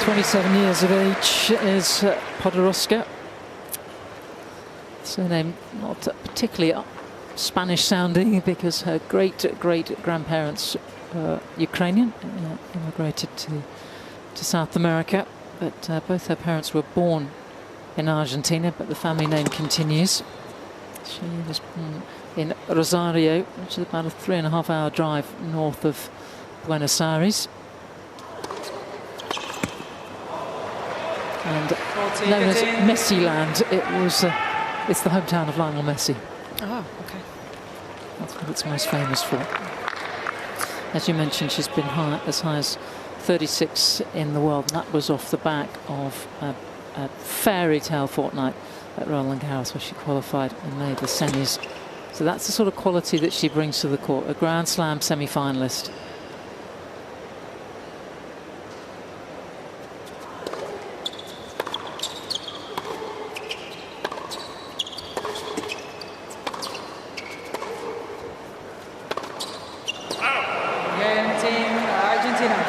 27 years of age is Podoroska. Surname not particularly Spanish sounding because her great-grandparents were Ukrainian, immigrated to South America, but both her parents were born in Argentina, but the family name continues. She was born in Rosario, which is about a 3.5-hour drive north of Buenos Aires. And known as Messi Land, it's the hometown of Lionel Messi. Oh, okay. That's what it's most famous for. As you mentioned, she's been as high as 36 in the world, and that was off the back of a fairy tale fortnight at Roland Garros, where she qualified and made the semis. So that's the sort of quality that she brings to the court, a Grand Slam semi-finalist. Team Argentina.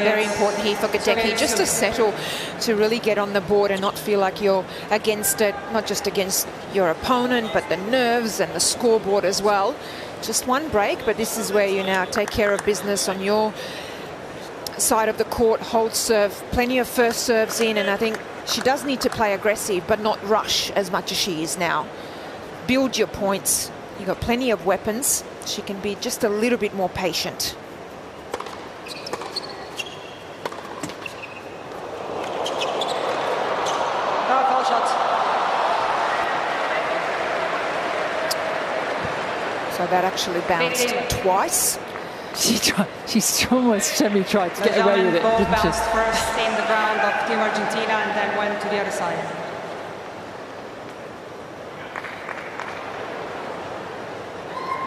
Very important here for Gadecki, just to settle, to really get on the board and not feel like you're against it, not just against your opponent, but the nerves and the scoreboard as well. Just one break, but this is where you now take care of business on your side of the court, hold serve, plenty of first serves in, and I think she does need to play aggressive, but not rush as much as she is now. Build your points. You've got plenty of weapons. She can be just a little bit more patient. Foul shot. So that actually bounced twice. She's almost semi-tried to get away with it, Both didn't she? bounced first in the ground of Team Argentina and then went to the other side.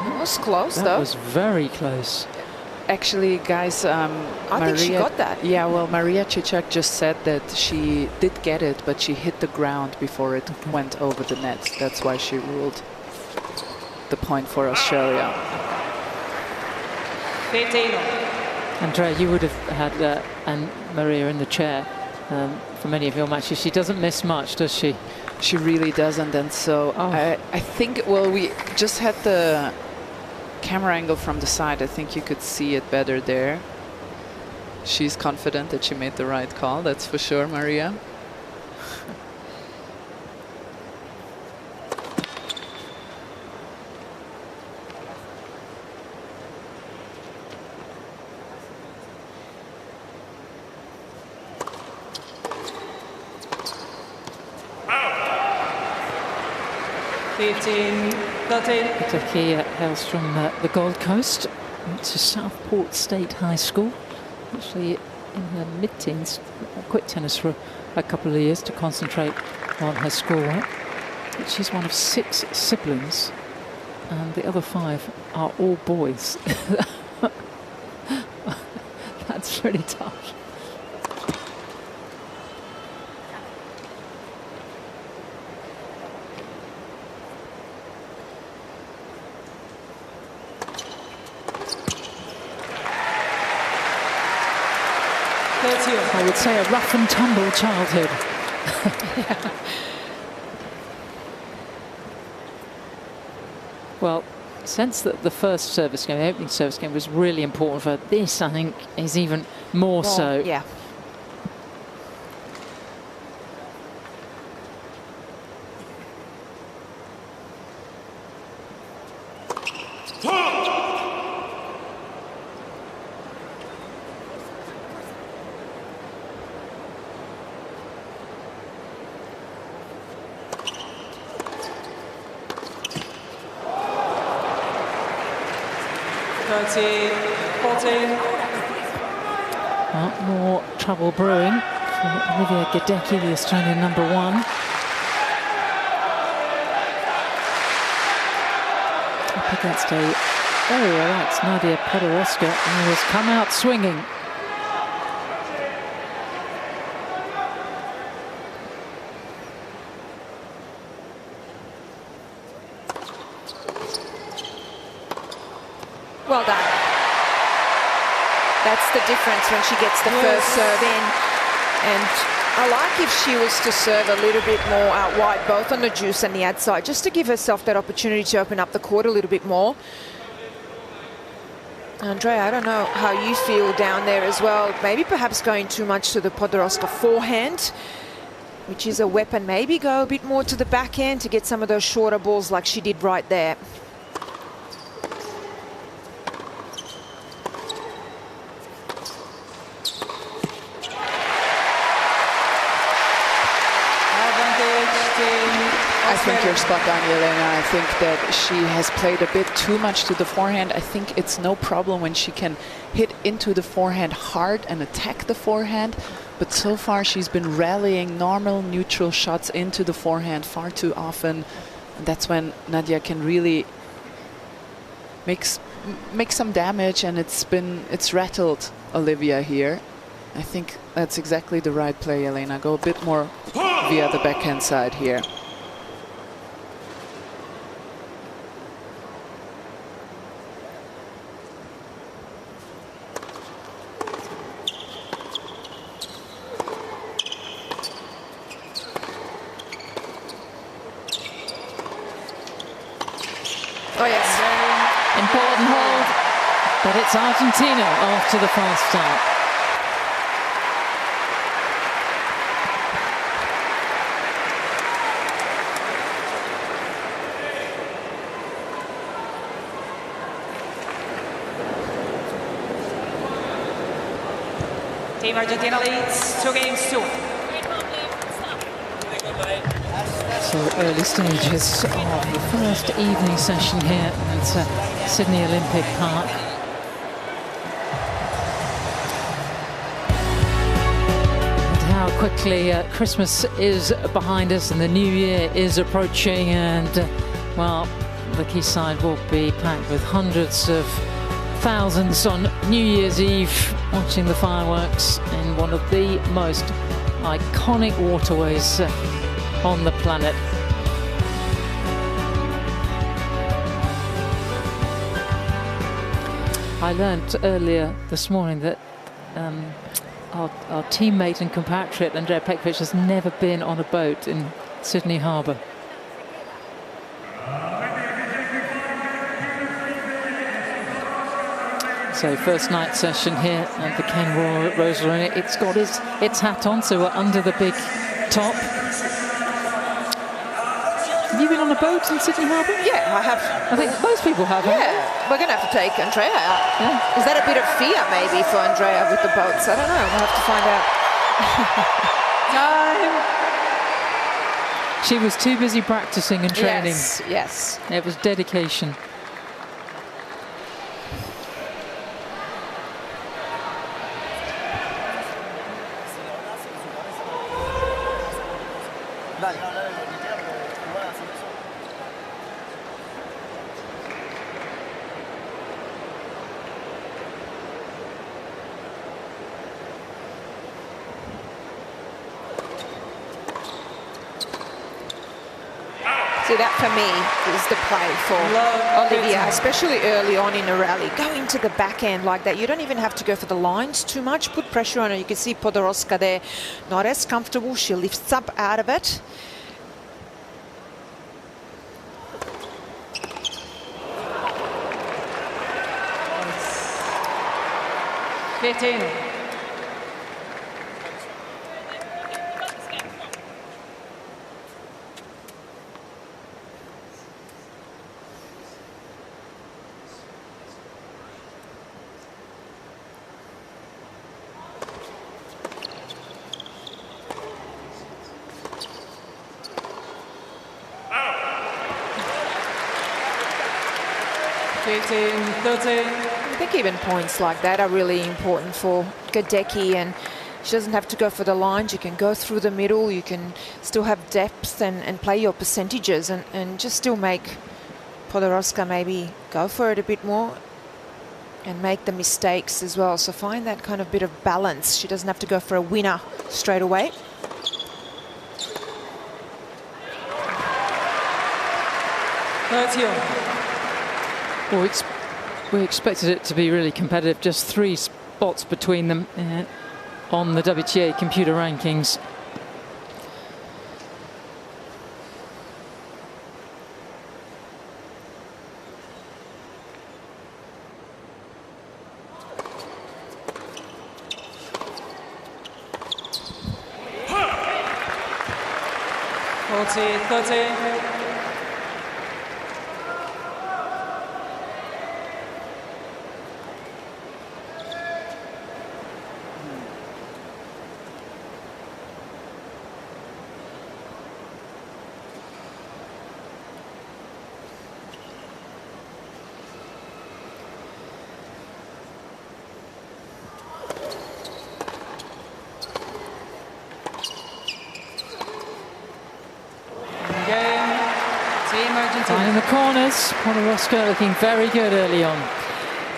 It was close, though. That was very close. Actually, guys, I think she got that. Yeah, well, Maria Cicek just said that she did get it, but she hit the ground before it went over the net. That's why she ruled the point for Australia. Andrea, you would have had and Maria in the chair for many of your matches. She doesn't miss much, does she? She really doesn't, and so I think, well, we just had the camera angle from the side. I think you could see it better there. She's confident that she made the right call, that's for sure, Maria. Gadecki hails from the Gold Coast. Went to Southport State High School. Actually, in her mid-teens, quit tennis for a couple of years to concentrate on her schoolwork. But she's one of 6 siblings, and the other 5 are all boys. That's pretty tough. I would say a rough and tumble childhood. Yeah. Well, since the first service game, the opening service game, was really important for her, this, I think, is even more so. Yeah. More trouble brewing for Olivia Gadecki, the Australian #1. Up against a very relaxed Nadia Podoroska, who has come out swinging. Well done. That's the difference when she gets the first serve in. And I like if she was to serve a little bit more out wide, both on the deuce and the outside, just to give herself that opportunity to open up the court a little bit more. Andrea, I don't know how you feel down there as well. Maybe perhaps going too much to the Podoroska forehand, which is a weapon. Maybe go a bit more to the backhand to get some of those shorter balls like she did right there. I think you're spot on, Elena. I think that she has played a bit too much to the forehand. I think it's no problem when she can hit into the forehand hard and attack the forehand. But so far she's been rallying normal neutral shots into the forehand far too often. And that's when Nadia can really make some damage, and it's rattled Olivia here. I think that's exactly the right play, Elena. Go a bit more via the backhand side here. Oh, yes. Important hold, but it's Argentina off to the fast start. Team Argentina leads 2-1. So early stages of the first evening session here at Sydney Olympic Park. And how quickly Christmas is behind us and the new year is approaching, and well, the quayside will be packed with hundreds of thousands on New Year's Eve watching the fireworks in one of the most iconic waterways on the planet. I learnt earlier this morning that our teammate and compatriot Andrea Petkovic has never been on a boat in Sydney Harbour. So first night session here at the Ken Rose Arena. It's got its hat on, so we're under the big top. Have you been on a boat in Sydney Harbour? Yeah, I have. I think most people have. Yeah, we're going to have to take Andrea out. Yeah. Is that a bit of fear maybe for Andrea with the boats? I don't know. We'll have to find out. Time. She was too busy practicing and training. Yes, yes. It was dedication. See, that for me is the play for Olivia, especially early on in a rally. Go into the backhand like that. You don't even have to go for the lines too much. Put pressure on her. You can see Podoroska there, not as comfortable. She lifts up out of it. I think even points like that are really important for Gadecki, and she doesn't have to go for the lines. You can go through the middle, you can still have depth and play your percentages and just still make Podoroska maybe go for it a bit more and make the mistakes as well. So find that kind of bit of balance. She doesn't have to go for a winner straight away. Well, it's We expected it to be really competitive, just 3 spots between them on the WTA computer rankings. In the corners, Podoroska looking very good early on.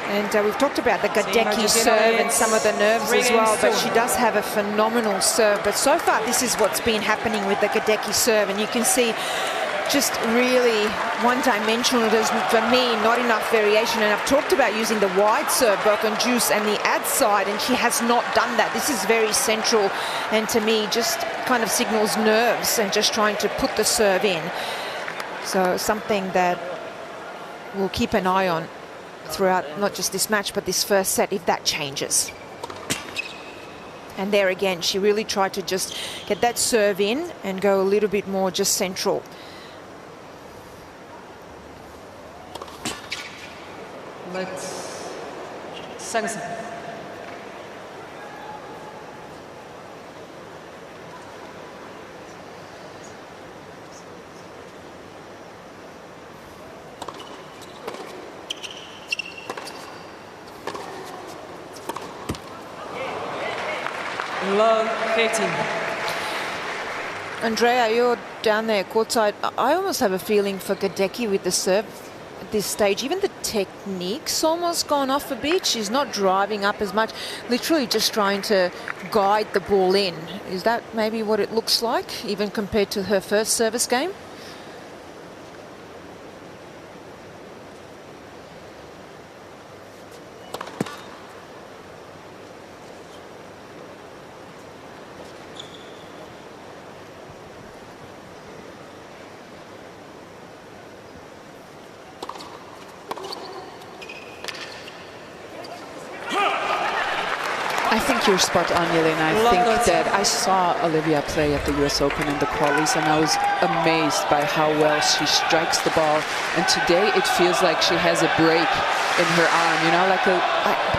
And we've talked about the Gadecki serve and some of the nerves as well, but she does have a phenomenal serve. But so far, this is what's been happening with the Gadecki serve, and you can see just really one-dimensional. There's, for me, not enough variation. And I've talked about using the wide serve, both on Juice and the ad side, and she has not done that. This is very central, and to me, just kind of signals nerves and just trying to put the serve in. So something that we'll keep an eye on throughout not just this match, but this first set, if that changes. And there again, she really tried to just get that serve in and go a little bit more just central. Let's Saxon. Love 15. Andrea, you're down there courtside. I almost have a feeling for Gadecki with the serve at this stage. Even the technique's almost gone off a bit. She's not driving up as much, literally just trying to guide the ball in. Is that maybe what it looks like, even compared to her first service game? I think you're spot on, Yelena. I think that I saw Olivia play at the US Open in the qualies, and I was amazed by how well she strikes the ball. And today it feels like she has a break in her arm, you know,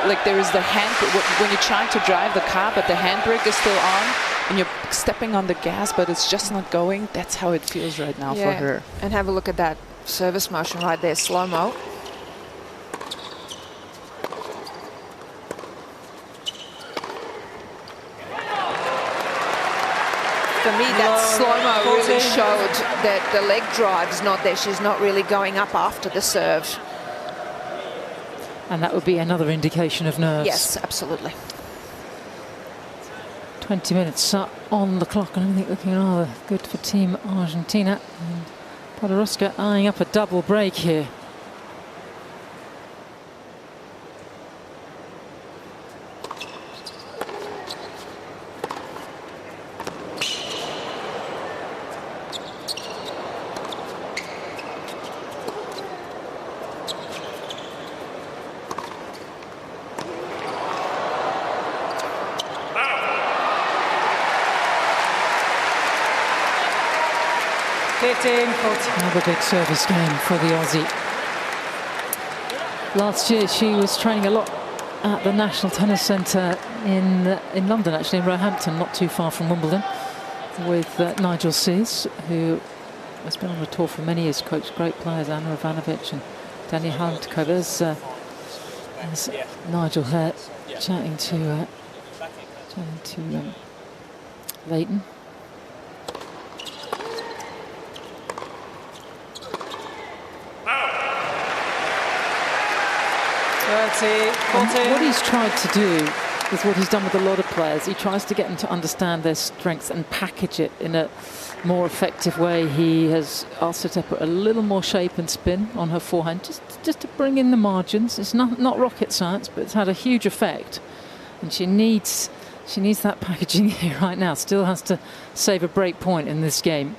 like there is the hand, when you're trying to drive the car, but the handbrake is still on, and you're stepping on the gas, but it's just not going. That's how it feels right now for her. And have a look at that service motion right there, slow-mo. For me, that slow-mo really showed that the leg drive's not there. She's not really going up after the serve. And that would be another indication of nerves. Yes, absolutely. 20 minutes on the clock, and everything looking rather good for Team Argentina. And Podoroska eyeing up a double break here. Another big service game for the Aussie. Last year she was training a lot at the National Tennis Centre in London, actually in Roehampton, not too far from Wimbledon, with Nigel Sears, who has been on the tour for many years, coached great players, Anna Ivanovic and Daniel Hankova. There's Nigel here chatting to Leighton. And what he's tried to do is what he's done with a lot of players. He tries to get them to understand their strengths and package it in a more effective way. He has asked her to put a little more shape and spin on her forehand, just to bring in the margins. It's not rocket science, but it's had a huge effect. And she needs that packaging here right now. Still has to save a break point in this game.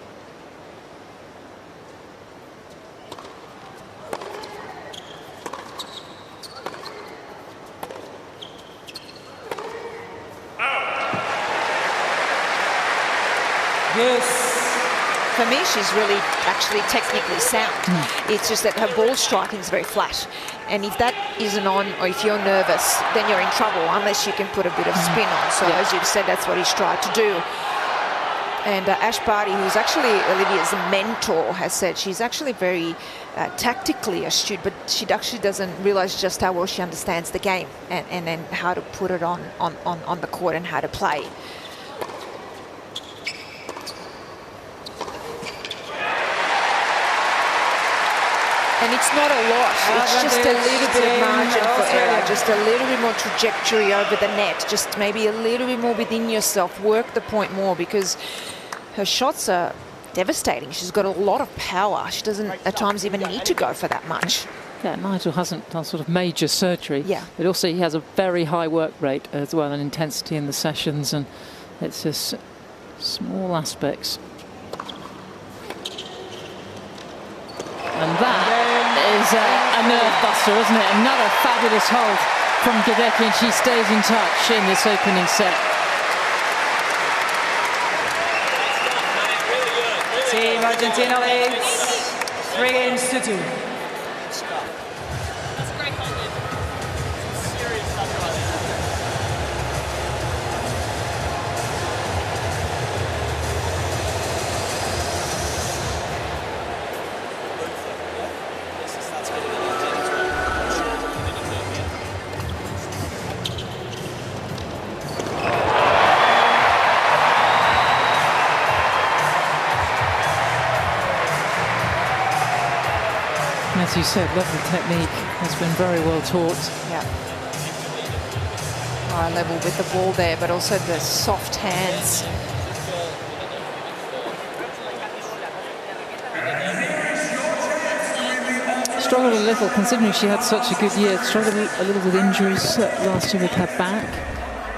For me, she's really actually technically sound. It's just that her ball striking is very flat. And if that isn't on, or if you're nervous, then you're in trouble unless you can put a bit of spin on. So as you've said, that's what he's tried to do. And Ash Barty, who's actually Olivia's mentor, has said she's actually very tactically astute, but she actually doesn't realise just how well she understands the game and then how to put it on the court and how to play. And it's not a lot, it's just a little bit of margin for error, just a little bit more trajectory over the net, just maybe a little bit more within yourself, work the point more, because her shots are devastating. She's got a lot of power. She doesn't at times even need to go for that much. Yeah, Nigel hasn't done sort of major surgery, but also he has a very high work rate as well, and intensity in the sessions, and it's just small aspects. And that is a nerve buster, isn't it? Another fabulous hold from Gadecki, and she stays in touch in this opening set. Team Argentina leads 3-2. As you said, lovely technique, has been very well taught. Yeah. High level with the ball there, but also the soft hands. Struggled a little, considering she had such a good year. Struggled a little with injuries last year with her back.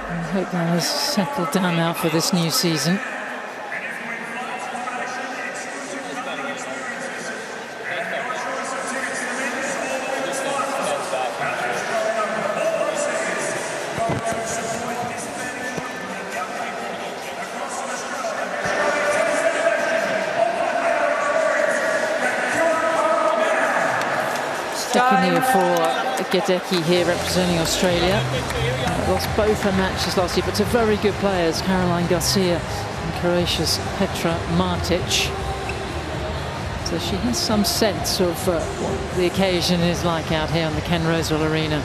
I hope that has settled down now for this new season. Second year for Gadecki here representing Australia. Lost both her matches last year, but to very good players, Caroline Garcia and Croatia's Petra Martic. So she has some sense of what the occasion is like out here on the Ken Rosewell Arena.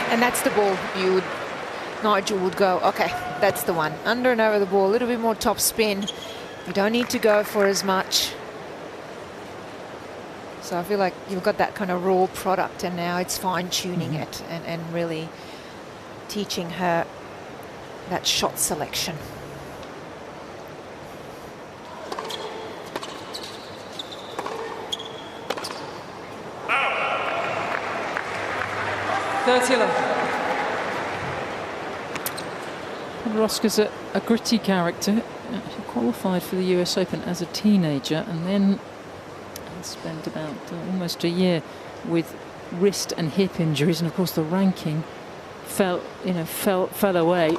And that's the ball Nigel would go, okay, that's the one. Under and over the ball, a little bit more top spin. You don't need to go for as much. So I feel like you've got that kind of raw product, and now it's fine-tuning it and really teaching her that shot selection. Rosca's a gritty character. She qualified for the US Open as a teenager and then spent about almost a year with wrist and hip injuries, and of course the ranking fell away.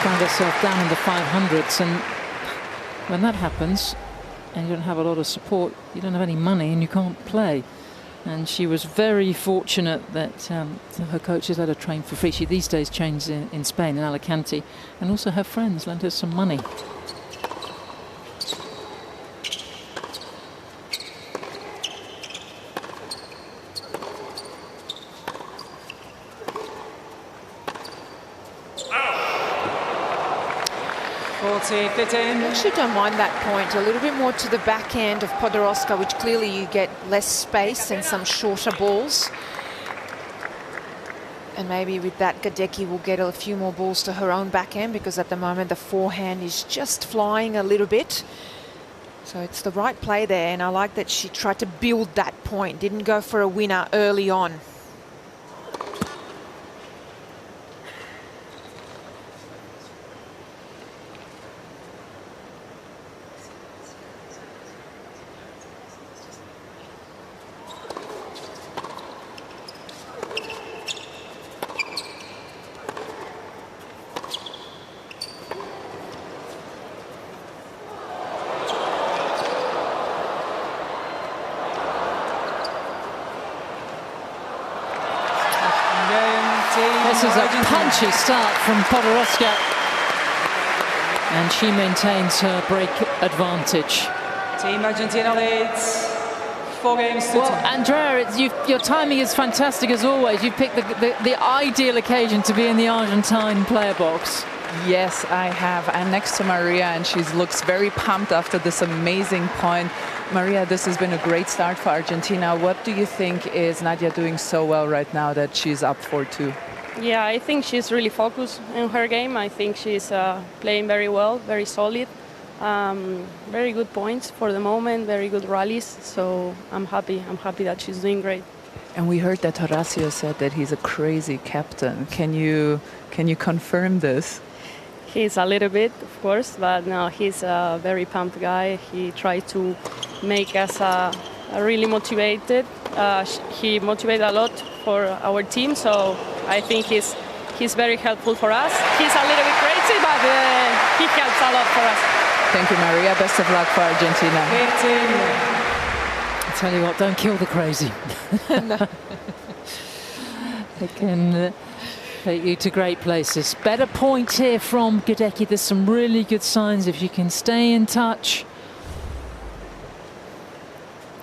Found herself down in the 500s, and when that happens and you don't have a lot of support, you don't have any money and you can't play. And she was very fortunate that her coaches let her train for free. She these days trains in Spain, in Alicante, and also her friends lent her some money. I actually don't mind that point. A little bit more to the backhand of Podoroska, which clearly you get less space and some shorter balls. And maybe with that, Gadecki will get a few more balls to her own backhand, because at the moment the forehand is just flying a little bit. So it's the right play there, and I like that she tried to build that point, didn't go for a winner early on. This is a punchy start from Podoroska, and she maintains her break advantage. Team Argentina leads 4 games to 2. Well, Andrea, your timing is fantastic as always. You picked the ideal occasion to be in the Argentine player box. Yes, I have. I'm next to Maria, and she looks very pumped after this amazing point. Maria, this has been a great start for Argentina. What do you think is Nadia doing so well right now that she's up 4-2? Yeah, I think she's really focused in her game. I think she's playing very well, very solid. Very good points for the moment, very good rallies. So I'm happy. I'm happy that she's doing great. And we heard that Horacio said that he's a crazy captain. Can you confirm this? He's a little bit, of course, but no, he's a very pumped guy. He tried to make us really motivated. He motivated a lot for our team, so I think he's very helpful for us. He's a little bit crazy, but he helps a lot for us. Thank you, Maria. Best of luck for Argentina. I tell you what, don't kill the crazy. They can take you to great places. Better point here from Gadecki. There's some really good signs if you can stay in touch.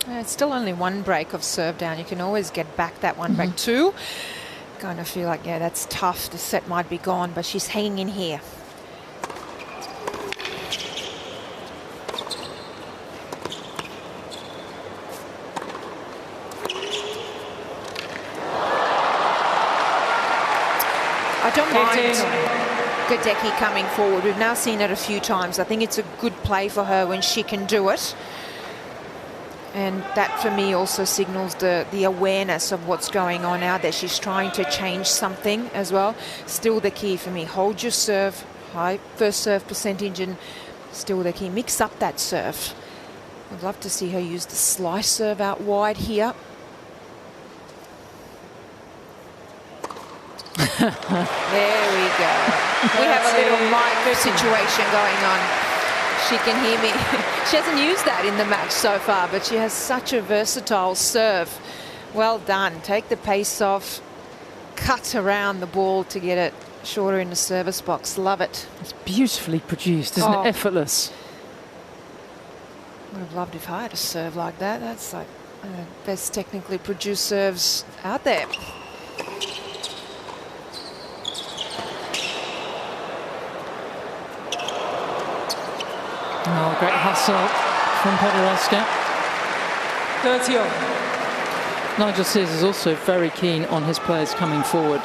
It's still only one break of serve down. You can always get back that one break too. Kind of feel like, yeah, that's tough. The set might be gone, but she's hanging in here. I don't mind Gadecki coming forward. We've now seen it a few times. I think it's a good play for her when she can do it. And that, for me, also signals the awareness of what's going on out there. She's trying to change something as well. Still the key for me. Hold your serve, high first serve percentage, and still the key. Mix up that serve. I'd love to see her use the slice serve out wide here. There we go. We have a little mic situation going on. She can hear me. She hasn't used that in the match so far, but she has such a versatile serve. Well done. Take the pace off, cut around the ball to get it shorter in the service box. Love it. It's beautifully produced, isn't it? Effortless. Would have loved if I had a serve like that. That's like the best technically produced serves out there. Oh, great hustle from Podoroska. 30. Nigel Sears is also very keen on his players coming forward,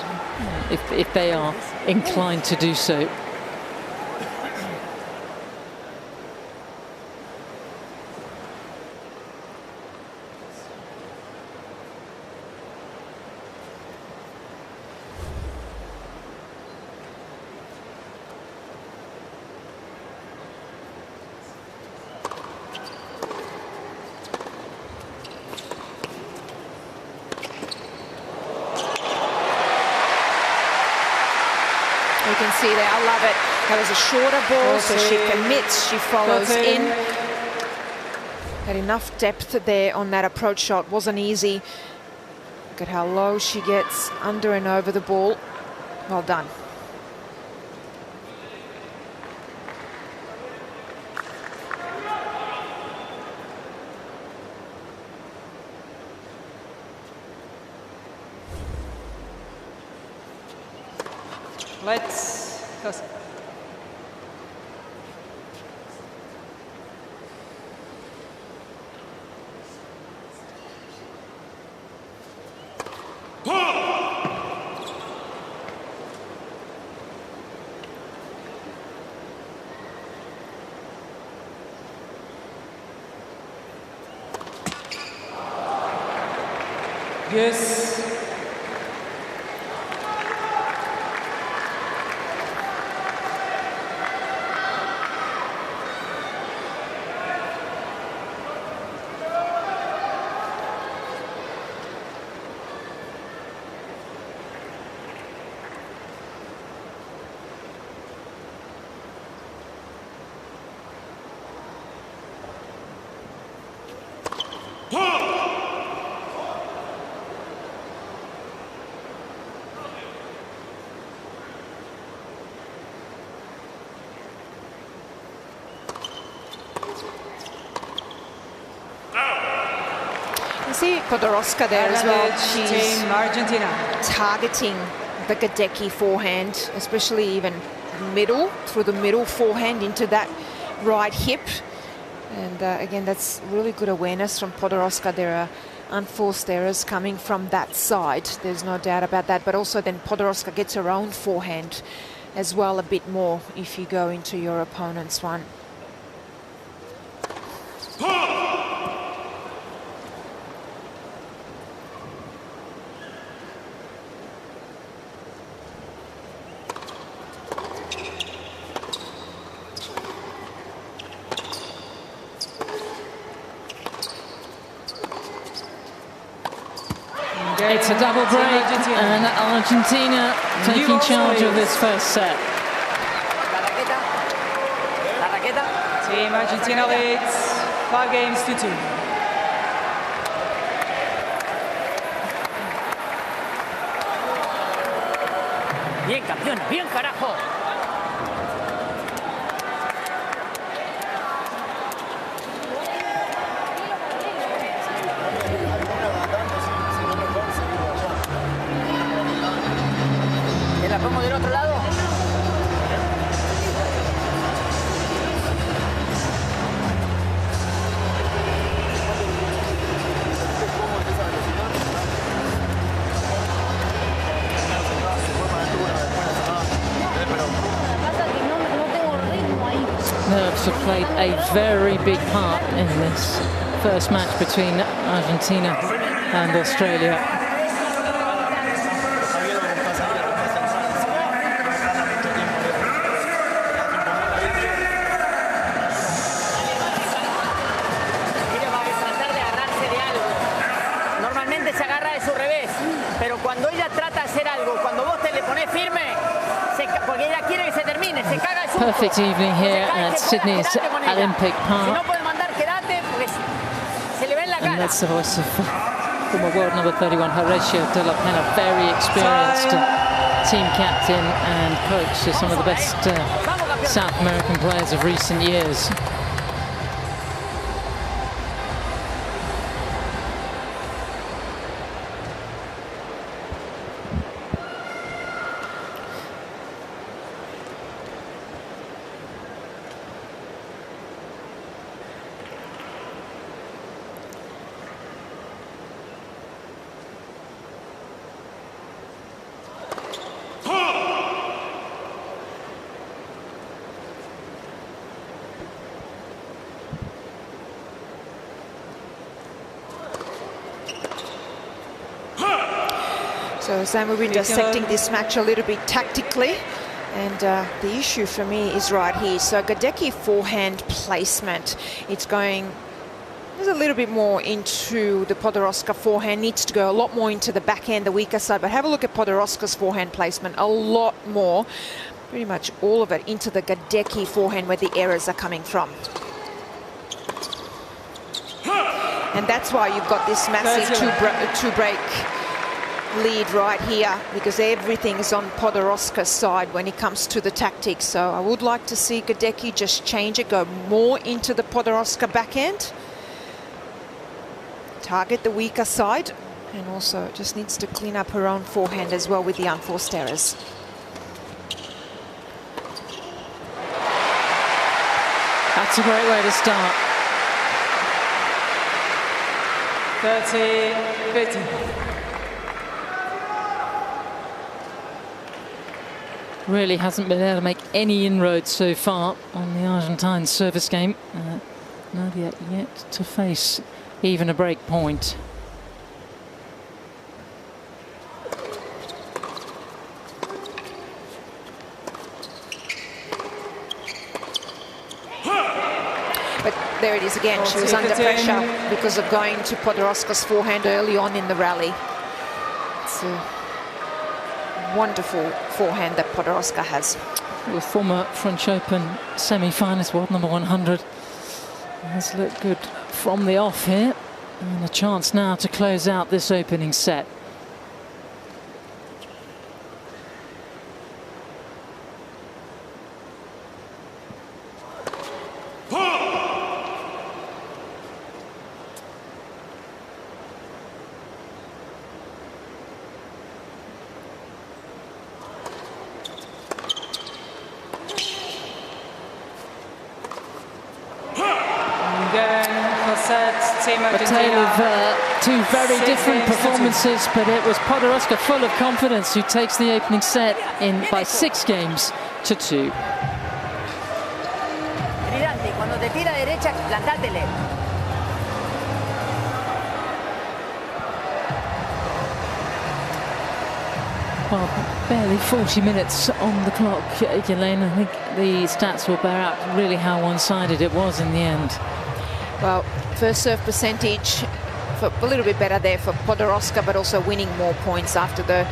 if they are inclined to do so. can see there. I love it. That was a shorter ball, so she commits, she follows in. Had enough depth there on that approach shot. Wasn't easy. Look at how low she gets under and over the ball. Well done. Let's go. Yes. See Podoroska there as well. She's Team Argentina. targeting the Gadecki forehand, especially even middle, through the middle forehand into that right hip. And again, that's really good awareness from Podoroska. There are unforced errors coming from that side. There's no doubt about that. But also then Podoroska gets her own forehand as well a bit more if you go into your opponent's one. It's a double break, and Argentina taking charge of this first set. Team Argentina leads 5 games to 2. Bien, campeona, bien, carajo. ¿La pongo del otro lado? Nerves have played a very big part in this first match between Argentina and Australia. Pero cuando ella trata de hacer algo, cuando vos te le pones firme, porque ella quiere que se termine, se caga el susto. Perfect evening here at Sydney's Olympic Park. Si no puede mandar, quédate, porque se le ve en la cara. And that's the voice of former world number 31, Horacio de la Pena, very experienced team captain and coach to some of the best South American players of recent years. So Sam, we've been dissecting this match a little bit tactically, and the issue for me is right here. So Gadecki forehand placement, it's going there's a little bit more into the Podoroska forehand, needs to go a lot more into the backhand, the weaker side, but have a look at Podoroska's forehand placement, a lot more. pretty much all of it into the Gadecki forehand where the errors are coming from. And that's why you've got this massive two-break lead right here, because everything is on Podoroska's side when it comes to the tactics. So I would like to see Gadecki just change it, go more into the Podoroska backhand, target the weaker side, and also just needs to clean up her own forehand as well with the unforced errors. That's a great way to start. 30-50. Really hasn't been able to make any inroads so far on the Argentine service game. Nadia yet to face even a break point. But there it is again. She was under pressure because of going to Podoroska's forehand early on in the rally. It's a wonderful forehand that Podoroska has. The former French Open semi-finalist, world number 100, has looked good from the off here. And a chance now to close out this opening set. A tale of two very different performances, but it was Podoroska, full of confidence, who takes the opening set in by 6 games to 2. Well, barely 40 minutes on the clock, Yelena. I think the stats will bear out really how one-sided it was in the end. Well, first serve percentage for a little bit better there for Podoroska, but also winning more points after the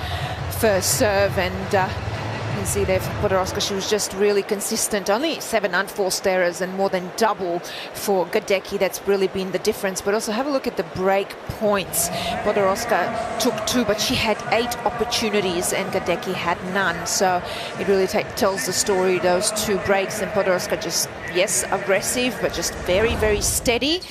first serve. And you can see there for Podoroska, she was just really consistent. Only 7 unforced errors and more than double for Gadecki. That's really been the difference. But also have a look at the break points. Podoroska took 2, but she had 8 opportunities and Gadecki had none. So it really tells the story, those 2 breaks. And Podoroska just, yes, aggressive, but just very, very steady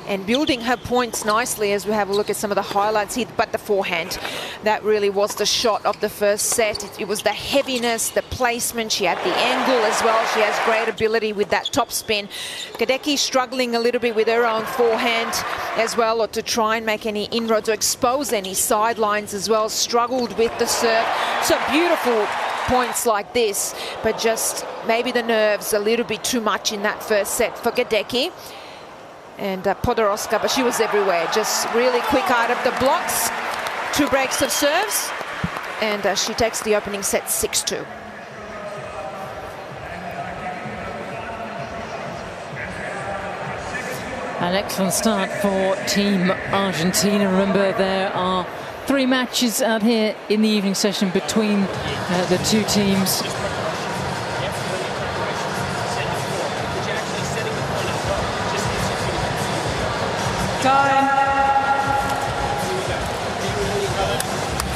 and building her points nicely as we have a look at some of the highlights here. But the forehand, that really was the shot of the first set. It was the heaviness, the placement. She had the angle as well. She has great ability with that top spin. Gadecki struggling a little bit with her own forehand as well, or to try and make any inroads or expose any sidelines as well. Struggled with the serve. So beautiful points like this, but just maybe the nerves a little bit too much in that first set for Gadecki. And Podoroska, but she was everywhere, just really quick out of the blocks. 2 breaks of serves, and she takes the opening set 6-2. An excellent start for Team Argentina. Remember, there are 3 matches out here in the evening session between the 2 teams.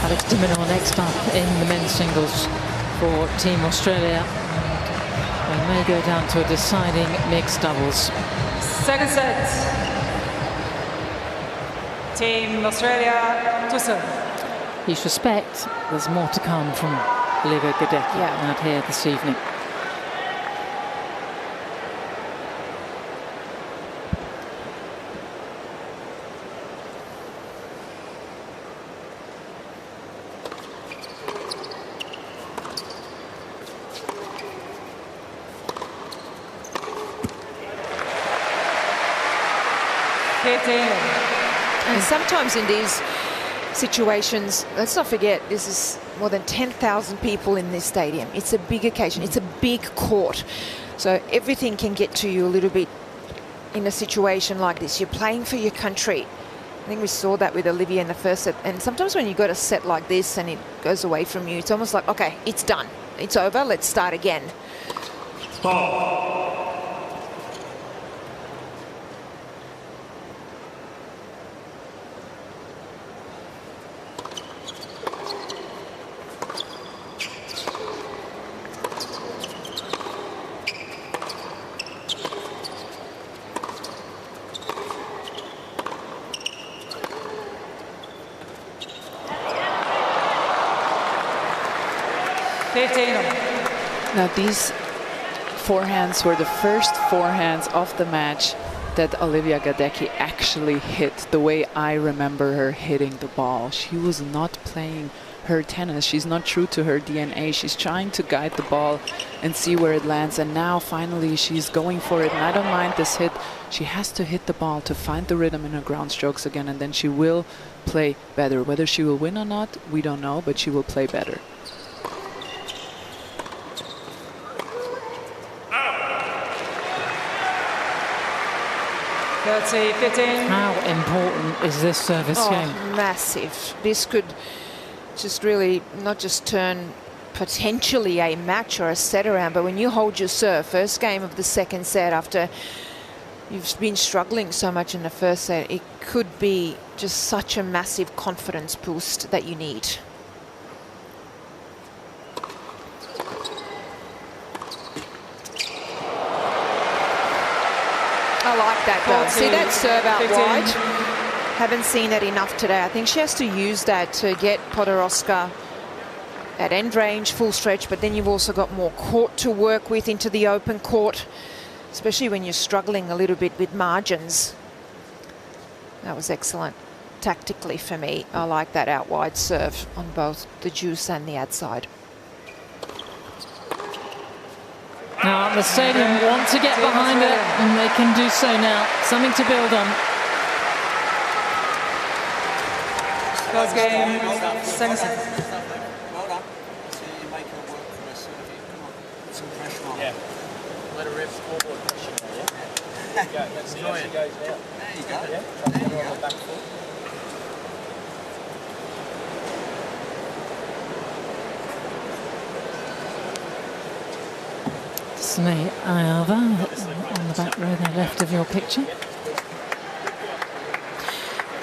Alex de Minaur next up in the men's singles for Team Australia. And may go down to a deciding mixed doubles. Second set. Team Australia, 2-0. You suspect there's more to come from Olivia Gadecki out here this evening. And sometimes in these situations, let's not forget, this is more than 10,000 people in this stadium. It's a big occasion. It's a big court. So everything can get to you a little bit in a situation like this. You're playing for your country. I think we saw that with Olivia in the first set. And sometimes when you got a set like this and it goes away from you, it's almost like, okay, it's done. it's over, let's start again. Ball. 15. Now these forehands were the first forehands of the match that Olivia Gadecki actually hit the way I remember her hitting the ball. She was not playing her tennis. She's not true to her DNA. She's trying to guide the ball and see where it lands. And now finally she's going for it. And I don't mind this hit. She has to hit the ball to find the rhythm in her ground strokes again. And then she will play better. Whether she will win or not, we don't know, but she will play better. How important is this service game? Massive. This could just really not just turn potentially a match or a set around, but when you hold your serve, first game of the second set, after you've been struggling so much in the first set, it could be just such a massive confidence boost that you need. I like that though. See that serve out wide? Haven't seen that enough today. I think she has to use that to get Podoroska at end range, full stretch, but then you've also got more court to work with into the open court, especially when you're struggling a little bit with margins. That was excellent tactically for me. I like that out wide serve on both the juice and the ad side. Now the stadium want to get behind it, and they can do so now. Something to build on. First game, second set. Well done. So you make her work for a serve. Come on, put some pressure on. Yeah. Let her rip forward pressure there, yeah? Yeah, let's see how she goes now. There you go. Yeah. There you go. Back foot. Sneh Ayava on the back row there, left of your picture.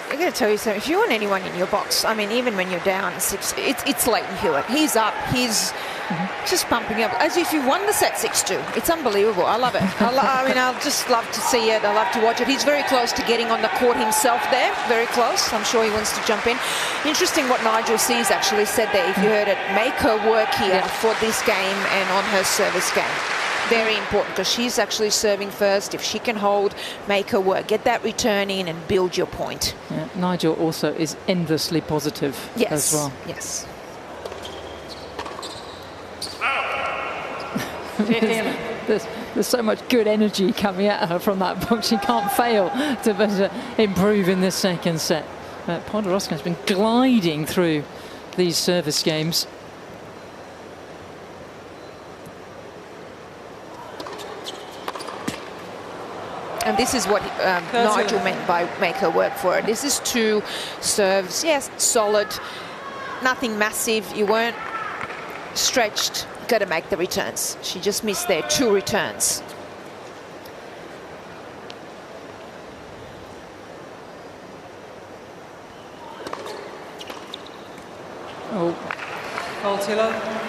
I'm going to tell you something. If you want anyone in your box, I mean, even when you're down 6, it's Leighton Hewitt. He's up. He's just pumping up as if you won the set 6-2. It's unbelievable. I love it. I mean, I'll just love to see it. I love to watch it. He's very close to getting on the court himself there. Very close. I'm sure he wants to jump in. Interesting what Nigel Sears actually said there. If you heard it, make her work here for this game and on her service game. Very important because she's actually serving first. If she can hold, make her work. Get that return in and build your point. Yeah, Nigel also is endlessly positive as well. Yes. There's so much good energy coming at her from that box. She can't fail to improve in this second set. Podoroska has been gliding through these service games. And this is what Nigel meant by make her work for it. This is 2 serves, yes, solid, nothing massive. You weren't stretched, got to make the returns. She just missed there, 2 returns. Oh. Altila.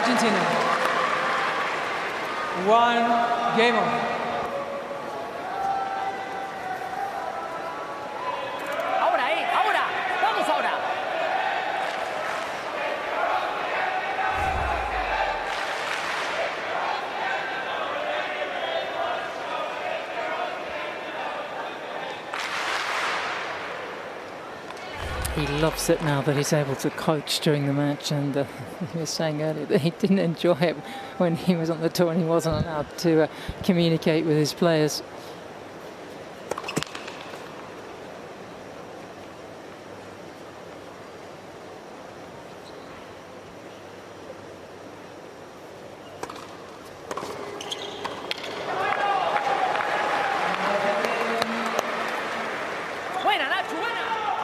Argentina. 1 game off. Ahora, vamos ahora. He loves it now that he's able to coach during the match, and he was saying earlier that he didn't enjoy it when he was on the tour and he wasn't allowed to communicate with his players.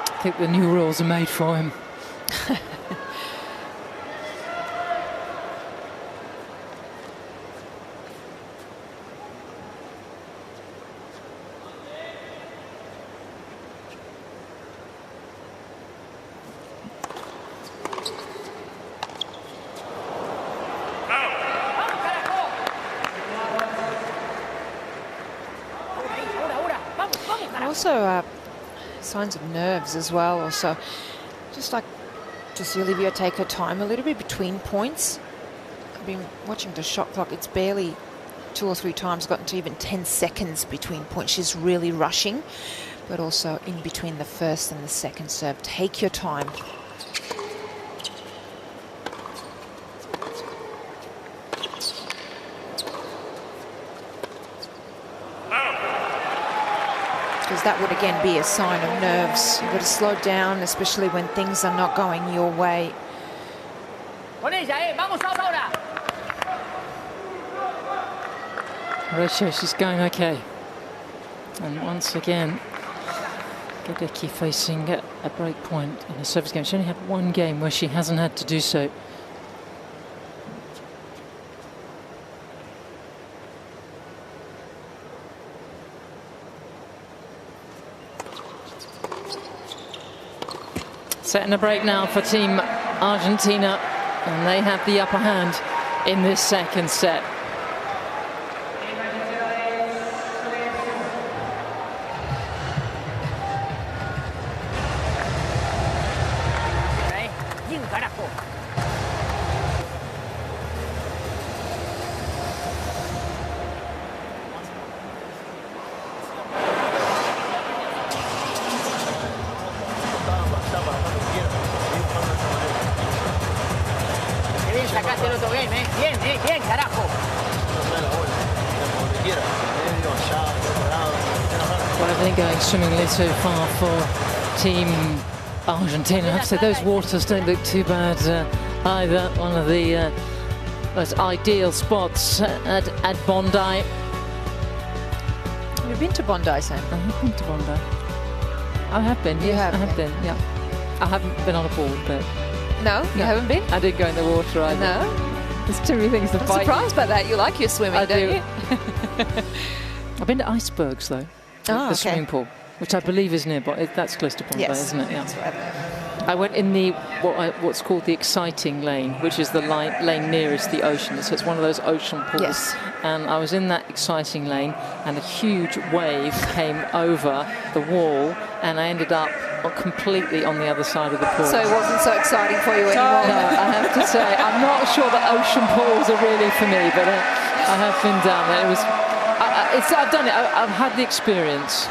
I think the new rules are made for him. Also, signs of nerves as well. Also, just like to see Olivia take her time a little bit between points. I've been watching the shot clock. It's barely 2 or 3 times gotten to even 10 seconds between points. She's really rushing, but also in between the first and the second serve. Take your time. Because that would again be a sign of nerves. You've got to slow down, especially when things are not going your way. Ratio, she's going okay. And once again, Gadecki facing a break point in a service game. She only had 1 game where she hasn't had to do so. Setting a break now for Team Argentina, and they have the upper hand in this second set. Well, everything going swimmingly so far for Team Argentina. I have to say, those waters don't look too bad either. One of the most ideal spots at Bondi. Have you been to Bondi, Sam? I have been to Bondi. I have been, You yes, have, I have been, yeah. I haven't been on a board, but... No, you haven't been? I didn't go in the water either. No? There's too many things to I'm bite. surprised by that. You like your swimming, don't you? I've been to icebergs, though. Oh, the swimming pool, which I believe is nearby. That's close to Bondi, Yes, isn't it? Yeah. that's right. I went in the what's called the exciting lane, which is the lane nearest the ocean. So it's one of those ocean pools. Yes. And I was in that exciting lane, and a huge wave came over the wall, and I ended up completely on the other side of the pool. So it wasn't so exciting for you anymore? No, I have to say, I'm not sure that ocean pools are really for me, but I have been down there. It was, I've done it. I've had the experience.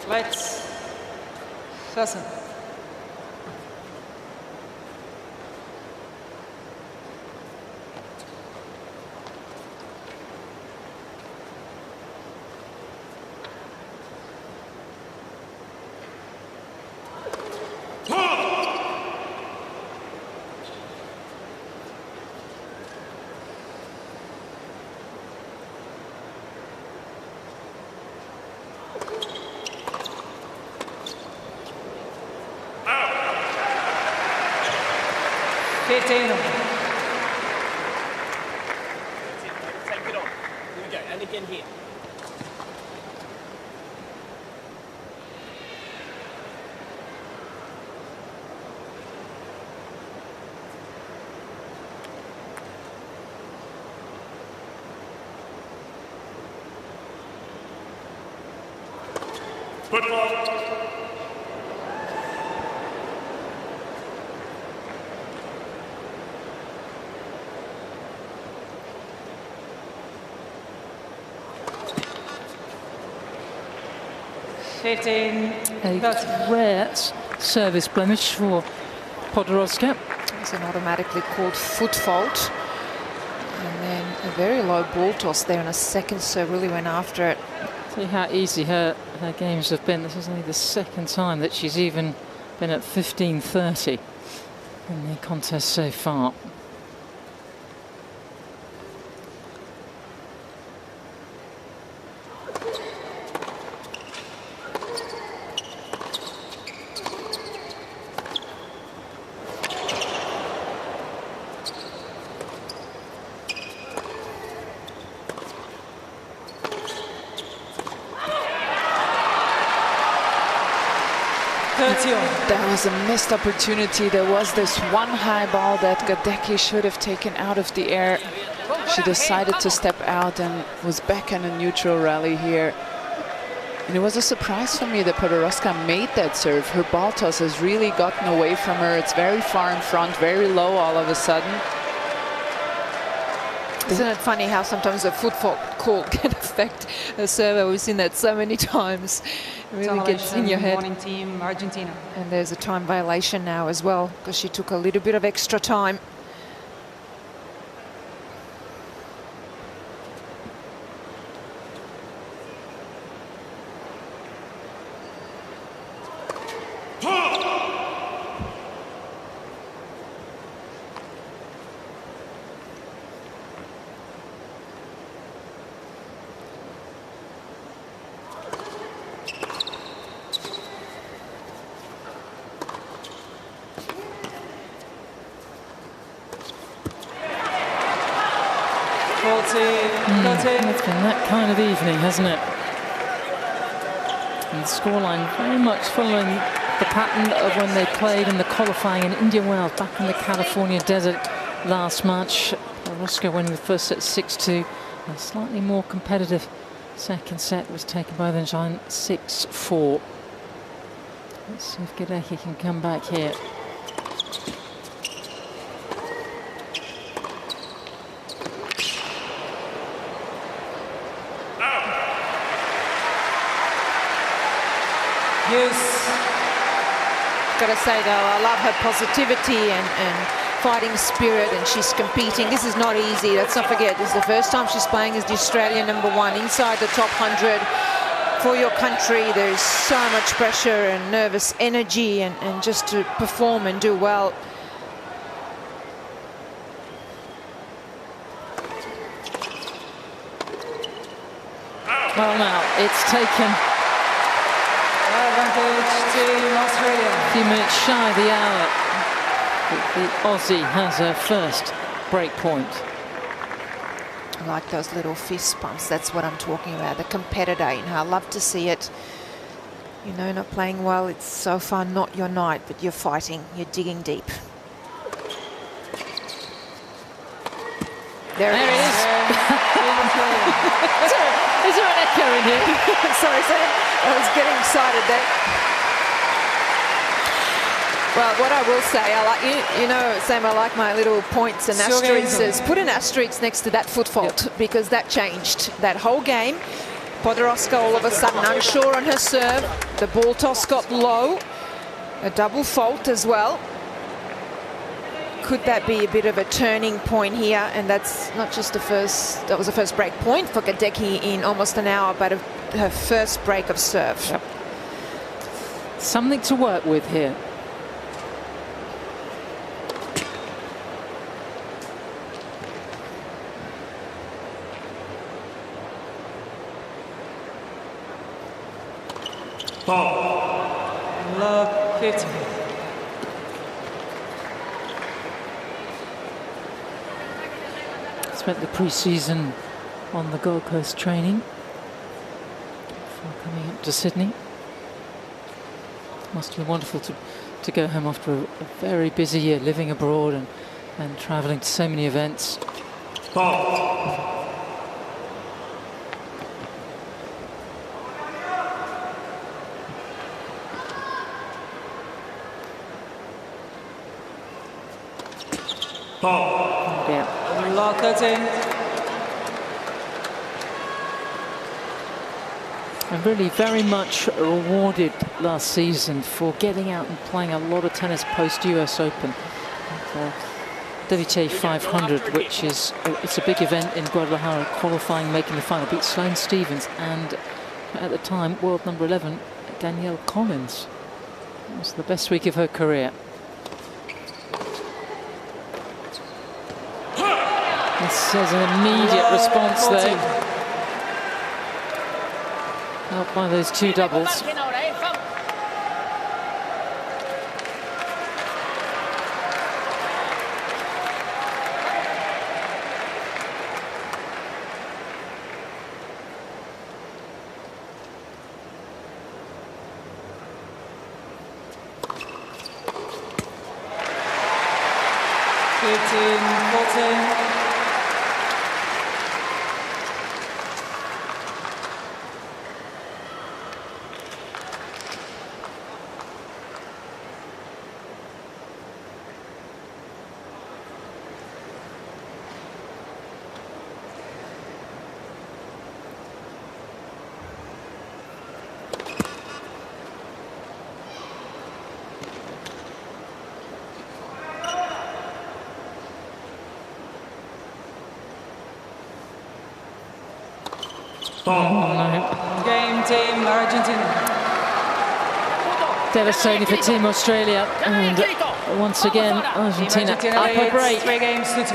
Let's Person. Take it on. Here we go. And again here. Football. 15. A rare service blemish for Podoroska. It's an automatically called foot fault. And then a very low ball toss there, and a second serve really went after it. See how easy her games have been. This is only the second time that she's even been at 15-30 in the contest so far. That was a missed opportunity. There was this one high ball that Gadecki should have taken out of the air. She decided to step out and was back in a neutral rally here. And it was a surprise for me that Podoroska made that serve. Her ball toss has really gotten away from her. It's very far in front, very low all of a sudden. Isn't it funny how sometimes a foot fault call can affect a server? We've seen that so many times. It really gets in your head. Morning team, Argentina. And there's a time violation now as well, because she took a little bit of extra time. It's been that kind of evening, hasn't it? And the scoreline very much following the pattern of when they played in the qualifying in Indian Wells back in the California desert last March. Podoroska winning the first set 6-2. A slightly more competitive second set was taken by the Giant 6-4. Let's see if Gadecki can come back here. Got to say though, I love her positivity and fighting spirit, and she's competing. This is not easy. Let's not forget, this is the first time she's playing as the Australian #1 inside the top 100 for your country. There's so much pressure and nervous energy, and just to perform and do well. Well, now it's taken Advantage Team Australia. a few minutes shy of the hour. The Aussie has her first break point. I like those little fist bumps. That's what I'm talking about. The competitor in her. I love to see it. You know, not playing well, it's so far not your night, but you're fighting. You're digging deep. There it is. Is there an echo in here? Sorry, Sam. I was getting excited there. Well, what I will say, I like, you know, Sam, I like my little points and asterisks. Put an asterisk next to that foot fault, because that changed that whole game. Podoroska all of a sudden unsure on her serve. The ball toss got low. A double fault as well. Could that be a bit of a turning point here? And that's not just the first, that was the first break point for Gadecki in almost an hour, but her first break of serve. Yep. Something to work with here. Love 50. Spent the pre-season on the Gold Coast training before coming up to Sydney. Must be wonderful to go home after a very busy year, living abroad and travelling to so many events. Yeah. Love 13. And really very much rewarded last season for getting out and playing a lot of tennis post-US Open. WTA 500, which is it's a big event in Guadalajara, qualifying, making the final, beat Sloane Stephens and at the time world number 11 Danielle Collins. It was the best week of her career. This is an immediate response there. Helped by those two doubles. Game team Argentina. Devastating for Team Australia, and once again Argentina up a break. 3 games to 2.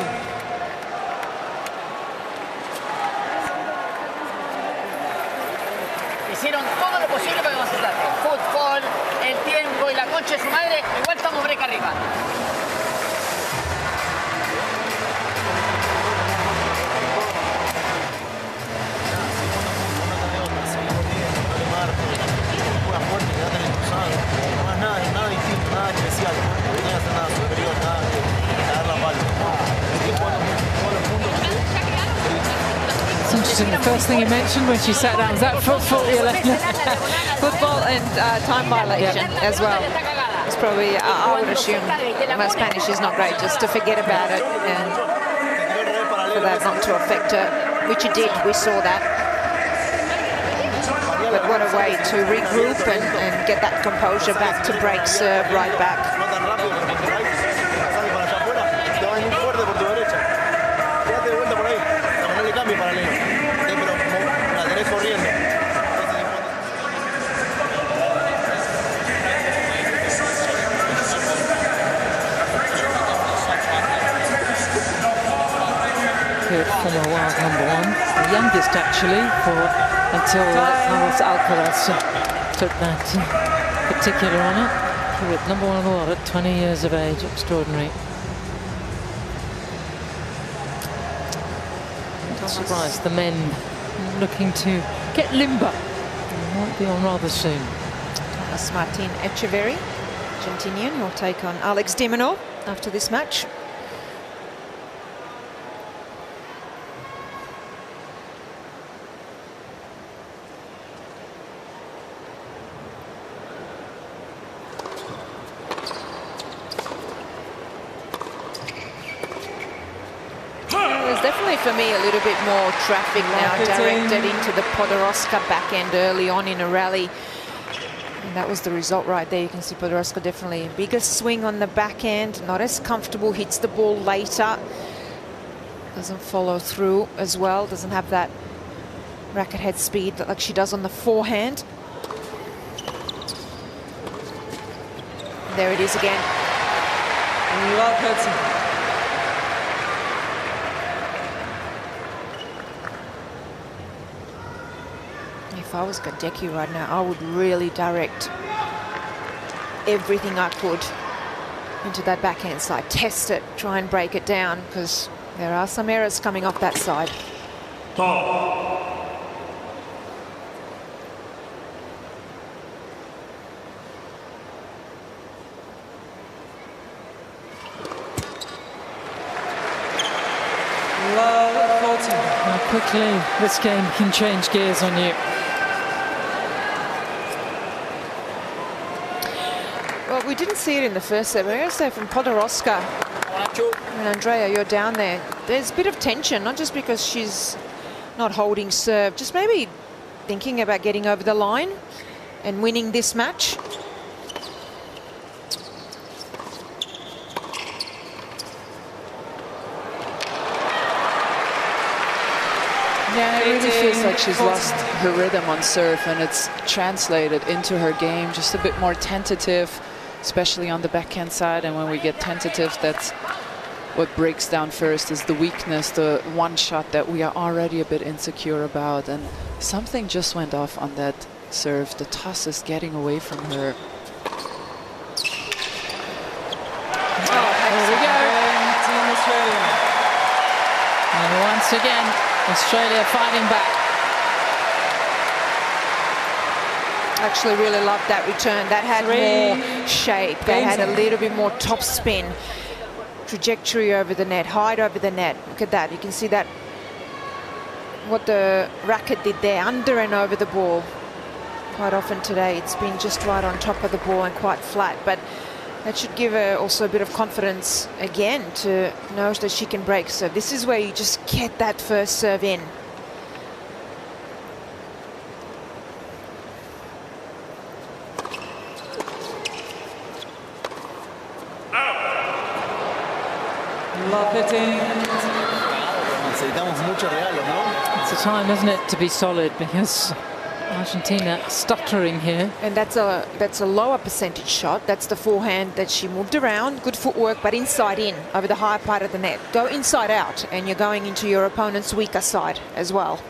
Hicieron todo lo posible para demostrarte. Fútbol, el tiempo y la concha de su madre, igual estamos break arriba. It's interesting, the first thing you mentioned when she sat down was that football, football and time violation as well. It's probably, I would assume, my Spanish is not great, just to forget about it and for that not to affect her, which it did, we saw that. But what a way to regroup and get that composure back to break serve right back. Former world #1, the youngest actually, until Carlos Alcaraz took that particular honour. He was #1 in the world at 20 years of age. Extraordinary. Not surprised the men looking to get limber. They might be on rather soon. Thomas Martin Echeverry, Argentinian, will take on Alex de Minaur after this match. For me, a little bit more traffic now directed into the Podoroska back end early on in a rally. And that was the result right there. You can see Podoroska definitely a bigger swing on the backhand, not as comfortable, hits the ball later. Doesn't follow through as well, doesn't have that racket head speed like she does on the forehand. There it is again. Love her team. If I was Gadecki right now, I would really direct everything I could into that backhand side. Test it, try and break it down, because there are some errors coming off that side. How quickly this game can change gears on you. Well, we didn't see it in the first set, but I'm going to say from Podoroska and Andrea, you're down there. There's a bit of tension, not just because she's not holding serve, just maybe thinking about getting over the line and winning this match. Yeah, it really feels like she's lost her rhythm on serve, and it's translated into her game. Just a bit more tentative, especially on the backhand side. And when we get tentative, that's what breaks down first, is the weakness, the one shot that we are already a bit insecure about. And something just went off on that serve. The toss is getting away from her. There we go. Team Australia. And once again, Australia fighting back. Actually really loved that return. That had more shape. That had a little bit more top spin. Trajectory over the net, height over the net. Look at that. You can see that, what the racket did there, under and over the ball. Quite often today it's been just right on top of the ball and quite flat, but that should give her also a bit of confidence again to know that she can break. So this is where you just get that first serve in. It's a time, isn't it, to be solid, because Argentina stuttering here. And that's a lower percentage shot. That's the forehand that she moved around. Good footwork, but inside in, over the higher part of the net. Go inside out, and you're going into your opponent's weaker side as well.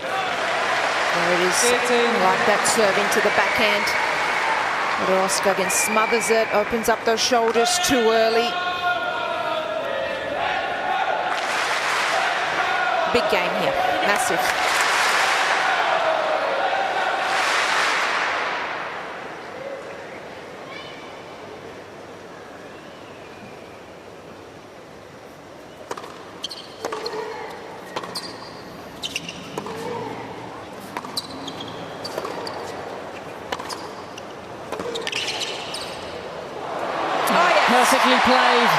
There it is. Like that serve into the backhand. Podoroska again smothers it, opens up those shoulders too early. Big game here, massive. Perfectly played.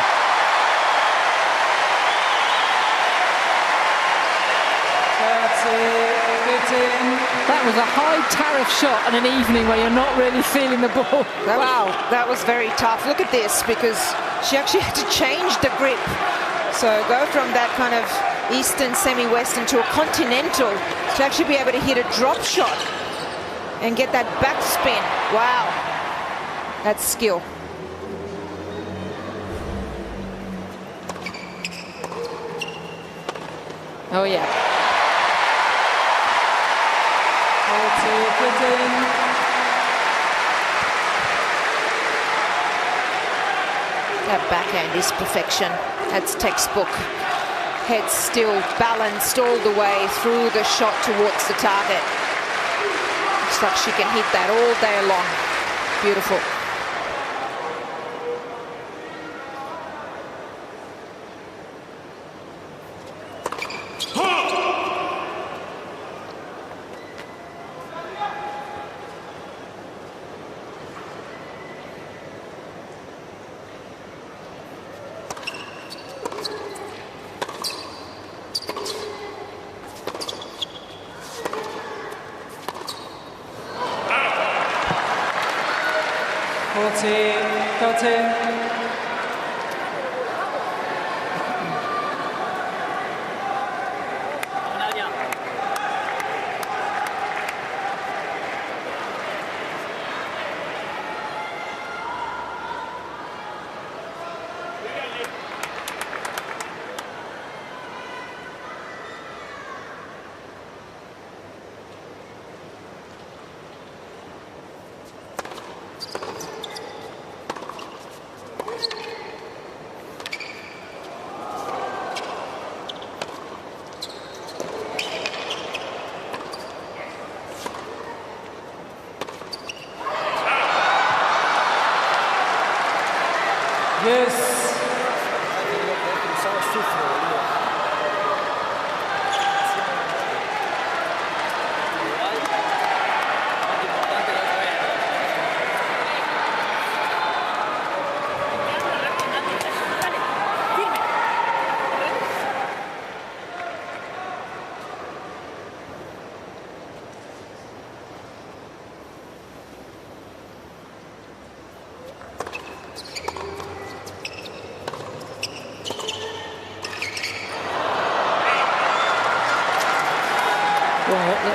That was a high tariff shot on an evening where you're not really feeling the ball. Wow, that was very tough. Look at this, because she actually had to change the grip. So go from that kind of eastern, semi-western to a continental to actually be able to hit a drop shot and get that back spin. Wow, that's skill. Oh yeah. That backhand is perfection. That's textbook. Head still balanced all the way through the shot towards the target. Looks like she can hit that all day long. Beautiful.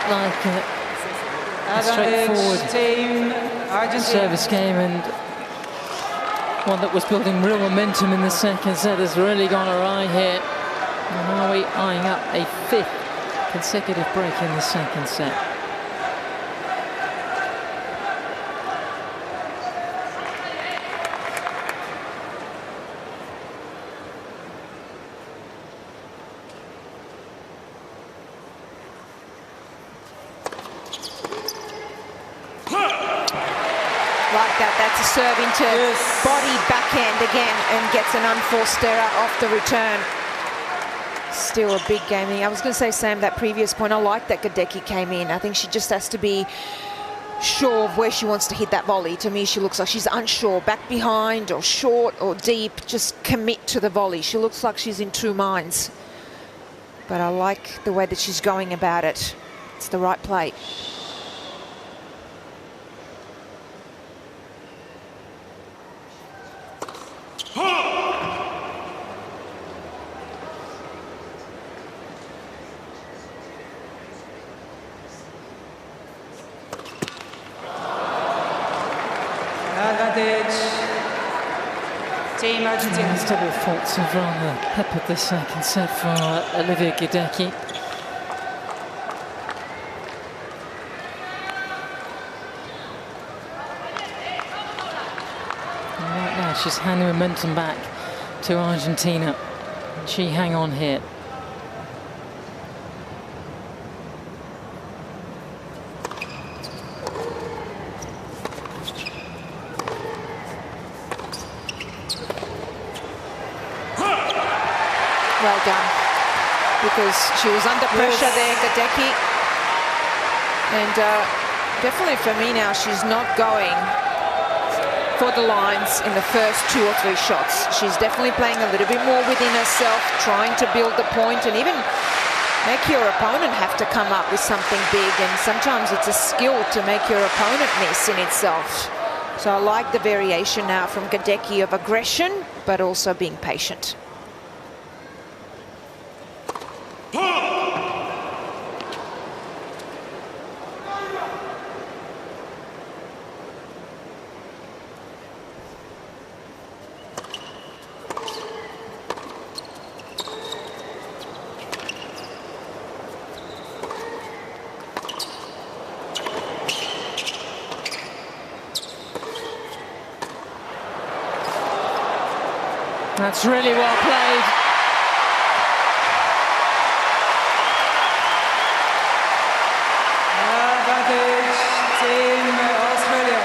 like a straightforward service game, and one that was building real momentum in the second set has really gone awry here. And are we eyeing up a 5th consecutive break in the second set? That's a serve into body backhand again and gets an unforced error off the return. Still a big game. I was going to say, Sam, that previous point, I like that Gadecki came in. I think she just has to be sure of where she wants to hit that volley. To me, she looks like she's unsure. Back behind or short or deep, just commit to the volley. She looks like she's in two minds. But I like the way that she's going about it. It's the right play. Team Argentina. These double faults have rather peppered the second set for Olivia Gadecki. And right now she's handing momentum back to Argentina. Can she hang on here? Well done, because she was under pressure there, Gadecki. And definitely for me now, she's not going for the lines in the first 2 or 3 shots. She's definitely playing a little bit more within herself, trying to build the point and even make your opponent have to come up with something big. And sometimes it's a skill to make your opponent miss in itself. So I like the variation now from Gadecki of aggression, but also being patient. That's really well played.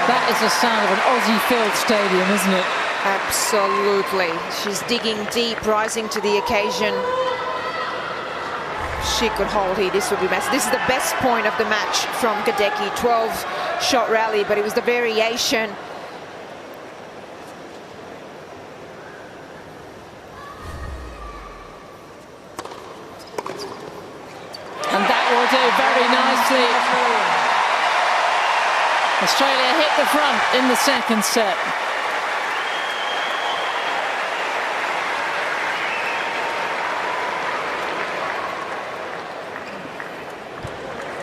That is the sound of an Aussie filled stadium, isn't it? Absolutely. She's digging deep, rising to the occasion. She could hold here. This would be massive. This is the best point of the match from Gadecki. 12-shot rally, but it was the variation. And that will do very nicely. Australia hit the front in the second set.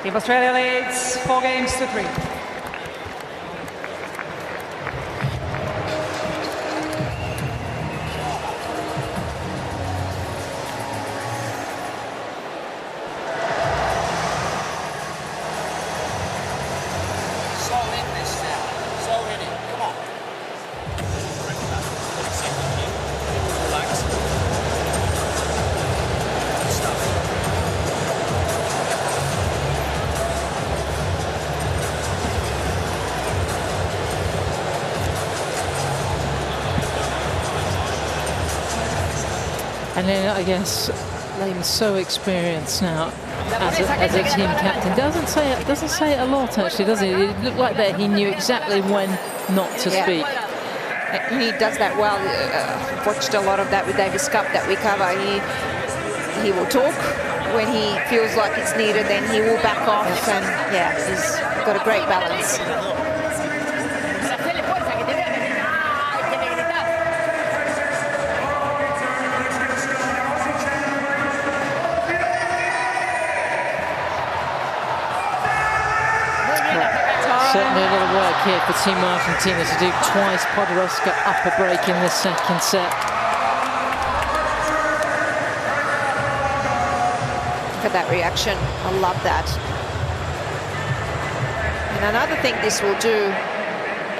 Team Australia leads 4-3. And then I guess Leighton's so experienced now as a team captain. Doesn't say it a lot, actually, does it? It looked like that he knew exactly when not to speak. He does that well. Watched a lot of that with Davis Cup that we cover. He will talk when he feels like it's needed, then he will back off, and yeah, he's got a great balance. a lot of work here for Team Argentina to do twice. Podoroska up a break in the second set. Look at that reaction. I love that. And another thing this will do,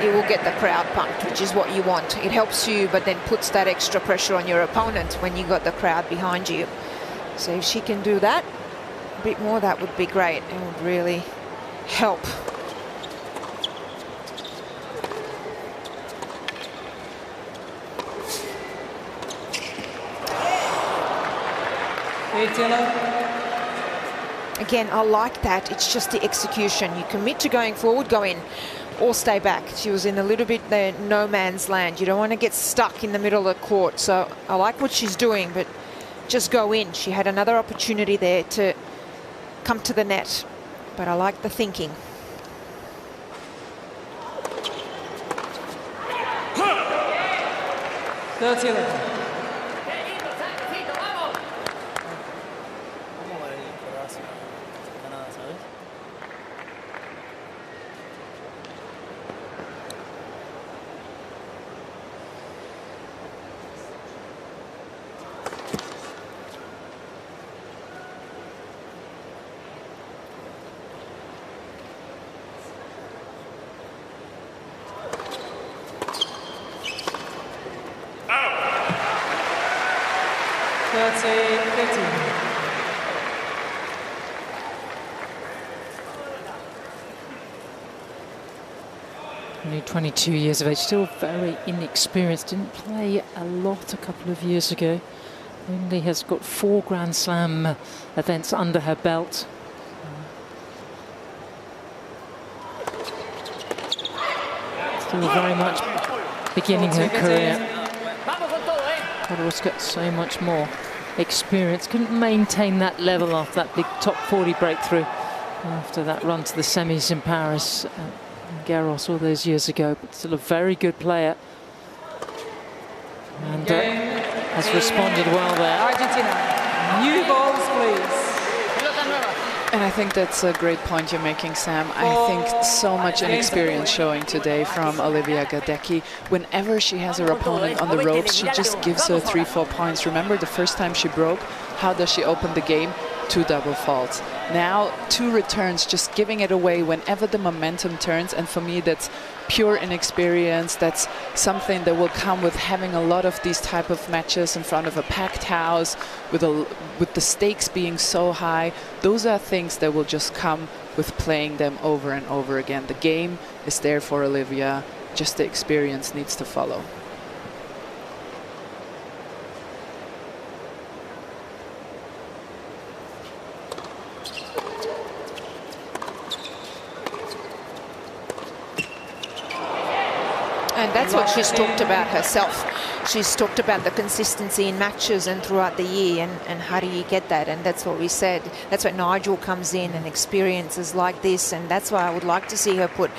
it will get the crowd pumped, which is what you want. It helps you, but then puts that extra pressure on your opponent when you got the crowd behind you. So if she can do that a bit more, that would be great. It would really help. Again, I like that. It's just the execution. You commit to going forward, go in, or stay back. She was in a little bit the no man's land. You don't want to get stuck in the middle of the court. So I like what she's doing, but just go in. She had another opportunity there to come to the net, but I like the thinking. Only 22 years of age, still very inexperienced. Didn't play a lot a couple of years ago. Only has got 4 Grand Slam events under her belt. Still very much beginning her career. Podoroska got so much more experience. Couldn't maintain that level after that big top 40 breakthrough after that run to the semis in Paris. Garros all those years ago, but still a very good player, and has responded well there. Argentina, new balls, please. And I think that's a great point you're making, Sam. I think so much inexperience showing today from Olivia Gadecki. Whenever she has her opponent on the ropes, she just gives her 3-4 points. Remember the first time she broke? How does she open the game? 2 double faults. Now 2 returns, just giving it away whenever the momentum turns. And for me, that's pure inexperience. That's something that will come with having a lot of these type of matches in front of a packed house, with the stakes being so high. Those are things that will just come with playing them over and over again. The game is there for Olivia, just the experience needs to follow. And that's what she's talked about herself. She's talked about the consistency in matches and throughout the year, and how do you get that? And that's what we said. That's where Nigel comes in, and experiences like this, and that's why I would like to see her put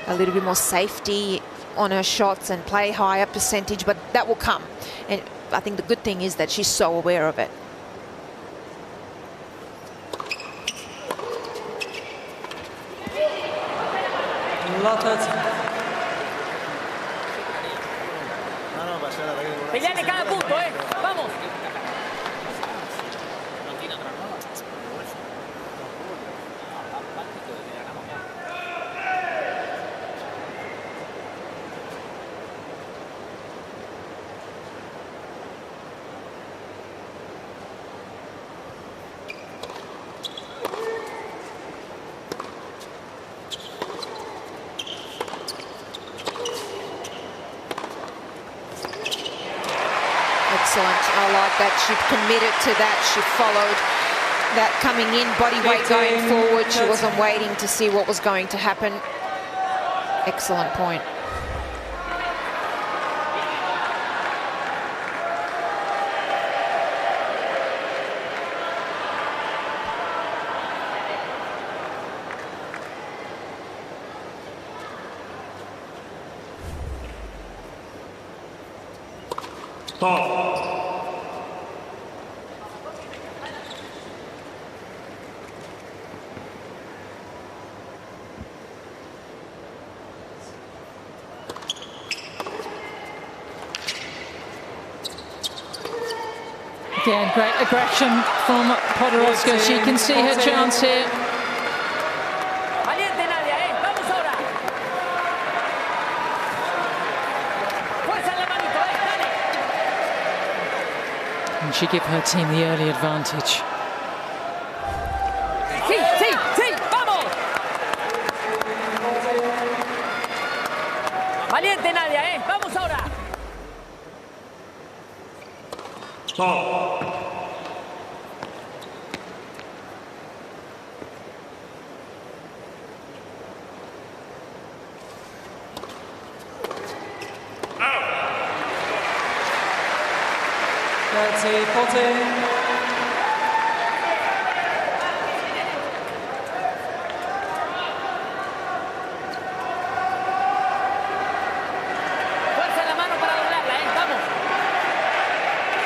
a little bit more safety on her shots and play higher percentage, but that will come. And I think the good thing is that she's so aware of it. Peleale cada punto, vamos. Excellent. I like that. She committed to that. She followed that coming in, body weight going forward. She wasn't waiting to see what was going to happen. Excellent point. Again, great aggression from Podoroska. She can see her chance here. Valiente Nadia, vamos ahora. Fuerza en la manito, dale. And she give her team the early advantage. Sí, sí, sí, vamos. Valiente Nadia, vamos ahora. Stop. That's a 14.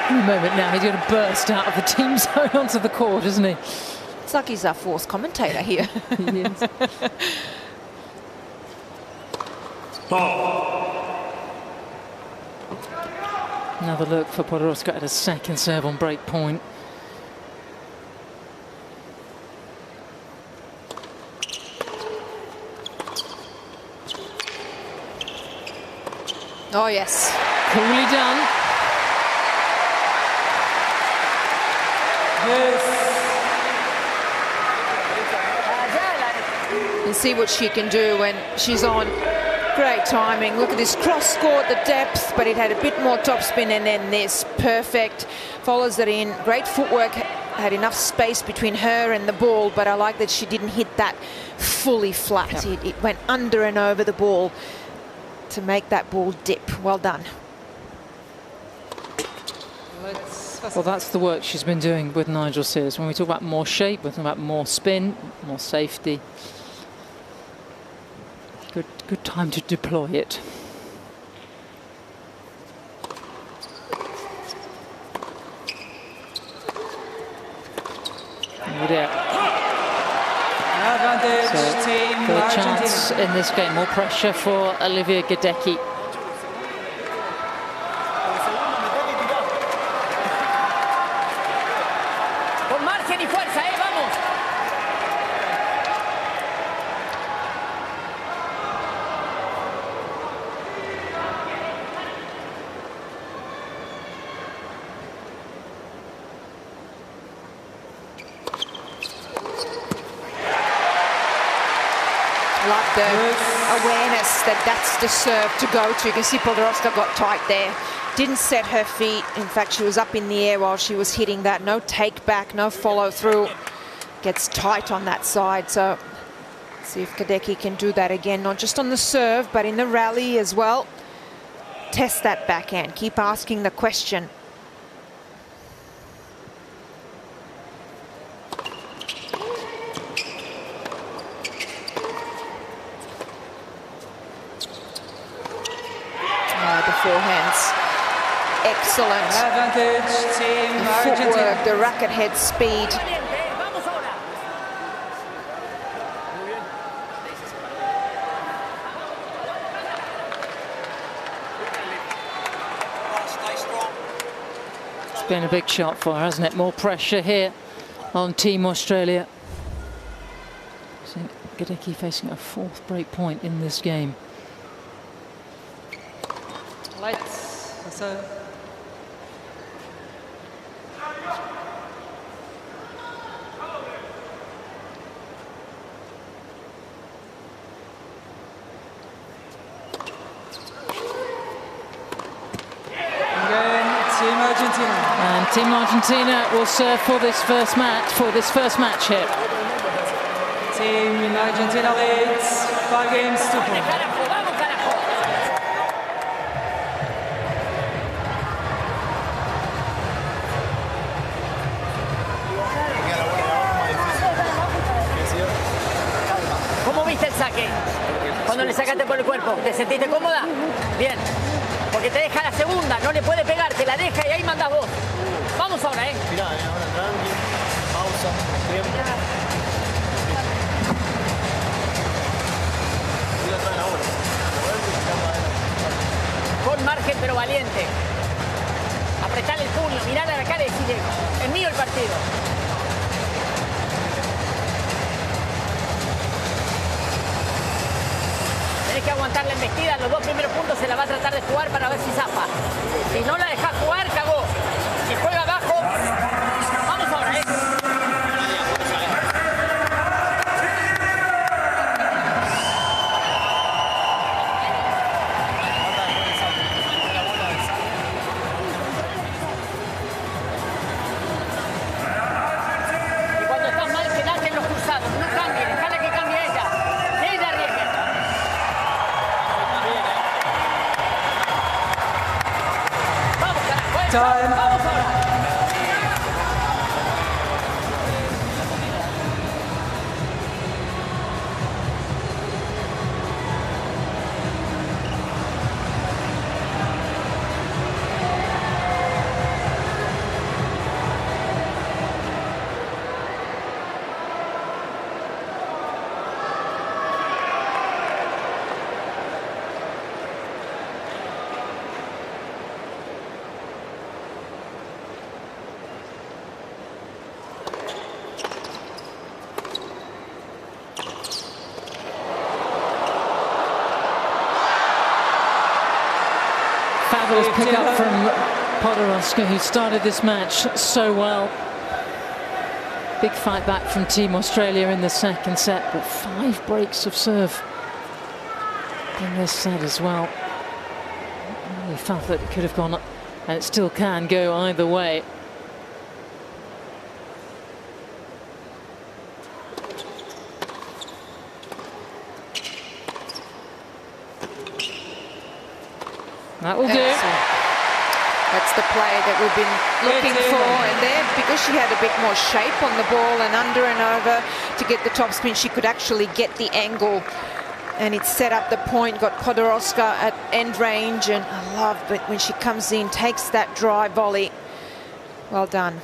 In a moment now, he's going to burst out of the team zone onto the court, isn't he? It's like he's our fourth commentator here. He is. Another look for Podoroska at a second serve on break point. Oh, yes. Coolly done. You see what she can do when she's on. Great timing. Look at this cross court, the depth, but it had a bit more topspin, and then this perfect follows it in. Great footwork, had enough space between her and the ball, but I like that she didn't hit that fully flat. Yep. It went under and over the ball to make that ball dip. Well done. Well, that's the work she's been doing with Nigel Sears. When we talk about more shape, we're talking about more spin, more safety. Good time to deploy it. Advantage, So, team third Argentina. chance in this game. More pressure for Olivia Gadecki. Con margen y fuerza, vamos. Like the awareness that that's the serve to go to. You can see Podoroska got tight there. Didn't set her feet. In fact, she was up in the air while she was hitting that. No take back, no follow through. Gets tight on that side. So see if Gadecki can do that again, not just on the serve, but in the rally as well. Test that backhand. Keep asking the question. The forehands. Excellent. Advantage, team The Argentina. footwork, the racket head speed. It's been a big shot for her, hasn't it? More pressure here on Team Australia. So Gadecki facing a fourth break point in this game. Lights. So. Team Argentina. And Team Argentina will serve for this first match here. Team Argentina leads 5 games to 4. ¿Cómo viste el saque? Cuando le sacaste por el cuerpo, ¿te sentiste cómoda? Bien. Porque te deja la segunda, no le puede pegar, te la deja y ahí mandas vos. Vamos ahora, Mirá, ahora tranqui, pausa, tiempo. Con margen pero valiente. Apretar el puño, mirar a la cara y decirle, partido. Tenés que aguantar la embestida, los 2 primeros puntos se la va a tratar de jugar para ver si zafa. Si no la dejas jugar, cagó. Si juega abajo, vamos ahora, Y cuando estás mal, quedate en los cruzados, no cambie, dejala que cambie ella. Que ella arriesgue. Vamos, carajo, vamos ahora. Fabulous pick up from Podoroska, who started this match so well. Big fight back from Team Australia in the second set, but 5 breaks of serve in this set as well. Really felt that it could have gone, and it still can go either way. That will do. That's the play that we've been looking for. And there, because she had a bit more shape on the ball and under and over to get the topspin, she could actually get the angle. And it set up the point, got Podoroska at end range. And I love it when she comes in, takes that dry volley. Well done.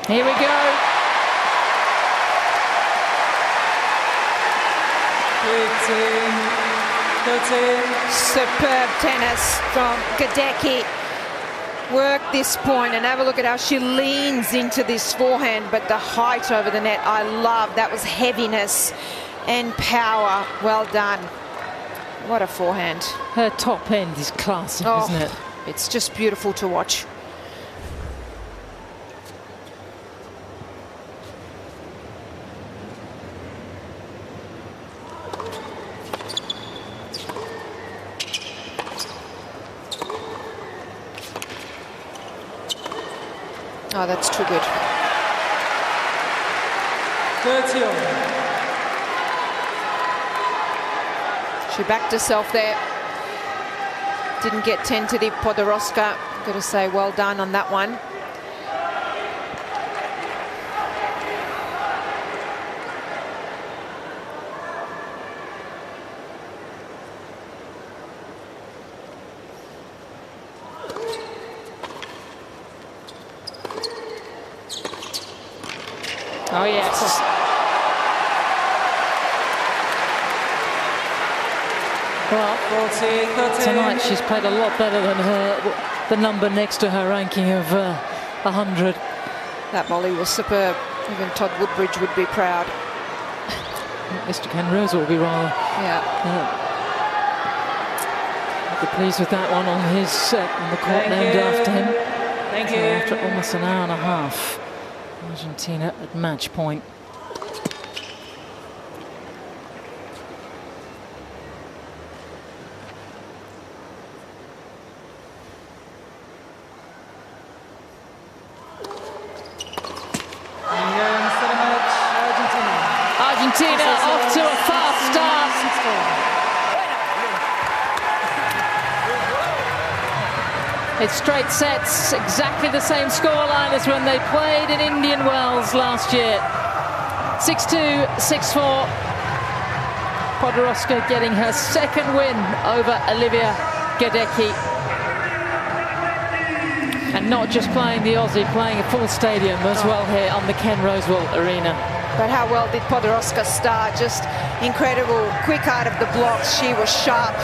Here we go. 13. Superb tennis from Gadecki. Work this point and have a look at how she leans into this forehand, but the height over the net, I love. That was heaviness and power. Well done. What a forehand. Her top end is classy, isn't it? It's just beautiful to watch. Oh, that's too good. 30. She backed herself there. Didn't get tentative, Podoroska. Got to say well done on that one. Oh, yes. Well, tonight she's played a lot better than the number next to her ranking of 100. That volley was superb. Even Todd Woodbridge would be proud. Mr. Ken Rose will be rather. Yeah. Be pleased with that one on his set on the court named after him. Thank you. After almost an hour and a half. Argentina at match point. Argentina off to a fast start. It's straight sets, exactly the same scoreline as when they played in Indian Wells last year. 6-2, 6-4. Podoroska getting her second win over Olivia Gadecki. And not just playing the Aussie, playing a full stadium as well here on the Ken Rosewall Arena. But how well did Podoroska start? Just incredible, quick out of the blocks. She was sharp,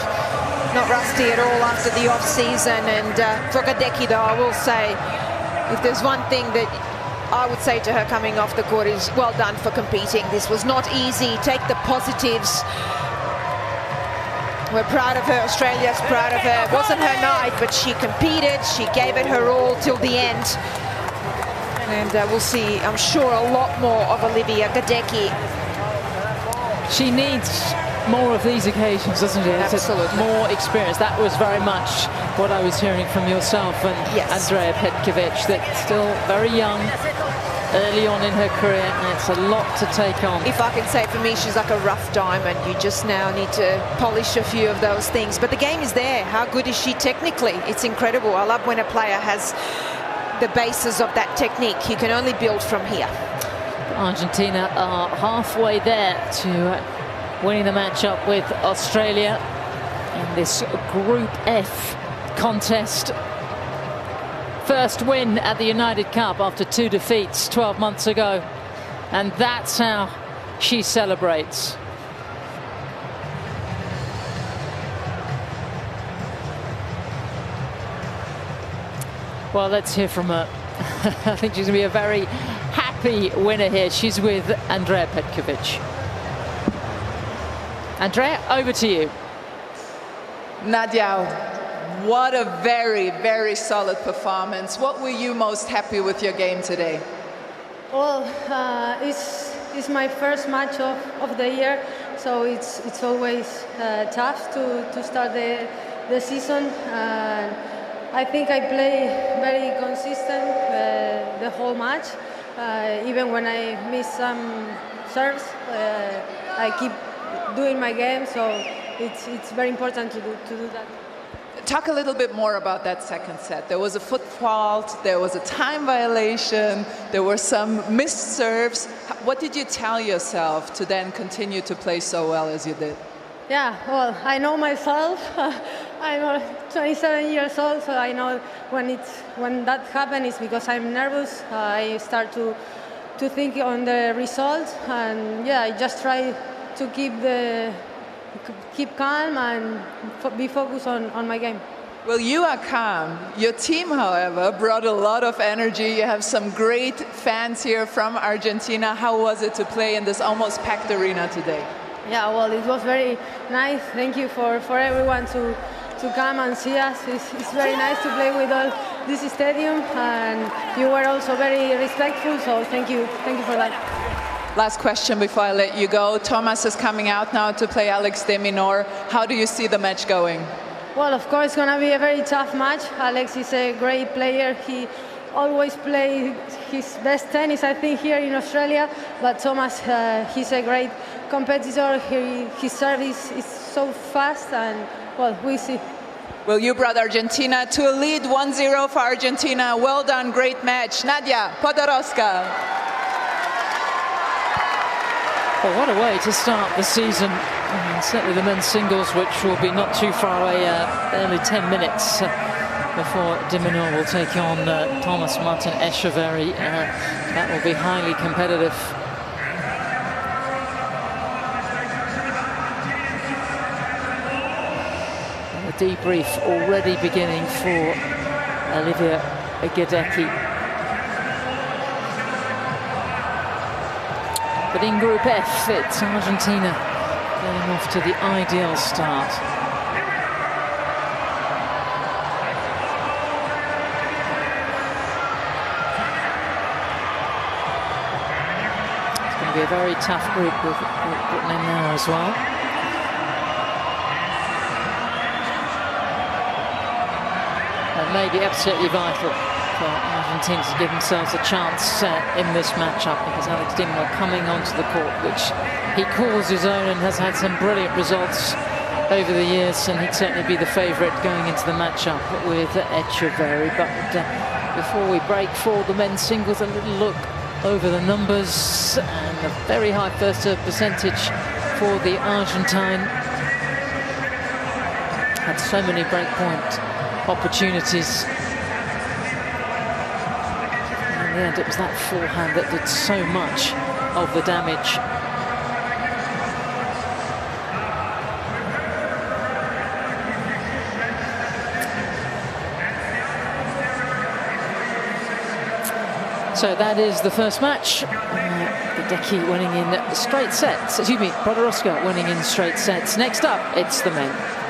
not rusty at all after the off-season. And for Gadecki, though, I will say, if there's one thing that I would say to her coming off the court is well done for competing. This was not easy. Take the positives. We're proud of her. Australia's proud of her. It wasn't her night, but she competed. She gave it her all till the end. And we'll see, I'm sure, a lot more of Olivia Gadecki. She needs more of these occasions, doesn't she? Absolutely. More experience. That was very much what I was hearing from yourself and Andrea Petkovic, that still very young, early on in her career, and it's a lot to take on. If I can say, for me, she's like a rough diamond. You just now need to polish a few of those things. But the game is there. How good is she technically? It's incredible. I love when a player has the basis of that technique. You can only build from here. Argentina are halfway there to winning the matchup with Australia in this Group F contest. First win at the United Cup after 2 defeats 12 months ago. And that's how she celebrates. Well, let's hear from her. I think she's going to be a very happy winner here. She's with Andrea Petkovic. Andrea, over to you. Nadia, what a very, very solid performance. What were you most happy with your game today? Well, it's my first match of the year, so it's always tough to start the season. I think I play very consistent the whole match. Even when I miss some serves, I keep doing my game, so it's very important to do that. Talk a little bit more about that second set. There was a foot fault, there was a time violation, there were some missed serves. What did you tell yourself to then continue to play so well as you did? Yeah, well, I know myself. I'm 27 years old, so I know when that happens, it's because I'm nervous. I start to think on the result, and yeah, I just try to keep calm and be focused on my game. Well, you are calm. Your team, however, brought a lot of energy. You have some great fans here from Argentina. How was it to play in this almost packed arena today? Yeah, well, it was very nice. Thank you for everyone to come and see us. It's very nice to play with all this stadium, and you were also very respectful, so thank you for that. Last question before I let you go. Thomas is coming out now to play Alex de Minaur. How do you see the match going? Well, of course, it's going to be a very tough match. Alex is a great player. He always plays his best tennis, I think, here in Australia. But Thomas, he's a great competitor. His service is so fast, and, well, we see. Well, you brought Argentina to a lead, 1-0 for Argentina. Well done, great match. Nadia Podoroska. Well, what a way to start the season. And certainly the men's singles, which will be not too far away, only 10 minutes before de Minaur will take on Thomas Martin Echeverry. That will be highly competitive. And the debrief already beginning for Olivia Gadecki. But in Group F, it's Argentina going off to the ideal start. It's going to be a very tough group with Britain in there as well. And maybe absolutely vital for Argentina to give themselves a chance in this matchup, because Alex de Minaur coming onto the court, which he calls his own and has had some brilliant results over the years, and he'd certainly be the favourite going into the matchup with Echeverry. But before we break for the men's singles, a little look over the numbers, and a very high first serve percentage for the Argentine. Had so many breakpoint opportunities. In the end, it was that forehand that did so much of the damage. So that is the first match. Hideki winning in straight sets. Excuse me, Podoroska winning in straight sets. Next up, it's the men.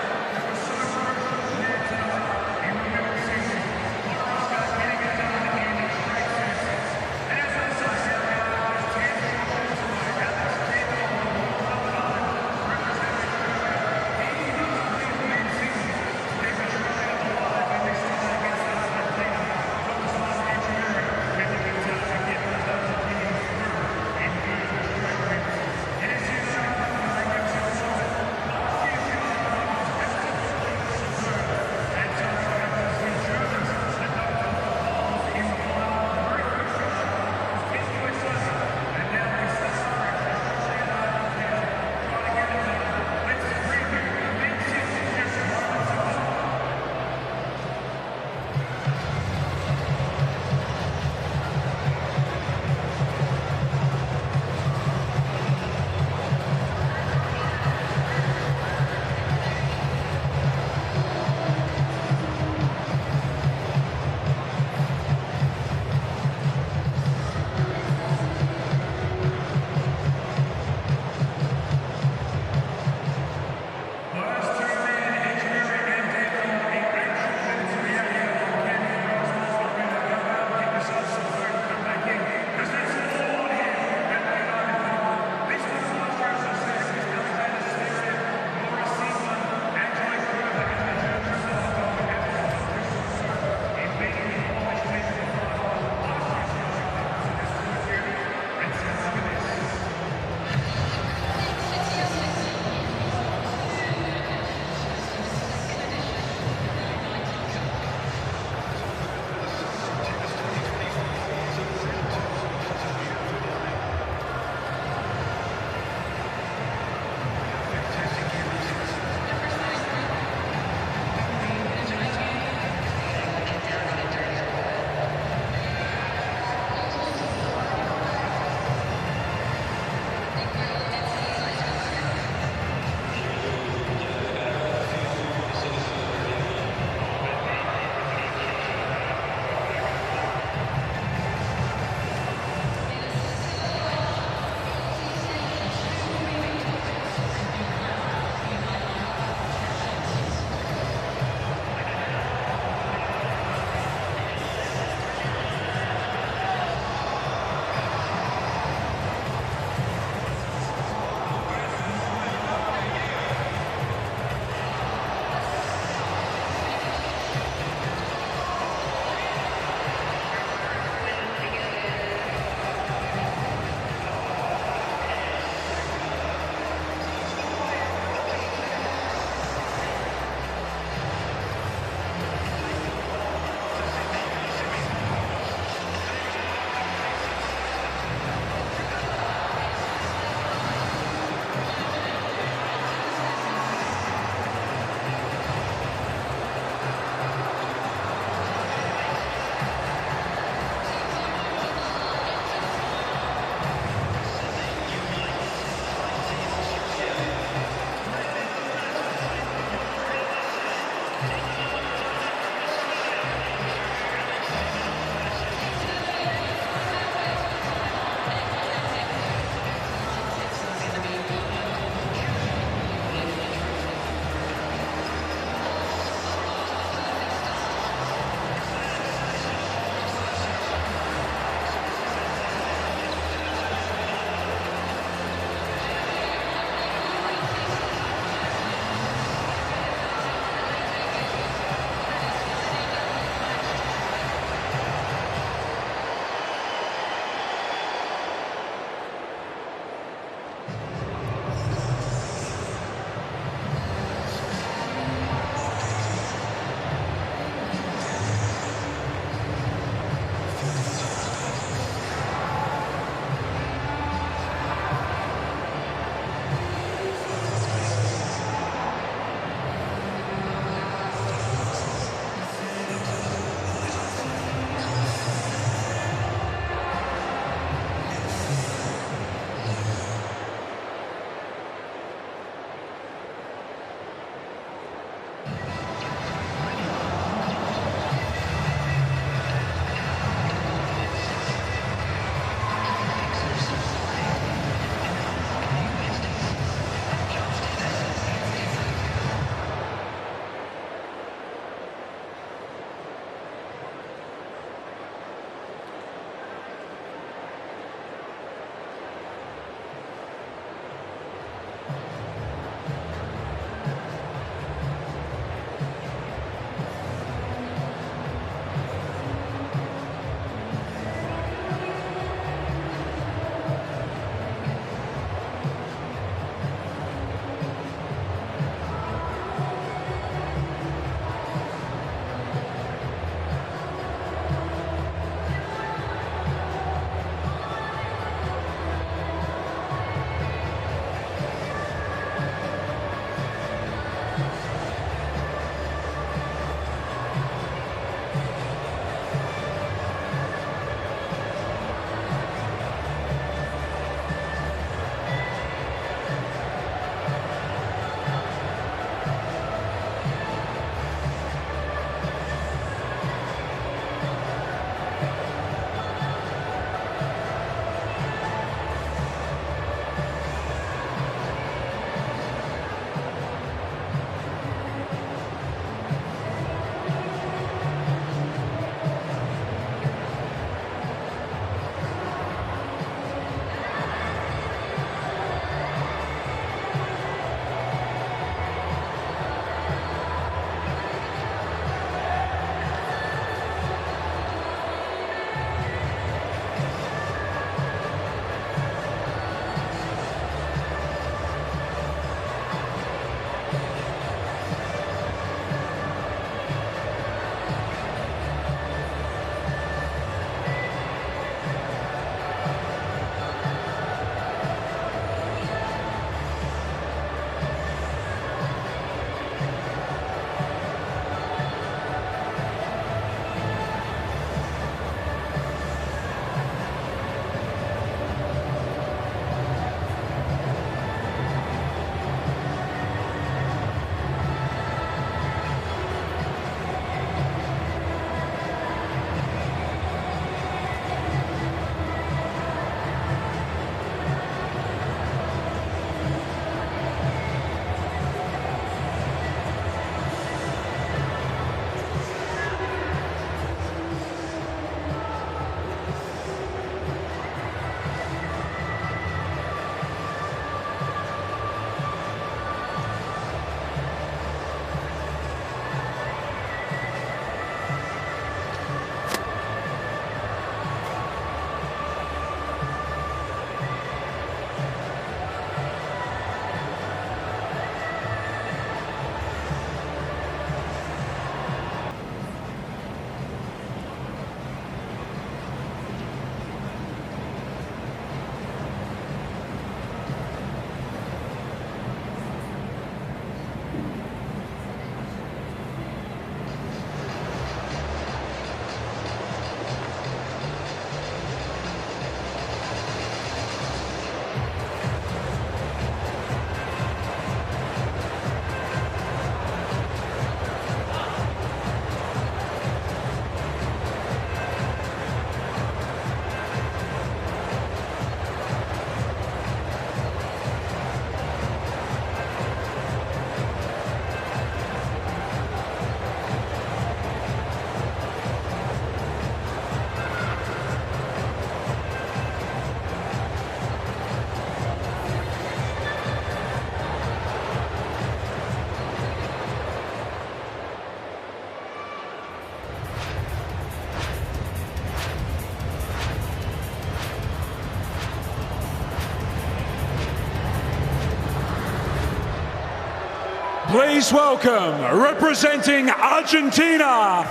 please welcome, representing Argentina,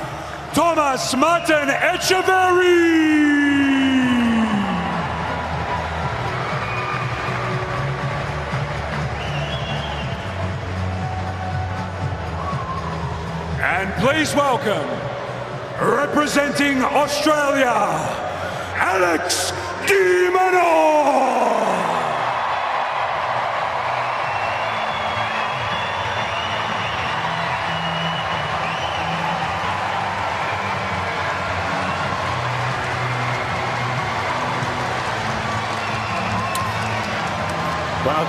Thomas Martin Echeverry. And please welcome, representing Australia, Alex de Minaur. Well,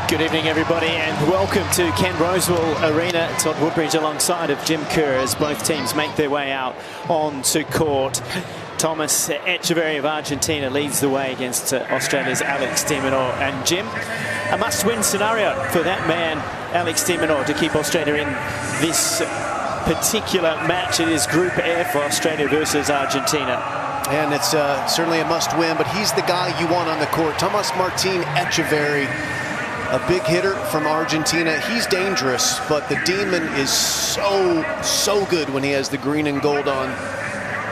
good evening, everybody, and welcome to Ken Rosewall Arena. Todd Woodbridge alongside of Jim Kerr as both teams make their way out onto court. Thomas Echeverry of Argentina leads the way against Australia's Alex de Minaur. And Jim, a must-win scenario for that man, Alex de Minaur, to keep Australia in this particular match. It is Group F for Australia versus Argentina. And it's certainly a must-win, but he's the guy you want on the court. Thomas Martin Echeverry, a big hitter from Argentina. He's dangerous, but the Demon is so good when he has the green and gold on.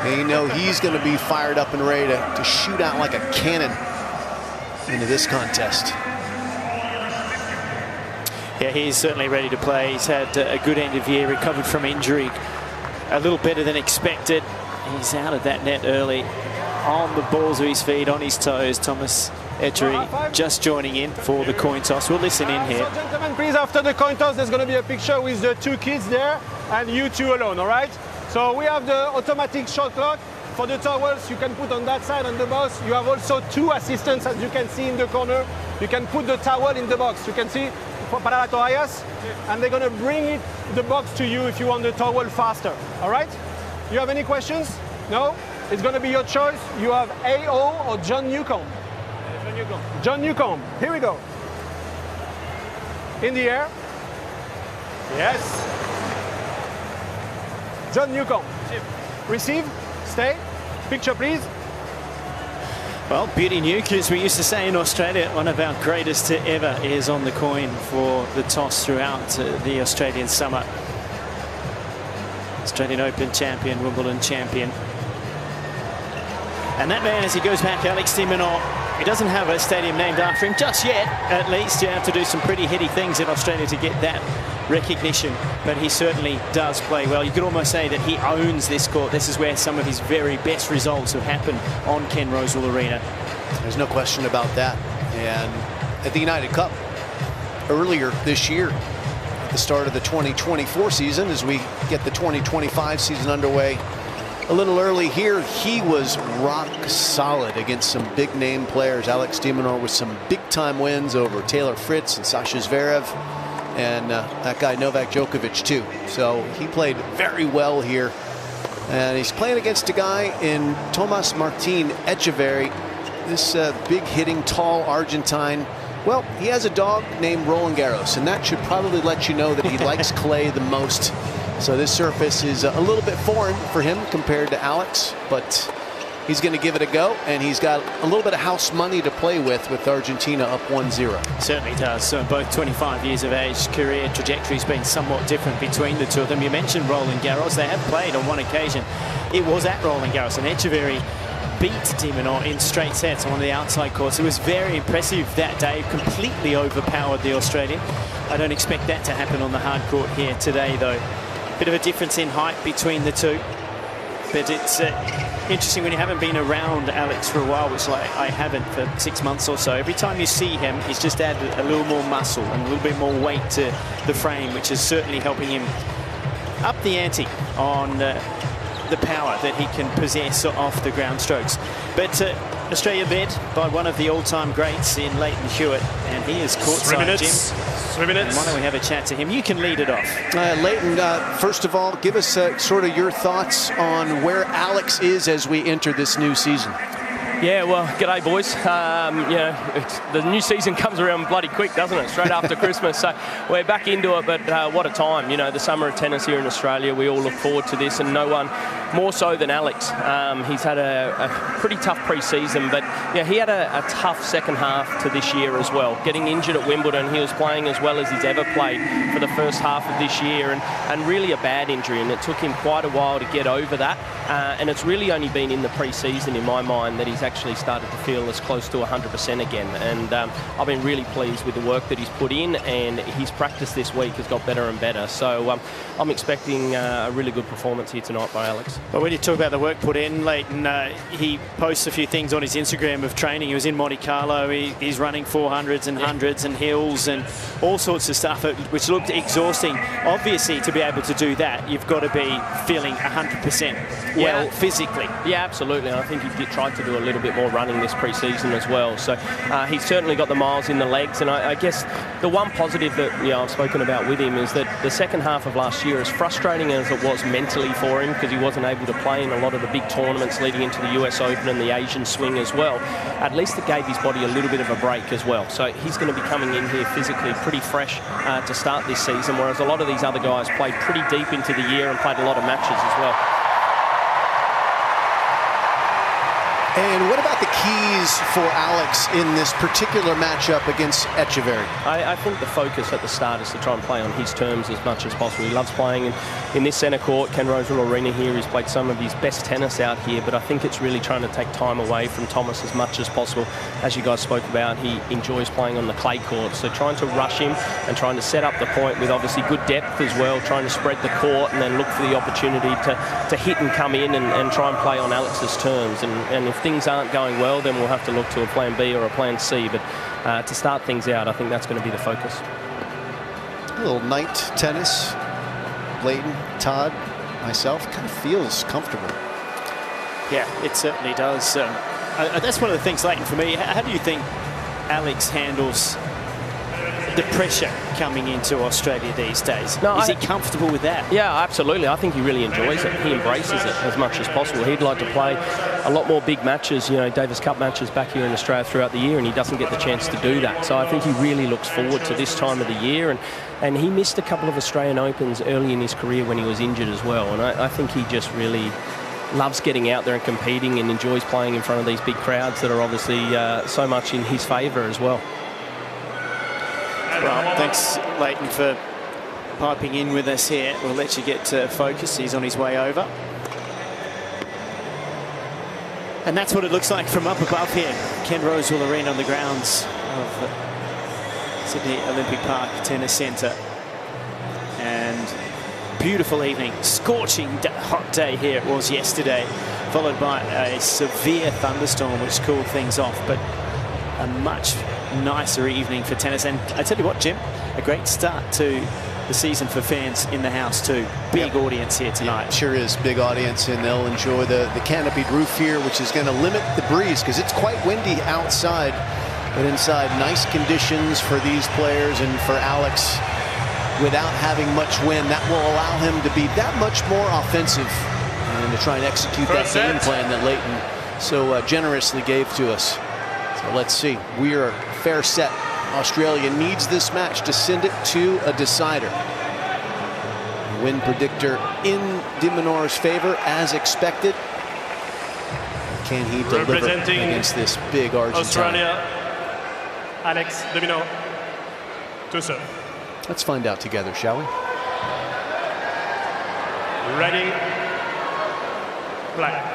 And you know he's going to be fired up and ready to shoot out like a cannon into this contest. Yeah, he's certainly ready to play. He's had a good end of year, recovered from injury a little better than expected. He's out of that net early, on the balls of his feet, on his toes. Thomas Echeverry just joining in for the coin toss. We'll listen in here. So gentlemen, please, after the coin toss, there's going to be a picture with the two kids there and you two alone, all right? So we have the automatic shot clock. For the towels, you can put on that side on the box. You have also two assistants, as you can see in the corner. You can put the towel in the box. You can see para las toallas, and they're going to bring the box to you if you want the towel faster, all right? You have any questions? No? It's going to be your choice. You have AO or John Newcomb. John Newcomb. John Newcomb. Here we go. In the air. Yes. John Newcomb. Receive. Stay. Picture, please. Well, Beauty Nuke, as we used to say in Australia, one of our greatest ever, is on the coin for the toss throughout the Australian summer. Australian Open champion, Wimbledon champion. And that man, as he goes back, Alex de Minaur, he doesn't have a stadium named after him just yet. At least you have to do some pretty heady things in Australia to get that recognition, but he certainly does play well. You could almost say that he owns this court. This is where some of his very best results have happened on Ken Rosewall Arena. There's no question about that. And at the United Cup earlier this year, at the start of the 2024 season, as we get the 2025 season underway a little early here, he was rock solid against some big name players. Alex de Minaur with some big time wins over Taylor Fritz and Sasha Zverev, and that guy Novak Djokovic too. So he played very well here, and he's playing against a guy in Thomas Martin Echeverry, this big hitting tall Argentine. Well, he has a dog named Roland Garros, and that should probably let you know that he likes clay the most. So this surface is a little bit foreign for him compared to Alex, but he's going to give it a go, and he's got a little bit of house money to play with Argentina up 1-0. Certainly does. So both 25 years of age, career trajectory's been somewhat different between the two of them. You mentioned Roland Garros. They have played on one occasion. It was at Roland Garros, and Echeverry beat de Minaur in straight sets on one of the outside courts. It was very impressive that day. Completely overpowered the Australian. I don't expect that to happen on the hard court here today, though. Bit of a difference in height between the two, but it's interesting when you haven't been around Alex for a while, which I haven't for 6 months or so. Every time you see him, he's just added a little more muscle and a little bit more weight to the frame, which is certainly helping him up the ante on the power that he can possess off the ground strokes. But Australia led by one of the all-time greats in Leighton Hewitt, and he is courtside, Jim. 3 minutes. And why don't we have a chat to him? You can lead it off. Leighton, first of all, give us sort of your thoughts on where Alex is as we enter this new season. Yeah, well, g'day, boys. You know, the new season comes around bloody quick, doesn't it? Straight after Christmas. So we're back into it, but what a time. You know, the summer of tennis here in Australia, we all look forward to this, and no one more so than Alex. He's had a pretty tough pre-season, but he had a tough second half to this year as well. Getting injured at Wimbledon, he was playing as well as he's ever played for the first half of this year, and really a bad injury, and it took him quite a while to get over that. And it's really only been in the pre-season, in my mind, that he's actually started to feel as close to 100% again. And I've been really pleased with the work that he's put in, and his practice this week has got better and better. So I'm expecting a really good performance here tonight by Alex. Well, when you talk about the work put in, Leighton, he posts a few things on his Instagram of training. He was in Monte Carlo. He's running 400s and 100s and hills and all sorts of stuff, which looked exhausting. Obviously, to be able to do that, you've got to be feeling 100% well physically. Yeah, absolutely. And I think he tried to do a little bit more running this pre-season as well. So he's certainly got the miles in the legs. And I guess the one positive that I've spoken about with him is that the second half of last year, as frustrating as it was mentally for him, because he wasn't able to play in a lot of the big tournaments leading into the US Open and the Asian swing as well, at least it gave his body a little bit of a break as well. So he's going to be coming in here physically pretty fresh to start this season, whereas a lot of these other guys played pretty deep into the year and played a lot of matches as well. And what about the keys for Alex in this particular matchup against Echeverry? I think the focus at the start is to try and play on his terms as much as possible. He loves playing in this centre court. Ken Rosewall Arena here, he's played some of his best tennis out here, but I think it's really trying to take time away from Thomas as much as possible. As you guys spoke about, he enjoys playing on the clay court, so trying to rush him and trying to set up the point with obviously good depth as well, trying to spread the court and then look for the opportunity to hit and come in and try and play on Alex's terms. And if things aren't going well, then we'll have to look to a plan B or a plan C. But to start things out, I think that's going to be the focus. A little night tennis. Leighton, Todd, myself, kind of feels comfortable. Yeah, it certainly does. That's one of the things, Leighton, for me. How do you think Alex handles the pressure coming into Australia these days? Is he comfortable with that? Yeah, absolutely. I think he really enjoys it. He embraces it as much as possible. He'd like to play a lot more big matches, Davis Cup matches back here in Australia throughout the year, and he doesn't get the chance to do that. So I think he really looks forward to this time of the year, and he missed a couple of Australian Opens early in his career when he was injured as well, and I think he just really loves getting out there and competing and enjoys playing in front of these big crowds that are obviously so much in his favour as well. Well, thanks, Leighton, for piping in with us here. We'll let you get focused. He's on his way over. And that's what it looks like from up above here. Ken Rosewall Arena on the grounds of Sydney Olympic Park Tennis Centre. And beautiful evening. Scorching hot day here it was yesterday, followed by a severe thunderstorm which cooled things off. But a much nicer evening for tennis. And I tell you what, Jim, a great start to the season for fans in the house too. Big audience here tonight. Sure is, big audience, and they'll enjoy the canopied roof here, which is going to limit the breeze because it's quite windy outside, but inside nice conditions for these players and for Alex. Without having much wind, that will allow him to be that much more offensive and to try and execute that game plan that Leighton so generously gave to us. So let's see. We are fair set. Australia needs this match to send it to a decider. Win predictor in de Minaur's favor as expected. Can he deliver against this big Argentina? Australia, Alex de Minaur to serve. Let's find out together, shall we? Ready, play.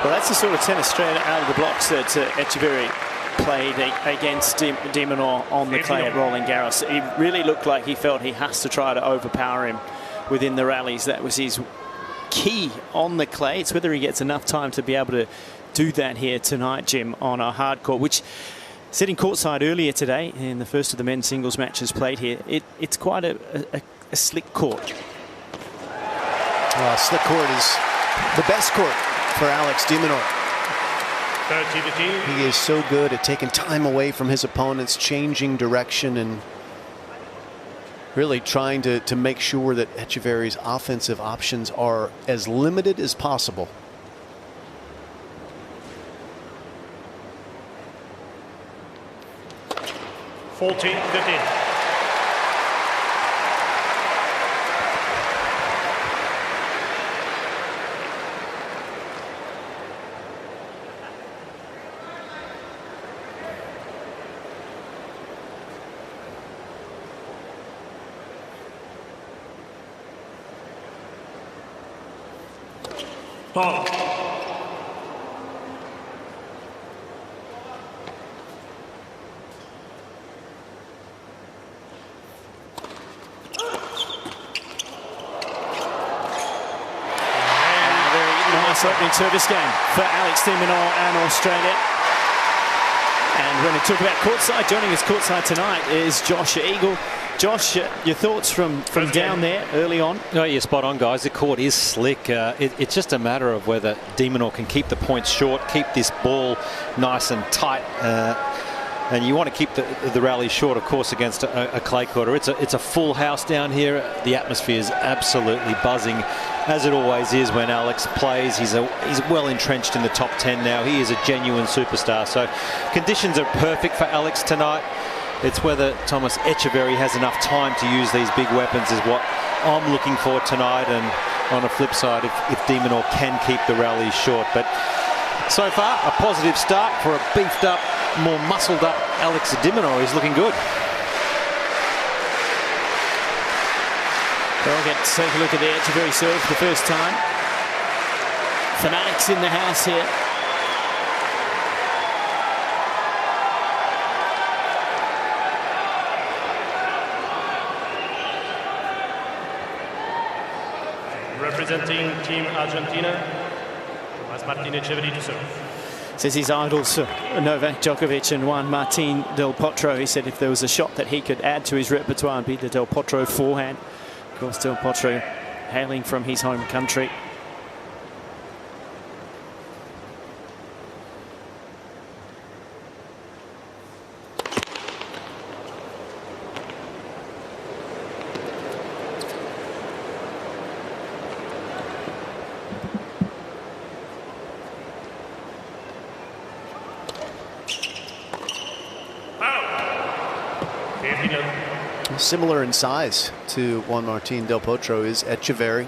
Well, that's the sort of tennis straight out of the blocks that Echeverry played against de Minaur on the clay at Roland Garros. He really looked like he felt he has to try to overpower him within the rallies. That was his key on the clay. It's whether he gets enough time to be able to do that here tonight, Jim, on a hard court, which Sitting courtside earlier today in the first of the men's singles matches played here, it's quite a slick court. Well, slick court is the best court for Alex de Minaur. He is so good at taking time away from his opponents, changing direction, and really trying to make sure that Etcheverry's offensive options are as limited as possible. Paul. Nice opening service game for Alex de Minaur and Australia. And when we talk about courtside, joining us courtside tonight is Josh Eagle. Josh, your thoughts from down there early on? No, you're spot on, guys. The court is slick. It's just a matter of whether de Minaur can keep the points short, keep this ball nice and tight. And you want to keep the rally short, of course, against a clay courter. It's a full house down here. The atmosphere is absolutely buzzing, as it always is when Alex plays. He's well entrenched in the top 10 now. He is a genuine superstar. So conditions are perfect for Alex tonight. It's whether Thomas Etcheverry has enough time to use these big weapons is what I'm looking for tonight. And on the flip side, if de Minaur can keep the rallies short. But so far, a positive start for a beefed up, more muscled up Alex de Minaur. He's looking good. We'll get to take a look at the Etcheverry serve for the first time. Fanatics in the house here. Representing Team Argentina, Martin Etcheverry to serve. Says his idols, Novak Djokovic and Juan Martín del Potro. He said if there was a shot that he could add to his repertoire, it'd be the del Potro forehand. Of course, del Potro hailing from his home country. Similar in size to Juan Martín del Potro is Etcheverry.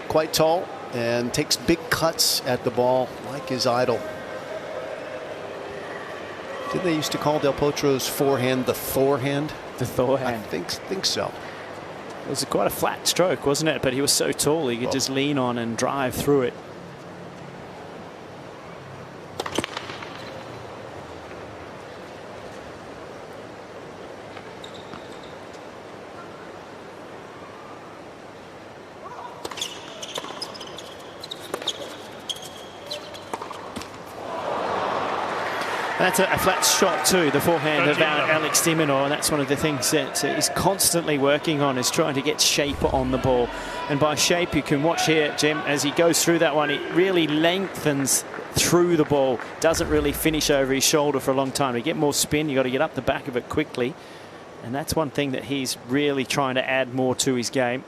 Quite tall and takes big cuts at the ball like his idol. Did they used to call del Potro's forehand the Thor hand? The Thor hand. I think so. It was quite a flat stroke, wasn't it? But he was so tall, he could just lean on and drive through it. That's a flat shot too, the forehand of Alex de Minaur, and that's one of the things that he's constantly working on, is trying to get shape on the ball. And by shape, you can watch here, Jim, as he goes through that one, it really lengthens through the ball, doesn't really finish over his shoulder for a long time. To get more spin, you've got to get up the back of it quickly, and that's one thing that he's really trying to add more to his game.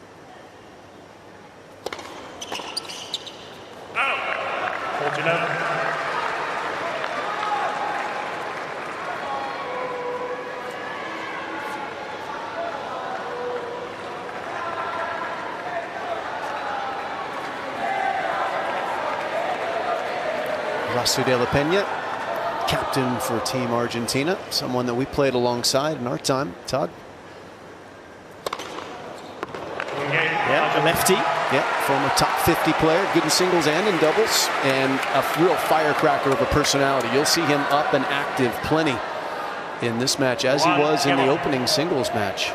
Rasu de la Peña, captain for Team Argentina, someone that we played alongside in our time. Todd? Yeah, a lefty. Yeah, former top 50 player, good in singles and in doubles, and a real firecracker of a personality. You'll see him up and active plenty in this match, as he was in the opening singles match.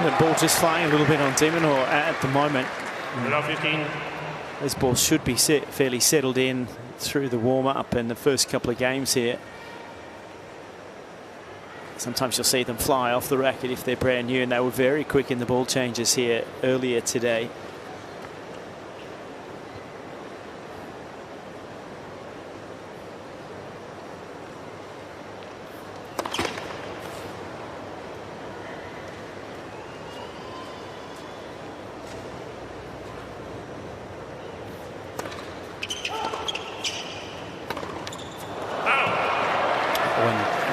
The ball just flying a little bit on Dimonor at the moment. Allow 15. This ball should be fairly settled in through the warm-up and the first couple of games here. Sometimes you'll see them fly off the racket if they're brand new, and they were very quick in the ball changes here earlier today.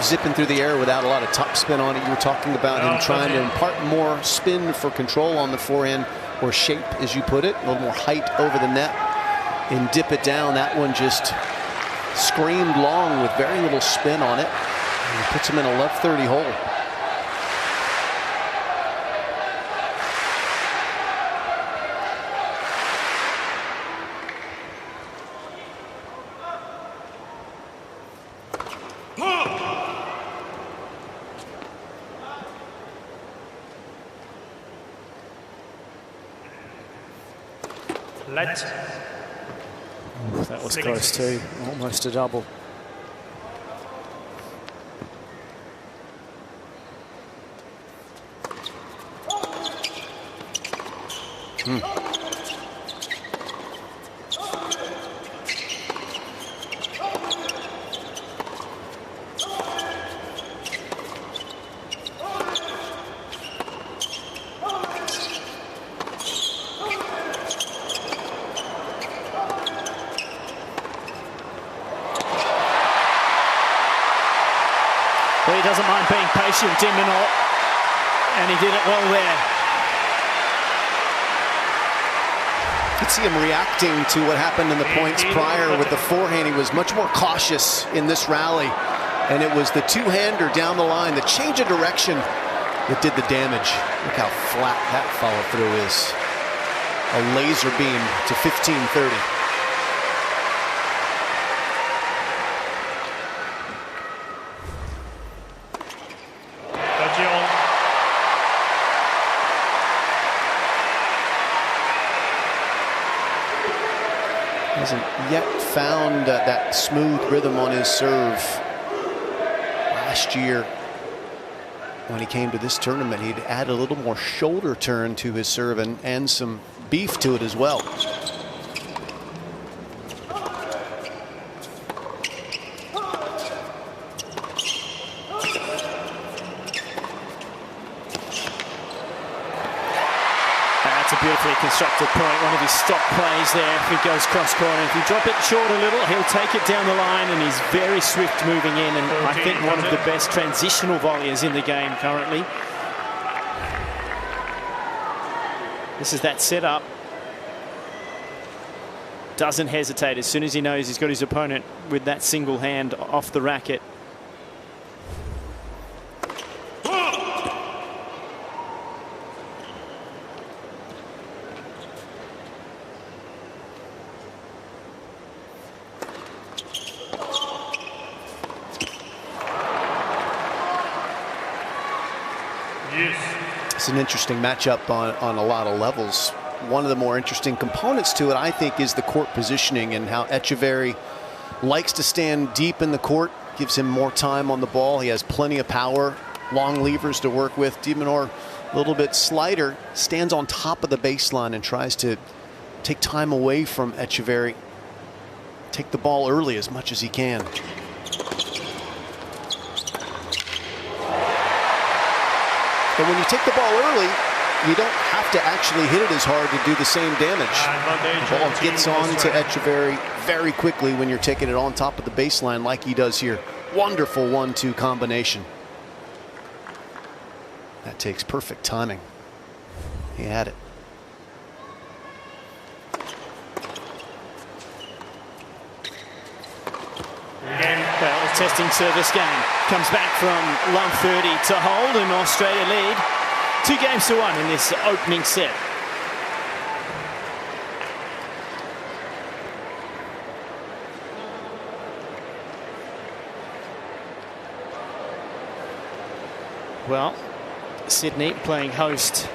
Zipping through the air without a lot of top spin on it. You were talking about him trying to impart more spin for control on the forehand, or shape, as you put it, a little more height over the net and dip it down. That one just screamed long with very little spin on it. And puts him in a left 30 hole. That was close too, almost a double. But he doesn't mind being patient, Dimonor, and he did it well there. You could see him reacting to what happened in the points prior with the forehand. He was much more cautious in this rally, and it was the two-hander down the line, the change of direction, that did the damage. Look how flat that follow-through is. A laser beam to 15-30. Hasn't yet found that smooth rhythm on his serve. Last year, when he came to this tournament, he'd add a little more shoulder turn to his serve and some beef to it as well. Beautifully constructed point, one of his stock plays there. If he goes cross corner, if you drop it short a little, he'll take it down the line, and he's very swift moving in, and I think one of the best transitional volleyers in the game currently. This is that setup. Doesn't hesitate as soon as he knows he's got his opponent with that single hand off the racket. It's an interesting matchup on a lot of levels. One of the more interesting components to it, I think, is the court positioning and how Etcheverry likes to stand deep in the court, gives him more time on the ball. He has plenty of power, long levers to work with. Dimonor, a little bit slighter, stands on top of the baseline and tries to take time away from Etcheverry, take the ball early as much as he can. And when you take the ball early, you don't have to actually hit it as hard to do the same damage. The ball gets on to Etcheverry very quickly when you're taking it on top of the baseline like he does here. Wonderful 1-2 combination. That takes perfect timing. He had it. Well, testing service game. Comes back from love 30 to hold, and Australia lead 2-1 in this opening set. Well, Sydney playing host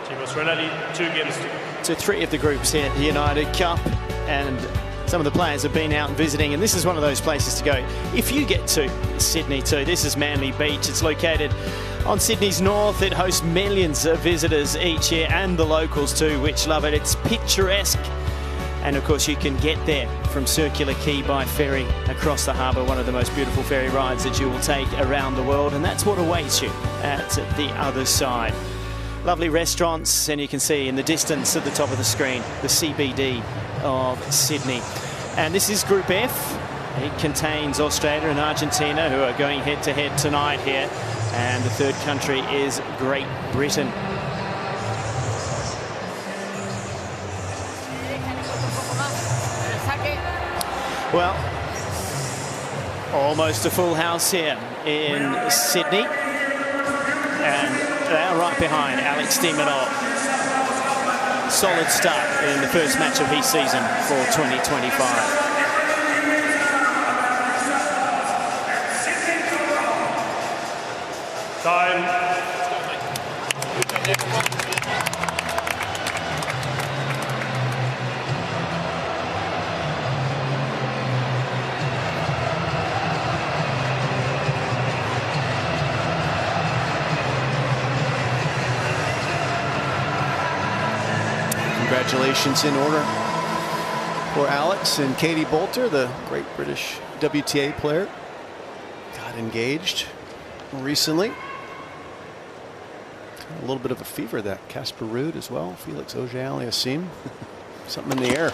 Team Australia 2 games to 3 of the groups here at the United Cup, and some of the players have been out and visiting, and this is one of those places to go if you get to Sydney too. This is Manly Beach. It's located on Sydney's north. It hosts millions of visitors each year, and the locals too, which love it. It's picturesque, and of course you can get there from Circular Quay by ferry across the harbour, one of the most beautiful ferry rides that you will take around the world, and that's what awaits you at the other side. Lovely restaurants, and you can see in the distance at the top of the screen the CBD of Sydney. And this is Group F. It contains Australia and Argentina, who are going head-to-head tonight here, and the third country is Great Britain. Well, almost a full house here in Sydney, and they are right behind Alex de Minaur. Solid start in the first match of his season for 2025. Time. Congratulations in order for Alex and Katie Boulter, the great British WTA player. Got engaged recently. A little bit of a fever, that Casper Ruud as well. Felix Auger-Aliassime. Something in the air.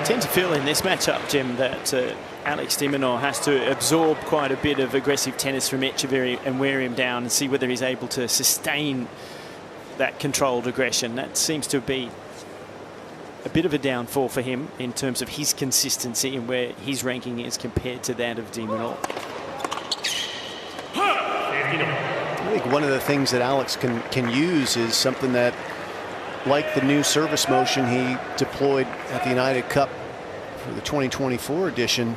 Tend to feel in this matchup, Jim, that Alex de Minaur has to absorb quite a bit of aggressive tennis from Echeverry and wear him down and see whether he's able to sustain that controlled aggression. That seems to be a bit of a downfall for him in terms of his consistency and where his ranking is compared to that of de Minaur. I think one of the things that Alex can use is something that, like the new service motion he deployed at the United Cup for the 2024 edition.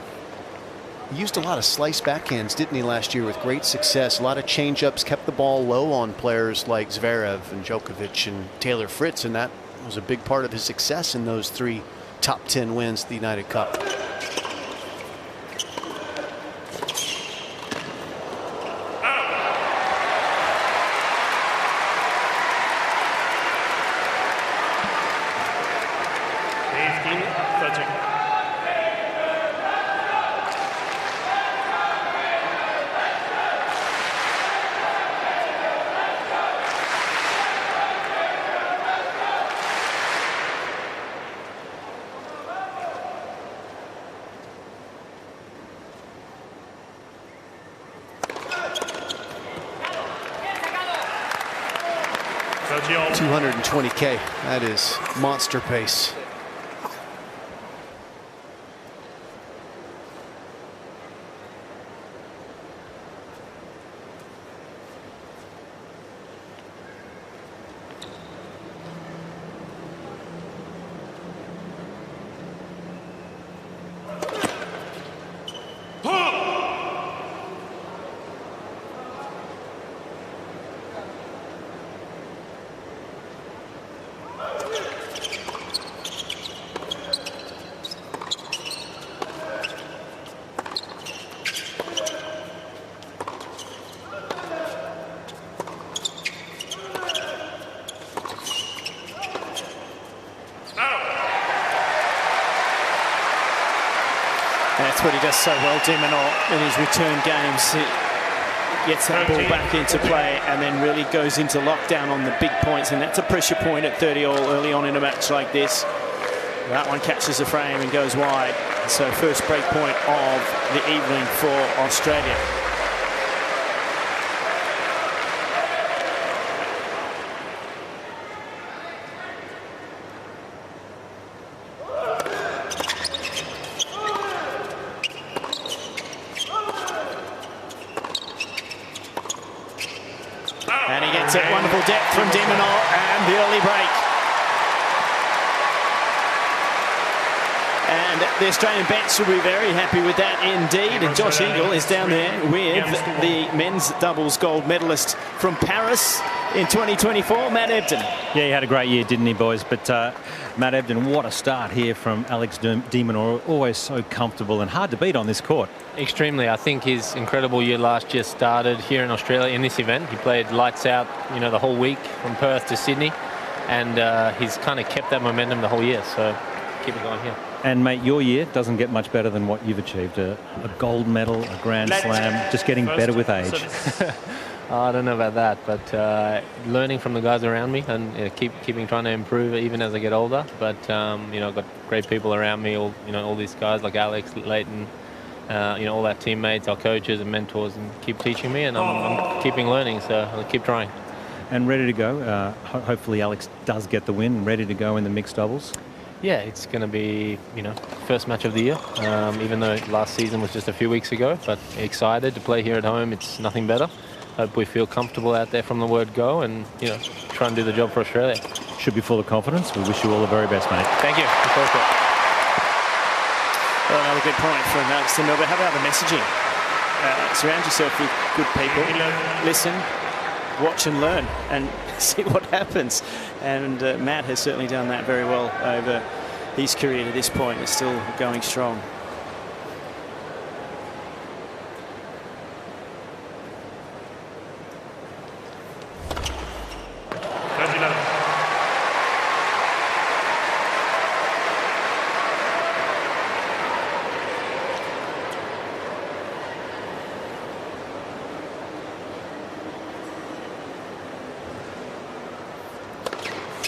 He used a lot of slice backhands, didn't he, last year, with great success. A lot of change-ups, kept the ball low on players like Zverev and Djokovic and Taylor Fritz, and that was a big part of his success in those 3 top 10 wins at the United Cup. $220K. That is monster pace. That's what he does so well, de Minaur, in his return games. He gets that ball back into play and then really goes into lockdown on the big points, and that's a pressure point at 30-all early on in a match like this. That one catches the frame and goes wide. So first break point of the evening for Australia. And he gets That's it, wonderful depth from de Minaur and the early break. And the Australian bench will be very happy with that indeed. And Josh Eagle is down there with the men's doubles gold medalist from Paris in 2024, Matt Ebden. Yeah, he had a great year, didn't he, boys? But Matt Ebden, what a start here from Alex de Minaur. Always so comfortable and hard to beat on this court. Extremely. I think his incredible year last year started here in Australia in this event. He played lights out, you know, the whole week from Perth to Sydney, and he's kind of kept that momentum the whole year. So keep it going here. And mate, your year doesn't get much better than what you've achieved. A gold medal, a Grand Slam, just getting better with age. I don't know about that, but learning from the guys around me and keeping trying to improve even as I get older. But you know, I've got great people around me. All these guys like Alex, Leighton, you know, all our teammates, our coaches and mentors, and keep teaching me, and I'm keeping learning. So I'll keep trying. And ready to go. Hopefully, Alex does get the win. Ready to go in the mixed doubles. Yeah, it's going to be, you know, first match of the year, even though last season was just a few weeks ago. But excited to play here at home. It's nothing better. Hope we feel comfortable out there from the word go, and, you know, try and do the job for Australia. Should be full of confidence. We wish you all the very best, mate. Thank you. Well, another good point from Alex de Minaur. But how about the messaging? Surround yourself with good people. Listen, watch and learn, and see what happens. And Matt has certainly done that very well over his career to this point. It's still going strong.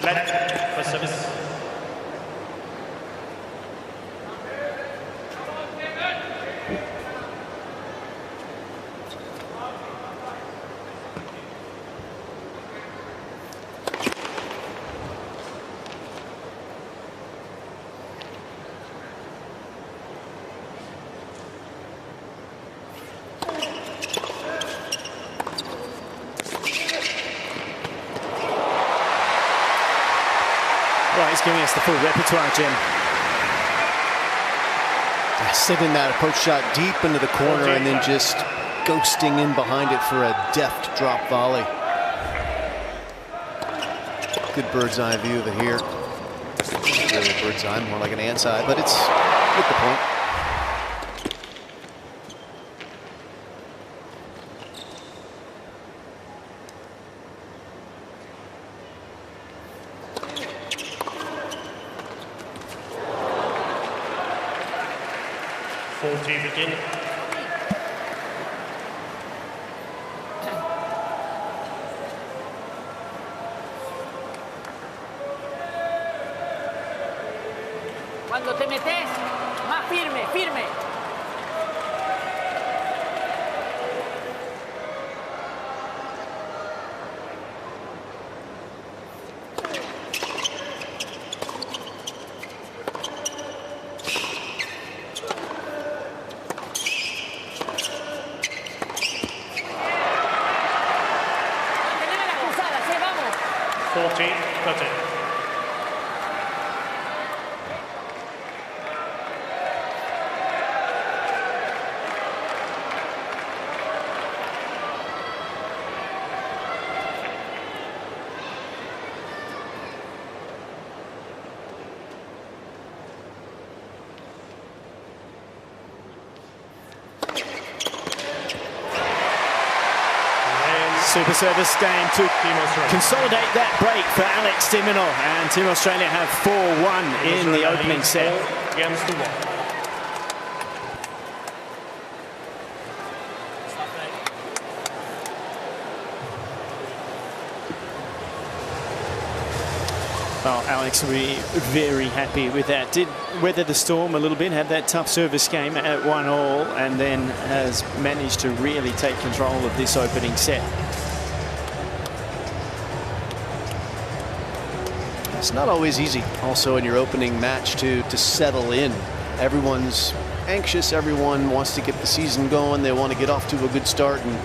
For service. Well, he's giving us the full repertoire, Jim. Sending that approach shot deep into the corner and then just ghosting in behind it for a deft drop volley. Good bird's eye view of it here. Really a bird's eye, more like an ant's eye, but it's with the point. Begin. Cuando te metes, más firme, firme. Super service game to consolidate that break for Alex de Minaur, and Team Australia have 4-1 in the opening set. Against the wall. Well, Alex will be very happy with that. Did weather the storm a little bit, had that tough service game at 1-all, and then has managed to really take control of this opening set. It's not always easy also in your opening match to settle in. Everyone's anxious, everyone wants to get the season going, they want to get off to a good start, and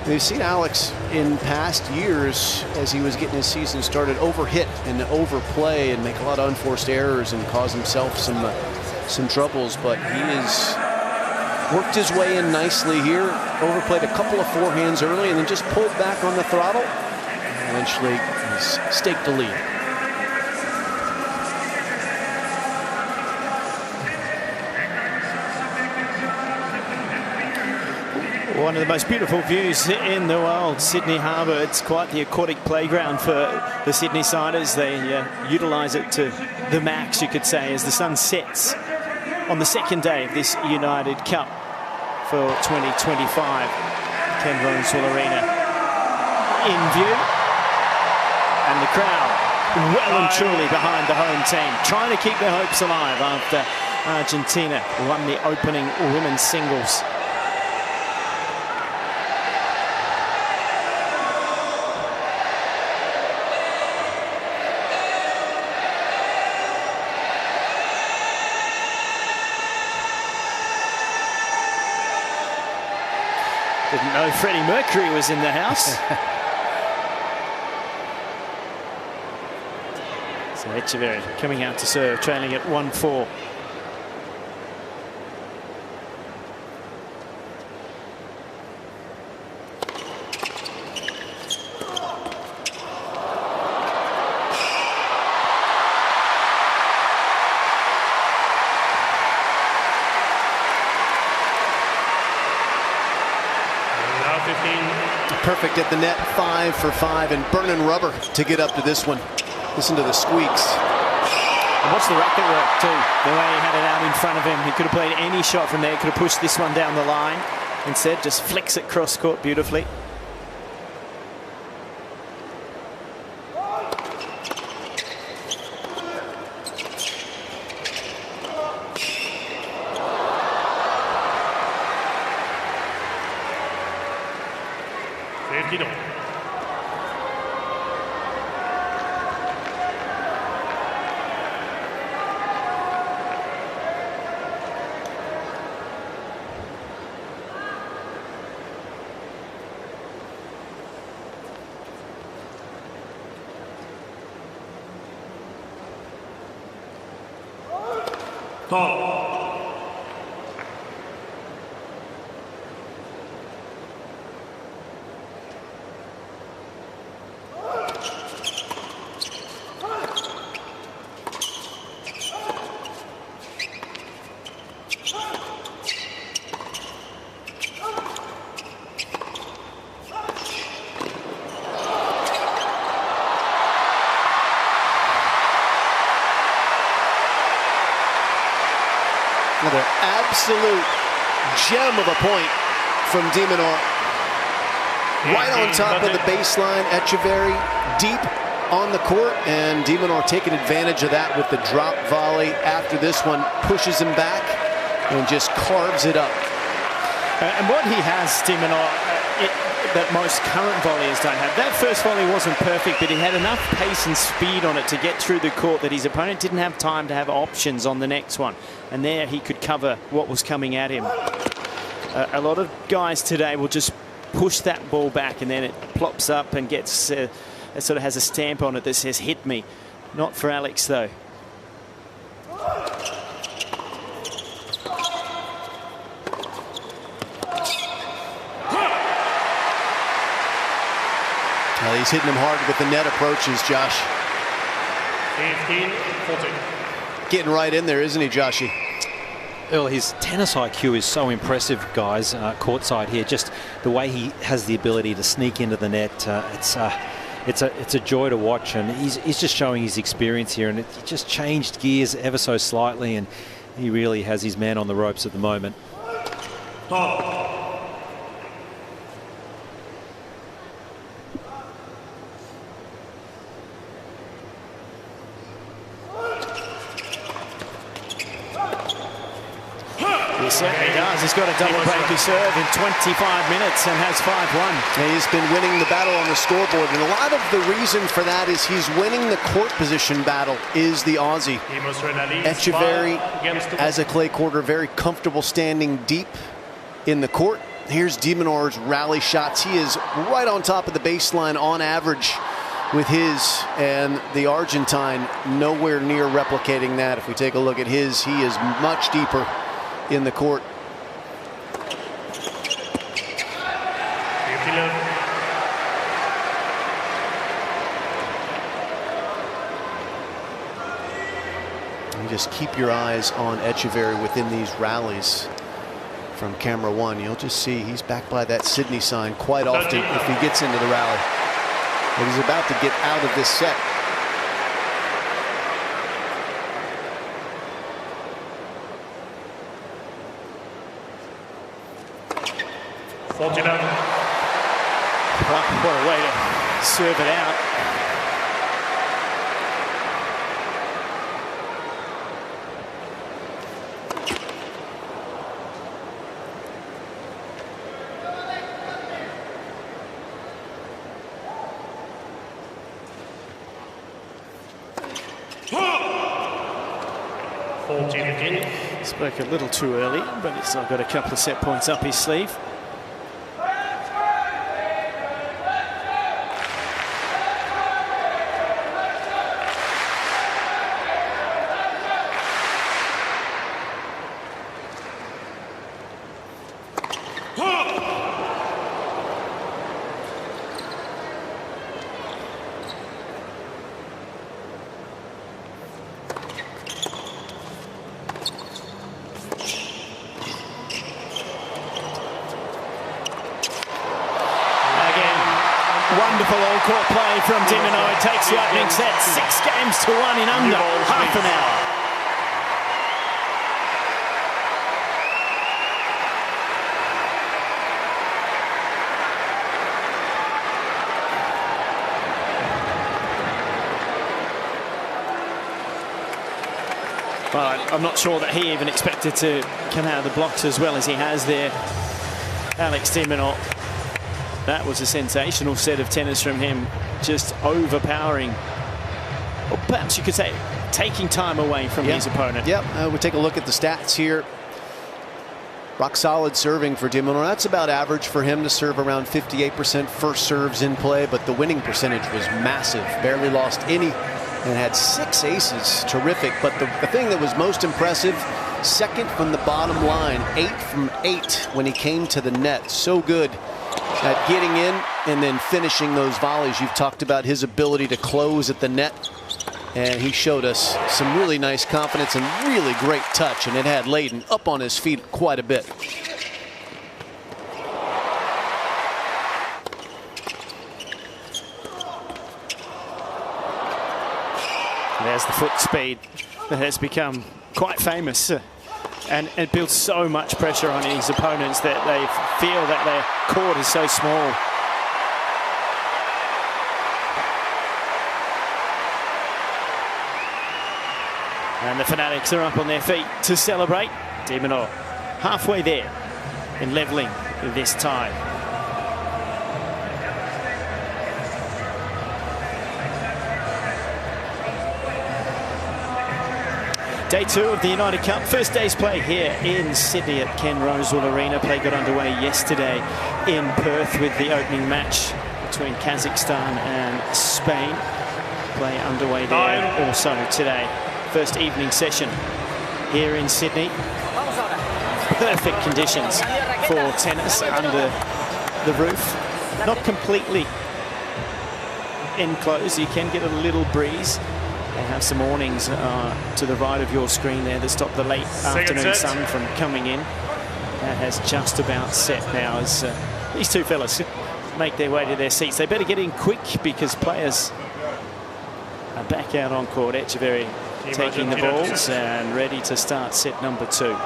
We've seen Alex in past years, as he was getting his season started, overhit and overplay and make a lot of unforced errors and cause himself some troubles. But he has worked his way in nicely here. Overplayed a couple of forehands early and then just pulled back on the throttle. Eventually, he's staked the lead. One of the most beautiful views in the world, Sydney Harbour. It's quite the aquatic playground for the Sydney Siders. They utilise it to the max, you could say, as the sun sets on the second day of this United Cup for 2025. Ken Ronsall Arena in view. And the crowd well and truly behind the home team, trying to keep their hopes alive after Argentina won the opening women's singles. Didn't know Freddie Mercury was in the house. So Echeverry coming out to serve, trailing at 1-4. Perfect at the net, 5 for 5, and burning rubber to get up to this one. Listen to the squeaks. And watch the racket work too, the way he had it out in front of him. He could have played any shot from there, could have pushed this one down the line. Instead, just flicks it cross court beautifully. Another absolute gem of a point from de Minaur. Right on top of the baseline, Echeverry deep on the court, and de Minaur taking advantage of that with the drop volley. After this one, pushes him back and just carves it up. And what he has, de Minaur, that most current volleyers don't have. That first volley wasn't perfect, but he had enough pace and speed on it to get through the court that his opponent didn't have time to have options on the next one. And there he could cover what was coming at him. A lot of guys today will just push that ball back and then it plops up and gets, it sort of has a stamp on it that says hit me. Not for Alex though. He's hitting him hard with the net approaches, Josh. 15-14. Getting right in there, isn't he, Joshy? Well, his tennis IQ is so impressive, guys, courtside here. Just the way he has the ability to sneak into the net, it's a joy to watch, and he's just showing his experience here, and it just changed gears ever so slightly, and he really has his man on the ropes at the moment. He certainly does. He's got a double breaky serve in 25 minutes and has 5-1. He's been winning the battle on the scoreboard, and a lot of the reason for that is he's winning the court position battle, is the Aussie. Echeverry, as a clay quarter, very comfortable standing deep in the court, Here's de Minaur's rally shots. He is right on top of the baseline on average with his, and the Argentine nowhere near replicating that. If we take a look at his, he is much deeper in the court. And just keep your eyes on Echeverry within these rallies. From camera one, you'll just see he's back by that Sydney sign quite often if he gets into the rally. But he's about to get out of this set. What a way to serve it out. Spoke a little too early, but he's still got a couple of set points up his sleeve. Wonderful all-court play from de Minaur. Takes the opening set 6 games to 1 in under half an hour. Well, I'm not sure that he even expected to come out of the blocks as well as he has there, Alex de Minaur. That was a sensational set of tennis from him, just overpowering, or perhaps you could say taking time away from his opponent. Yep, we'll take a look at the stats here. Rock solid serving for de Minaur. That's about average for him to serve around 58% first serves in play, but the winning percentage was massive. Barely lost any and had 6 aces. Terrific. But the thing that was most impressive, second from the bottom line, 8 from 8 when he came to the net. So good at getting in and then finishing those volleys. You've talked about his ability to close at the net, and he showed us some really nice confidence and really great touch, and it had Layden up on his feet quite a bit. There's the foot speed that has become quite famous. And it builds so much pressure on his opponents that they feel that their court is so small. And the fanatics are up on their feet to celebrate. De Minaur halfway there in levelling this tie. Day 2 of the United Cup. First day's play here in Sydney at Ken Rosewall Arena. Play got underway yesterday in Perth with the opening match between Kazakhstan and Spain. Play underway there also today. First evening session here in Sydney. Perfect conditions for tennis under the roof. Not completely enclosed. You can get a little breeze. They have some awnings to the right of your screen there that stop the late afternoon sun from coming in. That has just about set now as these two fellas make their way to their seats. They better get in quick because players are back out on court. Echeverry taking the balls and ready to start set number 2.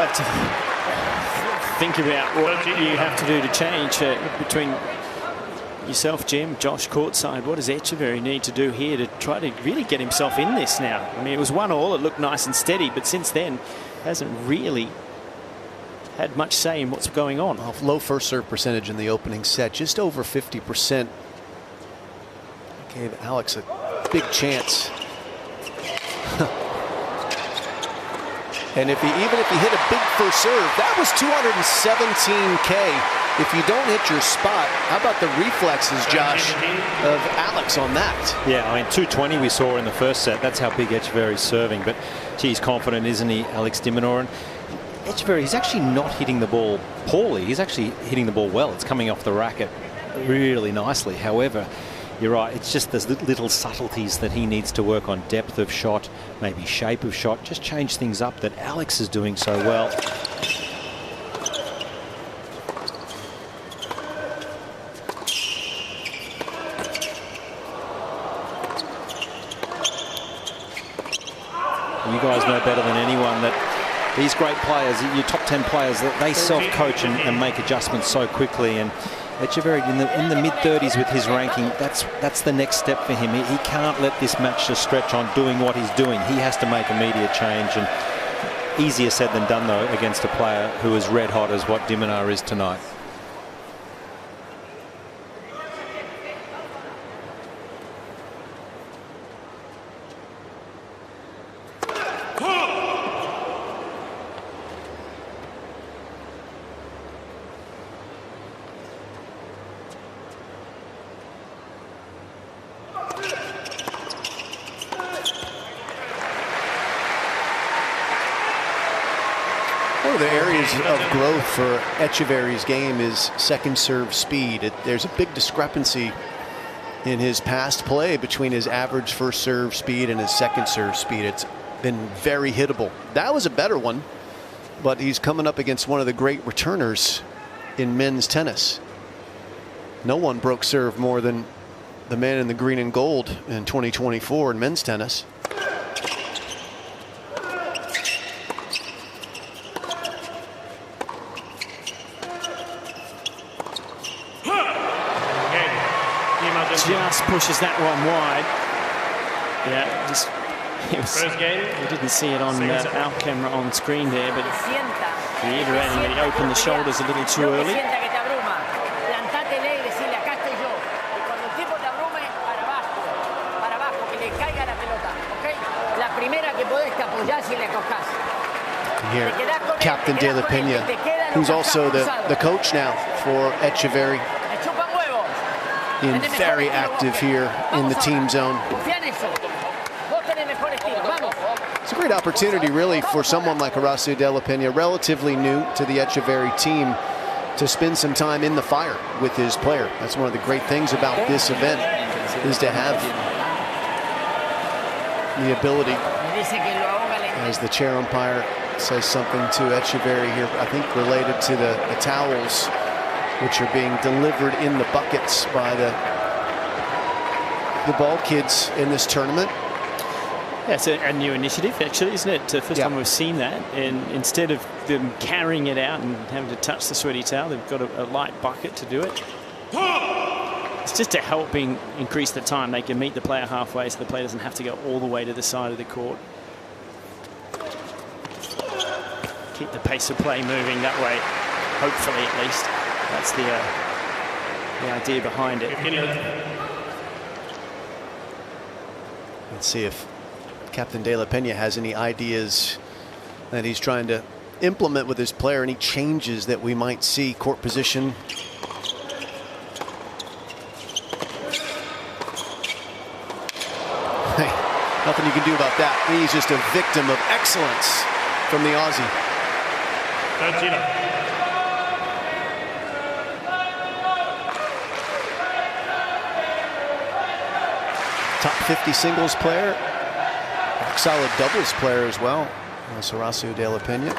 have to think about what you have to do to change between yourself, Jim, Josh courtside. What does Echeverry need to do here to try to really get himself in this now? I mean, it was 1-1. It looked nice and steady, but since then hasn't really had much say in what's going on. Low first serve percentage in the opening set, just over 50%. Gave Alex a big chance. And even if he hit a big first serve, that was 217K. If you don't hit your spot, how about the reflexes, Josh, of Alex on that? Yeah, I mean, 220 we saw in the first set. That's how big Echeverry's serving. But, gee, he's confident, isn't he, Alex de Minaur? And Echeverry, he's actually not hitting the ball poorly. He's actually hitting the ball well. It's coming off the racket really nicely. However, you're right, it's just those little subtleties that he needs to work on. Depth of shot, maybe shape of shot. Just change things up that Alex is doing so well. You guys know better than anyone that these great players, your top 10 players, that they self-coach and make adjustments so quickly. And Echeverry in the mid-30s with his ranking, that's the next step for him. He can't let this match just stretch on doing what he's doing. He has to make immediate change. And easier said than done, though, against a player who is red hot as what de Minaur is tonight. One of the areas of growth for Echeverry's game is second serve speed. There's a big discrepancy in his past play between his average first serve speed and his second serve speed. It's been very hittable. That was a better one, but he's coming up against one of the great returners in men's tennis. No one broke serve more than the man in the green and gold in 2024 in men's tennis. Just pushes that one wide. Yeah, just we didn't see it on our camera on screen there, but reiterating that he opened the shoulders a little too early. Here, Captain De La Pena, who's also the coach now for Echeverry. Very active here in the team zone. It's a great opportunity, really, for someone like Horacio De La Pena, relatively new to the Echeverry team, to spend some time in the fire with his player. That's one of the great things about this event, is to have the ability, as the chair umpire says something to Echeverry here, I think related to the towels, which are being delivered in the buckets by the ball kids in this tournament. Yeah, it's a new initiative, actually, isn't it? First time we've seen that. And instead of them carrying it out and having to touch the sweaty towel, they've got a light bucket to do it. It's just to help increase the time. They can meet the player halfway, so the player doesn't have to go all the way to the side of the court. Keep the pace of play moving that way, hopefully, at least. That's the idea behind it. Let's see if Captain De La Pena has any ideas that he's trying to implement with his player, any changes that we might see. Court position. Hey, nothing you can do about that. He's just a victim of excellence from the Aussie. Argentina. Top 50 singles player, solid doubles player as well. That's Horacio De La Pena.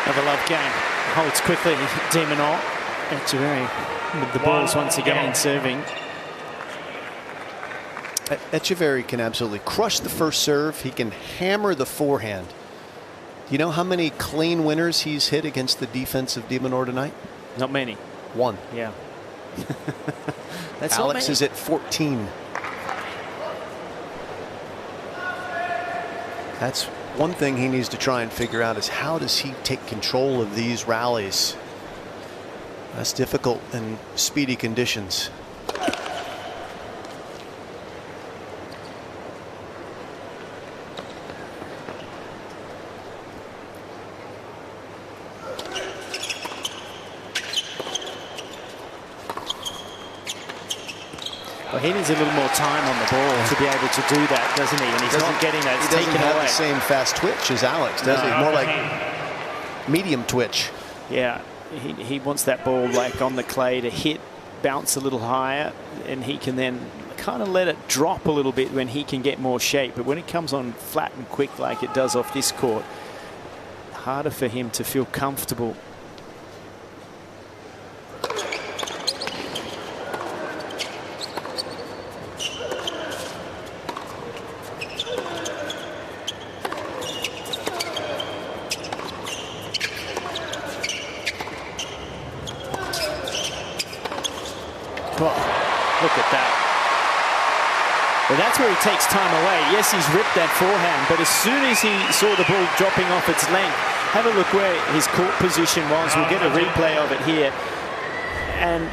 Another love game. Holds quickly, Demonor. Echeverry with the balls once again serving. Echeverry can absolutely crush the first serve. He can hammer the forehand. Do you know how many clean winners he's hit against the defense of Demonor tonight? Not many. 1. Yeah. That's Alex is at 14. That's one thing he needs to try and figure out, is how does he take control of these rallies? That's difficult in speedy conditions. Well, he needs a little more time on the ball to be able to do that, doesn't he? And he's not getting that. It's he doesn't taken have away. the same fast twitch as Alex, does he? More like medium twitch. Yeah, he wants that ball like on the clay to hit, bounce a little higher, and he can then kind of let it drop a little bit when he can get more shape. But when it comes on flat and quick like it does off this court, harder for him to feel comfortable. Look at that. Well, that's where he takes time away. Yes, he's ripped that forehand, but as soon as he saw the ball dropping off its length, have a look where his court position was. We'll get a replay of it here. And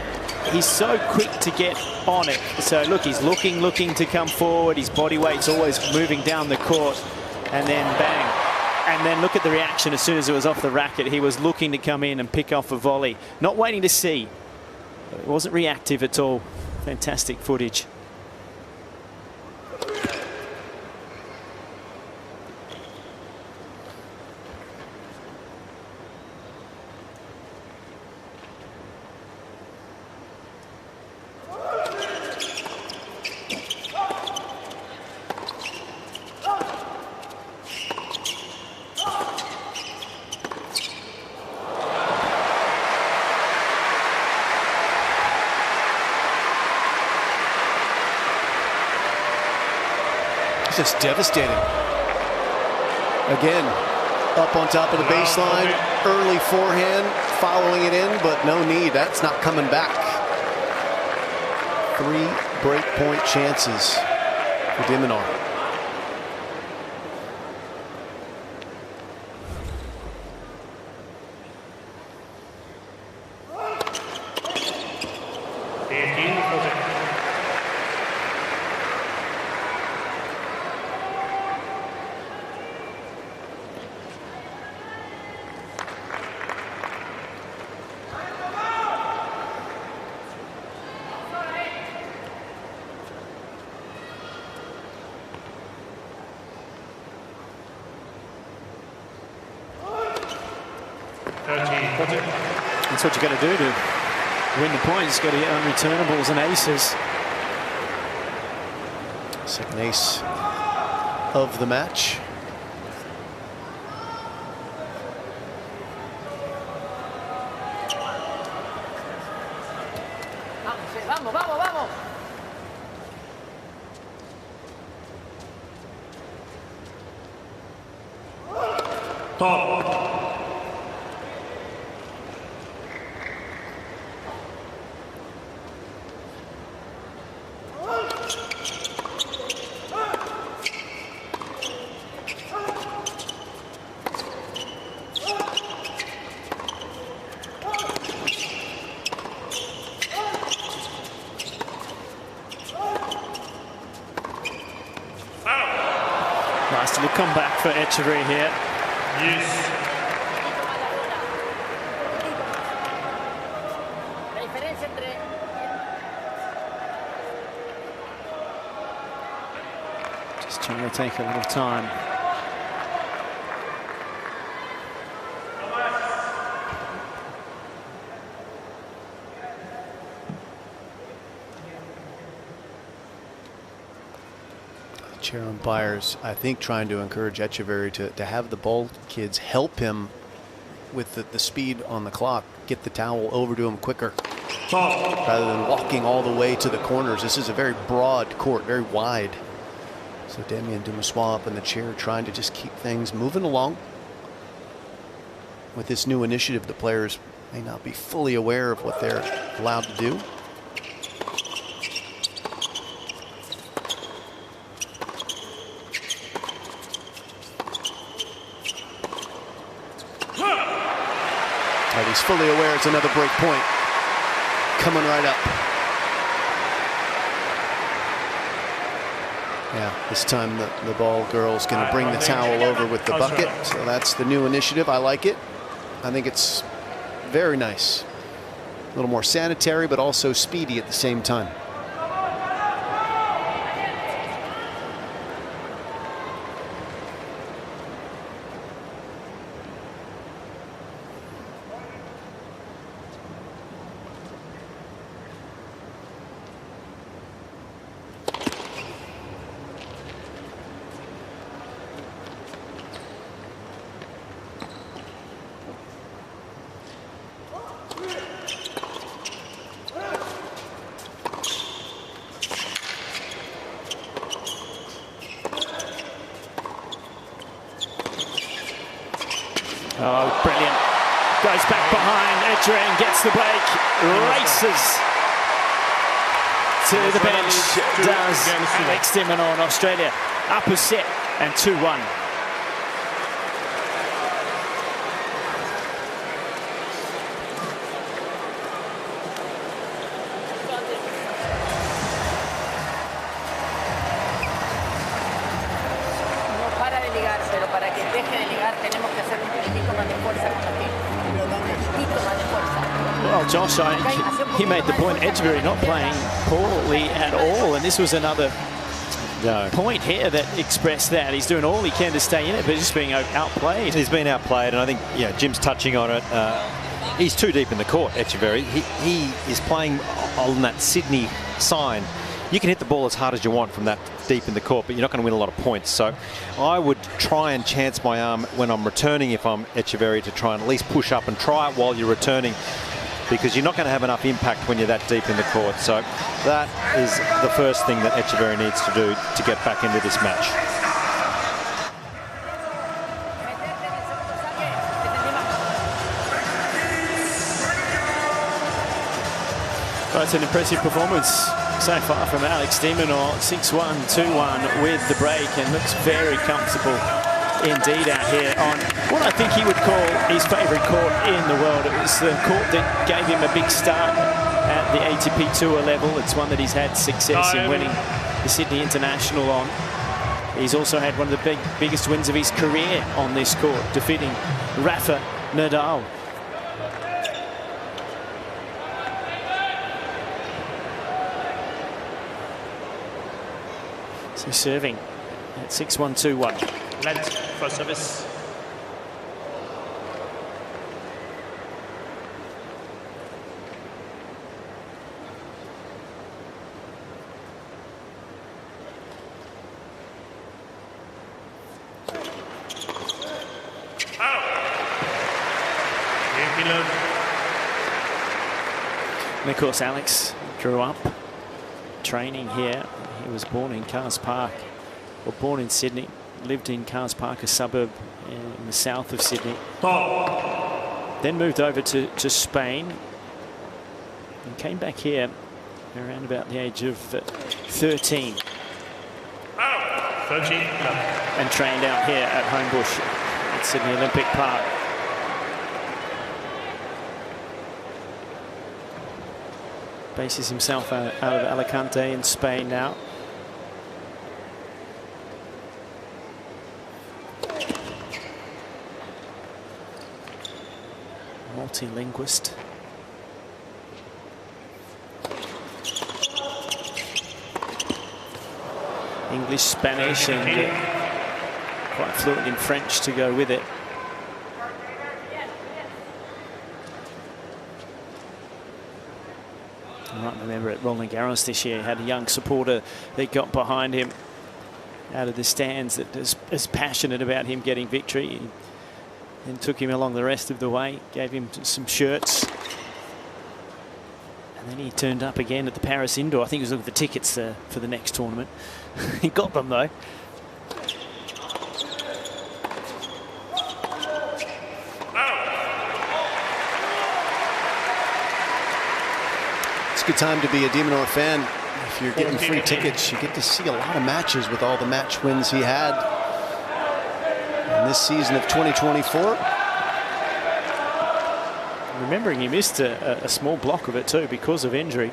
he's so quick to get on it. So look, he's looking to come forward. His body weight's always moving down the court. And then bang. And then look at the reaction as soon as it was off the racket. He was looking to come in and pick off a volley. Not waiting to see. It wasn't reactive at all. Fantastic footage. Just devastating. Again, up on top of the baseline, early forehand, following it in, but no need. That's not coming back. 3 breakpoint chances for Demonor. That's what you got to do to win the points. Got to get unreturnables and aces. Second ace of the match. Vamos, vamos, vamos. Top. Nice little comeback for Echeverry here. Yes. Just trying to take a little time. chair umpires, I think, trying to encourage Echeverry to have the ball kids help him with the speed on the clock, get the towel over to him quicker, rather than walking all the way to the corners. This is a very broad court, very wide. So Damien Dumassois up in the chair trying to just keep things moving along. With this new initiative, the players may not be fully aware of what they're allowed to do. But he's fully aware it's another break point coming right up. Yeah, this time the ball girl's going to bring the towel over with the bucket. So that's the new initiative. I like it. I think it's very nice. A little more sanitary, but also speedy at the same time. Oh, brilliant. Goes back behind Echeverry and gets the break. Races to the bench. Does Alex de Minaur, Australia. Up a set and 2-1. Well, Josh, he made the point, Echeverry not playing poorly at all, and this was another point here that expressed that. He's doing all he can to stay in it, but just being outplayed. He's been outplayed, and I think Jim's touching on it. He's too deep in the court, Echeverry. He is playing on that Sydney sign. You can hit the ball as hard as you want from that deep in the court, but you're not going to win a lot of points. So I would try and chance my arm when I'm returning, if I'm Echeverry, to try and at least push up and try it while you're returning, because you're not going to have enough impact when you're that deep in the court. So that is the first thing that Echeverry needs to do to get back into this match. Well, it's an impressive performance so far from Alex de Minaur. 6-1, 2-1 with the break, and looks very comfortable indeed out here on what I think he would call his favourite court in the world. It was the court that gave him a big start at the ATP Tour level. It's one that he's had success in winning the Sydney International on. He's also had one of the biggest wins of his career on this court, defeating Rafa Nadal. So serving at 6-1, 2-1. Lent for service. And of course, Alex grew up training here. He was born in Cars Park, or born in Sydney, lived in Cars Park, a suburb in the south of Sydney. Then moved over to Spain and came back here around about the age of 13. 13. And trained out here at Homebush at Sydney Olympic Park. Bases himself out of Alicante in Spain now. Multi-linguist. English, Spanish, and quite fluent in French to go with it. I might remember at Roland Garros this year, he had a young supporter that got behind him out of the stands that is passionate about him getting victory, and took him along the rest of the way, gave him some shirts. And then he turned up again at the Paris Indoor. I think he was looking for tickets for the next tournament. He got them though. It's a good time to be a de Minaur fan. If you're getting free tickets, you get to see a lot of matches with all the match wins he had in this season of 2024. Remembering he missed a small block of it too because of injury.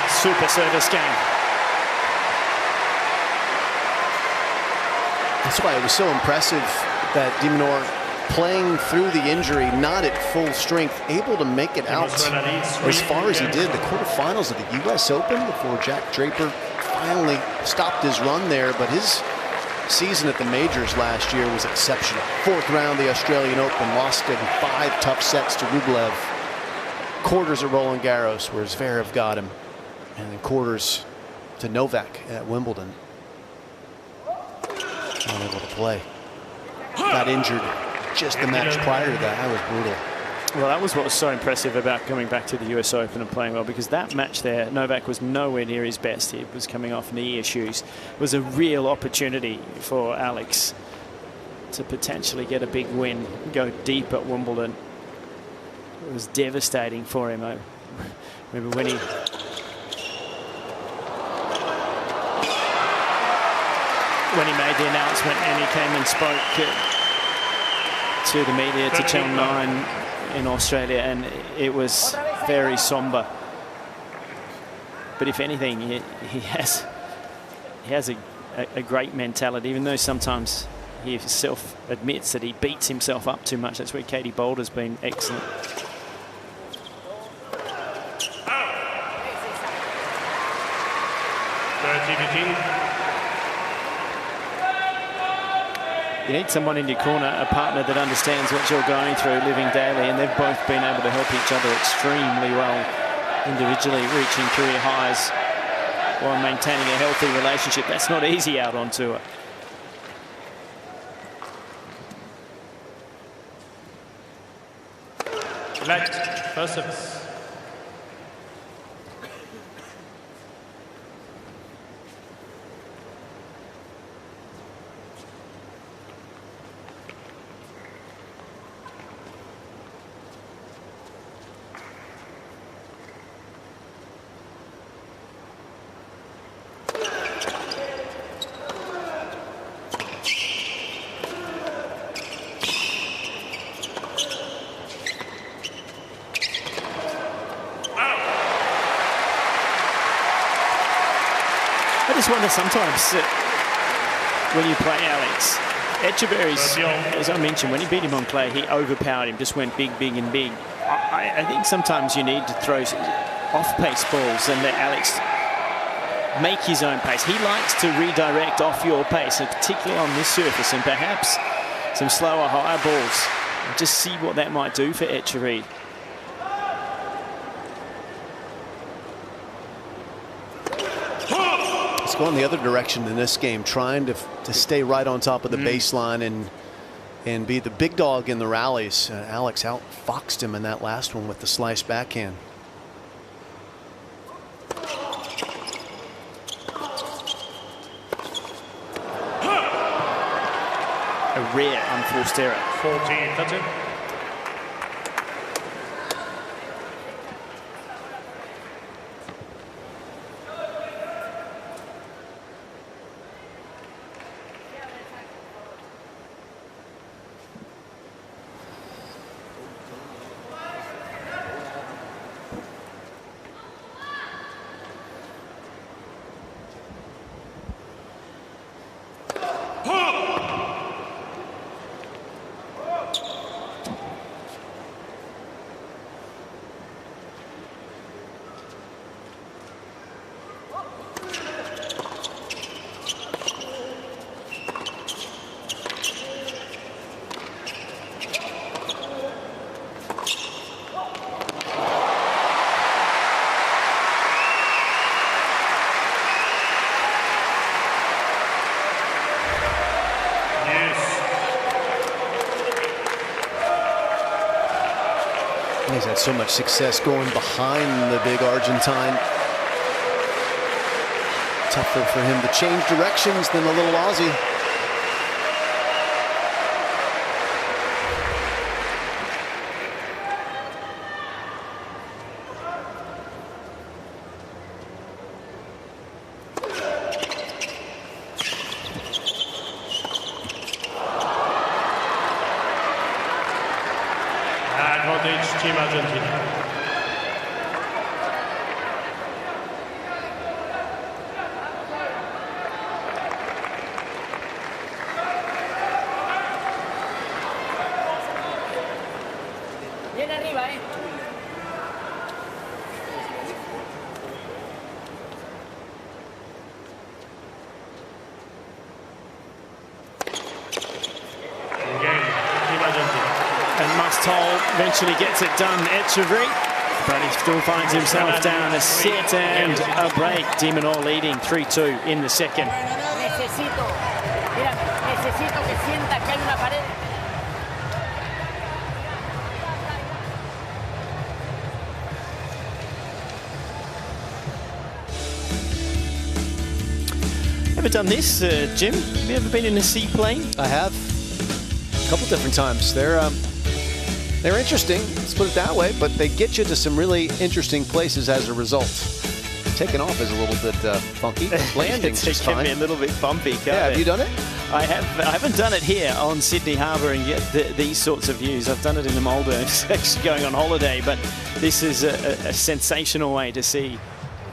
Super service game. That's why it was so impressive that de Minaur, playing through the injury, not at full strength, able to make it out as far as he did. The quarterfinals of the U.S. Open before Jack Draper finally stopped his run there, but his season at the majors last year was exceptional. Fourth round the Australian Open, lost in 5 tough sets to Rublev. Quarters at Roland Garros where Zverev got him, and then quarters to Novak at Wimbledon. Unable to play. Got injured just the match prior to that. That was brutal. Well, that was what was so impressive about coming back to the US Open and playing well, because that match there, Novak was nowhere near his best. He was coming off knee issues. It was a real opportunity for Alex to potentially get a big win, go deep at Wimbledon. It was devastating for him. I remember when he made the announcement and he came and spoke to the media, to Channel 9 in Australia, and it was very somber. But if anything, he has a great mentality, even though sometimes he himself admits that he beats himself up too much. That's where Katie Boulder's been excellent. You need someone in your corner, a partner that understands what you're going through living daily, and they've both been able to help each other extremely well individually, reaching career highs while maintaining a healthy relationship. That's not easy out on tour. Select first service. I just wonder sometimes when you play Alex, Etcheverry's, as I mentioned, when he beat him on clay, he overpowered him, just went big, big and big. I think sometimes you need to throw off-pace balls and let Alex make his own pace. He likes to redirect off your pace, and particularly on this surface, and perhaps some slower, higher balls. Just see what that might do for Etcheverry. Going the other direction in this game, trying to stay right on top of the baseline and be the big dog in the rallies. Alex outfoxed him in that last one with the slice backhand. A rare unforced error. 14-13. He's had so much success going behind the big Argentine. Tougher for him to change directions than the little Aussie. Advantage, Team Argentina. Bien arriba, And Mustall eventually gets it done, Echeverry, but he still finds himself down a set and a break. De Minaur leading 3-2 in the second. Necesito que sienta que hay una pared. Ever done this, Jim? Have you ever been in a seaplane? I have. A couple different times. They're interesting, let's put it that way, but they get you to some really interesting places as a result. Taking off is a little bit funky. Landing's just fine. It can be a little bit bumpy, can't have you done it? I haven't done it here on Sydney Harbour and get these sorts of views. I've done it in the Maldives, actually going on holiday, but this is a sensational way to see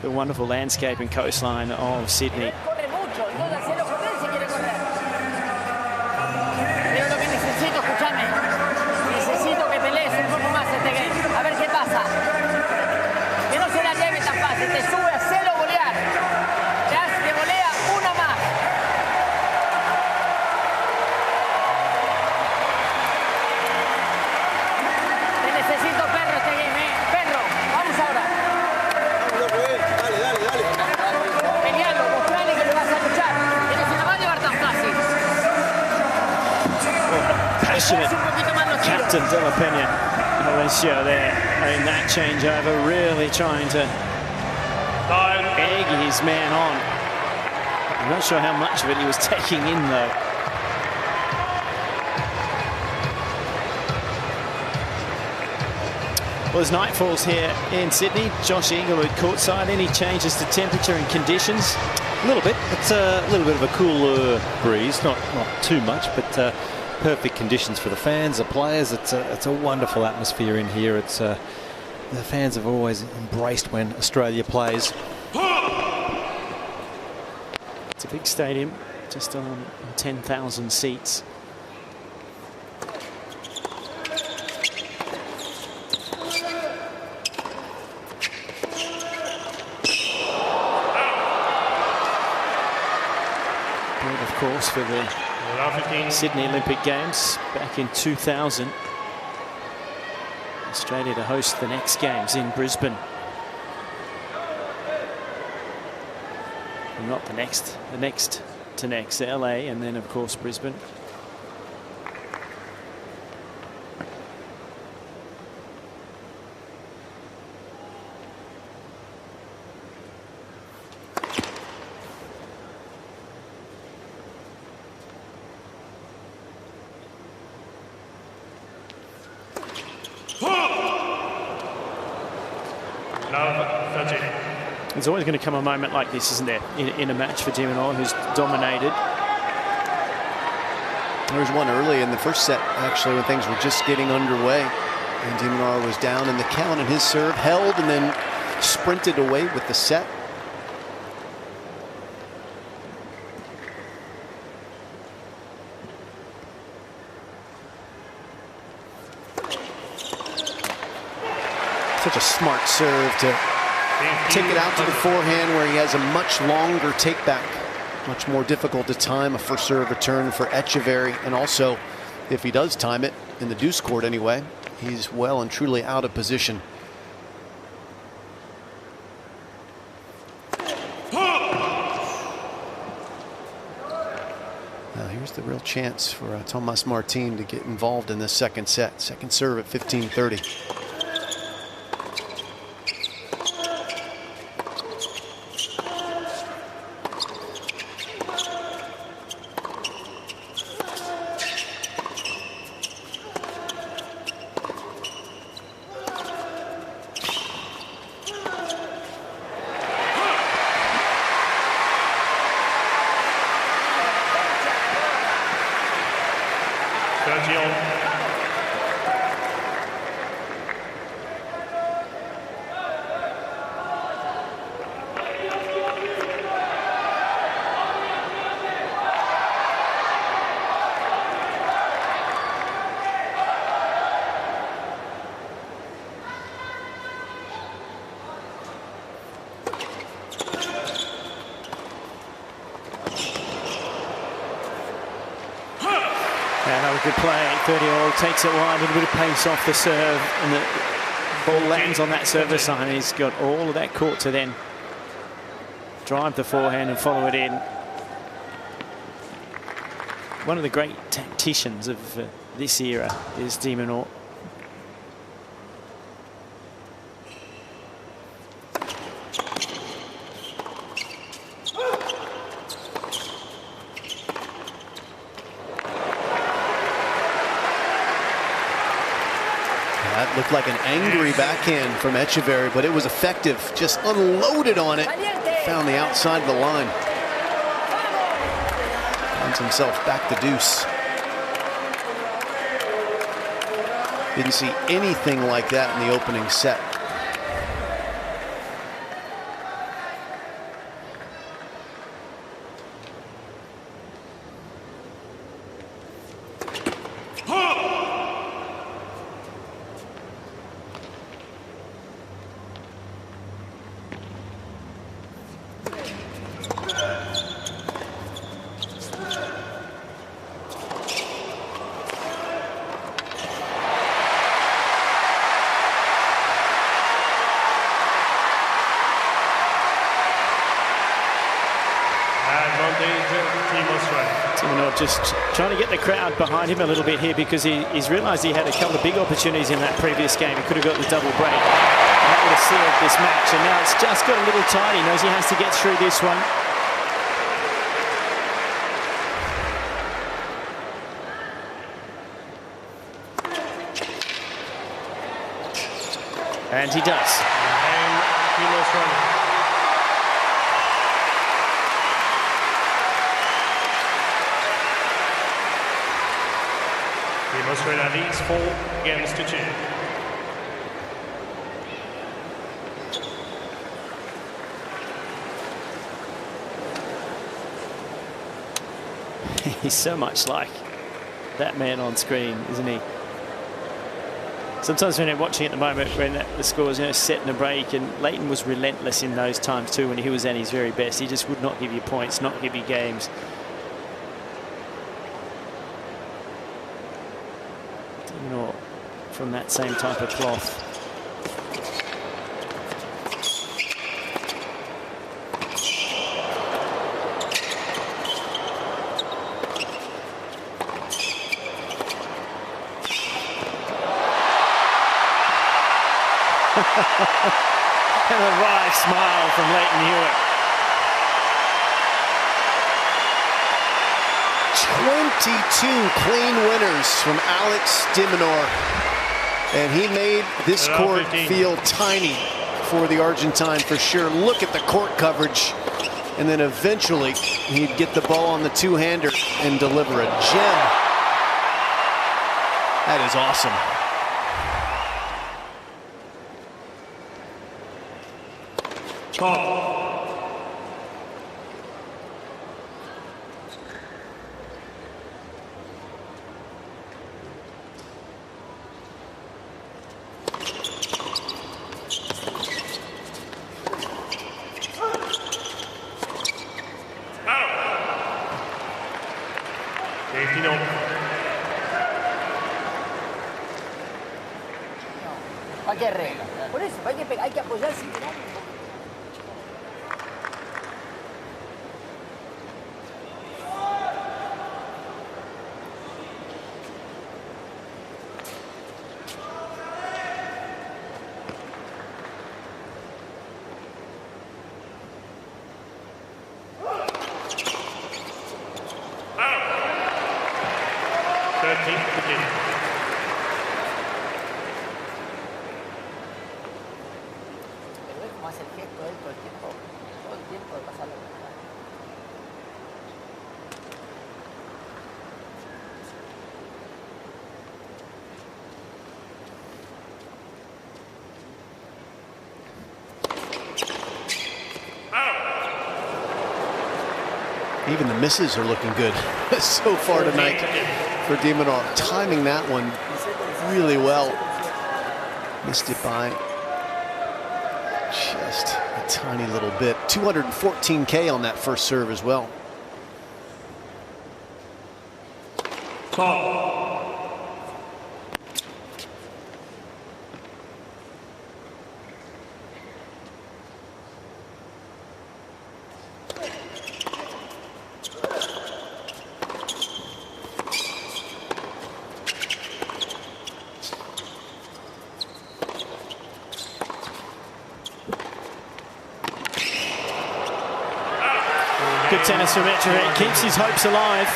the wonderful landscape and coastline of Sydney. Passionate Captain De La Pena, Alessio there in that changeover, really trying to egg his man on. I'm not sure how much of it he was taking in though. Well, as night falls here in Sydney, Josh Inglewood courtside. Any changes to temperature and conditions? A little bit. It's a little bit of a cooler breeze, not too much, but perfect conditions for the fans, the players. It's a wonderful atmosphere in here. It's the fans have always embraced when Australia plays. It's a big stadium, just on 10,000 seats. Built, of course, for the Sydney Olympic Games back in 2000. Australia to host the next games in Brisbane. Well, not the next to next, LA, and then of course Brisbane. There's always going to come a moment like this, isn't there, in a match for De Minaur, who's dominated. There was one early in the first set, actually, when things were just getting underway. And De Minaur was down in the count, and his serve held and then sprinted away with the set. Such a smart serve to take it out to the forehand, where he has a much longer take back. Much more difficult to time a first serve return for Echeverry. And also, if he does time it, in the deuce court anyway, he's well and truly out of position. Now here's the real chance for Thomas Martin to get involved in this second set. Second serve at 15:30. Another good play. 30-all takes it wide, a little bit of pace off the serve, and the ball lands on that service line. He's got all of that court to then drive the forehand and follow it in. One of the great tacticians of this era is de Minaur. That looked like an angry backhand from Echeverry, but it was effective. Just unloaded on it. Found the outside of the line. Finds himself back to deuce. Didn't see anything like that in the opening set. Just trying to get the crowd behind him a little bit here, because he's realised he had a couple of big opportunities in that previous game. He could have got the double break. That would have sealed this match, and now it's just got a little tight. He knows he has to get through this one. And he does. Australia leads 4 games to 2. He's so much like that man on screen, isn't he? Sometimes when you're watching at the moment, when the score is set in a break, and Leighton was relentless in those times too when he was at his very best. He just would not give you points, not give you games. From that same type of cloth. And a wry smile from Leighton Hewitt. 22 clean winners from Alex de Minaur. And he made this court feel tiny for the Argentine for sure. Look at the court coverage. And then eventually he'd get the ball on the two-hander and deliver a gem. That is awesome. Cualquier regla. Por eso hay que apoyarse. Even the misses are looking good so far tonight for de Minaur. Timing that one really well. Missed it by just a tiny little bit. 214K on that first serve as well. Good tennis from Echeverry. Keeps his hopes alive,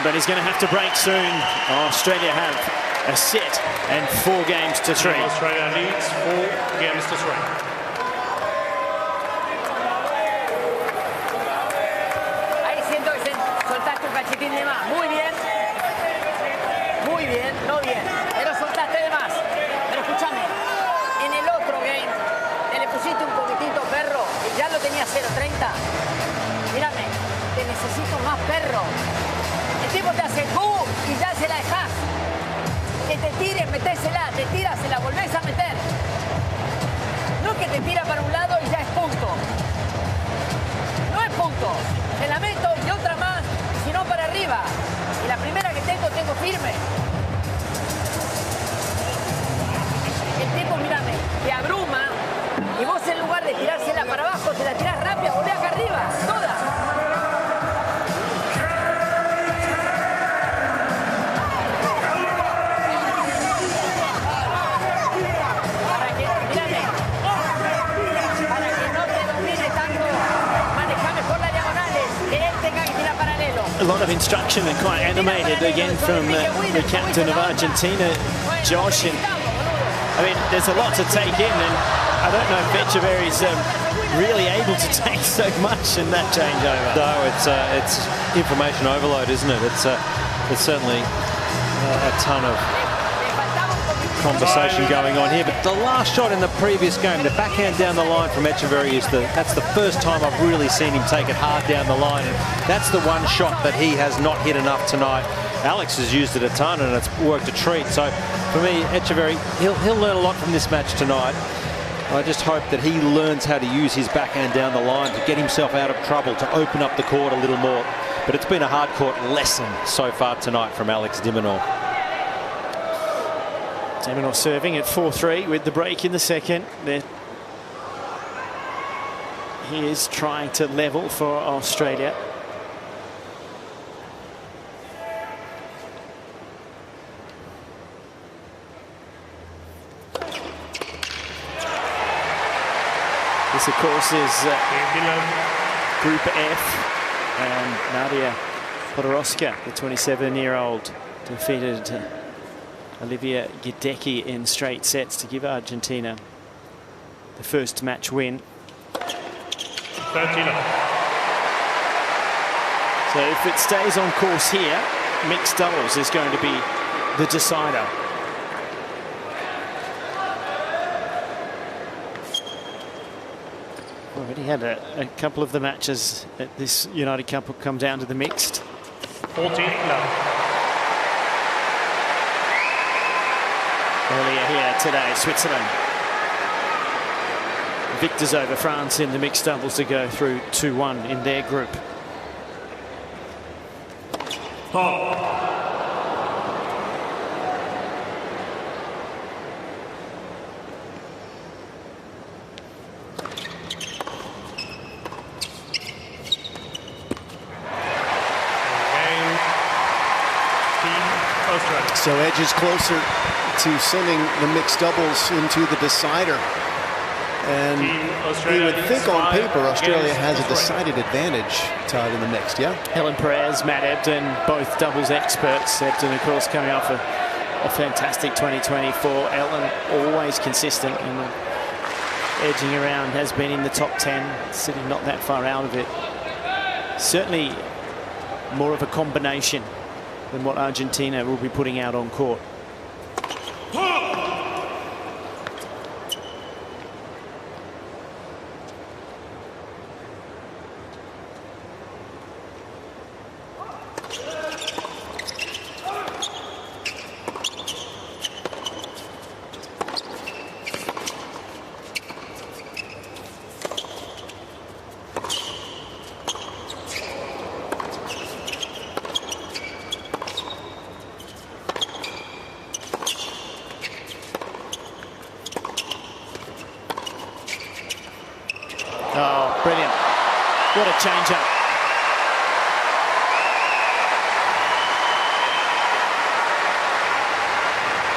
but he's going to have to break soon. Australia have a set and 4 games to 3. Australia leads 4 games to 3. Ahí siento que soltaste un cachitín de más. Muy bien. Muy bien, no bien. Pero soltaste de más. Pero escúchame, en el otro game le pusiste un poquitito perro y ya lo tenía 0.30. Mírame, te necesito más perro. El tipo te hace ¡bum! Y ya se la dejás. Que te tires, metésela, te tiras, se la volvés a meter. No que te tira para un lado y ya es punto. No es punto. Se la meto y otra más, si no para arriba. Y la primera que tengo firme. El tipo, mírame, te abruma y vos en lugar de tirársela para abajo, te la tirás rápida, volvés acá arriba, toda. Para que no te domine tanto, maneja mejor las diagonales, que él tenga que tirar paralelo. A lot of instruction and quite animated again from the captain of Argentina, Josh. And I mean, there's a lot to take in, and I don't know if Echeverry's really able to take so much in that changeover. No, it's information overload, isn't it? It's certainly a ton of conversation going on here. But the last shot in the previous game, the backhand down the line from Echeverry, that's the first time I've really seen him take it hard down the line. And that's the one shot that he has not hit enough tonight. Alex has used it a ton and it's worked a treat. So for me, Echeverry, he'll learn a lot from this match tonight. I just hope that he learns how to use his backhand down the line to get himself out of trouble, to open up the court a little more. But it's been a hard court lesson so far tonight from Alex de Minaur. de Minaur serving at 4-3 with the break in the second. He is trying to level for Australia. This, of course, is Group F, and Nadia Podoroska, the 27-year-old, defeated Olivia Gidecki in straight sets to give Argentina the first match win. 13. So if it stays on course here, mixed doubles is going to be the decider. Already had a couple of the matches at this United Cup will come down to the mixed. 14. Earlier here today, Switzerland. Victors over France in the mixed doubles to go through 2-1 in their group. So Edge is closer to sending the mixed doubles into the decider. And you would think on paper Australia has a decided advantage, Todd, in the mixed, yeah? Helen Perez, Matt Ebden, both doubles experts. Ebden, of course, coming off a fantastic 2024. Ellen, always consistent and edging around, has been in the top 10, sitting not that far out of it. Certainly more of a combination than what Argentina will be putting out on court. What a change-up.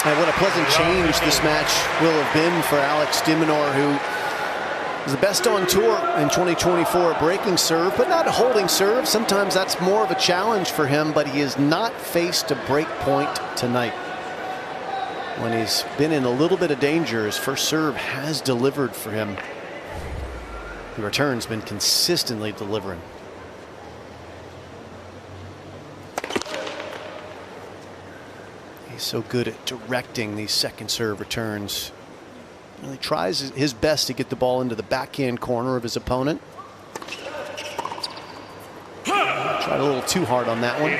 And what a pleasant change this match will have been for Alex de Minaur, who is the best on tour in 2024 at breaking serve, but not holding serve. Sometimes that's more of a challenge for him, but he has not faced a break point tonight. When he's been in a little bit of danger, his first serve has delivered for him. The return's been consistently delivering. He's so good at directing these second serve returns. He tries his best to get the ball into the backhand corner of his opponent. Tried a little too hard on that one.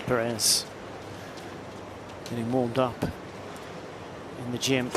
Perez getting warmed up in the gym.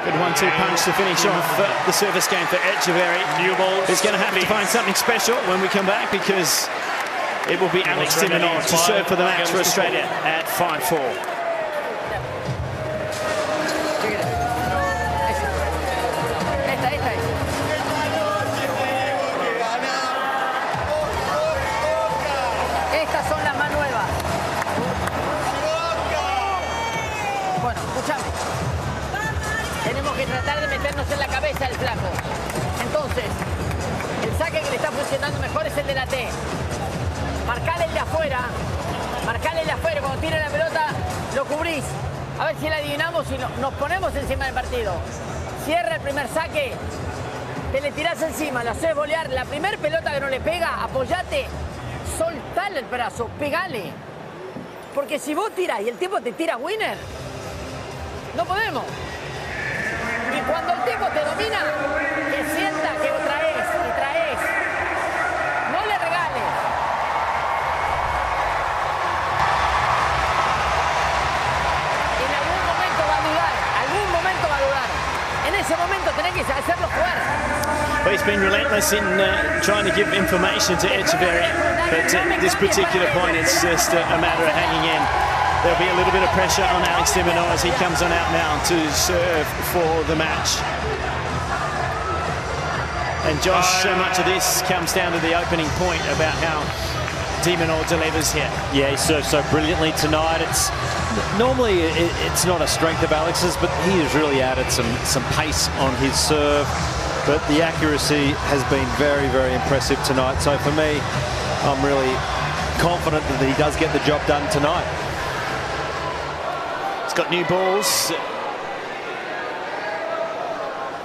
Good 1-2 punch to finish off the service game for Etcheverry. Who's going to have to find something special when we come back, because it will be Alex de Minaur to serve for the match for Australia at 5-4. Estas son las más nuevas. Bueno, escúchame. Tenemos que tratar de meternos en la cabeza del flaco. Entonces, el saque que le está funcionando mejor es el de la T. Marcale el de afuera. Marcale el de afuera. Cuando tire la pelota, lo cubrís. A ver si la adivinamos y nos ponemos encima del partido. Cierra el primer saque. Te le tirás encima, lo haces volear. La primer pelota que no le pega, apoyate. Soltale el brazo, pegale. Porque si vos tirás y el tipo te tira winner, no podemos. Y cuando el tipo te domina, que sienta que traes y traes. No le regales. En algún momento va a dudar, algún momento va a dudar. En ese momento tenés que hacerlo jugar. But he's been relentless in trying to give information to Etcheverry, but at this particular point it's just a matter of hanging in. There'll be a little bit of pressure on Alex de Minaur as he comes on out now to serve for the match. And Josh, so much of this comes down to the opening point about how de Minaur delivers here. Yeah, he serves so brilliantly tonight. It's normally it's not a strength of Alex's, but he has really added some pace on his serve. But the accuracy has been very, very impressive tonight. So for me, I'm really confident that he does get the job done tonight. He's got new balls.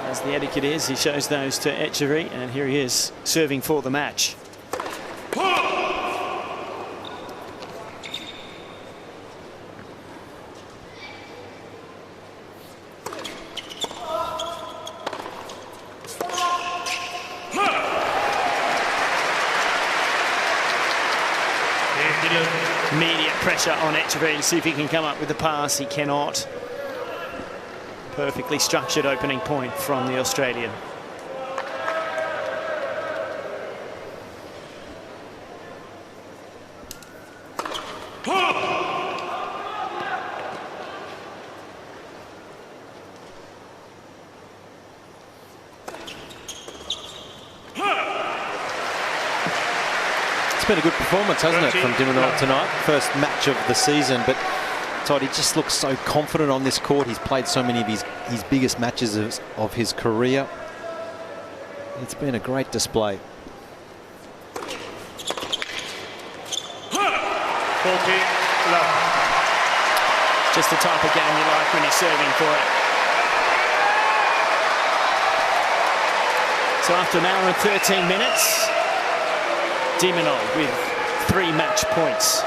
As the etiquette is, he shows those to Etcheverry, and here he is serving for the match. Immediate pressure on Etcheverry to see if he can come up with the pass. He cannot. Perfectly structured opening point from the Australian. been a good performance, hasn't it, from Diminor tonight? First match of the season, but Todd, he just looks so confident on this court. He's played so many of his biggest matches of his career. It's been a great display. 40-love. Just the type of game you like when you're serving for it. So after an hour and 13 minutes, Diminor with 3 match points.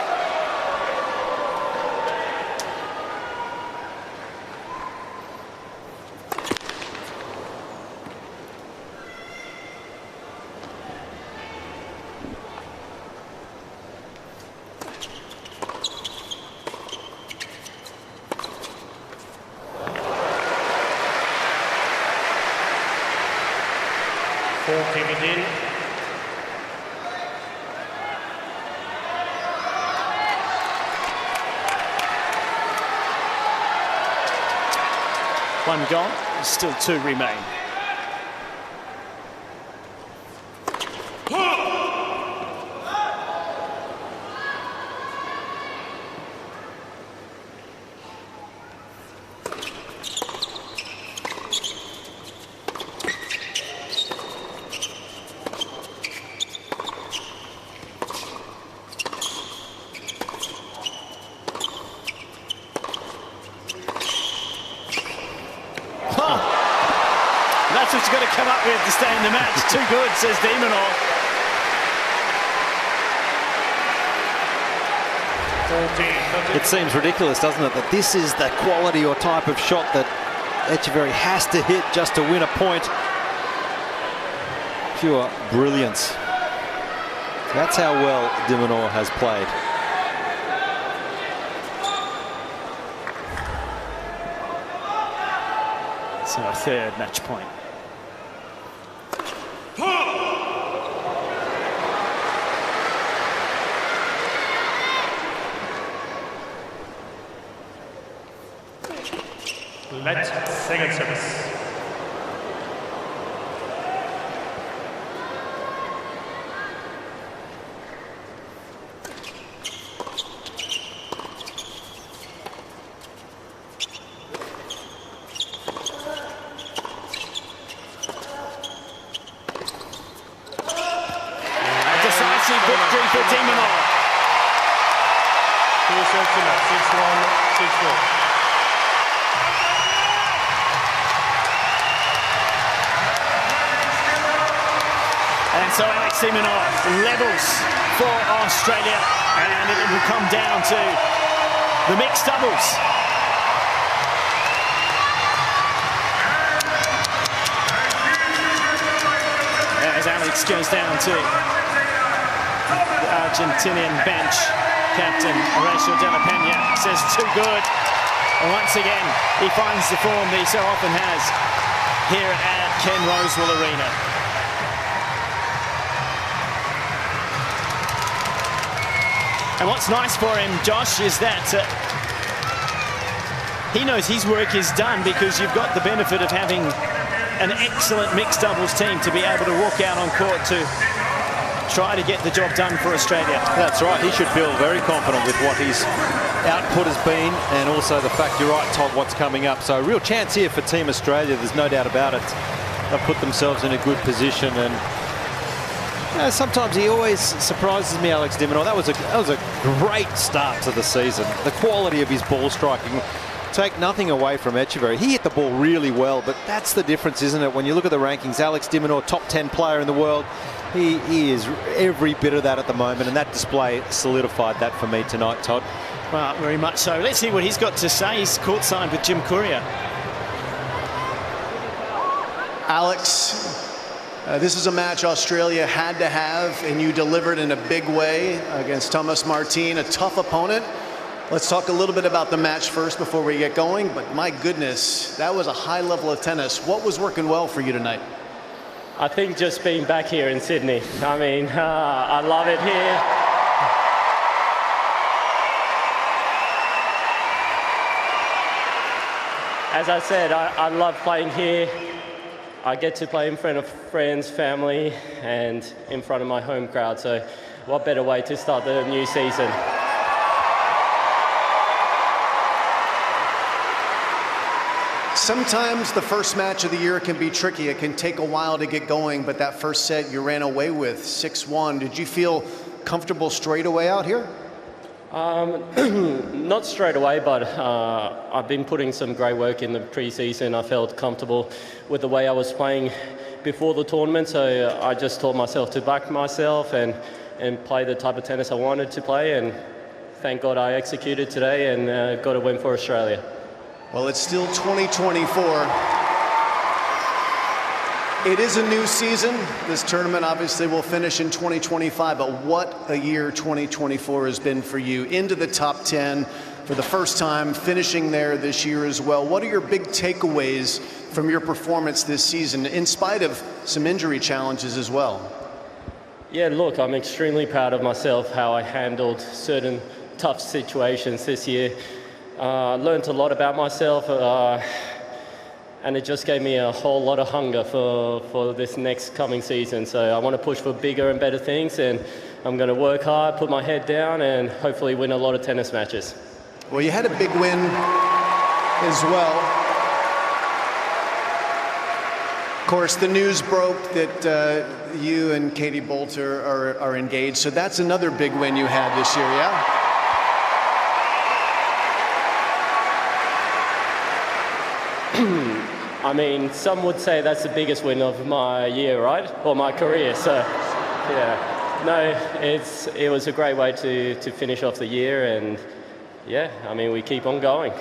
Begin. One gone, still 2 remain. That's what you've got to come up with to stay in the match. Too good, says Diminor. It seems ridiculous, doesn't it, that this is the quality or type of shot that Etcheverry has to hit just to win a point. Pure brilliance. That's how well Diminor has played. So a 3rd match point. Let second service. Victory for Diminor. 2 sets to match, 6-1, 6-4. And so Alex Diminor levels for Australia, and it will come down to the mixed doubles. As Alex goes down to the Argentinian bench, captain Horacio de la Peña says too good. And once again, he finds the form that he so often has here at Ken Rosewall Arena. And what's nice for him, Josh, is that he knows his work is done because you've got the benefit of having an excellent mixed doubles team to be able to walk out on court to try to get the job done for Australia. That's right. He should feel very confident with what his output has been, and also the fact, you're right, Todd, what's coming up. So a real chance here for Team Australia. There's no doubt about it. They've put themselves in a good position, and sometimes he always surprises me, Alex Diminor. That was a great start to the season. The quality of his ball striking. Take nothing away from Etcheverry. He hit the ball really well, but that's the difference, isn't it? When you look at the rankings, Alex Diminor, top 10 player in the world. He is every bit of that at the moment, and that display solidified that for me tonight, Todd. Well, very much so. Let's see what he's got to say. He's courtside with Jim Courier. Alex, this is a match Australia had to have, and you delivered in a big way against Thomas Martin, a tough opponent. Let's talk a little bit about the match first before we get going, but my goodness, that was a high level of tennis. What was working well for you tonight? I think just being back here in Sydney. I mean, I love it here. As I said, I love playing here. I get to play in front of friends, family, and in front of my home crowd. So what better way to start the new season? Sometimes the first match of the year can be tricky. It can take a while to get going, but that first set you ran away with 6-1. Did you feel comfortable straight away out here? Not straight away, but I've been putting some great work in the pre-season. I felt comfortable with the way I was playing before the tournament, so I just taught myself to back myself and play the type of tennis I wanted to play, and thank God I executed today and got a win for Australia. Well, it's still 2024. It is a new season. This tournament obviously will finish in 2025, but what a year 2024 has been for you. Into the top 10 for the first time, finishing there this year as well. What are your big takeaways from your performance this season, in spite of some injury challenges as well? Yeah, look, I'm extremely proud of myself, how I handled certain tough situations this year. Learned a lot about myself, and it just gave me a whole lot of hunger for this next coming season. So I want to push for bigger and better things, and I'm going to work hard, put my head down, and hopefully win a lot of tennis matches. Well, you had a big win as well. Of course, the news broke that you and Katie Boulter are engaged, so that's another big win you had this year, yeah? I mean, some would say that's the biggest win of my year, right? Or my career, so yeah. No, it was a great way to finish off the year, and yeah, I mean, we keep on going.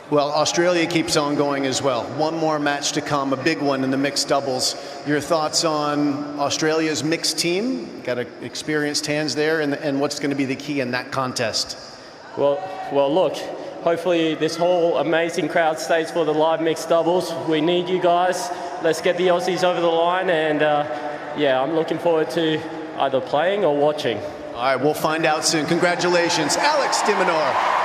Well, Australia keeps on going as well. One more match to come, a big one in the mixed doubles. Your thoughts on Australia's mixed team? Got experienced hands there, and what's going to be the key in that contest? Well, look. Hopefully this whole amazing crowd stays for the live mixed doubles. We need you guys. Let's get the Aussies over the line, and yeah, I'm looking forward to either playing or watching. All right, we'll find out soon. Congratulations, Alex de Minaur.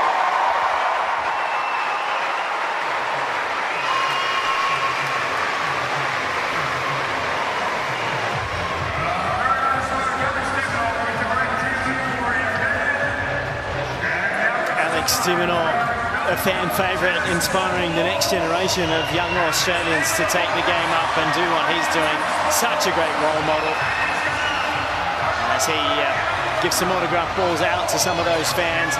Alex de Minaur, a fan favourite, inspiring the next generation of young Australians to take the game up and do what he's doing. Such a great role model. As he gives some autograph balls out to some of those fans.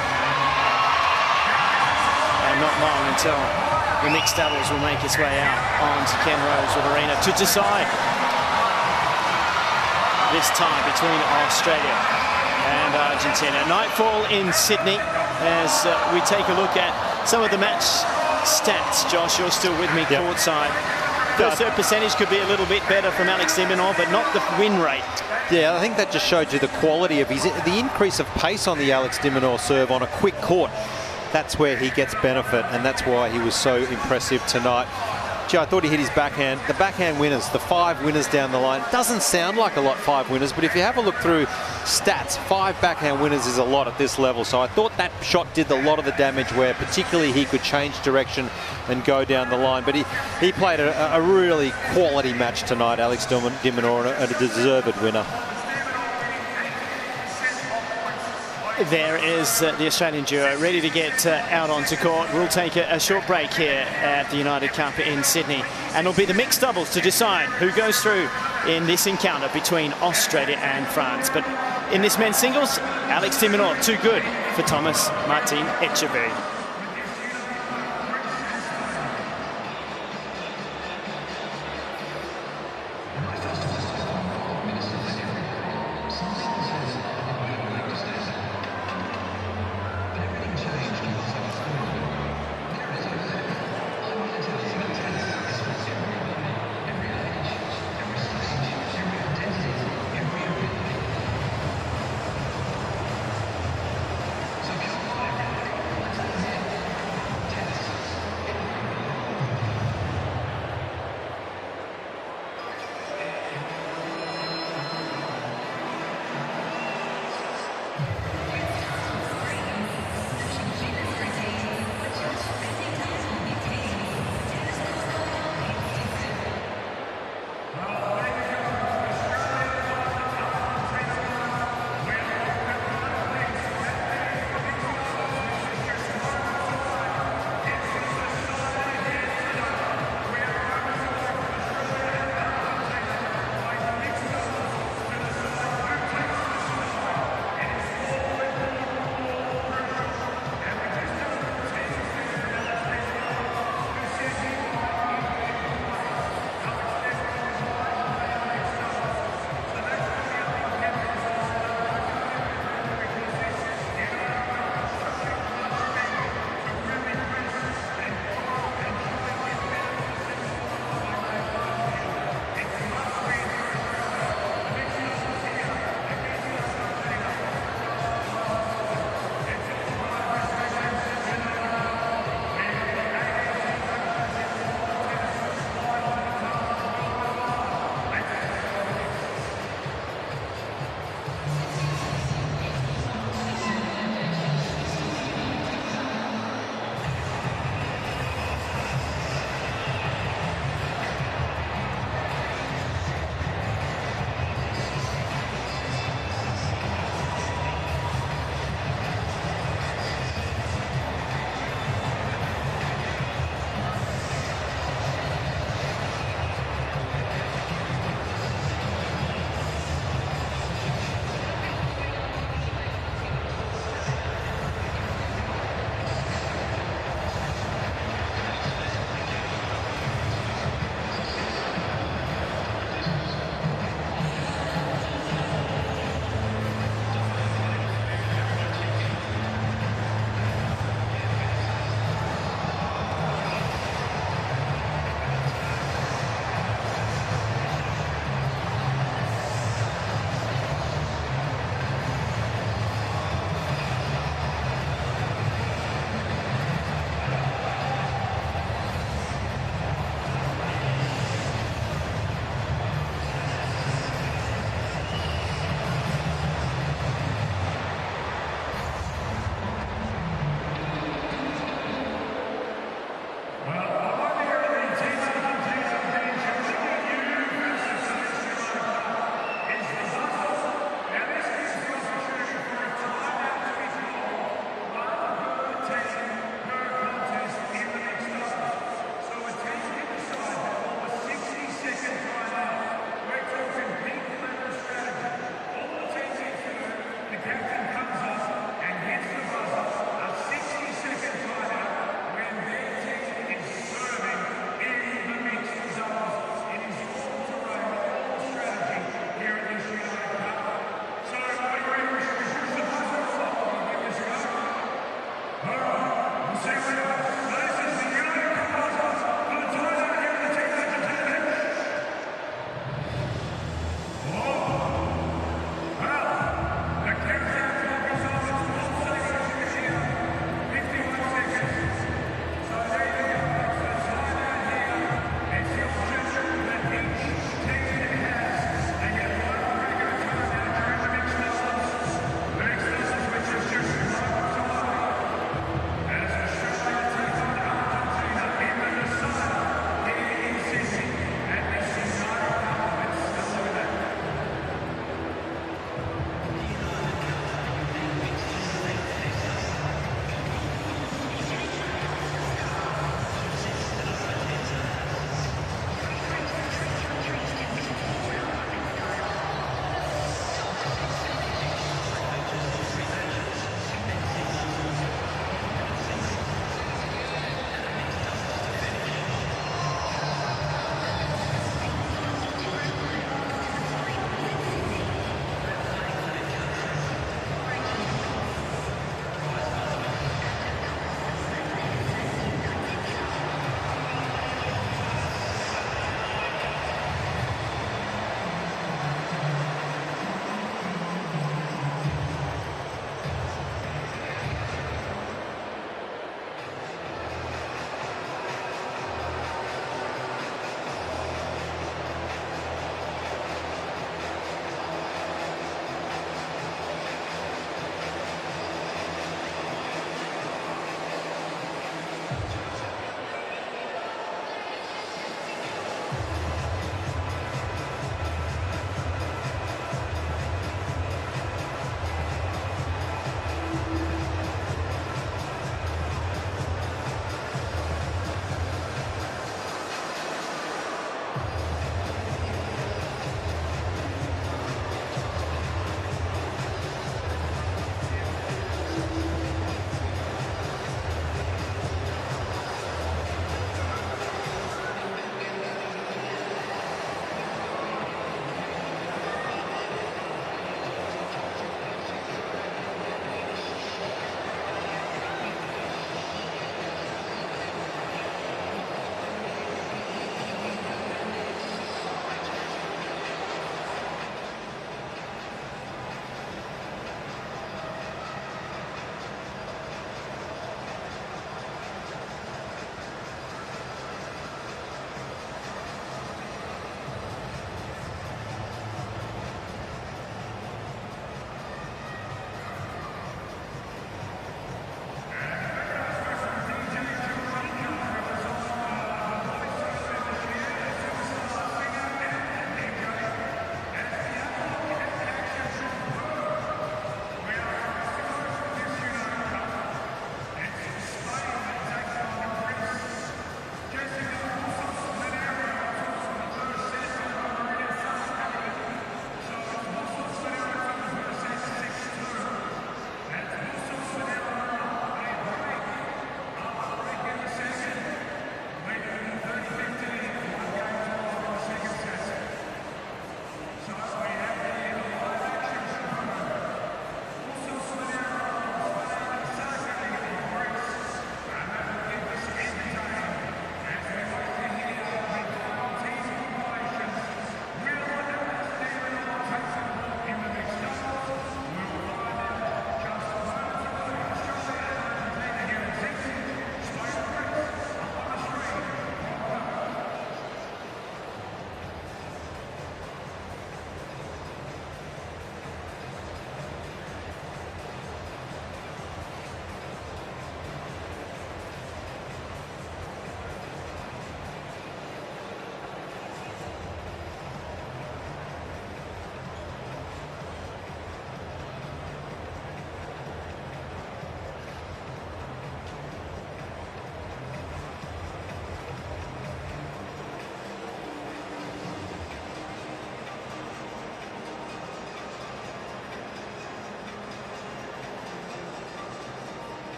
And not long until the mixed doubles will make its way out onto Ken Rose Arena to decide this tie between Australia and Argentina. Nightfall in Sydney as we take a look at some of the match stats. Josh, you're still with me courtside. First serve percentage could be a little bit better from Alex de Minaur, but not the win rate. Yeah, I think that just showed you the quality of the increase of pace on the Alex de Minaur serve on a quick court. That's where he gets benefit, and that's why he was so impressive tonight. Gee, I thought he hit his backhand. The backhand winners, the 5 winners down the line. Doesn't sound like a lot, 5 winners, but if you have a look through stats, 5 backhand winners is a lot at this level. So I thought that shot did a lot of the damage, where particularly he could change direction and go down the line. But he played a really quality match tonight, Alex de Minaur, and a deserved winner. There is the Australian duo ready to get out onto court. We'll take a short break here at the United Cup in Sydney, and it'll be the mixed doubles to decide who goes through in this encounter between Australia and France. But in this men's singles, Alex de Minaur too good for Thomas Martin Etcheverry.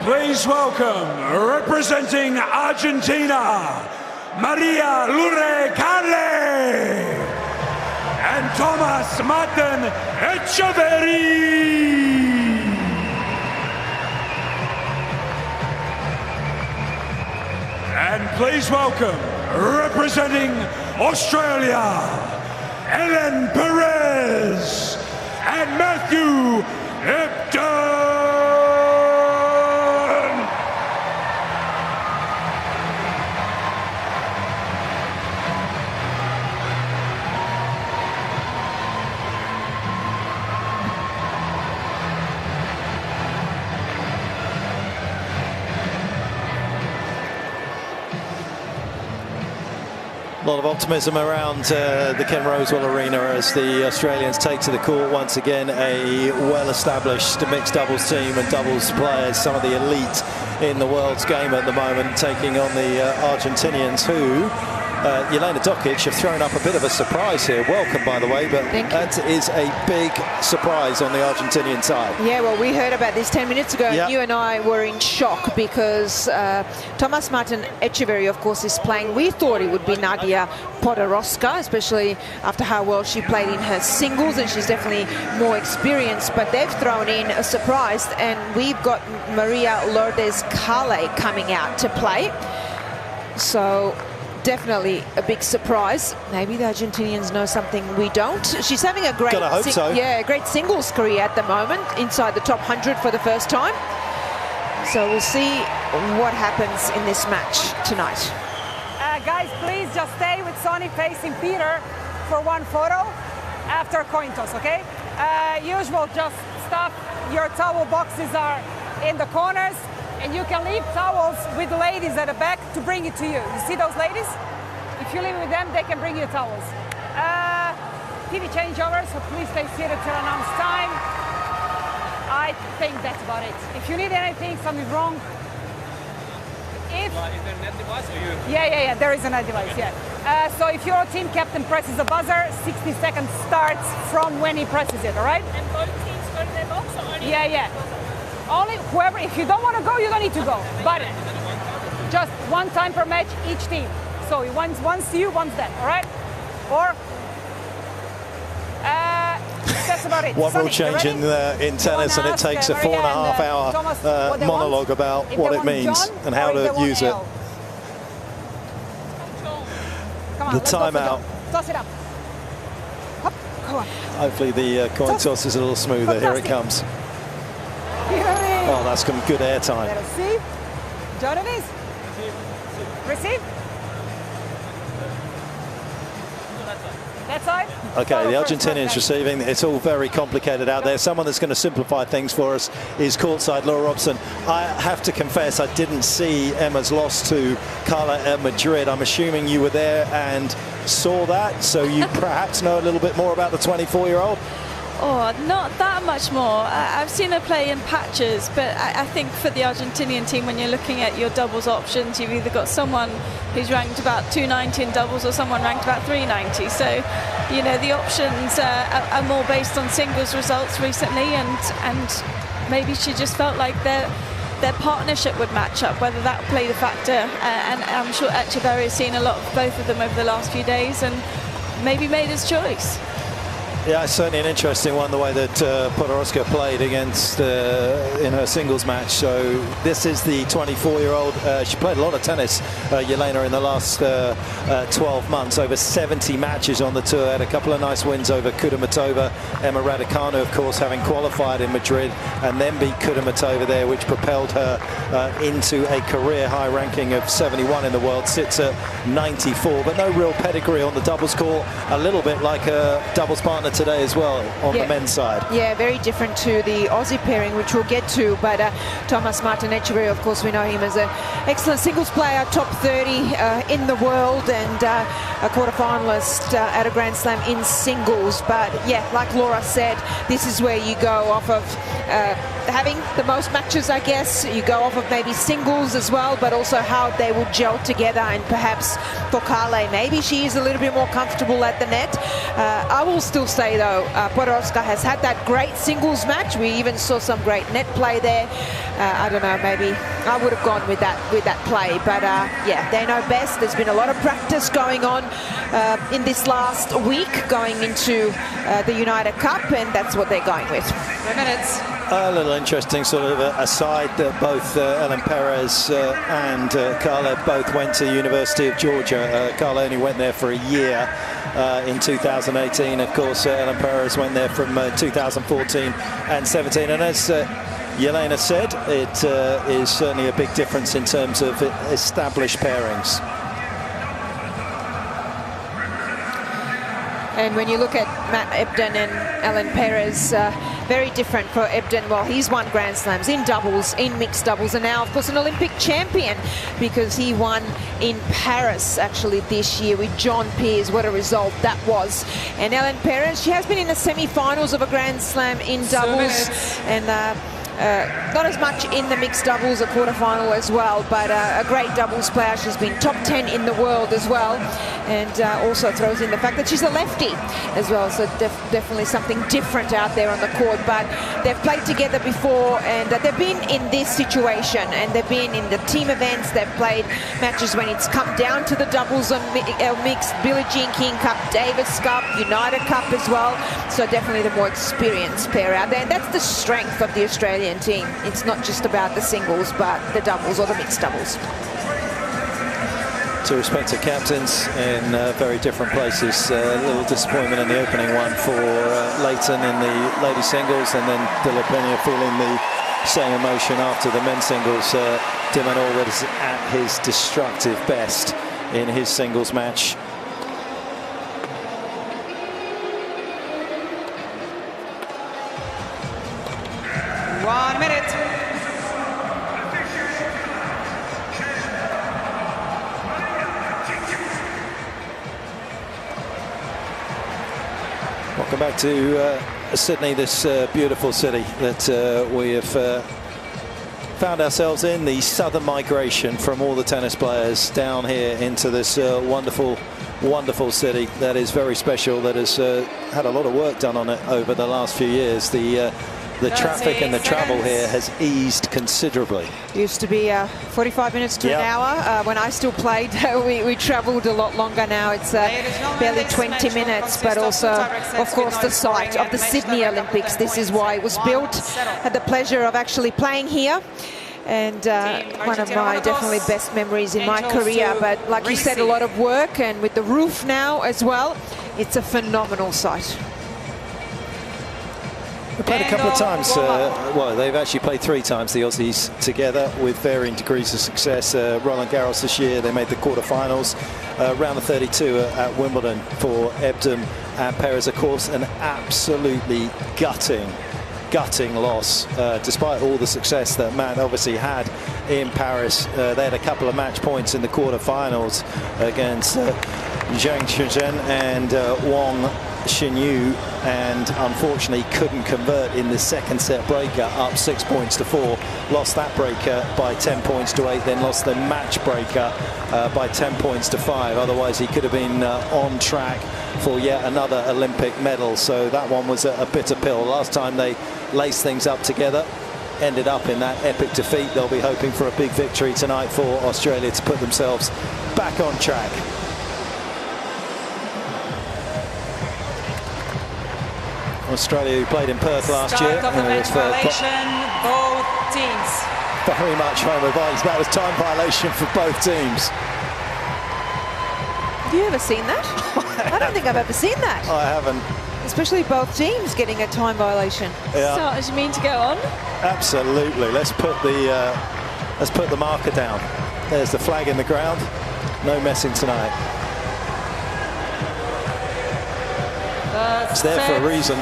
Please welcome, representing Argentina, Maria Lurecale and Thomas Martin Echeverry. And please welcome, representing Australia, Ellen Perez and Matthew Ipton. A lot of optimism around the Ken Rosewell Arena as the Australians take to the court once again. A well-established mixed doubles team and doubles players, some of the elite in the world's game at the moment, taking on the Argentinians, who Jelena Dokic have thrown up a bit of a surprise here. Welcome, by the way, but that is a big surprise on the Argentinian side. Yeah, well, we heard about this 10 minutes ago, and you and I were in shock because Thomas Martin Echeverry, of course, is playing. We thought it would be Nadia Podoroska, especially after how well she played in her singles, and she's definitely more experienced, but they've thrown in a surprise, and we've got Maria Lourdes Cale coming out to play. So definitely a big surprise. Maybe the Argentinians know something we don't. She's having a great, great singles career at the moment, inside the top 100 for the first time. So we'll see what happens in this match tonight. Guys, please just stay with Sonny facing Peter for one photo after coin toss, okay? Usual, just stuff. Your towel boxes are in the corners, and you can leave towels with the ladies at the back to bring it to you. You see those ladies? If you leave it with them, they can bring you towels. TV changeover, so please stay seated till announced time. I think that's about it. If you need anything, something's wrong. Is there a net device or you? Yeah, there is a net device, so if your team captain presses the buzzer, 60 seconds starts from when he presses it, all right? And both teams go to their box or only? Yeah. Only whoever, if you don't want to go, you don't need to go. But just one time per match, each team. So once you, once them, all right? Or that's about it. One rule change in tennis, and it takes a 4.5 hour monologue about what it means and how to use it. The timeout. Toss it up. Hop, come on. Hopefully the coin toss is a little smoother. Here it comes. Oh, that's some good air time. Receive. John it is. Receive. That side. Okay, the Argentinians receiving. It's all very complicated out there. Someone that's going to simplify things for us is courtside Laura Robson. I have to confess, I didn't see Emma's loss to Carla at Madrid. I'm assuming you were there and saw that, so you perhaps know a little bit more about the 24-year-old. Oh, not that much more. I've seen her play in patches, but I think for the Argentinian team, when you're looking at your doubles options, you've either got someone who's ranked about 290 in doubles or someone ranked about 390. So, you know, the options are more based on singles results recently, and maybe she just felt like their partnership would match up, whether that played a factor. And I'm sure Echeverry has seen a lot of both of them over the last few days and maybe made his choice. Yeah, it's certainly an interesting one, the way that Podoroska played against in her singles match. So this is the 24-year-old. She played a lot of tennis, Jelena, in the last 12 months. Over 70 matches on the tour. Had a couple of nice wins over Kudermetova. Emma Raducanu, of course, having qualified in Madrid and then beat Kudermetova there, which propelled her into a career-high ranking of 71 in the world. Sits at 94, but no real pedigree on the doubles court. A little bit like a doubles partner partner today as well on the men's side. Yeah, very different to the Aussie pairing, which we'll get to. But Thomas Martin-Etcheverry, of course, we know him as an excellent singles player, top 30 in the world, and a quarterfinalist at a Grand Slam in singles. But yeah, like Laura said, this is where you go off of having the most matches, I guess. You go off of maybe singles as well, but also how they will gel together. And perhaps for Carle, maybe she is a little bit more comfortable at the net. I will still say, though, Podoroska has had that great singles match. We even saw some great net play there. I don't know, maybe I would have gone with that play. But yeah, they know best. There's been a lot of practice going on in this last week going into the United Cup, and that's what they're going with. 3 minutes. A little interesting sort of aside that both Ellen Perez and Carla both went to the University of Georgia. Carla only went there for a year in 2018. Of course, Ellen Perez went there from 2014 and 17. And as Yelena said, it is certainly a big difference in terms of established pairings. And when you look at Matt Ebden and Ellen Perez, very different for Ebden. Well, he's won Grand Slams in doubles, in mixed doubles, and now, of course, an Olympic champion because he won in Paris, actually, this year with John Peers. What a result that was. And Ellen Perez, she has been in the semi-finals of a Grand Slam in doubles. And not as much in the mixed doubles, a quarterfinal as well, but a great doubles player. She's been top 10 in the world as well, and also throws in the fact that she's a lefty as well, so definitely something different out there on the court. But they've played together before, and they've been in this situation, and they've been in the team events. They've played matches when it's come down to the doubles on mixed, Billie Jean King Cup, Davis Cup, United Cup as well, so definitely the more experienced pair out there, and that's the strength of the Australian team. It's not just about the singles, but the doubles or the mixed doubles. Two respective captains in very different places. A little disappointment in the opening one for Leighton in the ladies singles, and then De La Pena feeling the same emotion after the men's singles. De Minaur was at his destructive best in his singles match. Welcome back to Sydney, this beautiful city that we have found ourselves in. The southern migration from all the tennis players down here into this wonderful city that is very special, that has had a lot of work done on it over the last few years. The traffic and the travel here has eased considerably. Used to be 45 minutes to an hour. When I still played, we travelled a lot longer. Now it's barely 20 minutes, but also, of course, the site of the Sydney Olympics. This is why it was built. Had the pleasure of actually playing here. And one of my definitely best memories in my career. But like you said, a lot of work, and with the roof now as well, it's a phenomenal site. They played a couple of times. Well, they've actually played 3 times, the Aussies, together with varying degrees of success. Roland Garros this year, they made the quarterfinals. Round of 32 at Wimbledon for Ebden and Perez. Of course, an absolutely gutting loss, despite all the success that Matt obviously had in Paris. They had a couple of match points in the quarterfinals against Zhang Shenzhen and Wang Xinyu, and unfortunately couldn't convert in the second set breaker, up 6 points to 4. Lost that breaker by 10 points to 8, then lost the match breaker by 10 points to 5. Otherwise he could have been on track for yet another Olympic medal. So that one was a bitter pill. Last time they laced things up together, ended up in that epic defeat. They'll be hoping for a big victory tonight for Australia to put themselves back on track. Australia, who played in Perth last year, of the match violation, both teams. Very much home advantage. That was time violation for both teams. Have you ever seen that? I don't think I've ever seen that. I haven't. Especially both teams getting a time violation. Yeah. So, as you mean to go on? Absolutely. Let's put the marker down. There's the flag in the ground. No messing tonight. It's there for a reason.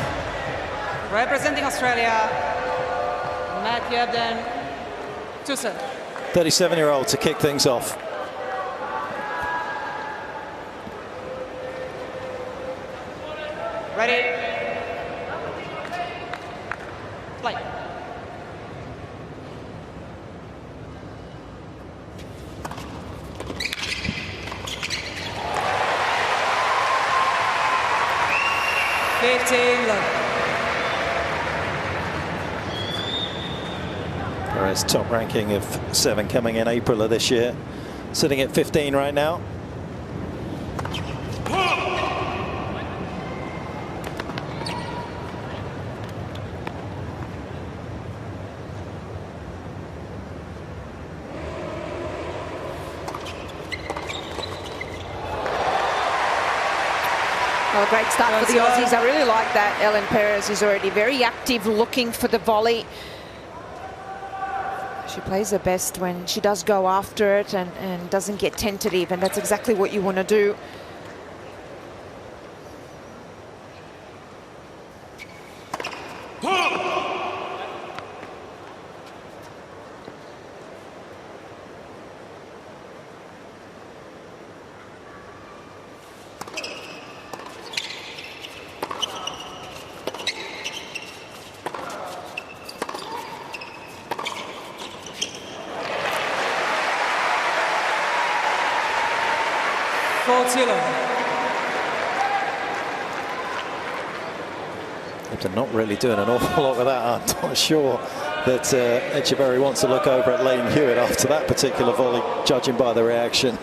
Representing Australia, Matthew Ebden, 2-7. 37-year-old to kick things off. Ready? Play. Perez top ranking of 7 coming in April of this year, sitting at 15 right now. Well, a great start for the Aussies. I really like that. Ellen Perez is already very active, looking for the volley. She plays her best when she does go after it and doesn't get tentative, and that's exactly what you want to do. They're not really doing an awful lot with that. I'm not sure that Echeverry wants to look over at Leighton Hewitt after that particular volley, judging by the reaction.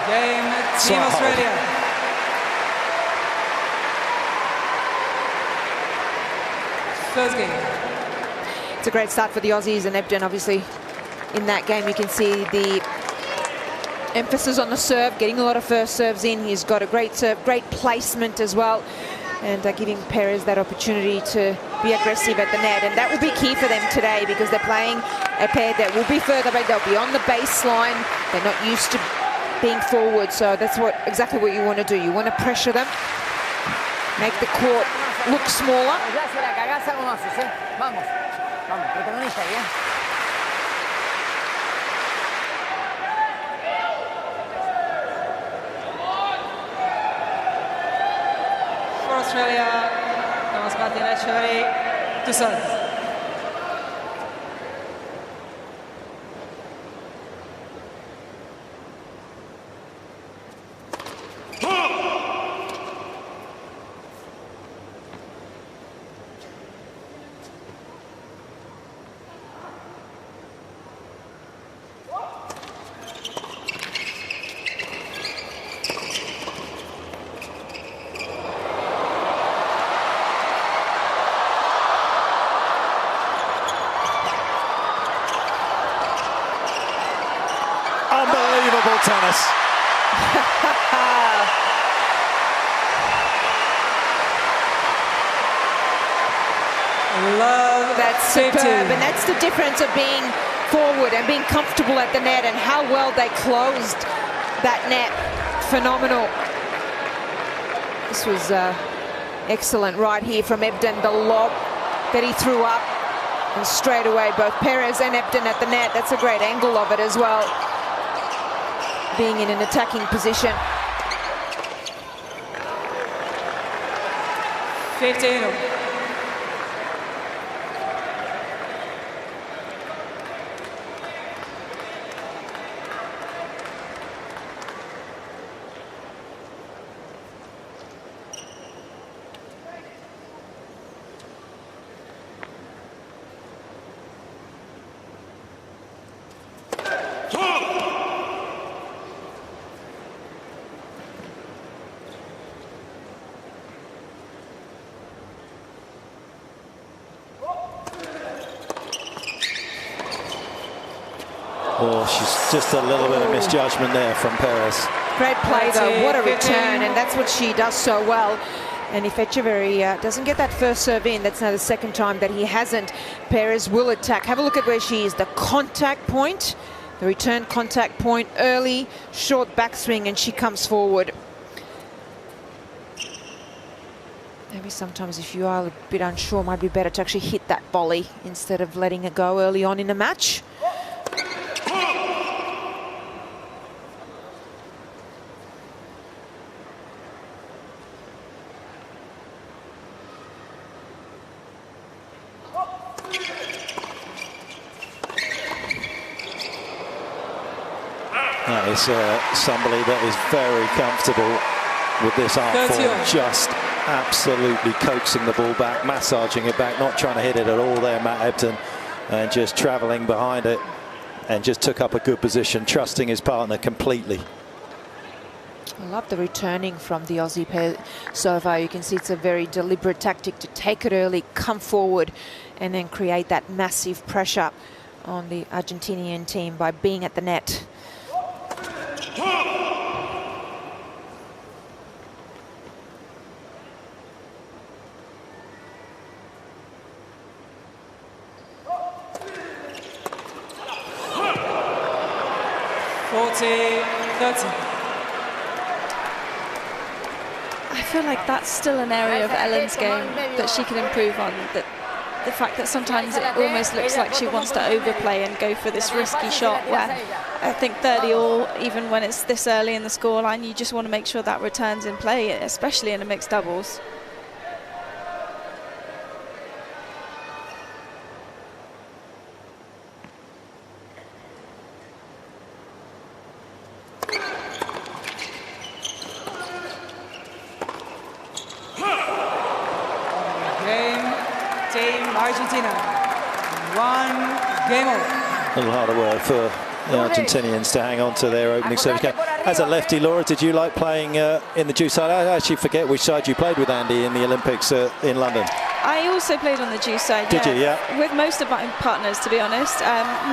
Game, Team Australia. First game. It's a great start for the Aussies, and Ebden obviously in that game you can see the emphasis on the serve, getting a lot of first serves in. He's got a great serve, great placement as well, and giving Perez that opportunity to be aggressive at the net, and that will be key for them today because they're playing a pair that will be further back. They'll be on the baseline. They're not used to being forward, so that's exactly what you want to do. You want to pressure them, make the court look smaller. Australia, Thomas Martin Echeverry, 2-7. Unbelievable tennis. Love that's superb, and that's the difference of being forward and being comfortable at the net, and how well they closed that net. Phenomenal. This was excellent right here from Ebden, the lob that he threw up, and straight away both Perez and Ebden at the net. That's a great angle of it as well, being in an attacking position. 15. Oh, she's just a little bit of misjudgment there from Perez. Great play though, what a return, and that's what she does so well. And if Echeverry doesn't get that first serve in, that's now the second time that he hasn't. Perez will attack. Have a look at where she is, the contact point. The return contact point early, short backswing, and she comes forward. Maybe sometimes if you are a bit unsure, it might be better to actually hit that volley instead of letting it go early on in the match. That is somebody that is very comfortable with this art form, just absolutely coaxing the ball back, massaging it back, not trying to hit it at all there, Matt Ebden, and just travelling behind it, and just took up a good position, trusting his partner completely. I love the returning from the Aussie pair so far. You can see it's a very deliberate tactic to take it early, come forward, and then create that massive pressure on the Argentinian team by being at the net. I feel like that's still an area of Ellen's game that she can improve on. That the fact that sometimes it almost looks like she wants to overplay and go for this risky shot, where I think 30 all, even when it's this early in the scoreline, you just want to make sure that returns in play, especially in a mixed doubles. Argentina, 1 game over. A little harder work for the Argentinians to hang on to their opening service game. As a lefty, Laura, did you like playing in the deuce side? I actually forget which side you played with Andy in the Olympics in London. I also played on the deuce side. Did you? Yeah. With most of my partners, to be honest.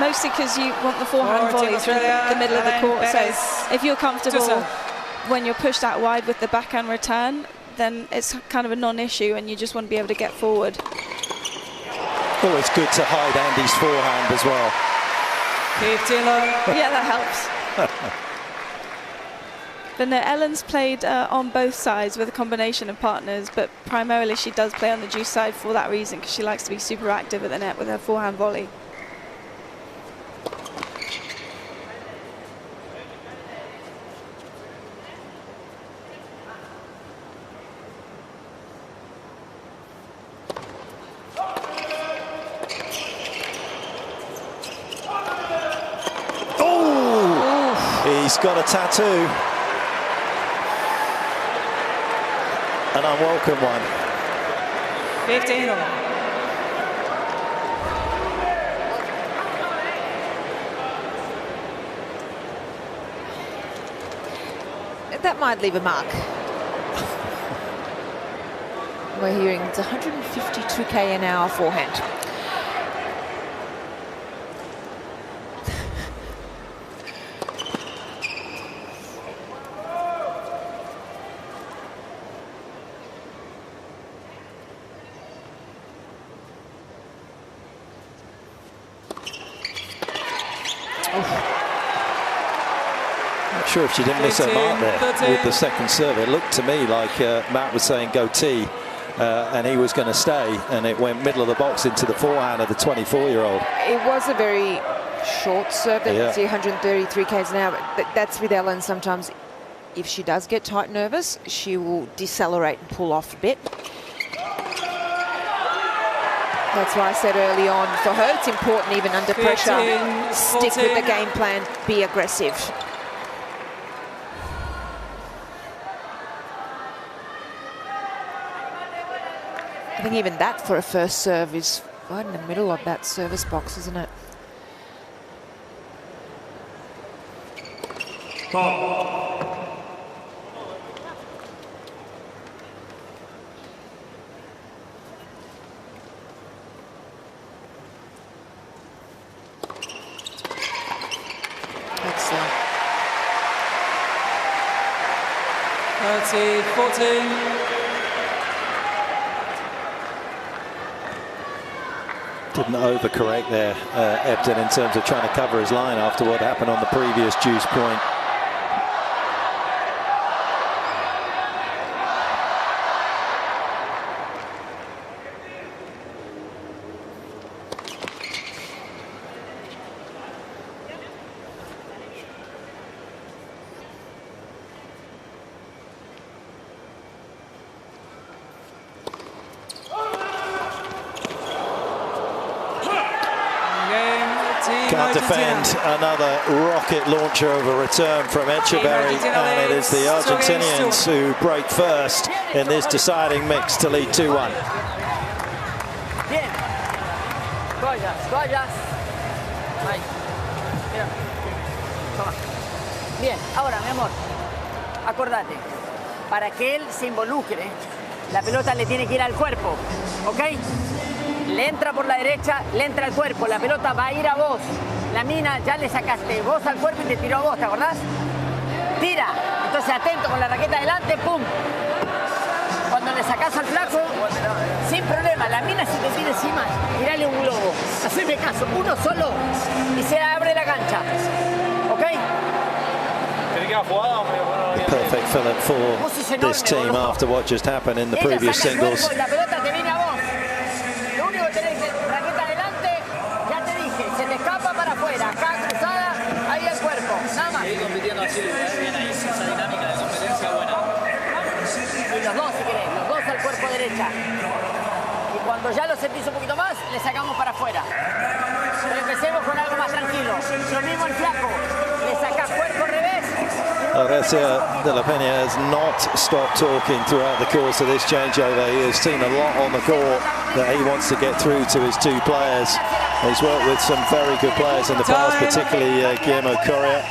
Mostly because you want the forehand volley through the middle of the court. So if you're comfortable when you're pushed out wide with the backhand return, then it's kind of a non-issue, and you just want to be able to get forward. Always good to hide Andy's forehand as well. Yeah, that helps. But no, Ellen's played on both sides with a combination of partners, but primarily she does play on the deuce side for that reason, because she likes to be super active at the net with her forehand volley. He's got a tattoo. An unwelcome one. 15 all. That might leave a mark. We're hearing it's 152k an hour forehand. Not sure if she didn't miss her mark there with the second serve. It looked to me like Matt was saying go tee, and he was going to stay, and it went middle of the box into the forehand of the 24-year-old. It was a very short serve. That you see 133 k's an hour. But that's with Ellen. Sometimes if she does get tight nervous, she will decelerate and pull off a bit. That's why I said early on, for her it's important even under pressure, stick with the game plan, be aggressive. I think even that for a first serve is right in the middle of that service box, isn't it? Excellent. 30-14. Didn't overcorrect there, Ebden, in terms of trying to cover his line after what happened on the previous juice point. Can't defend another rocket launcher of a return from Echeverry, and it is the Argentinians who break first in this deciding mix to lead 2-1. Bien. Toallas. Ahí. Mira. Toma. Bien, ahora, mi amor, acordate, para que él se involucre, la pelota le tiene que ir al cuerpo, ¿ok? Le entra por la derecha, le entra al cuerpo, la pelota va a ir a vos. La mina ya le sacaste vos al cuerpo y te tiró a vos, ¿te acordás? Tira, entonces atento con la raqueta adelante, ¡pum! Cuando le sacás al flaco, sin problema, la mina si te tira encima, tirale un globo. Haceme caso, uno solo y se abre la cancha, ¿ok? The perfect fill-up for this team after what just happened in the previous singles. La pelota te viene a vos. Lo único que tenés es raqueta adelante, ya te dije, se te escapa para afuera, acá cruzada, ahí el cuerpo, nada más. Seguir compitiendo así, bien ahí, esa dinámica de competencia buena. Y los dos, si querés, los dos al cuerpo derecha. Y cuando ya lo sentís un poquito más, le sacamos para afuera. Pero empecemos con algo más tranquilo. Lo mismo el flaco, le sacás cuerpo revés. Alessia de la Peña has not stopped talking throughout the course of this changeover. He has seen a lot on the court that he wants to get through to his two players. He's worked with some very good players in the past, particularly Guillermo Correa.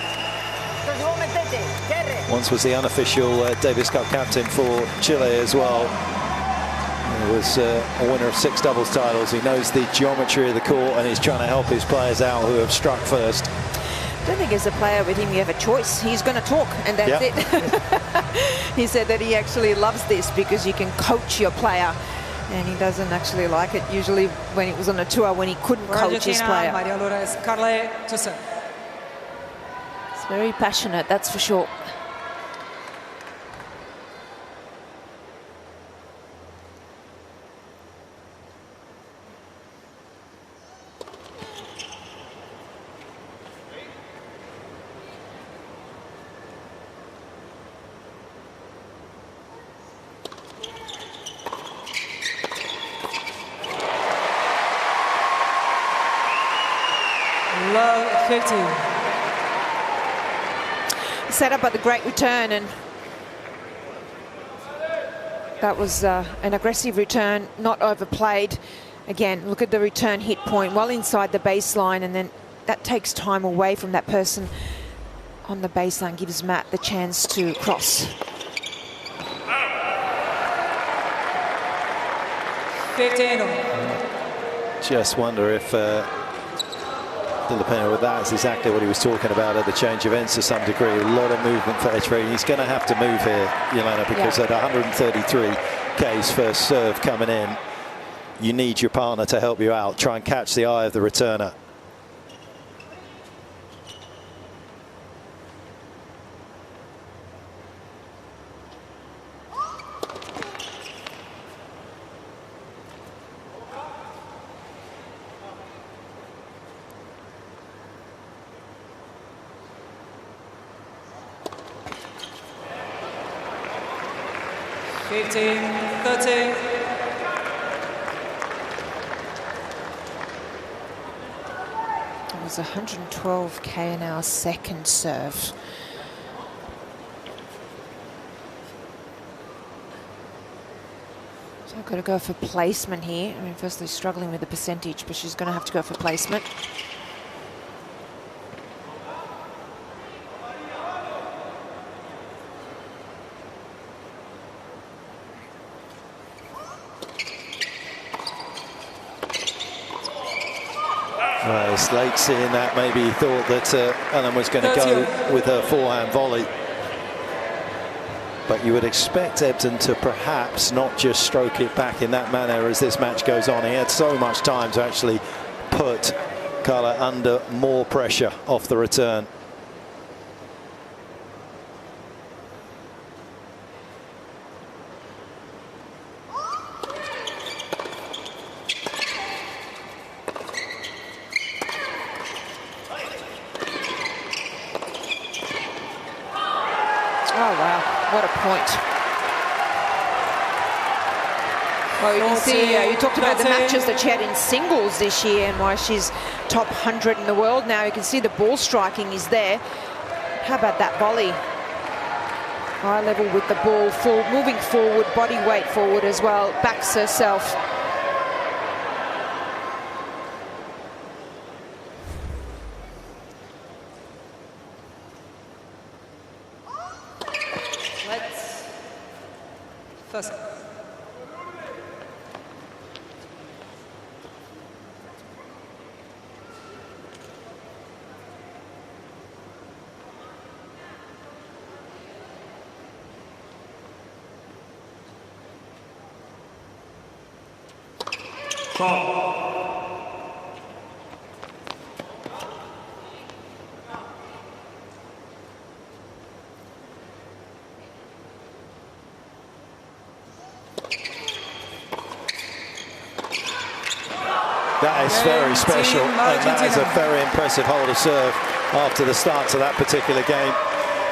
Once was the unofficial Davis Cup captain for Chile as well. He was a winner of 6 doubles titles. He knows the geometry of the court and he's trying to help his players out who have struck first. I don't think as a player with him you have a choice. He's going to talk, and that's it. He said that he actually loves this because you can coach your player, and he doesn't actually like it usually when it was on a tour when he couldn't coach his player. It's very passionate, that's for sure. Love 15. Set up at the great return, and that was an aggressive return, not overplayed. Again, look at the return hit point, well inside the baseline, and then that takes time away from that person on the baseline, gives Matt the chance to cross. 15. Just wonder if De La Peña with that is exactly what he was talking about at the change of ends to some degree. A lot of movement for Echeverry. He's going to have to move here, Yelena, because at 133 K's first serve coming in, you need your partner to help you out. Try and catch the eye of the returner. It was 112 k/h second serve. So I've got to go for placement here. I mean, firstly struggling with the percentage, but she's going to have to go for placement. It's late seeing that. Maybe he thought that Ellen was going to go with her forehand volley. But you would expect Ebden to perhaps not just stroke it back in that manner as this match goes on. He had so much time to actually put Carla under more pressure off the return. Oh, wow. What a point. Well, you can see, you talked about the matches that she had in singles this year and why she's top 100 in the world now. You can see the ball striking is there. How about that volley? High level with the ball, full, moving forward, body weight forward as well, backs herself. First. That is very special, and that is a very impressive hold of serve after the start to that particular game.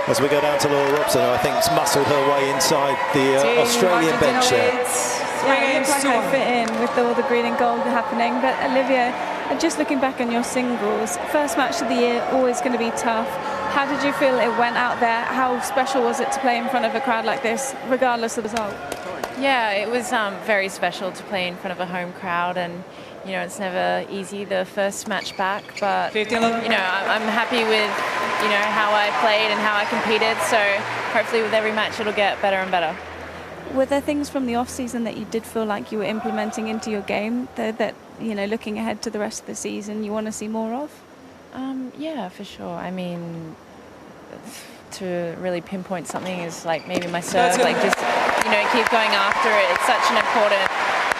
As we go down to Laura Robson, who I think has muscled her way inside the Australian bench there. Yeah, it looked like I fit in with all the green and gold happening. But Olivia, just looking back on your singles, first match of the year, always going to be tough. How did you feel it went out there? How special was it to play in front of a crowd like this, regardless of the result? Yeah, it was very special to play in front of a home crowd, and you know, it's never easy the first match back, but you know, I'm happy with how I played and how I competed, so hopefully with every match it'll get better and better. Were there things from the off-season that you did feel like you were implementing into your game that looking ahead to the rest of the season you want to see more of? Yeah, for sure. I mean, to really pinpoint something is like maybe my serve, like just keep going after it. It's such an important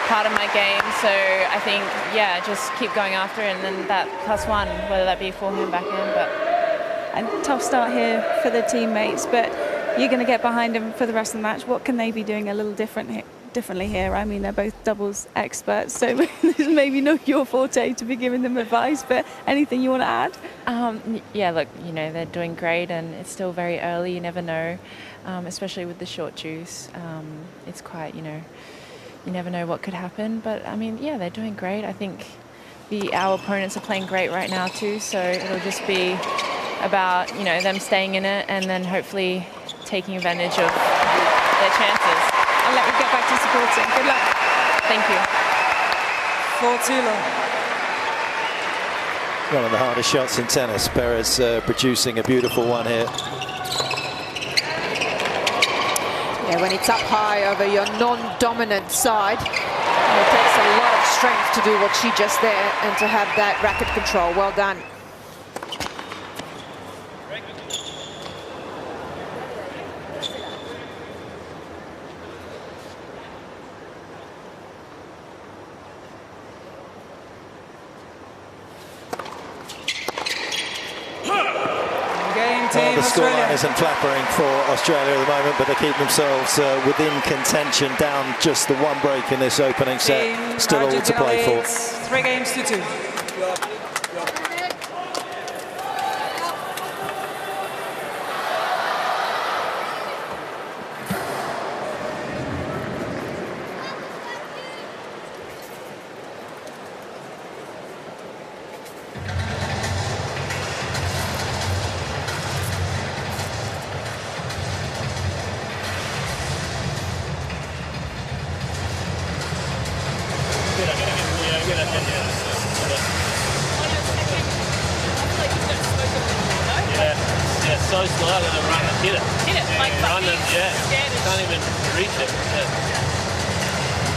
part of my game, so I think just keep going after it, and then that +1, whether that be forehand, backhand. But a tough start here for the teammates, but you're going to get behind them for the rest of the match. What can they be doing a little differently here? I mean, they're both doubles experts, so this is maybe not your forte to be giving them advice, but anything you want to add? Yeah, look, they're doing great, and it's still very early. You never know, especially with the short juice. It's quite, you never know what could happen. But I mean, yeah, they're doing great. I think our opponents are playing great right now too, so it'll just be about them staying in it and then hopefully taking advantage of their chances. I'll let you get back to supporting. Good luck. Thank you. 4-2 One of the hardest shots in tennis. Perez producing a beautiful one here. Yeah, when it's up high over your non-dominant side, it takes a lot of strength to do what she just there and to have that racket control. Well done. The scoreline isn't flattering for Australia at the moment, but they keep themselves within contention, down just the one break in this opening set. Still all to play for. 3-2. So slow to run and hit it. Hit it, like run and scared. can't even reach it.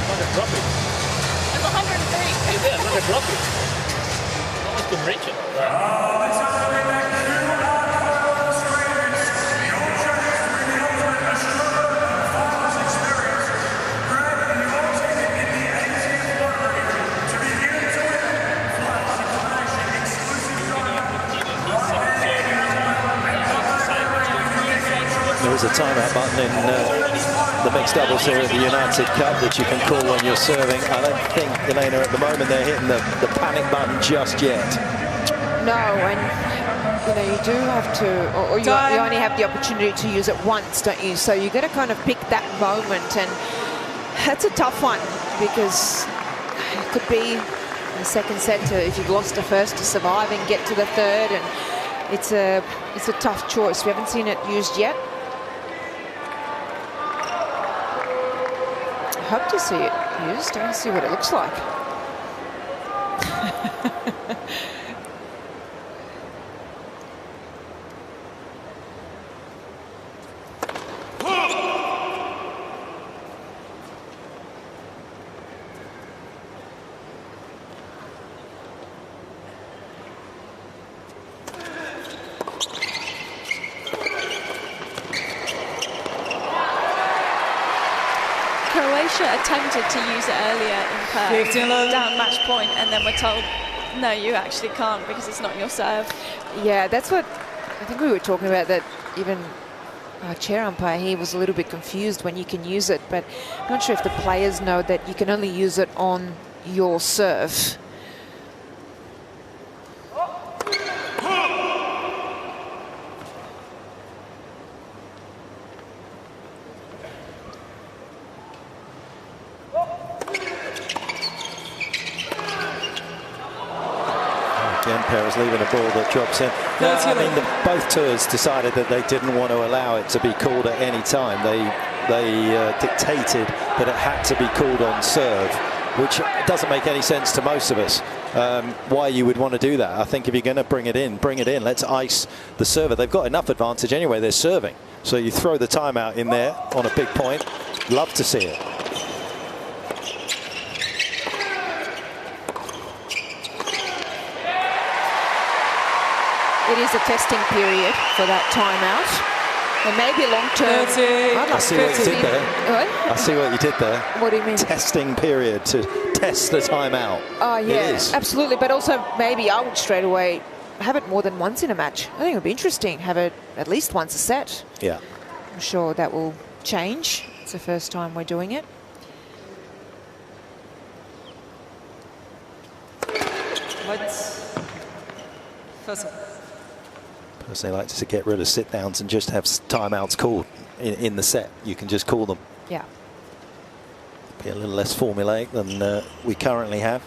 Like a drop it. It's 103. Yeah, like a drop it. Almost can reach it. is a timeout button in the mixed doubles here at the United Cup that you can call when you're serving. I don't think, Elena, at the moment they're hitting the panic button just yet. No, and you do have to, or you only have the opportunity to use it once, don't you? So you've got to kind of pick that moment, and that's a tough one because it could be the second set if you've lost the first to survive and get to the third, and it's a tough choice. We haven't seen it used yet. I hope to see it used. I want to see what it looks like. Attempted to use it earlier in Perth, down match point, and then we're told, no, you actually can't because it's not your serve. Yeah, that's what I think we were talking about, that even our chair umpire, he was a little bit confused when you can use it, but I'm not sure if the players know that you can only use it on your serve. Perez leaving a ball that drops in. I mean, both tours decided that they didn't want to allow it to be called at any time. They dictated that it had to be called on serve, which doesn't make any sense to most of us. Why you would want to do that? I think if you're going to bring it in, let's ice the server. They've got enough advantage anyway, they're serving. So you throw the timeout in there on a big point. Love to see it. It is a testing period for that timeout. And maybe long-term. I see what you did there. What? I see what you did there. What do you mean? Testing period to test the timeout. Oh, yeah, it is. Absolutely. But also maybe I would straight away have it more than once in a match. I think it would be interesting. Have it at least once a set. Yeah. I'm sure that will change. It's the first time we're doing it. Personally, like to get rid of sit-downs and just have timeouts called in the set. You can just call them. Yeah. Be a little less formulaic than we currently have.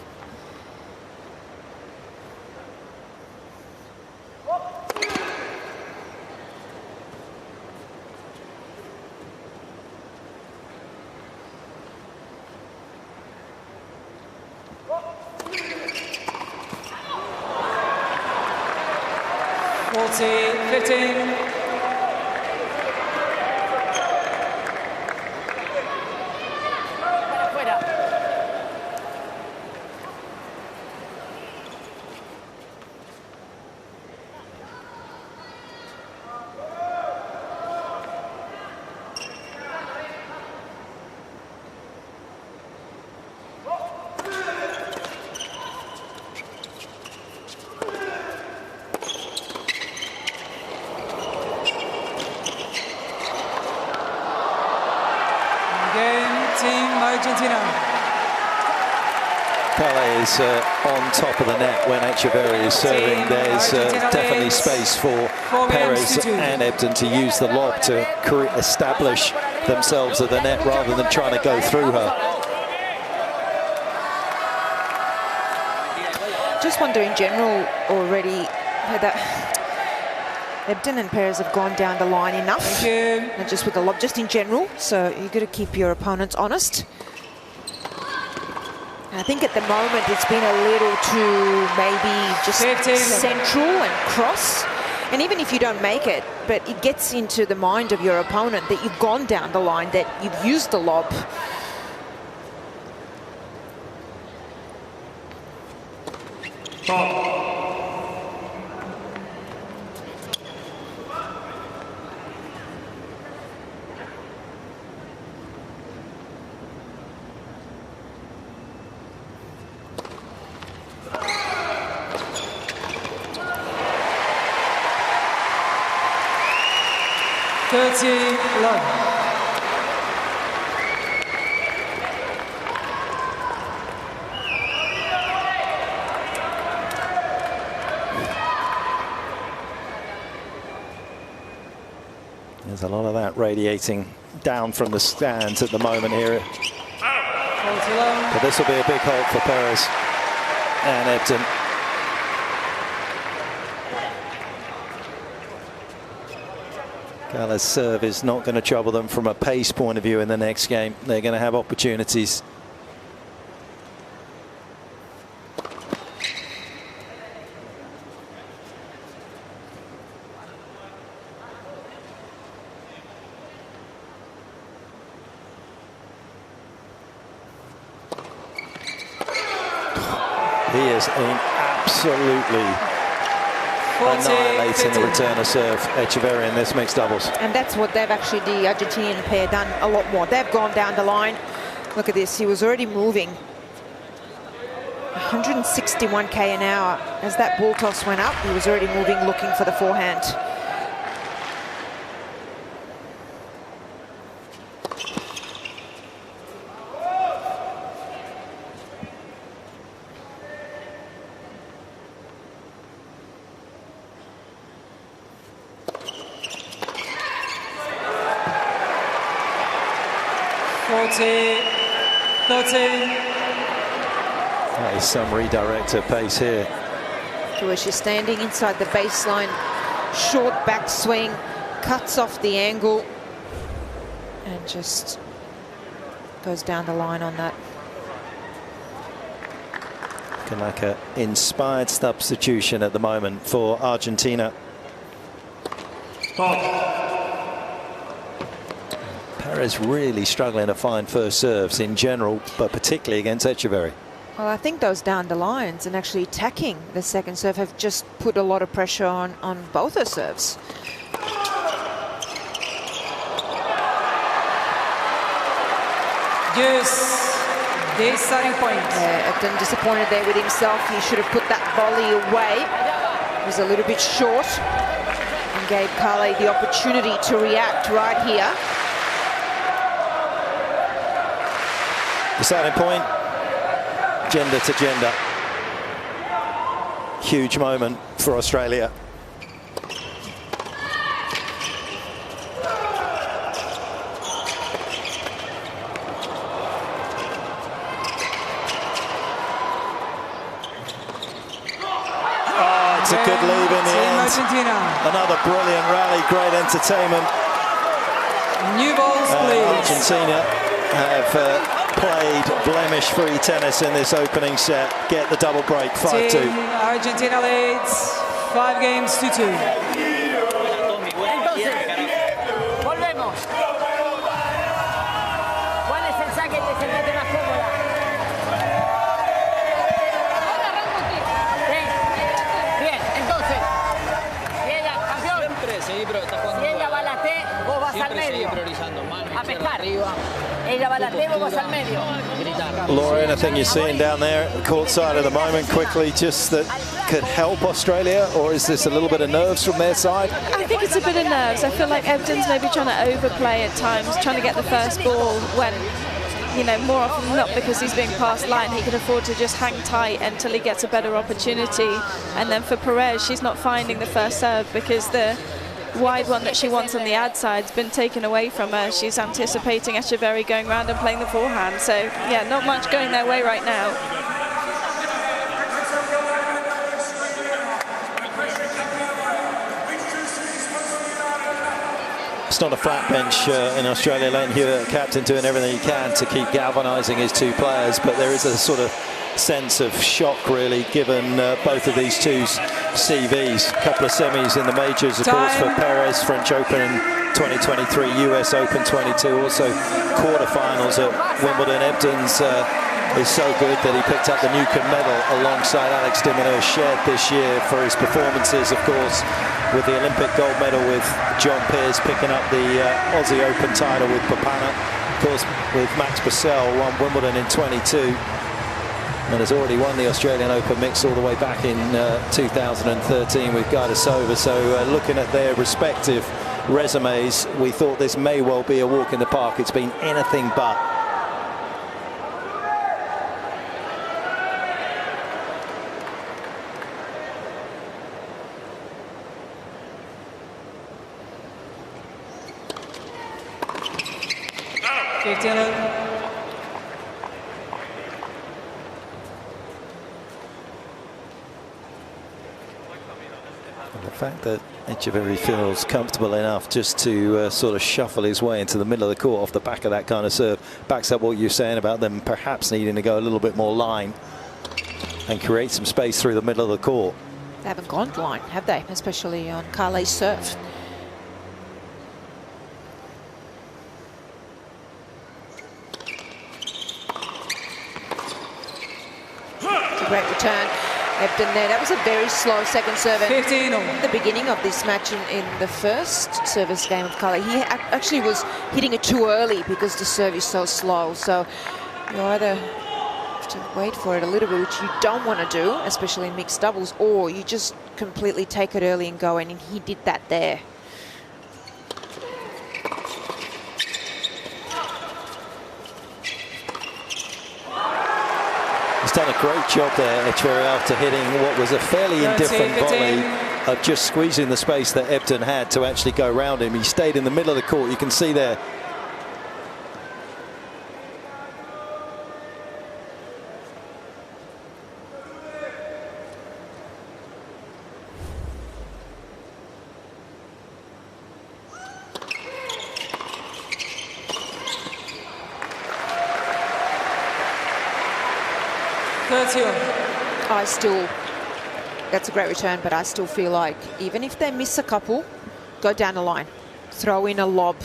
Argentina. Pele is on top of the net when Echeverry is serving. There's definitely space for Perez and Ebden to use the lob to establish themselves at the net rather than trying to go through her. Just wonder in general already that Ebden and Perez have gone down the line enough, not just with the lob, just in general. So you've got to keep your opponents honest. I think at the moment it's been a little too maybe just central and cross. And even if you don't make it, but it gets into the mind of your opponent that you've gone down the line, that you've used the lob. 30 love. There's a lot of that radiating down from the stands at the moment here. But this will be a big hold for Perez and Ebden. Gala's serve is not going to trouble them from a pace point of view in the next game. They're going to have opportunities. He is absolutely annihilating the return of serve Echeverri in this mixed doubles. And that's what they've actually, the Argentinian pair, done a lot more. They've gone down the line. Look at this, he was already moving 161 k an hour. As that ball toss went up, he was already moving, looking for the forehand. That is some redirector pace here. Where she's standing inside the baseline, short back swing, cuts off the angle, and just goes down the line on that. Kanaka inspired substitution at the moment for Argentina. Perez really struggling to find first serves in general, but particularly against Echeverri. Well, I think those down the lines and actually attacking the second serve have just put a lot of pressure on both her serves. Yes, the starting point. Ebden disappointed there with himself. He should have put that volley away. It was a little bit short and gave Kale the opportunity to react right here. The starting point, gender to gender. Huge moment for Australia. It's a good leave in the end. Argentina. Another brilliant rally, great entertainment. New balls, please. Argentina have played blemish-free tennis in this opening set. Get the double break, 5-2. Team Argentina leads 5 games to 2. Volvemos. ¿Cuál es el saque que se mete más cómoda? Bien, entonces, si ella, campeón, si ella va a la T, vos vas al medio. A pescar. Ella va a la T, vos vas al medio. Laura, anything you're seeing down there at the court side at the moment, quickly, just that could help Australia, or is this a little bit of nerves from their side? I think it's a bit of nerves. I feel like Ebden's maybe trying to overplay at times, trying to get the first ball when, you know, more often than not, because he's being past line, he can afford to just hang tight until he gets a better opportunity. And then for Perez, she's not finding the first serve because the wide one that she wants on the ad side's been taken away from her. She's anticipating Echeverri going round and playing the forehand. So, yeah, not much going their way right now. It's not a flat bench in Australia. Leighton Hewitt, captain, doing everything he can to keep galvanising his two players, but there is a sort of sense of shock, really, given both of these two CVs. A couple of semis in the majors, of course, for Perez, French Open in 2023, US Open 22, also quarterfinals at Wimbledon. Ebden's is so good that he picked up the Newcomb medal alongside Alex de Minaur, shared this year for his performances, of course, with the Olympic gold medal with John Peers, picking up the Aussie Open title with Papana. Of course, with Max Purcell, won Wimbledon in 22. And has already won the Australian Open mix all the way back in 2013 with Gajdosova. So looking at their respective resumes, we thought this may well be a walk in the park. It's been anything but. The fact that Echeverry feels comfortable enough just to sort of shuffle his way into the middle of the court off the back of that kind of serve backs up what you're saying about them perhaps needing to go a little bit more line and create some space through the middle of the court. They haven't gone line, have they? Especially on Carle's serve. It's a great return. Ebden there. That was a very slow second serve. 15 at the beginning of this match in the first service game of Carle, he actually was hitting it too early because the serve is so slow. So you either have to wait for it a little bit, which you don't want to do, especially in mixed doubles, or you just completely take it early and go in, and he did that there. He's done a great job there, Echeverry, after hitting what was a fairly indifferent volley of just squeezing the space that Ebden had to actually go around him. He stayed in the middle of the court, you can see there. That's a great return, but I still feel like even if they miss a couple, go down the line, throw in a lob.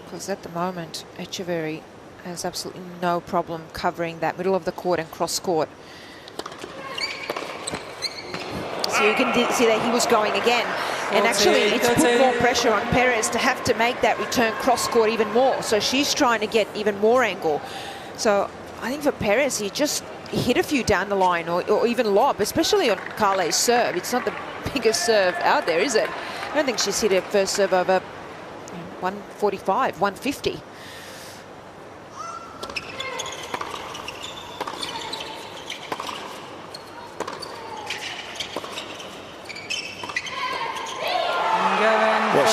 Because at the moment, Echeverry has absolutely no problem covering that middle of the court and cross court. So you can see that he was going again. And actually, it's put more pressure on Perez to have to make that return cross-court even more. So she's trying to get even more angle. So I think for Perez, he just hit a few down the line or even lob, especially on Carle's serve. It's not the biggest serve out there, is it? I don't think she's hit her first serve over 145, 150.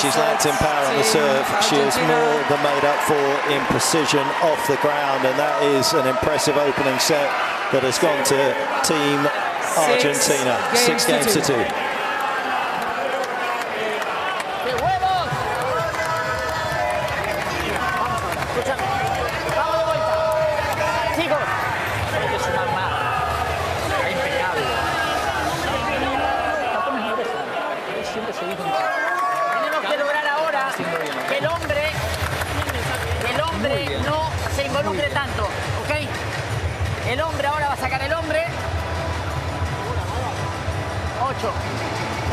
She's lacked in power on the serve. She has more than made up for in precision off the ground, and that is an impressive opening set that has gone to Team Argentina. 6 games to 2. Tanto, ¿ok? El hombre ahora va a sacar el hombre. 8.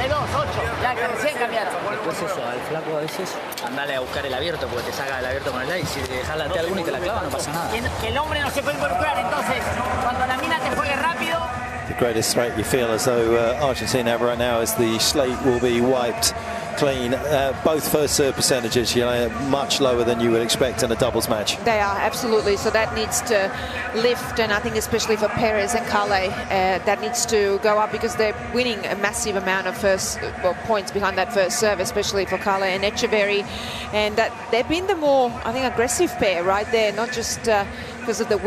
De 2, 8. Ya que recién cambiaron. Pues eso, al flaco a veces andale a buscar el abierto porque te saca el abierto con el like. Si dejas la T alguno y te la clava, no pasa nada. Que el hombre no se puede involucrar, entonces cuando la mina te juegue rápido. The greatest threat you feel as though Argentina have right now is the slate will be wiped clean. Both first serve percentages, you know, much lower than you would expect in a doubles match. They are, absolutely. So that needs to lift, and I think especially for Perez and Carle, that needs to go up because they're winning a massive amount of points behind that first serve, especially for Carle and Echeverry. And that they've been the more, I think, aggressive pair right there, not just because of the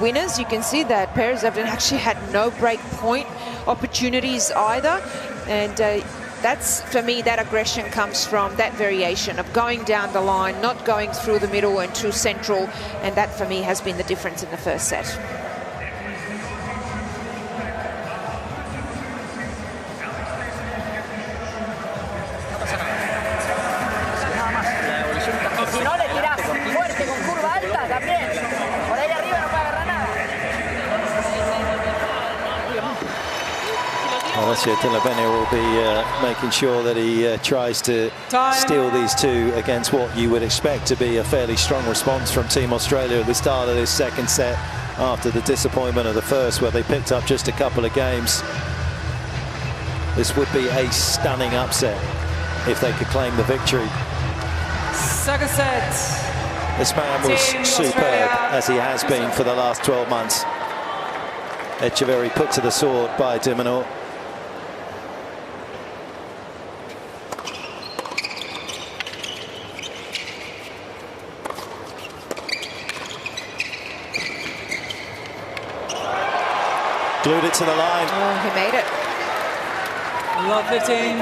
winners. You can see that Perez have actually had no break point opportunities either. And that's, for me, that aggression comes from that variation of going down the line, not going through the middle and too central, and that, for me, has been the difference in the first set. Si no le tirás fuerte con curva alta, también. Por ahí arriba no puede agarrar nada. Alessio Di Lavenna will be making sure that he tries to steal these two against what you would expect to be a fairly strong response from Team Australia at the start of this second set. after the disappointment of the first, where they picked up just a couple of games. This would be a stunning upset if they could claim the victory. Second set. This man was superb, as he has been for the last 12 months. Echeverry put to the sword by de Minaur. Glued it to the line. Oh, he made it. Love 15.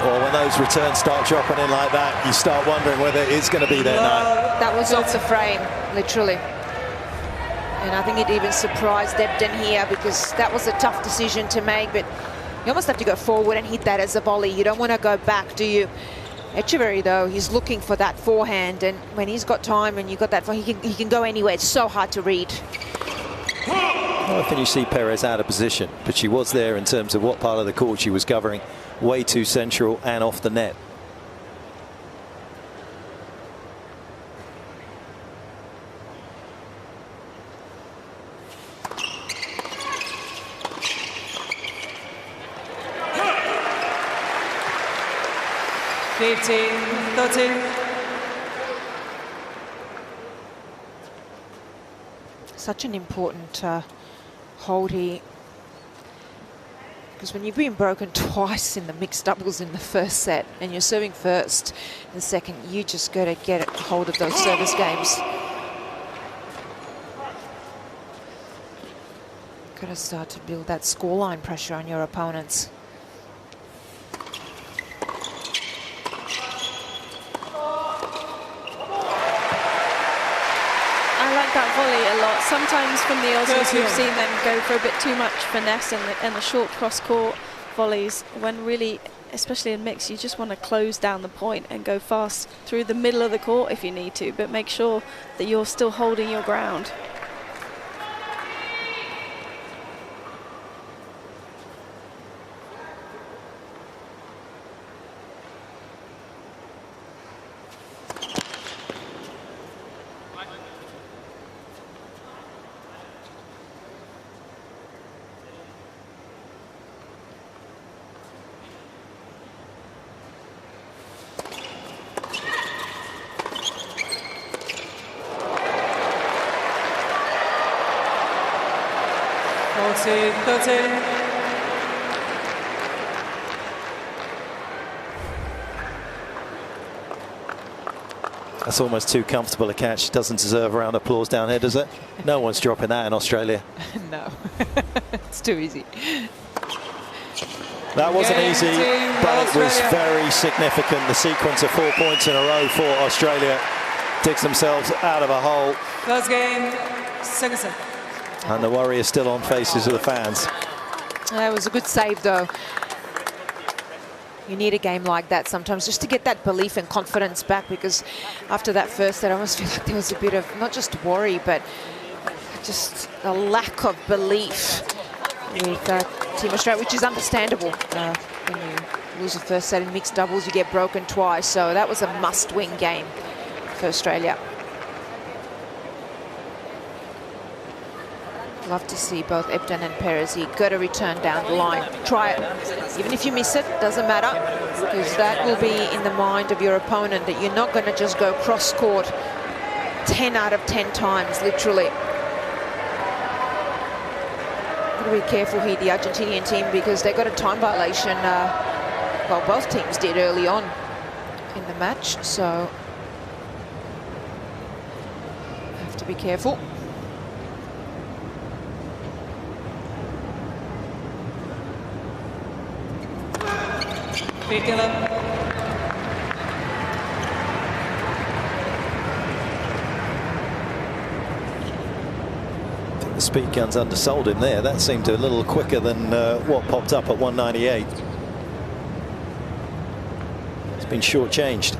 Well, when those returns start dropping in like that, you start wondering whether it's going to be their night. That was off the frame, literally. And I think it even surprised Ebden here, because that was a tough decision to make, but you almost have to go forward and hit that as a volley. You don't want to go back, do you? Echeverry, though, he's looking for that forehand, and when he's got time and you've got that, he can go anywhere. It's so hard to read. I think you see Perez out of position, but she was there in terms of what part of the court she was covering. Way too central and off the net. Such an important hold here, because when you've been broken twice in the mixed doubles in the first set and you're serving first in the second, you just got to get a hold of those service games. Got to start to build that scoreline pressure on your opponents. That volley a lot. Sometimes from the Aussies we've seen them go for a bit too much finesse and the short cross-court volleys, when really, especially in mix, you just want to close down the point and go fast through the middle of the court if you need to, but make sure that you're still holding your ground. That's almost too comfortable a catch. Doesn't deserve a round of applause down here, does it? No one's dropping that in Australia. No, it's too easy. That wasn't easy, but it was very significant. The sequence of 4 points in a row for Australia digs themselves out of a hole. First game, second set. And the worry is still on faces of the fans. It was a good save, though. You need a game like that sometimes just to get that belief and confidence back, because after that first set, I almost feel like there was a bit of not just worry, but just a lack of belief with Team Australia, which is understandable. When you lose the first set in mixed doubles, you get broken twice. So that was a must-win game for Australia. Love to see both Ebden and Perez. You got to return down the line. Try it. Even if you miss it, doesn't matter, because that will be in the mind of your opponent, that you're not going to just go cross-court 10 out of 10 times, literally. Got to be careful here, the Argentinian team, because they got a time violation. Well, both teams did early on in the match, so have to be careful. The speed guns undersold him there. That seemed a little quicker than what popped up at 198. It's been shortchanged.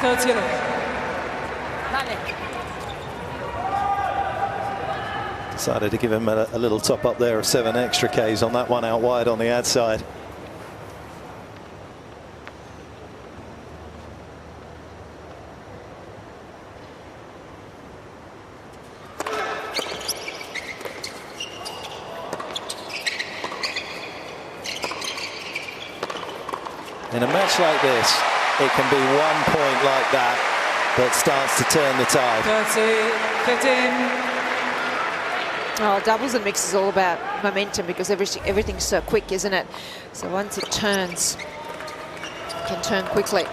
13. Decided to give him a little top up there of 7 extra Ks on that one out wide on the ad side. In a match like this, it can be 1 point like that that starts to turn the tide. 30, 15. Oh, doubles and mix is all about momentum because everything's so quick, isn't it? So once it turns, it can turn quickly.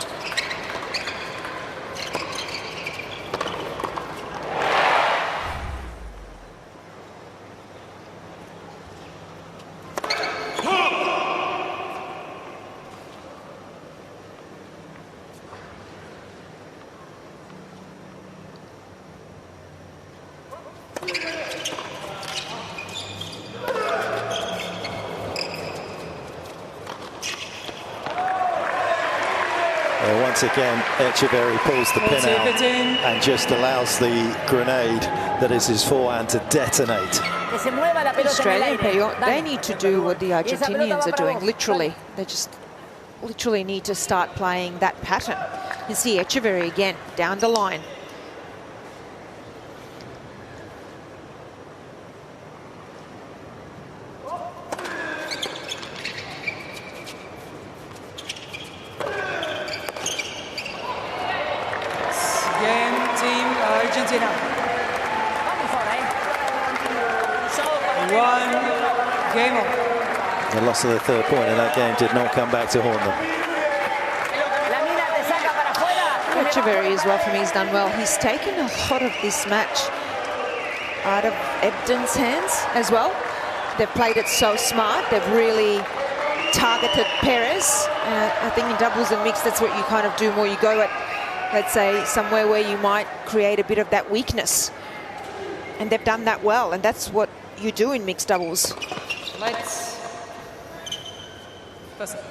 Once again, Echeverry pulls the pin out and just allows the grenade that is his forehand to detonate. The Australian they need to do what the Argentinians are doing, literally. They just literally need to start playing that pattern. You see Echeverry again, down the line. Argentina. 1 game on. The loss of the 3rd point in that game did not come back to haunt them. Echeverry as well, for me, has done well. He's taken a lot of this match out of Ebden's hands as well. They've played it so smart. They've really targeted Perez. I think in doubles and mixed, that's what you kind of do more. You go at, let's say, somewhere where you might create a bit of that weakness. And they've done that well, and that's what you do in mixed doubles. Lights. Pass it.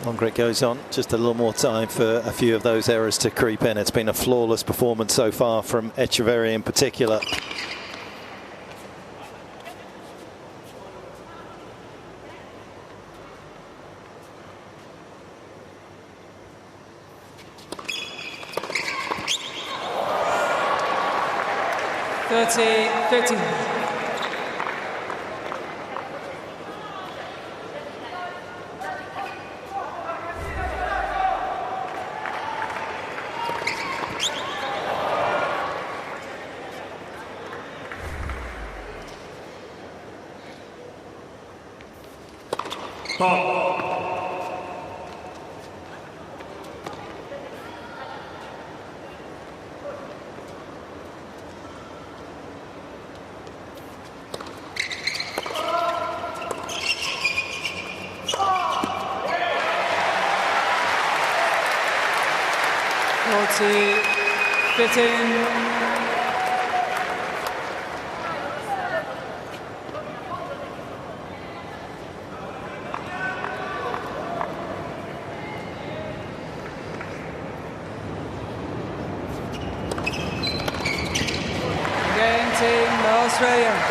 Longer it goes on, just a little more time for a few of those errors to creep in. It's been a flawless performance so far from Echeverry in particular.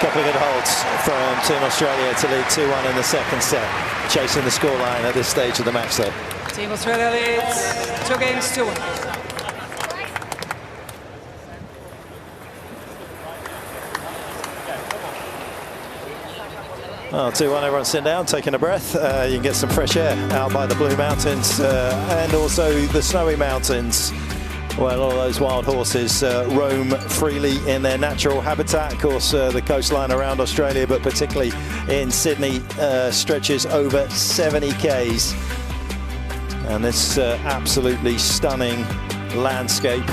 Couple of good holds from Team Australia to lead 2-1 in the 2nd set. Chasing the scoreline at this stage of the match, though. Team Australia leads 2 games to 1. Well, 2-1, everyone's sitting down, taking a breath. You can get some fresh air out by the Blue Mountains and also the Snowy Mountains, where all those wild horses roam freely in their natural habitat. Of course, the coastline around Australia, but particularly in Sydney, stretches over 70 k's. And this absolutely stunning landscape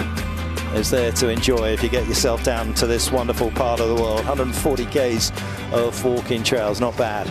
is there to enjoy if you get yourself down to this wonderful part of the world. 140 k's of walking trails, not bad.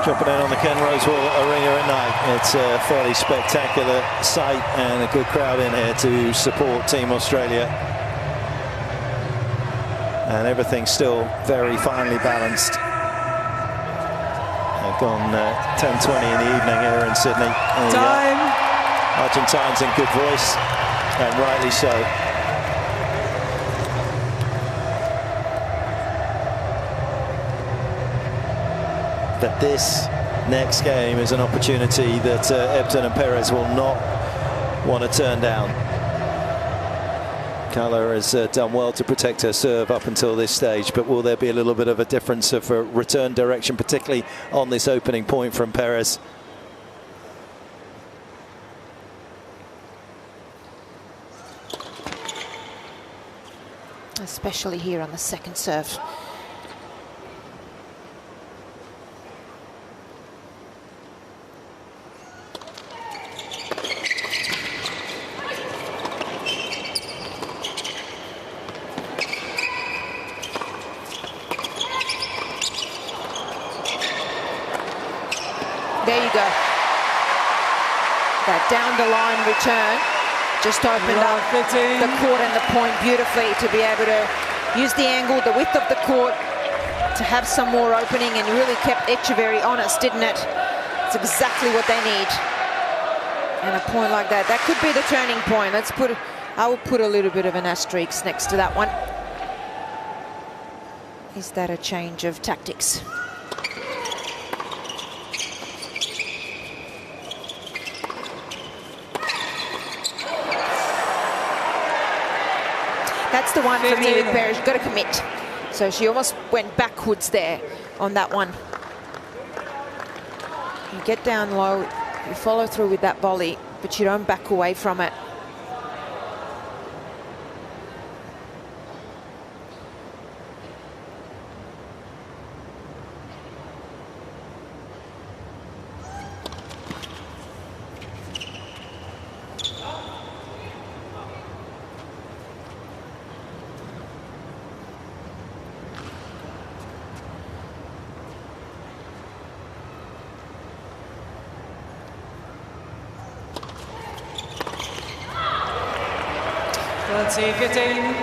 Dropping in on the Ken Rosewall Arena at night. It's a fairly spectacular sight and a good crowd in here to support Team Australia. And everything's still very finely balanced. They've gone 10:20 in the evening here in Sydney. Time! Argentines in good voice, and rightly so. That this next game is an opportunity that Ebden and Perez will not want to turn down. Carla has done well to protect her serve up until this stage, but will there be a little bit of a difference of return direction, particularly on this opening point from Perez? Especially here on the second serve. There you go. That down the line return just opened up the court and the point beautifully to be able to use the angle, the width of the court to have some more opening, and really kept Echeverry honest, didn't it? It's exactly what they need. And a point like that, that could be the turning point. I will put a little bit of an asterisk next to that one. Is that a change of tactics? That's the one for me with Perez. You've got to commit. So she almost went backwards there on that one. You get down low, you follow through with that volley, but you don't back away from it. Let's see, 15.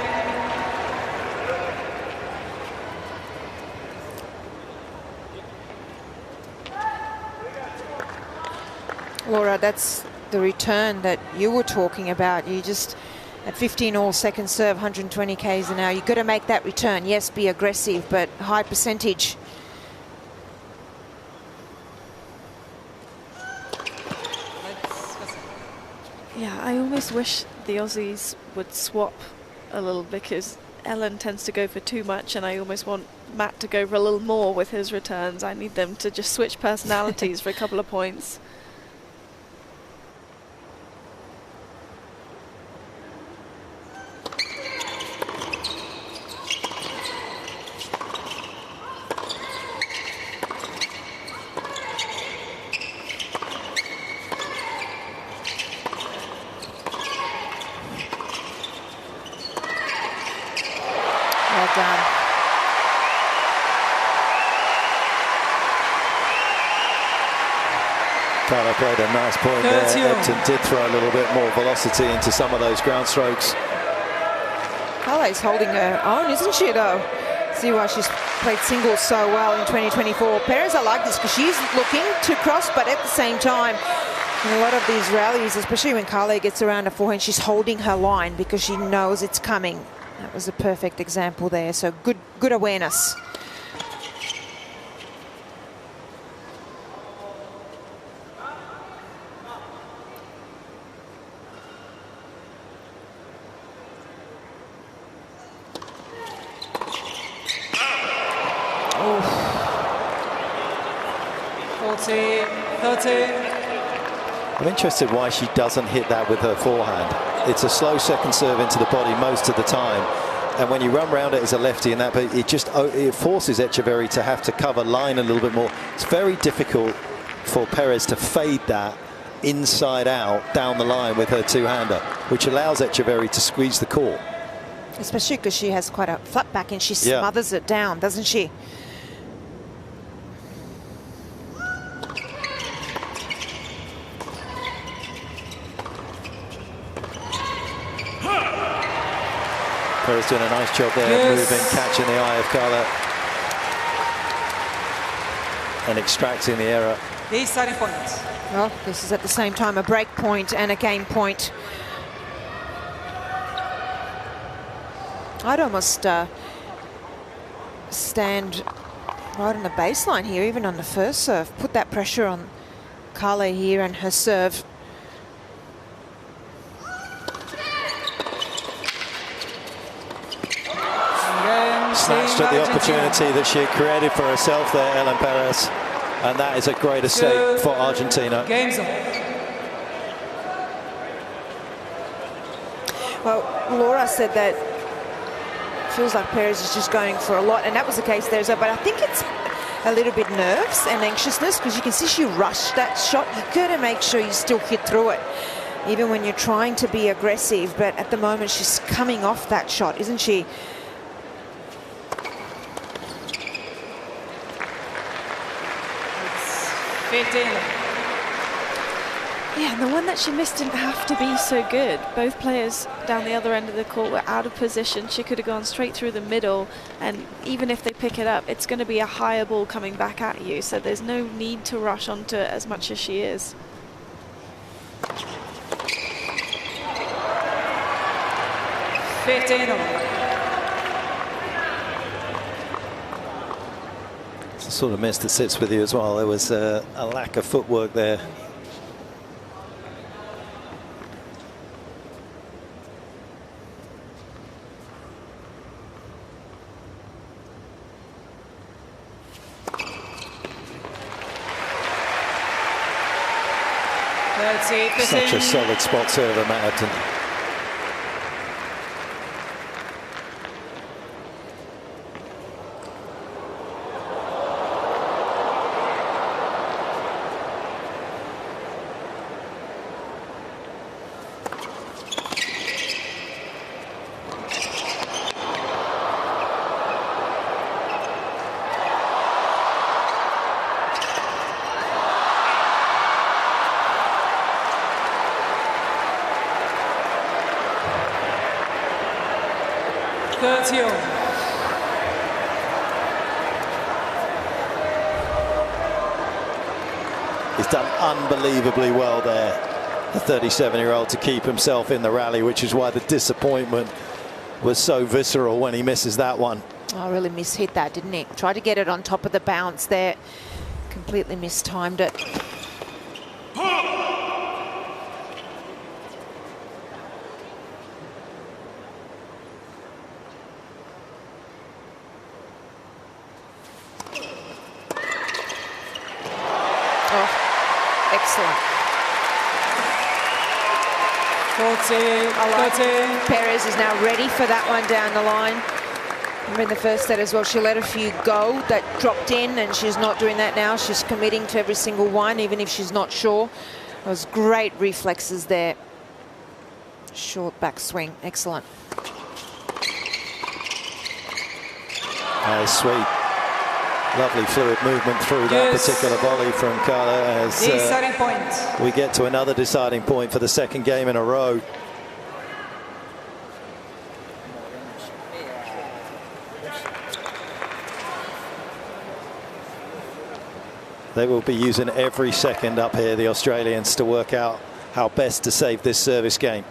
Laura, that's the return that you were talking about. You just, at 15 all, second serve, 120 k's an hour. You've got to make that return. Yes, be aggressive, but high percentage. Yeah, I almost wish the Aussies would swap a little, because Ellen tends to go for too much, and I almost want Matt to go for a little more with his returns. I need them to just switch personalities for a couple of points. Well done. Carla played a nice point there. Upton did throw a little bit more velocity into some of those ground strokes. Carla's holding her own, isn't she, though? See why she's played singles so well in 2024. Perez, I like this because she's looking to cross, but at the same time, In a lot of these rallies, especially when Carla gets around a forehand, she's holding her line because she knows it's coming. That was a perfect example there. So good awareness. Oh. 40-30. I'm interested why she doesn't hit that with her forehand. It's a slow second serve into the body most of the time, and when you run around it as a lefty and that, it forces Echeverry to have to cover line a little bit more. It's very difficult for Perez to fade that inside out down the line with her two-hander, which allows Echeverry to squeeze the court. Especially because she has quite a flat back and she smothers it down, doesn't she? Perez doing a nice job there, moving, catching the eye of Carla, and extracting the error. These starting points. Well, this is at the same time a break point and a game point. I'd almost stand right on the baseline here, even on the first serve. Put that pressure on Carla here and her serve. Snatched at the opportunity that she had created for herself there, Ellen Perez, and that is a great escape for Argentina. Game's on. Well, Laura said that feels like Perez is just going for a lot, and that was the case there as well, but I think it's a little bit nerves and anxiousness, because you can see she rushed that shot. You got to make sure you still hit through it, even when you're trying to be aggressive, but at the moment she's coming off that shot, isn't she? Yeah, and the one that she missed didn't have to be so good. Both players down the other end of the court were out of position. She could have gone straight through the middle, and even if they pick it up, it's going to be a higher ball coming back at you, so there's no need to rush onto it as much as she is. It's the sort of miss that sits with you as well. There was a lack of footwork there. Such a solid spot server, Matterton. He's done unbelievably well there, the 37-year-old, to keep himself in the rally, which is why the disappointment was so visceral when he misses that one. Oh, really mishit that, didn't he? Tried to get it on top of the bounce there. Completely mistimed it. Excellent. 40-30. Perez is now ready for that one down the line. Remember in the first set as well, she let a few go that dropped in, and she's not doing that now. She's committing to every single one, even if she's not sure. It was great reflexes there. Short backswing, excellent. Sweet. Lovely fluid movement through that particular volley from Carla as we get to another deciding point for the second game in a row. They will be using every second up here, the Australians, to work out how best to save this service game.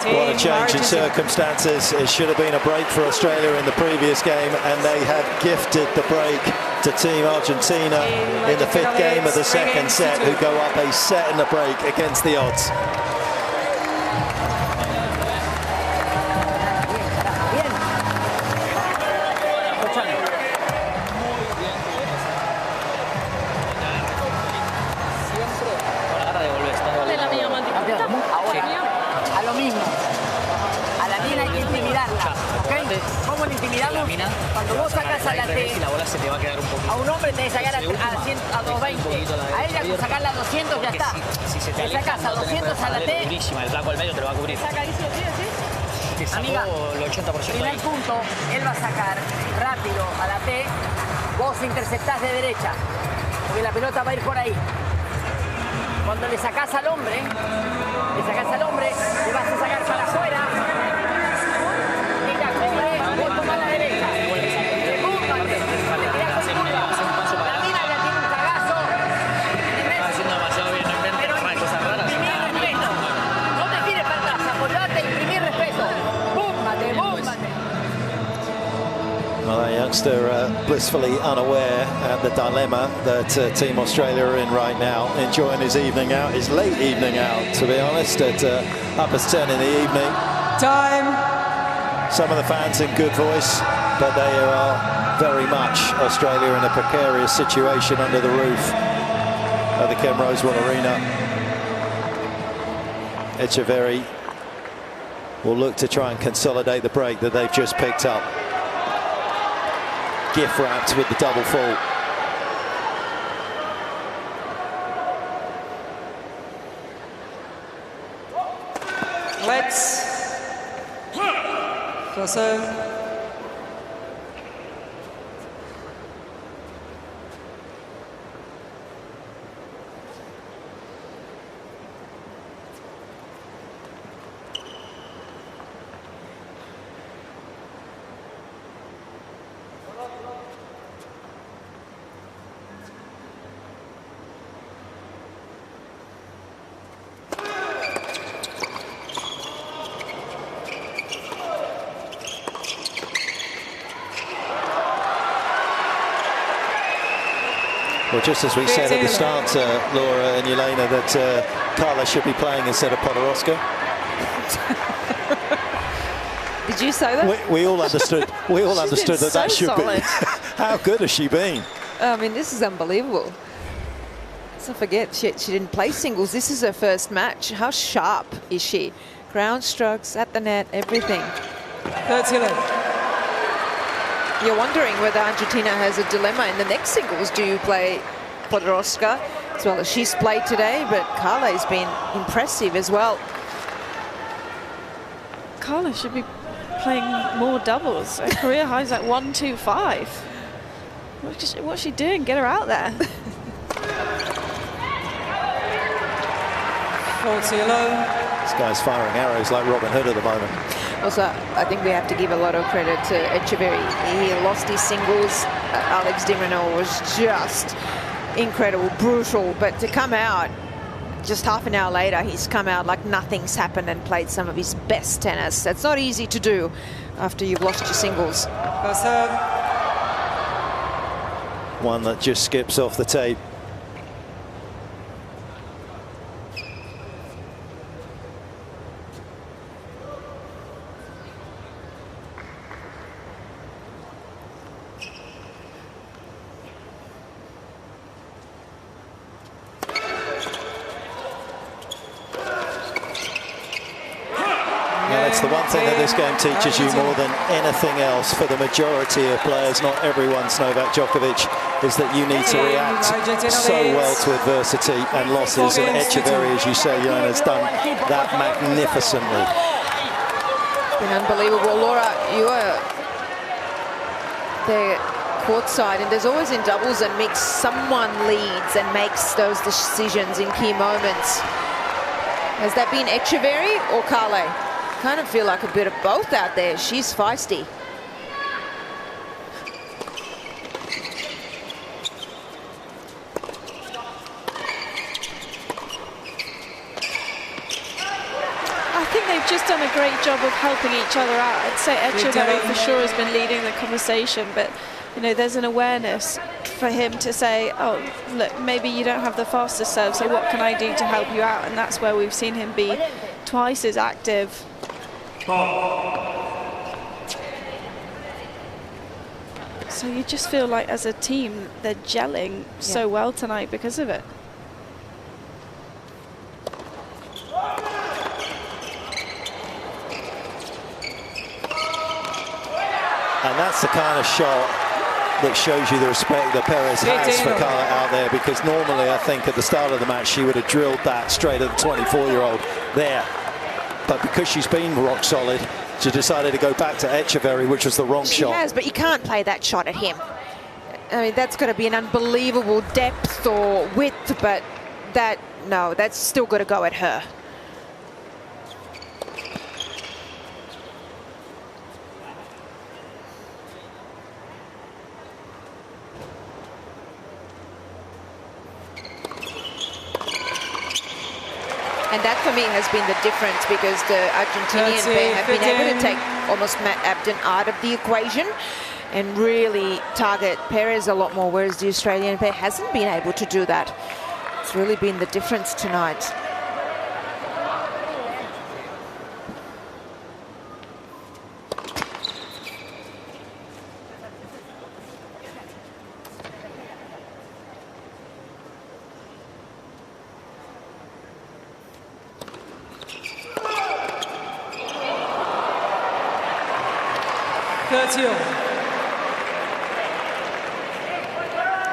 What a change in circumstances. It should have been a break for Australia in the previous game, and they had gifted the break to Team Argentina in the 5th game of the 2nd set, who go up a set and a break against the odds. Cuando vos sacas a la T, a un hombre tenés que sacar a 220. A ella con sacarla a 200 ya está. Le sacas a 200 a la T. El flaco al medio te lo va a cubrir. Saca ahí, sí. Te sacó Amiga, el 80% primer ahí. punto, él va a sacar rápido a la T. Vos interceptás de derecha, porque la pelota va a ir por ahí. Cuando le sacás al hombre, le vas a sacar para afuera. Ella cubre, vos tomás la derecha. Rebúmbate, te tirás con curva. La mina ya tiene un cagazo. Está haciendo demasiado bien, no inventes cosas raras. Imprimir respeto. No te tires para atrás, apoyate, imprimir respeto. Búmbate, búmbate. Well, that youngster blissfully unaware at the dilemma that Team Australia are in right now, enjoying his evening out, his late evening out, to be honest, at 10 in the evening. Time. Some of the fans in good voice, but they are very much Australia in a precarious situation under the roof of the Ken Rosewell Arena. Echeverry will look to try and consolidate the break that they've just picked up. Gift wrapped with the double fault. Let's serve. Well, just as we said at the start, Laura and Yelena, that Carla should be playing instead of Podoroska. Did you say that? We all understood. We all understood that that should solid. be. How good has she been? I mean, this is unbelievable. Let's not forget, she didn't play singles. This is her first match. How sharp is she? Ground strokes, at the net, everything. 30-11. You're wondering whether Argentina has a dilemma in the next singles. Do you play Podoroska as well as she's played today? But Carla has been impressive as well. Carla should be playing more doubles. Her career high is like 125. What's she doing? Get her out there. 40-11. This guy's firing arrows like Robin Hood at the moment. Also, I think we have to give a lot of credit to Echeverry. He lost his singles. Alex de Minaur was just incredible, brutal. But to come out, just half an hour later, he's come out like nothing's happened and played some of his best tennis. That's not easy to do after you've lost your singles. One that just skips off the tape. That's the one thing that this game teaches you more than anything else for the majority of players, not everyone's Novak Djokovic, is that you need to react so well to adversity and losses. And Echeverry, as you say, Joanna, has done that magnificently. It's been unbelievable. Laura, you are the court side, and there's always in doubles and mix someone leads and makes those decisions in key moments. Has that been Echeverry or Carle? Kind of feel like a bit of both out there. She's feisty. I think they've just done a great job of helping each other out. I'd say Echeverry for sure has been leading the conversation, but you know, there's an awareness for him to say, oh, look, maybe you don't have the fastest serve, so what can I do to help you out? And that's where we've seen him be twice as active. So you just feel like as a team, they're gelling so well tonight because of it. And that's the kind of shot that shows you the respect that Perez has for Carla out there, because normally I think at the start of the match she would have drilled that straight at the 24-year-old there. But because she's been rock solid, she decided to go back to Echeverry, which was the wrong shot. She has, but you can't play that shot at him. I mean, that's got to be an unbelievable depth or width, but no, that's still got to go at her. And that for me has been the difference, because the Argentinian pair have been able to take almost Matt Abden out of the equation and really target Perez a lot more, whereas the Australian pair hasn't been able to do that. It's really been the difference tonight.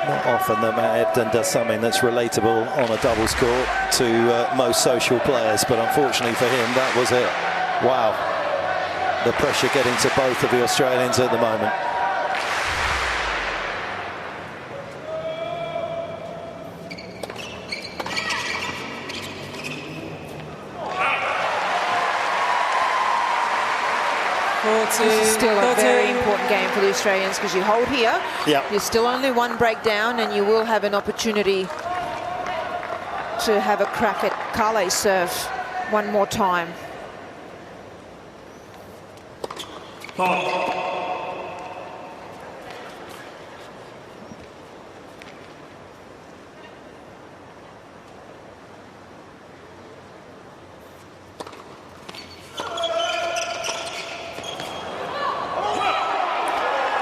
Not often that Matt Ebden does something that's relatable on a doubles court to most social players, but unfortunately for him, that was it. Wow. The pressure getting to both of the Australians at the moment. This is still a very important game for the Australians, because you hold here, you're still only one break down, and you will have an opportunity to have a crack at Carle's serve one more time.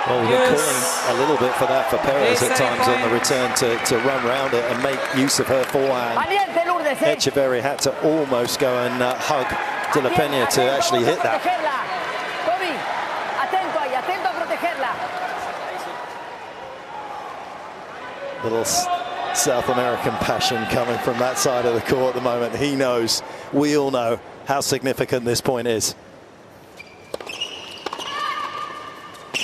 Well, we've been calling a little bit for that for Perez at times on the return to run round it and make use of her forehand. Echeverry had to almost go and hug De La Peña to actually hit that. Little South American passion coming from that side of the court at the moment. He knows, we all know how significant this point is.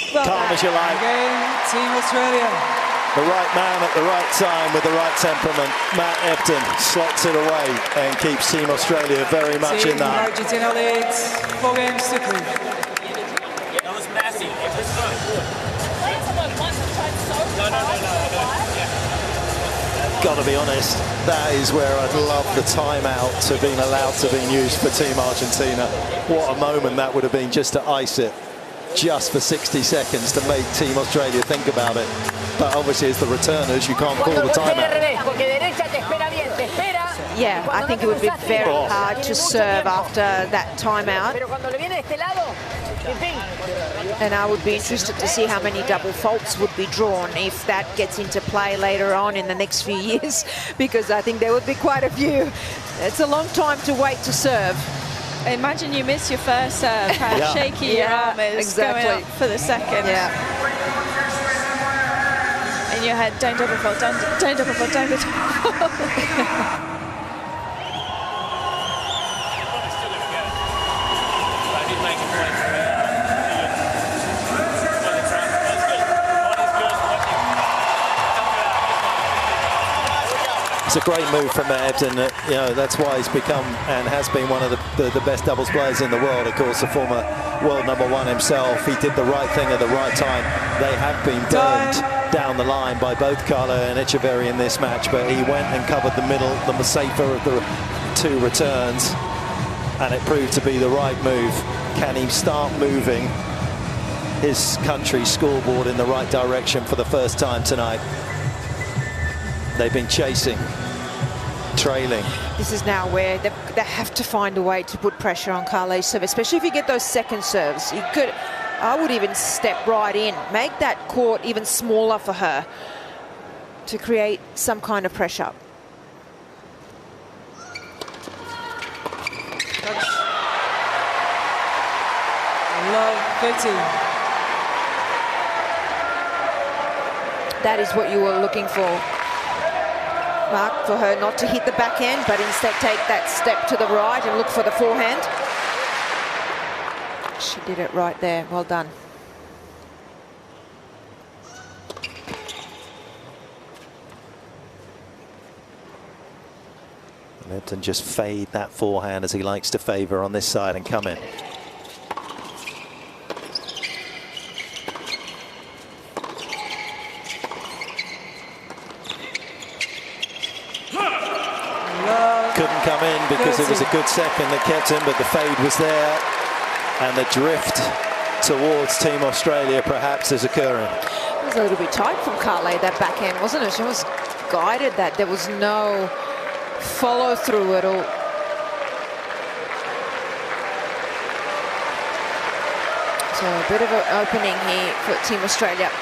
Calm as you like. Again, Team Australia. The right man at the right time with the right temperament. Matt Ebden slots it away and keeps Team Australia very much in that. Argentina leads 4 games to 3. That was massive. Gotta be honest, that is where I'd love the timeout to have been allowed to be used for Team Argentina. What a moment that would have been, just to ice it. Just for 60 seconds to make Team Australia think about it. But obviously as the returners, you can't call the timeout. Yeah, I think it would be very hard to serve after that timeout. And I would be interested to see how many double faults would be drawn if that gets into play later on in the next few years, because I think there would be quite a few. It's a long time to wait to serve. Imagine you miss your first serve, how shaky your arm is going up for the second. In your head, don't double fault, don't double fault, don't double fault. It's a great move from Ed, and you know, that's why he's become and has been one of the best doubles players in the world. Of course, the former world #1 himself. He did the right thing at the right time. They have been burned down the line by both Carlo and Echeverry in this match, but he went and covered the middle, the safer of the two returns, and it proved to be the right move. Can he start moving his country's scoreboard in the right direction for the first time tonight? They've been chasing, trailing. This is now where they have to find a way to put pressure on Carle's serve, especially if you get those second serves. You could, I would even step right in, make that court even smaller for her to create some kind of pressure. Love 15. That is what you were looking for, Mark, for her not to hit the backhand, but instead take that step to the right and look for the forehand. She did it right there. Well done. Lipton just fade that forehand as he likes to favour on this side and come in. Couldn't come in because it was a good second that kept him, but the fade was there, and the drift towards Team Australia perhaps is occurring. It was a little bit tight from Carle, that backhand, wasn't it? She was guided that. There was no follow through at all. So a bit of an opening here for Team Australia.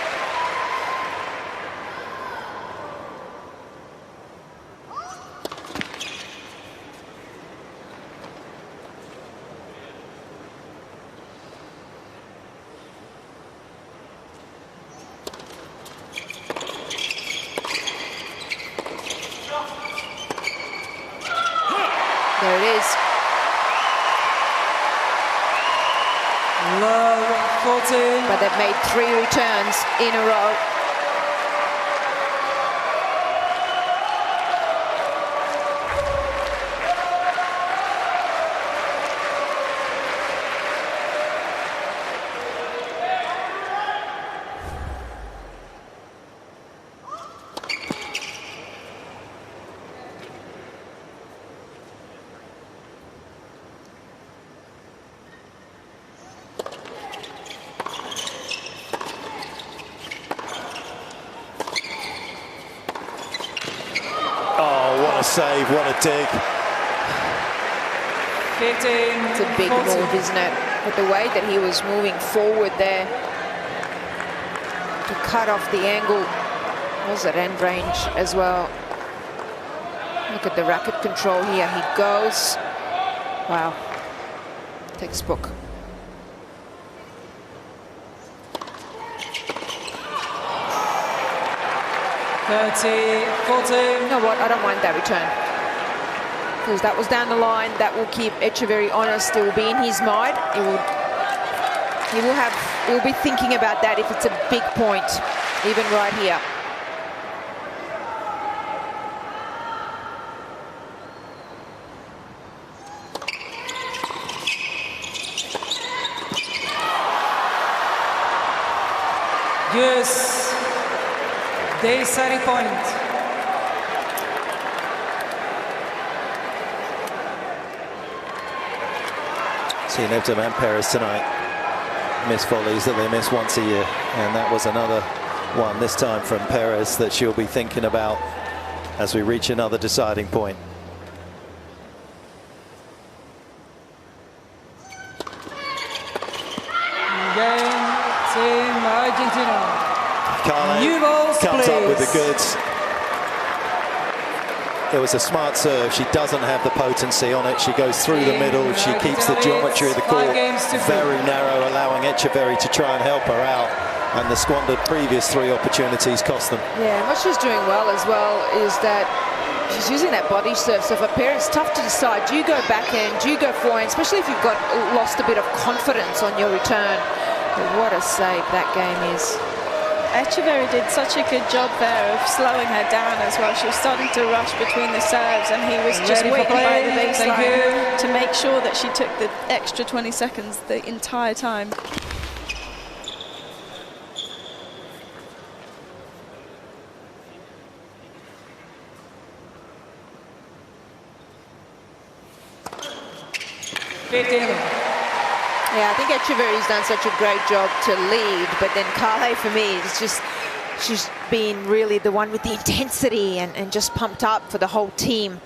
There it is. Love 14. But they've made 3 returns in a row. What a save, what a dig. 15. It's a big 14. move, isn't it? But the way that he was moving forward there to cut off the angle was at end range as well. Look at the racket control here. He goes. Wow. Textbook. $30, 14. You know what? I don't mind that return. Because that was down the line. That will keep Echeverry honest. It will be in his mind. He will be thinking about that if it's a big point, even right here. Yes. Deciding point. Seeing Neptune and Perez tonight miss volleys that they miss once a year, and that was another one this time from Perez that she'll be thinking about as we reach another deciding point. Game, Team Argentina. Carle comes up with the goods. It was a smart serve. She doesn't have the potency on it. She goes through the middle. She keeps the geometry of the court very narrow, allowing Echeverry to try and help her out. And the squandered previous 3 opportunities cost them. Yeah, and what she's doing well as well is that she's using that body serve. So for Perez, it's tough to decide. Do you go backhand? Do you go forehand? Especially if you've lost a bit of confidence on your return. But what a save that game is. Echeverry did such a good job there of slowing her down as well. She was starting to rush between the serves, and he was just waiting by the baseline to make sure that she took the extra 20 seconds the entire time. Yeah, I think Echeverry's done such a great job to lead, but then Carle, for me, is just, she's been really the one with the intensity and just pumped up for the whole team.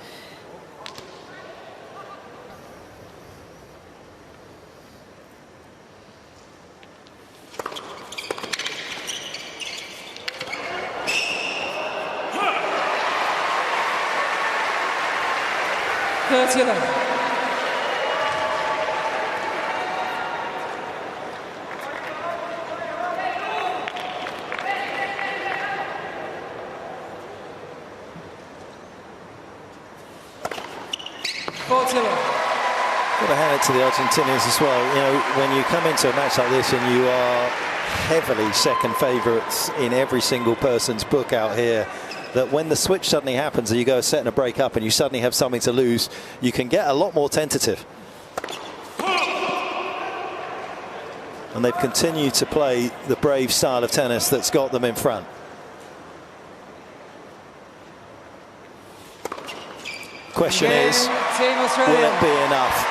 Got to hand it to the Argentinians as well. You know, when you come into a match like this and you are heavily second favourites in every single person's book out here, that when the switch suddenly happens and you go a set and a break up and you suddenly have something to lose, you can get a lot more tentative. And they've continued to play the brave style of tennis that's got them in front. Question is, will it be enough?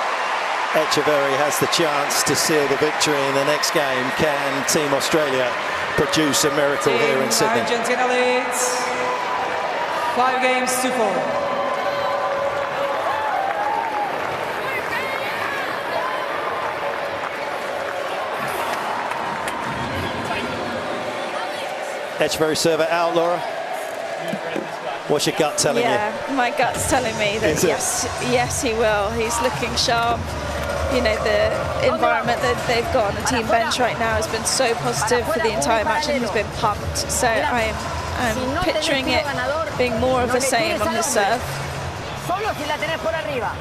Echeverry has the chance to seal the victory in the next game. Can Team Australia produce a miracle here in Sydney? Argentina leads 5 games to 4. Echeverry server out, Laura. What's your gut telling you? Yeah, my gut's telling me that yes, he will. He's looking sharp. You know, the environment that they've got on the team bench right now has been so positive for the entire match, and he's been pumped. So I'm picturing it being more of the same on his serve. Solo si la tenés por arriba.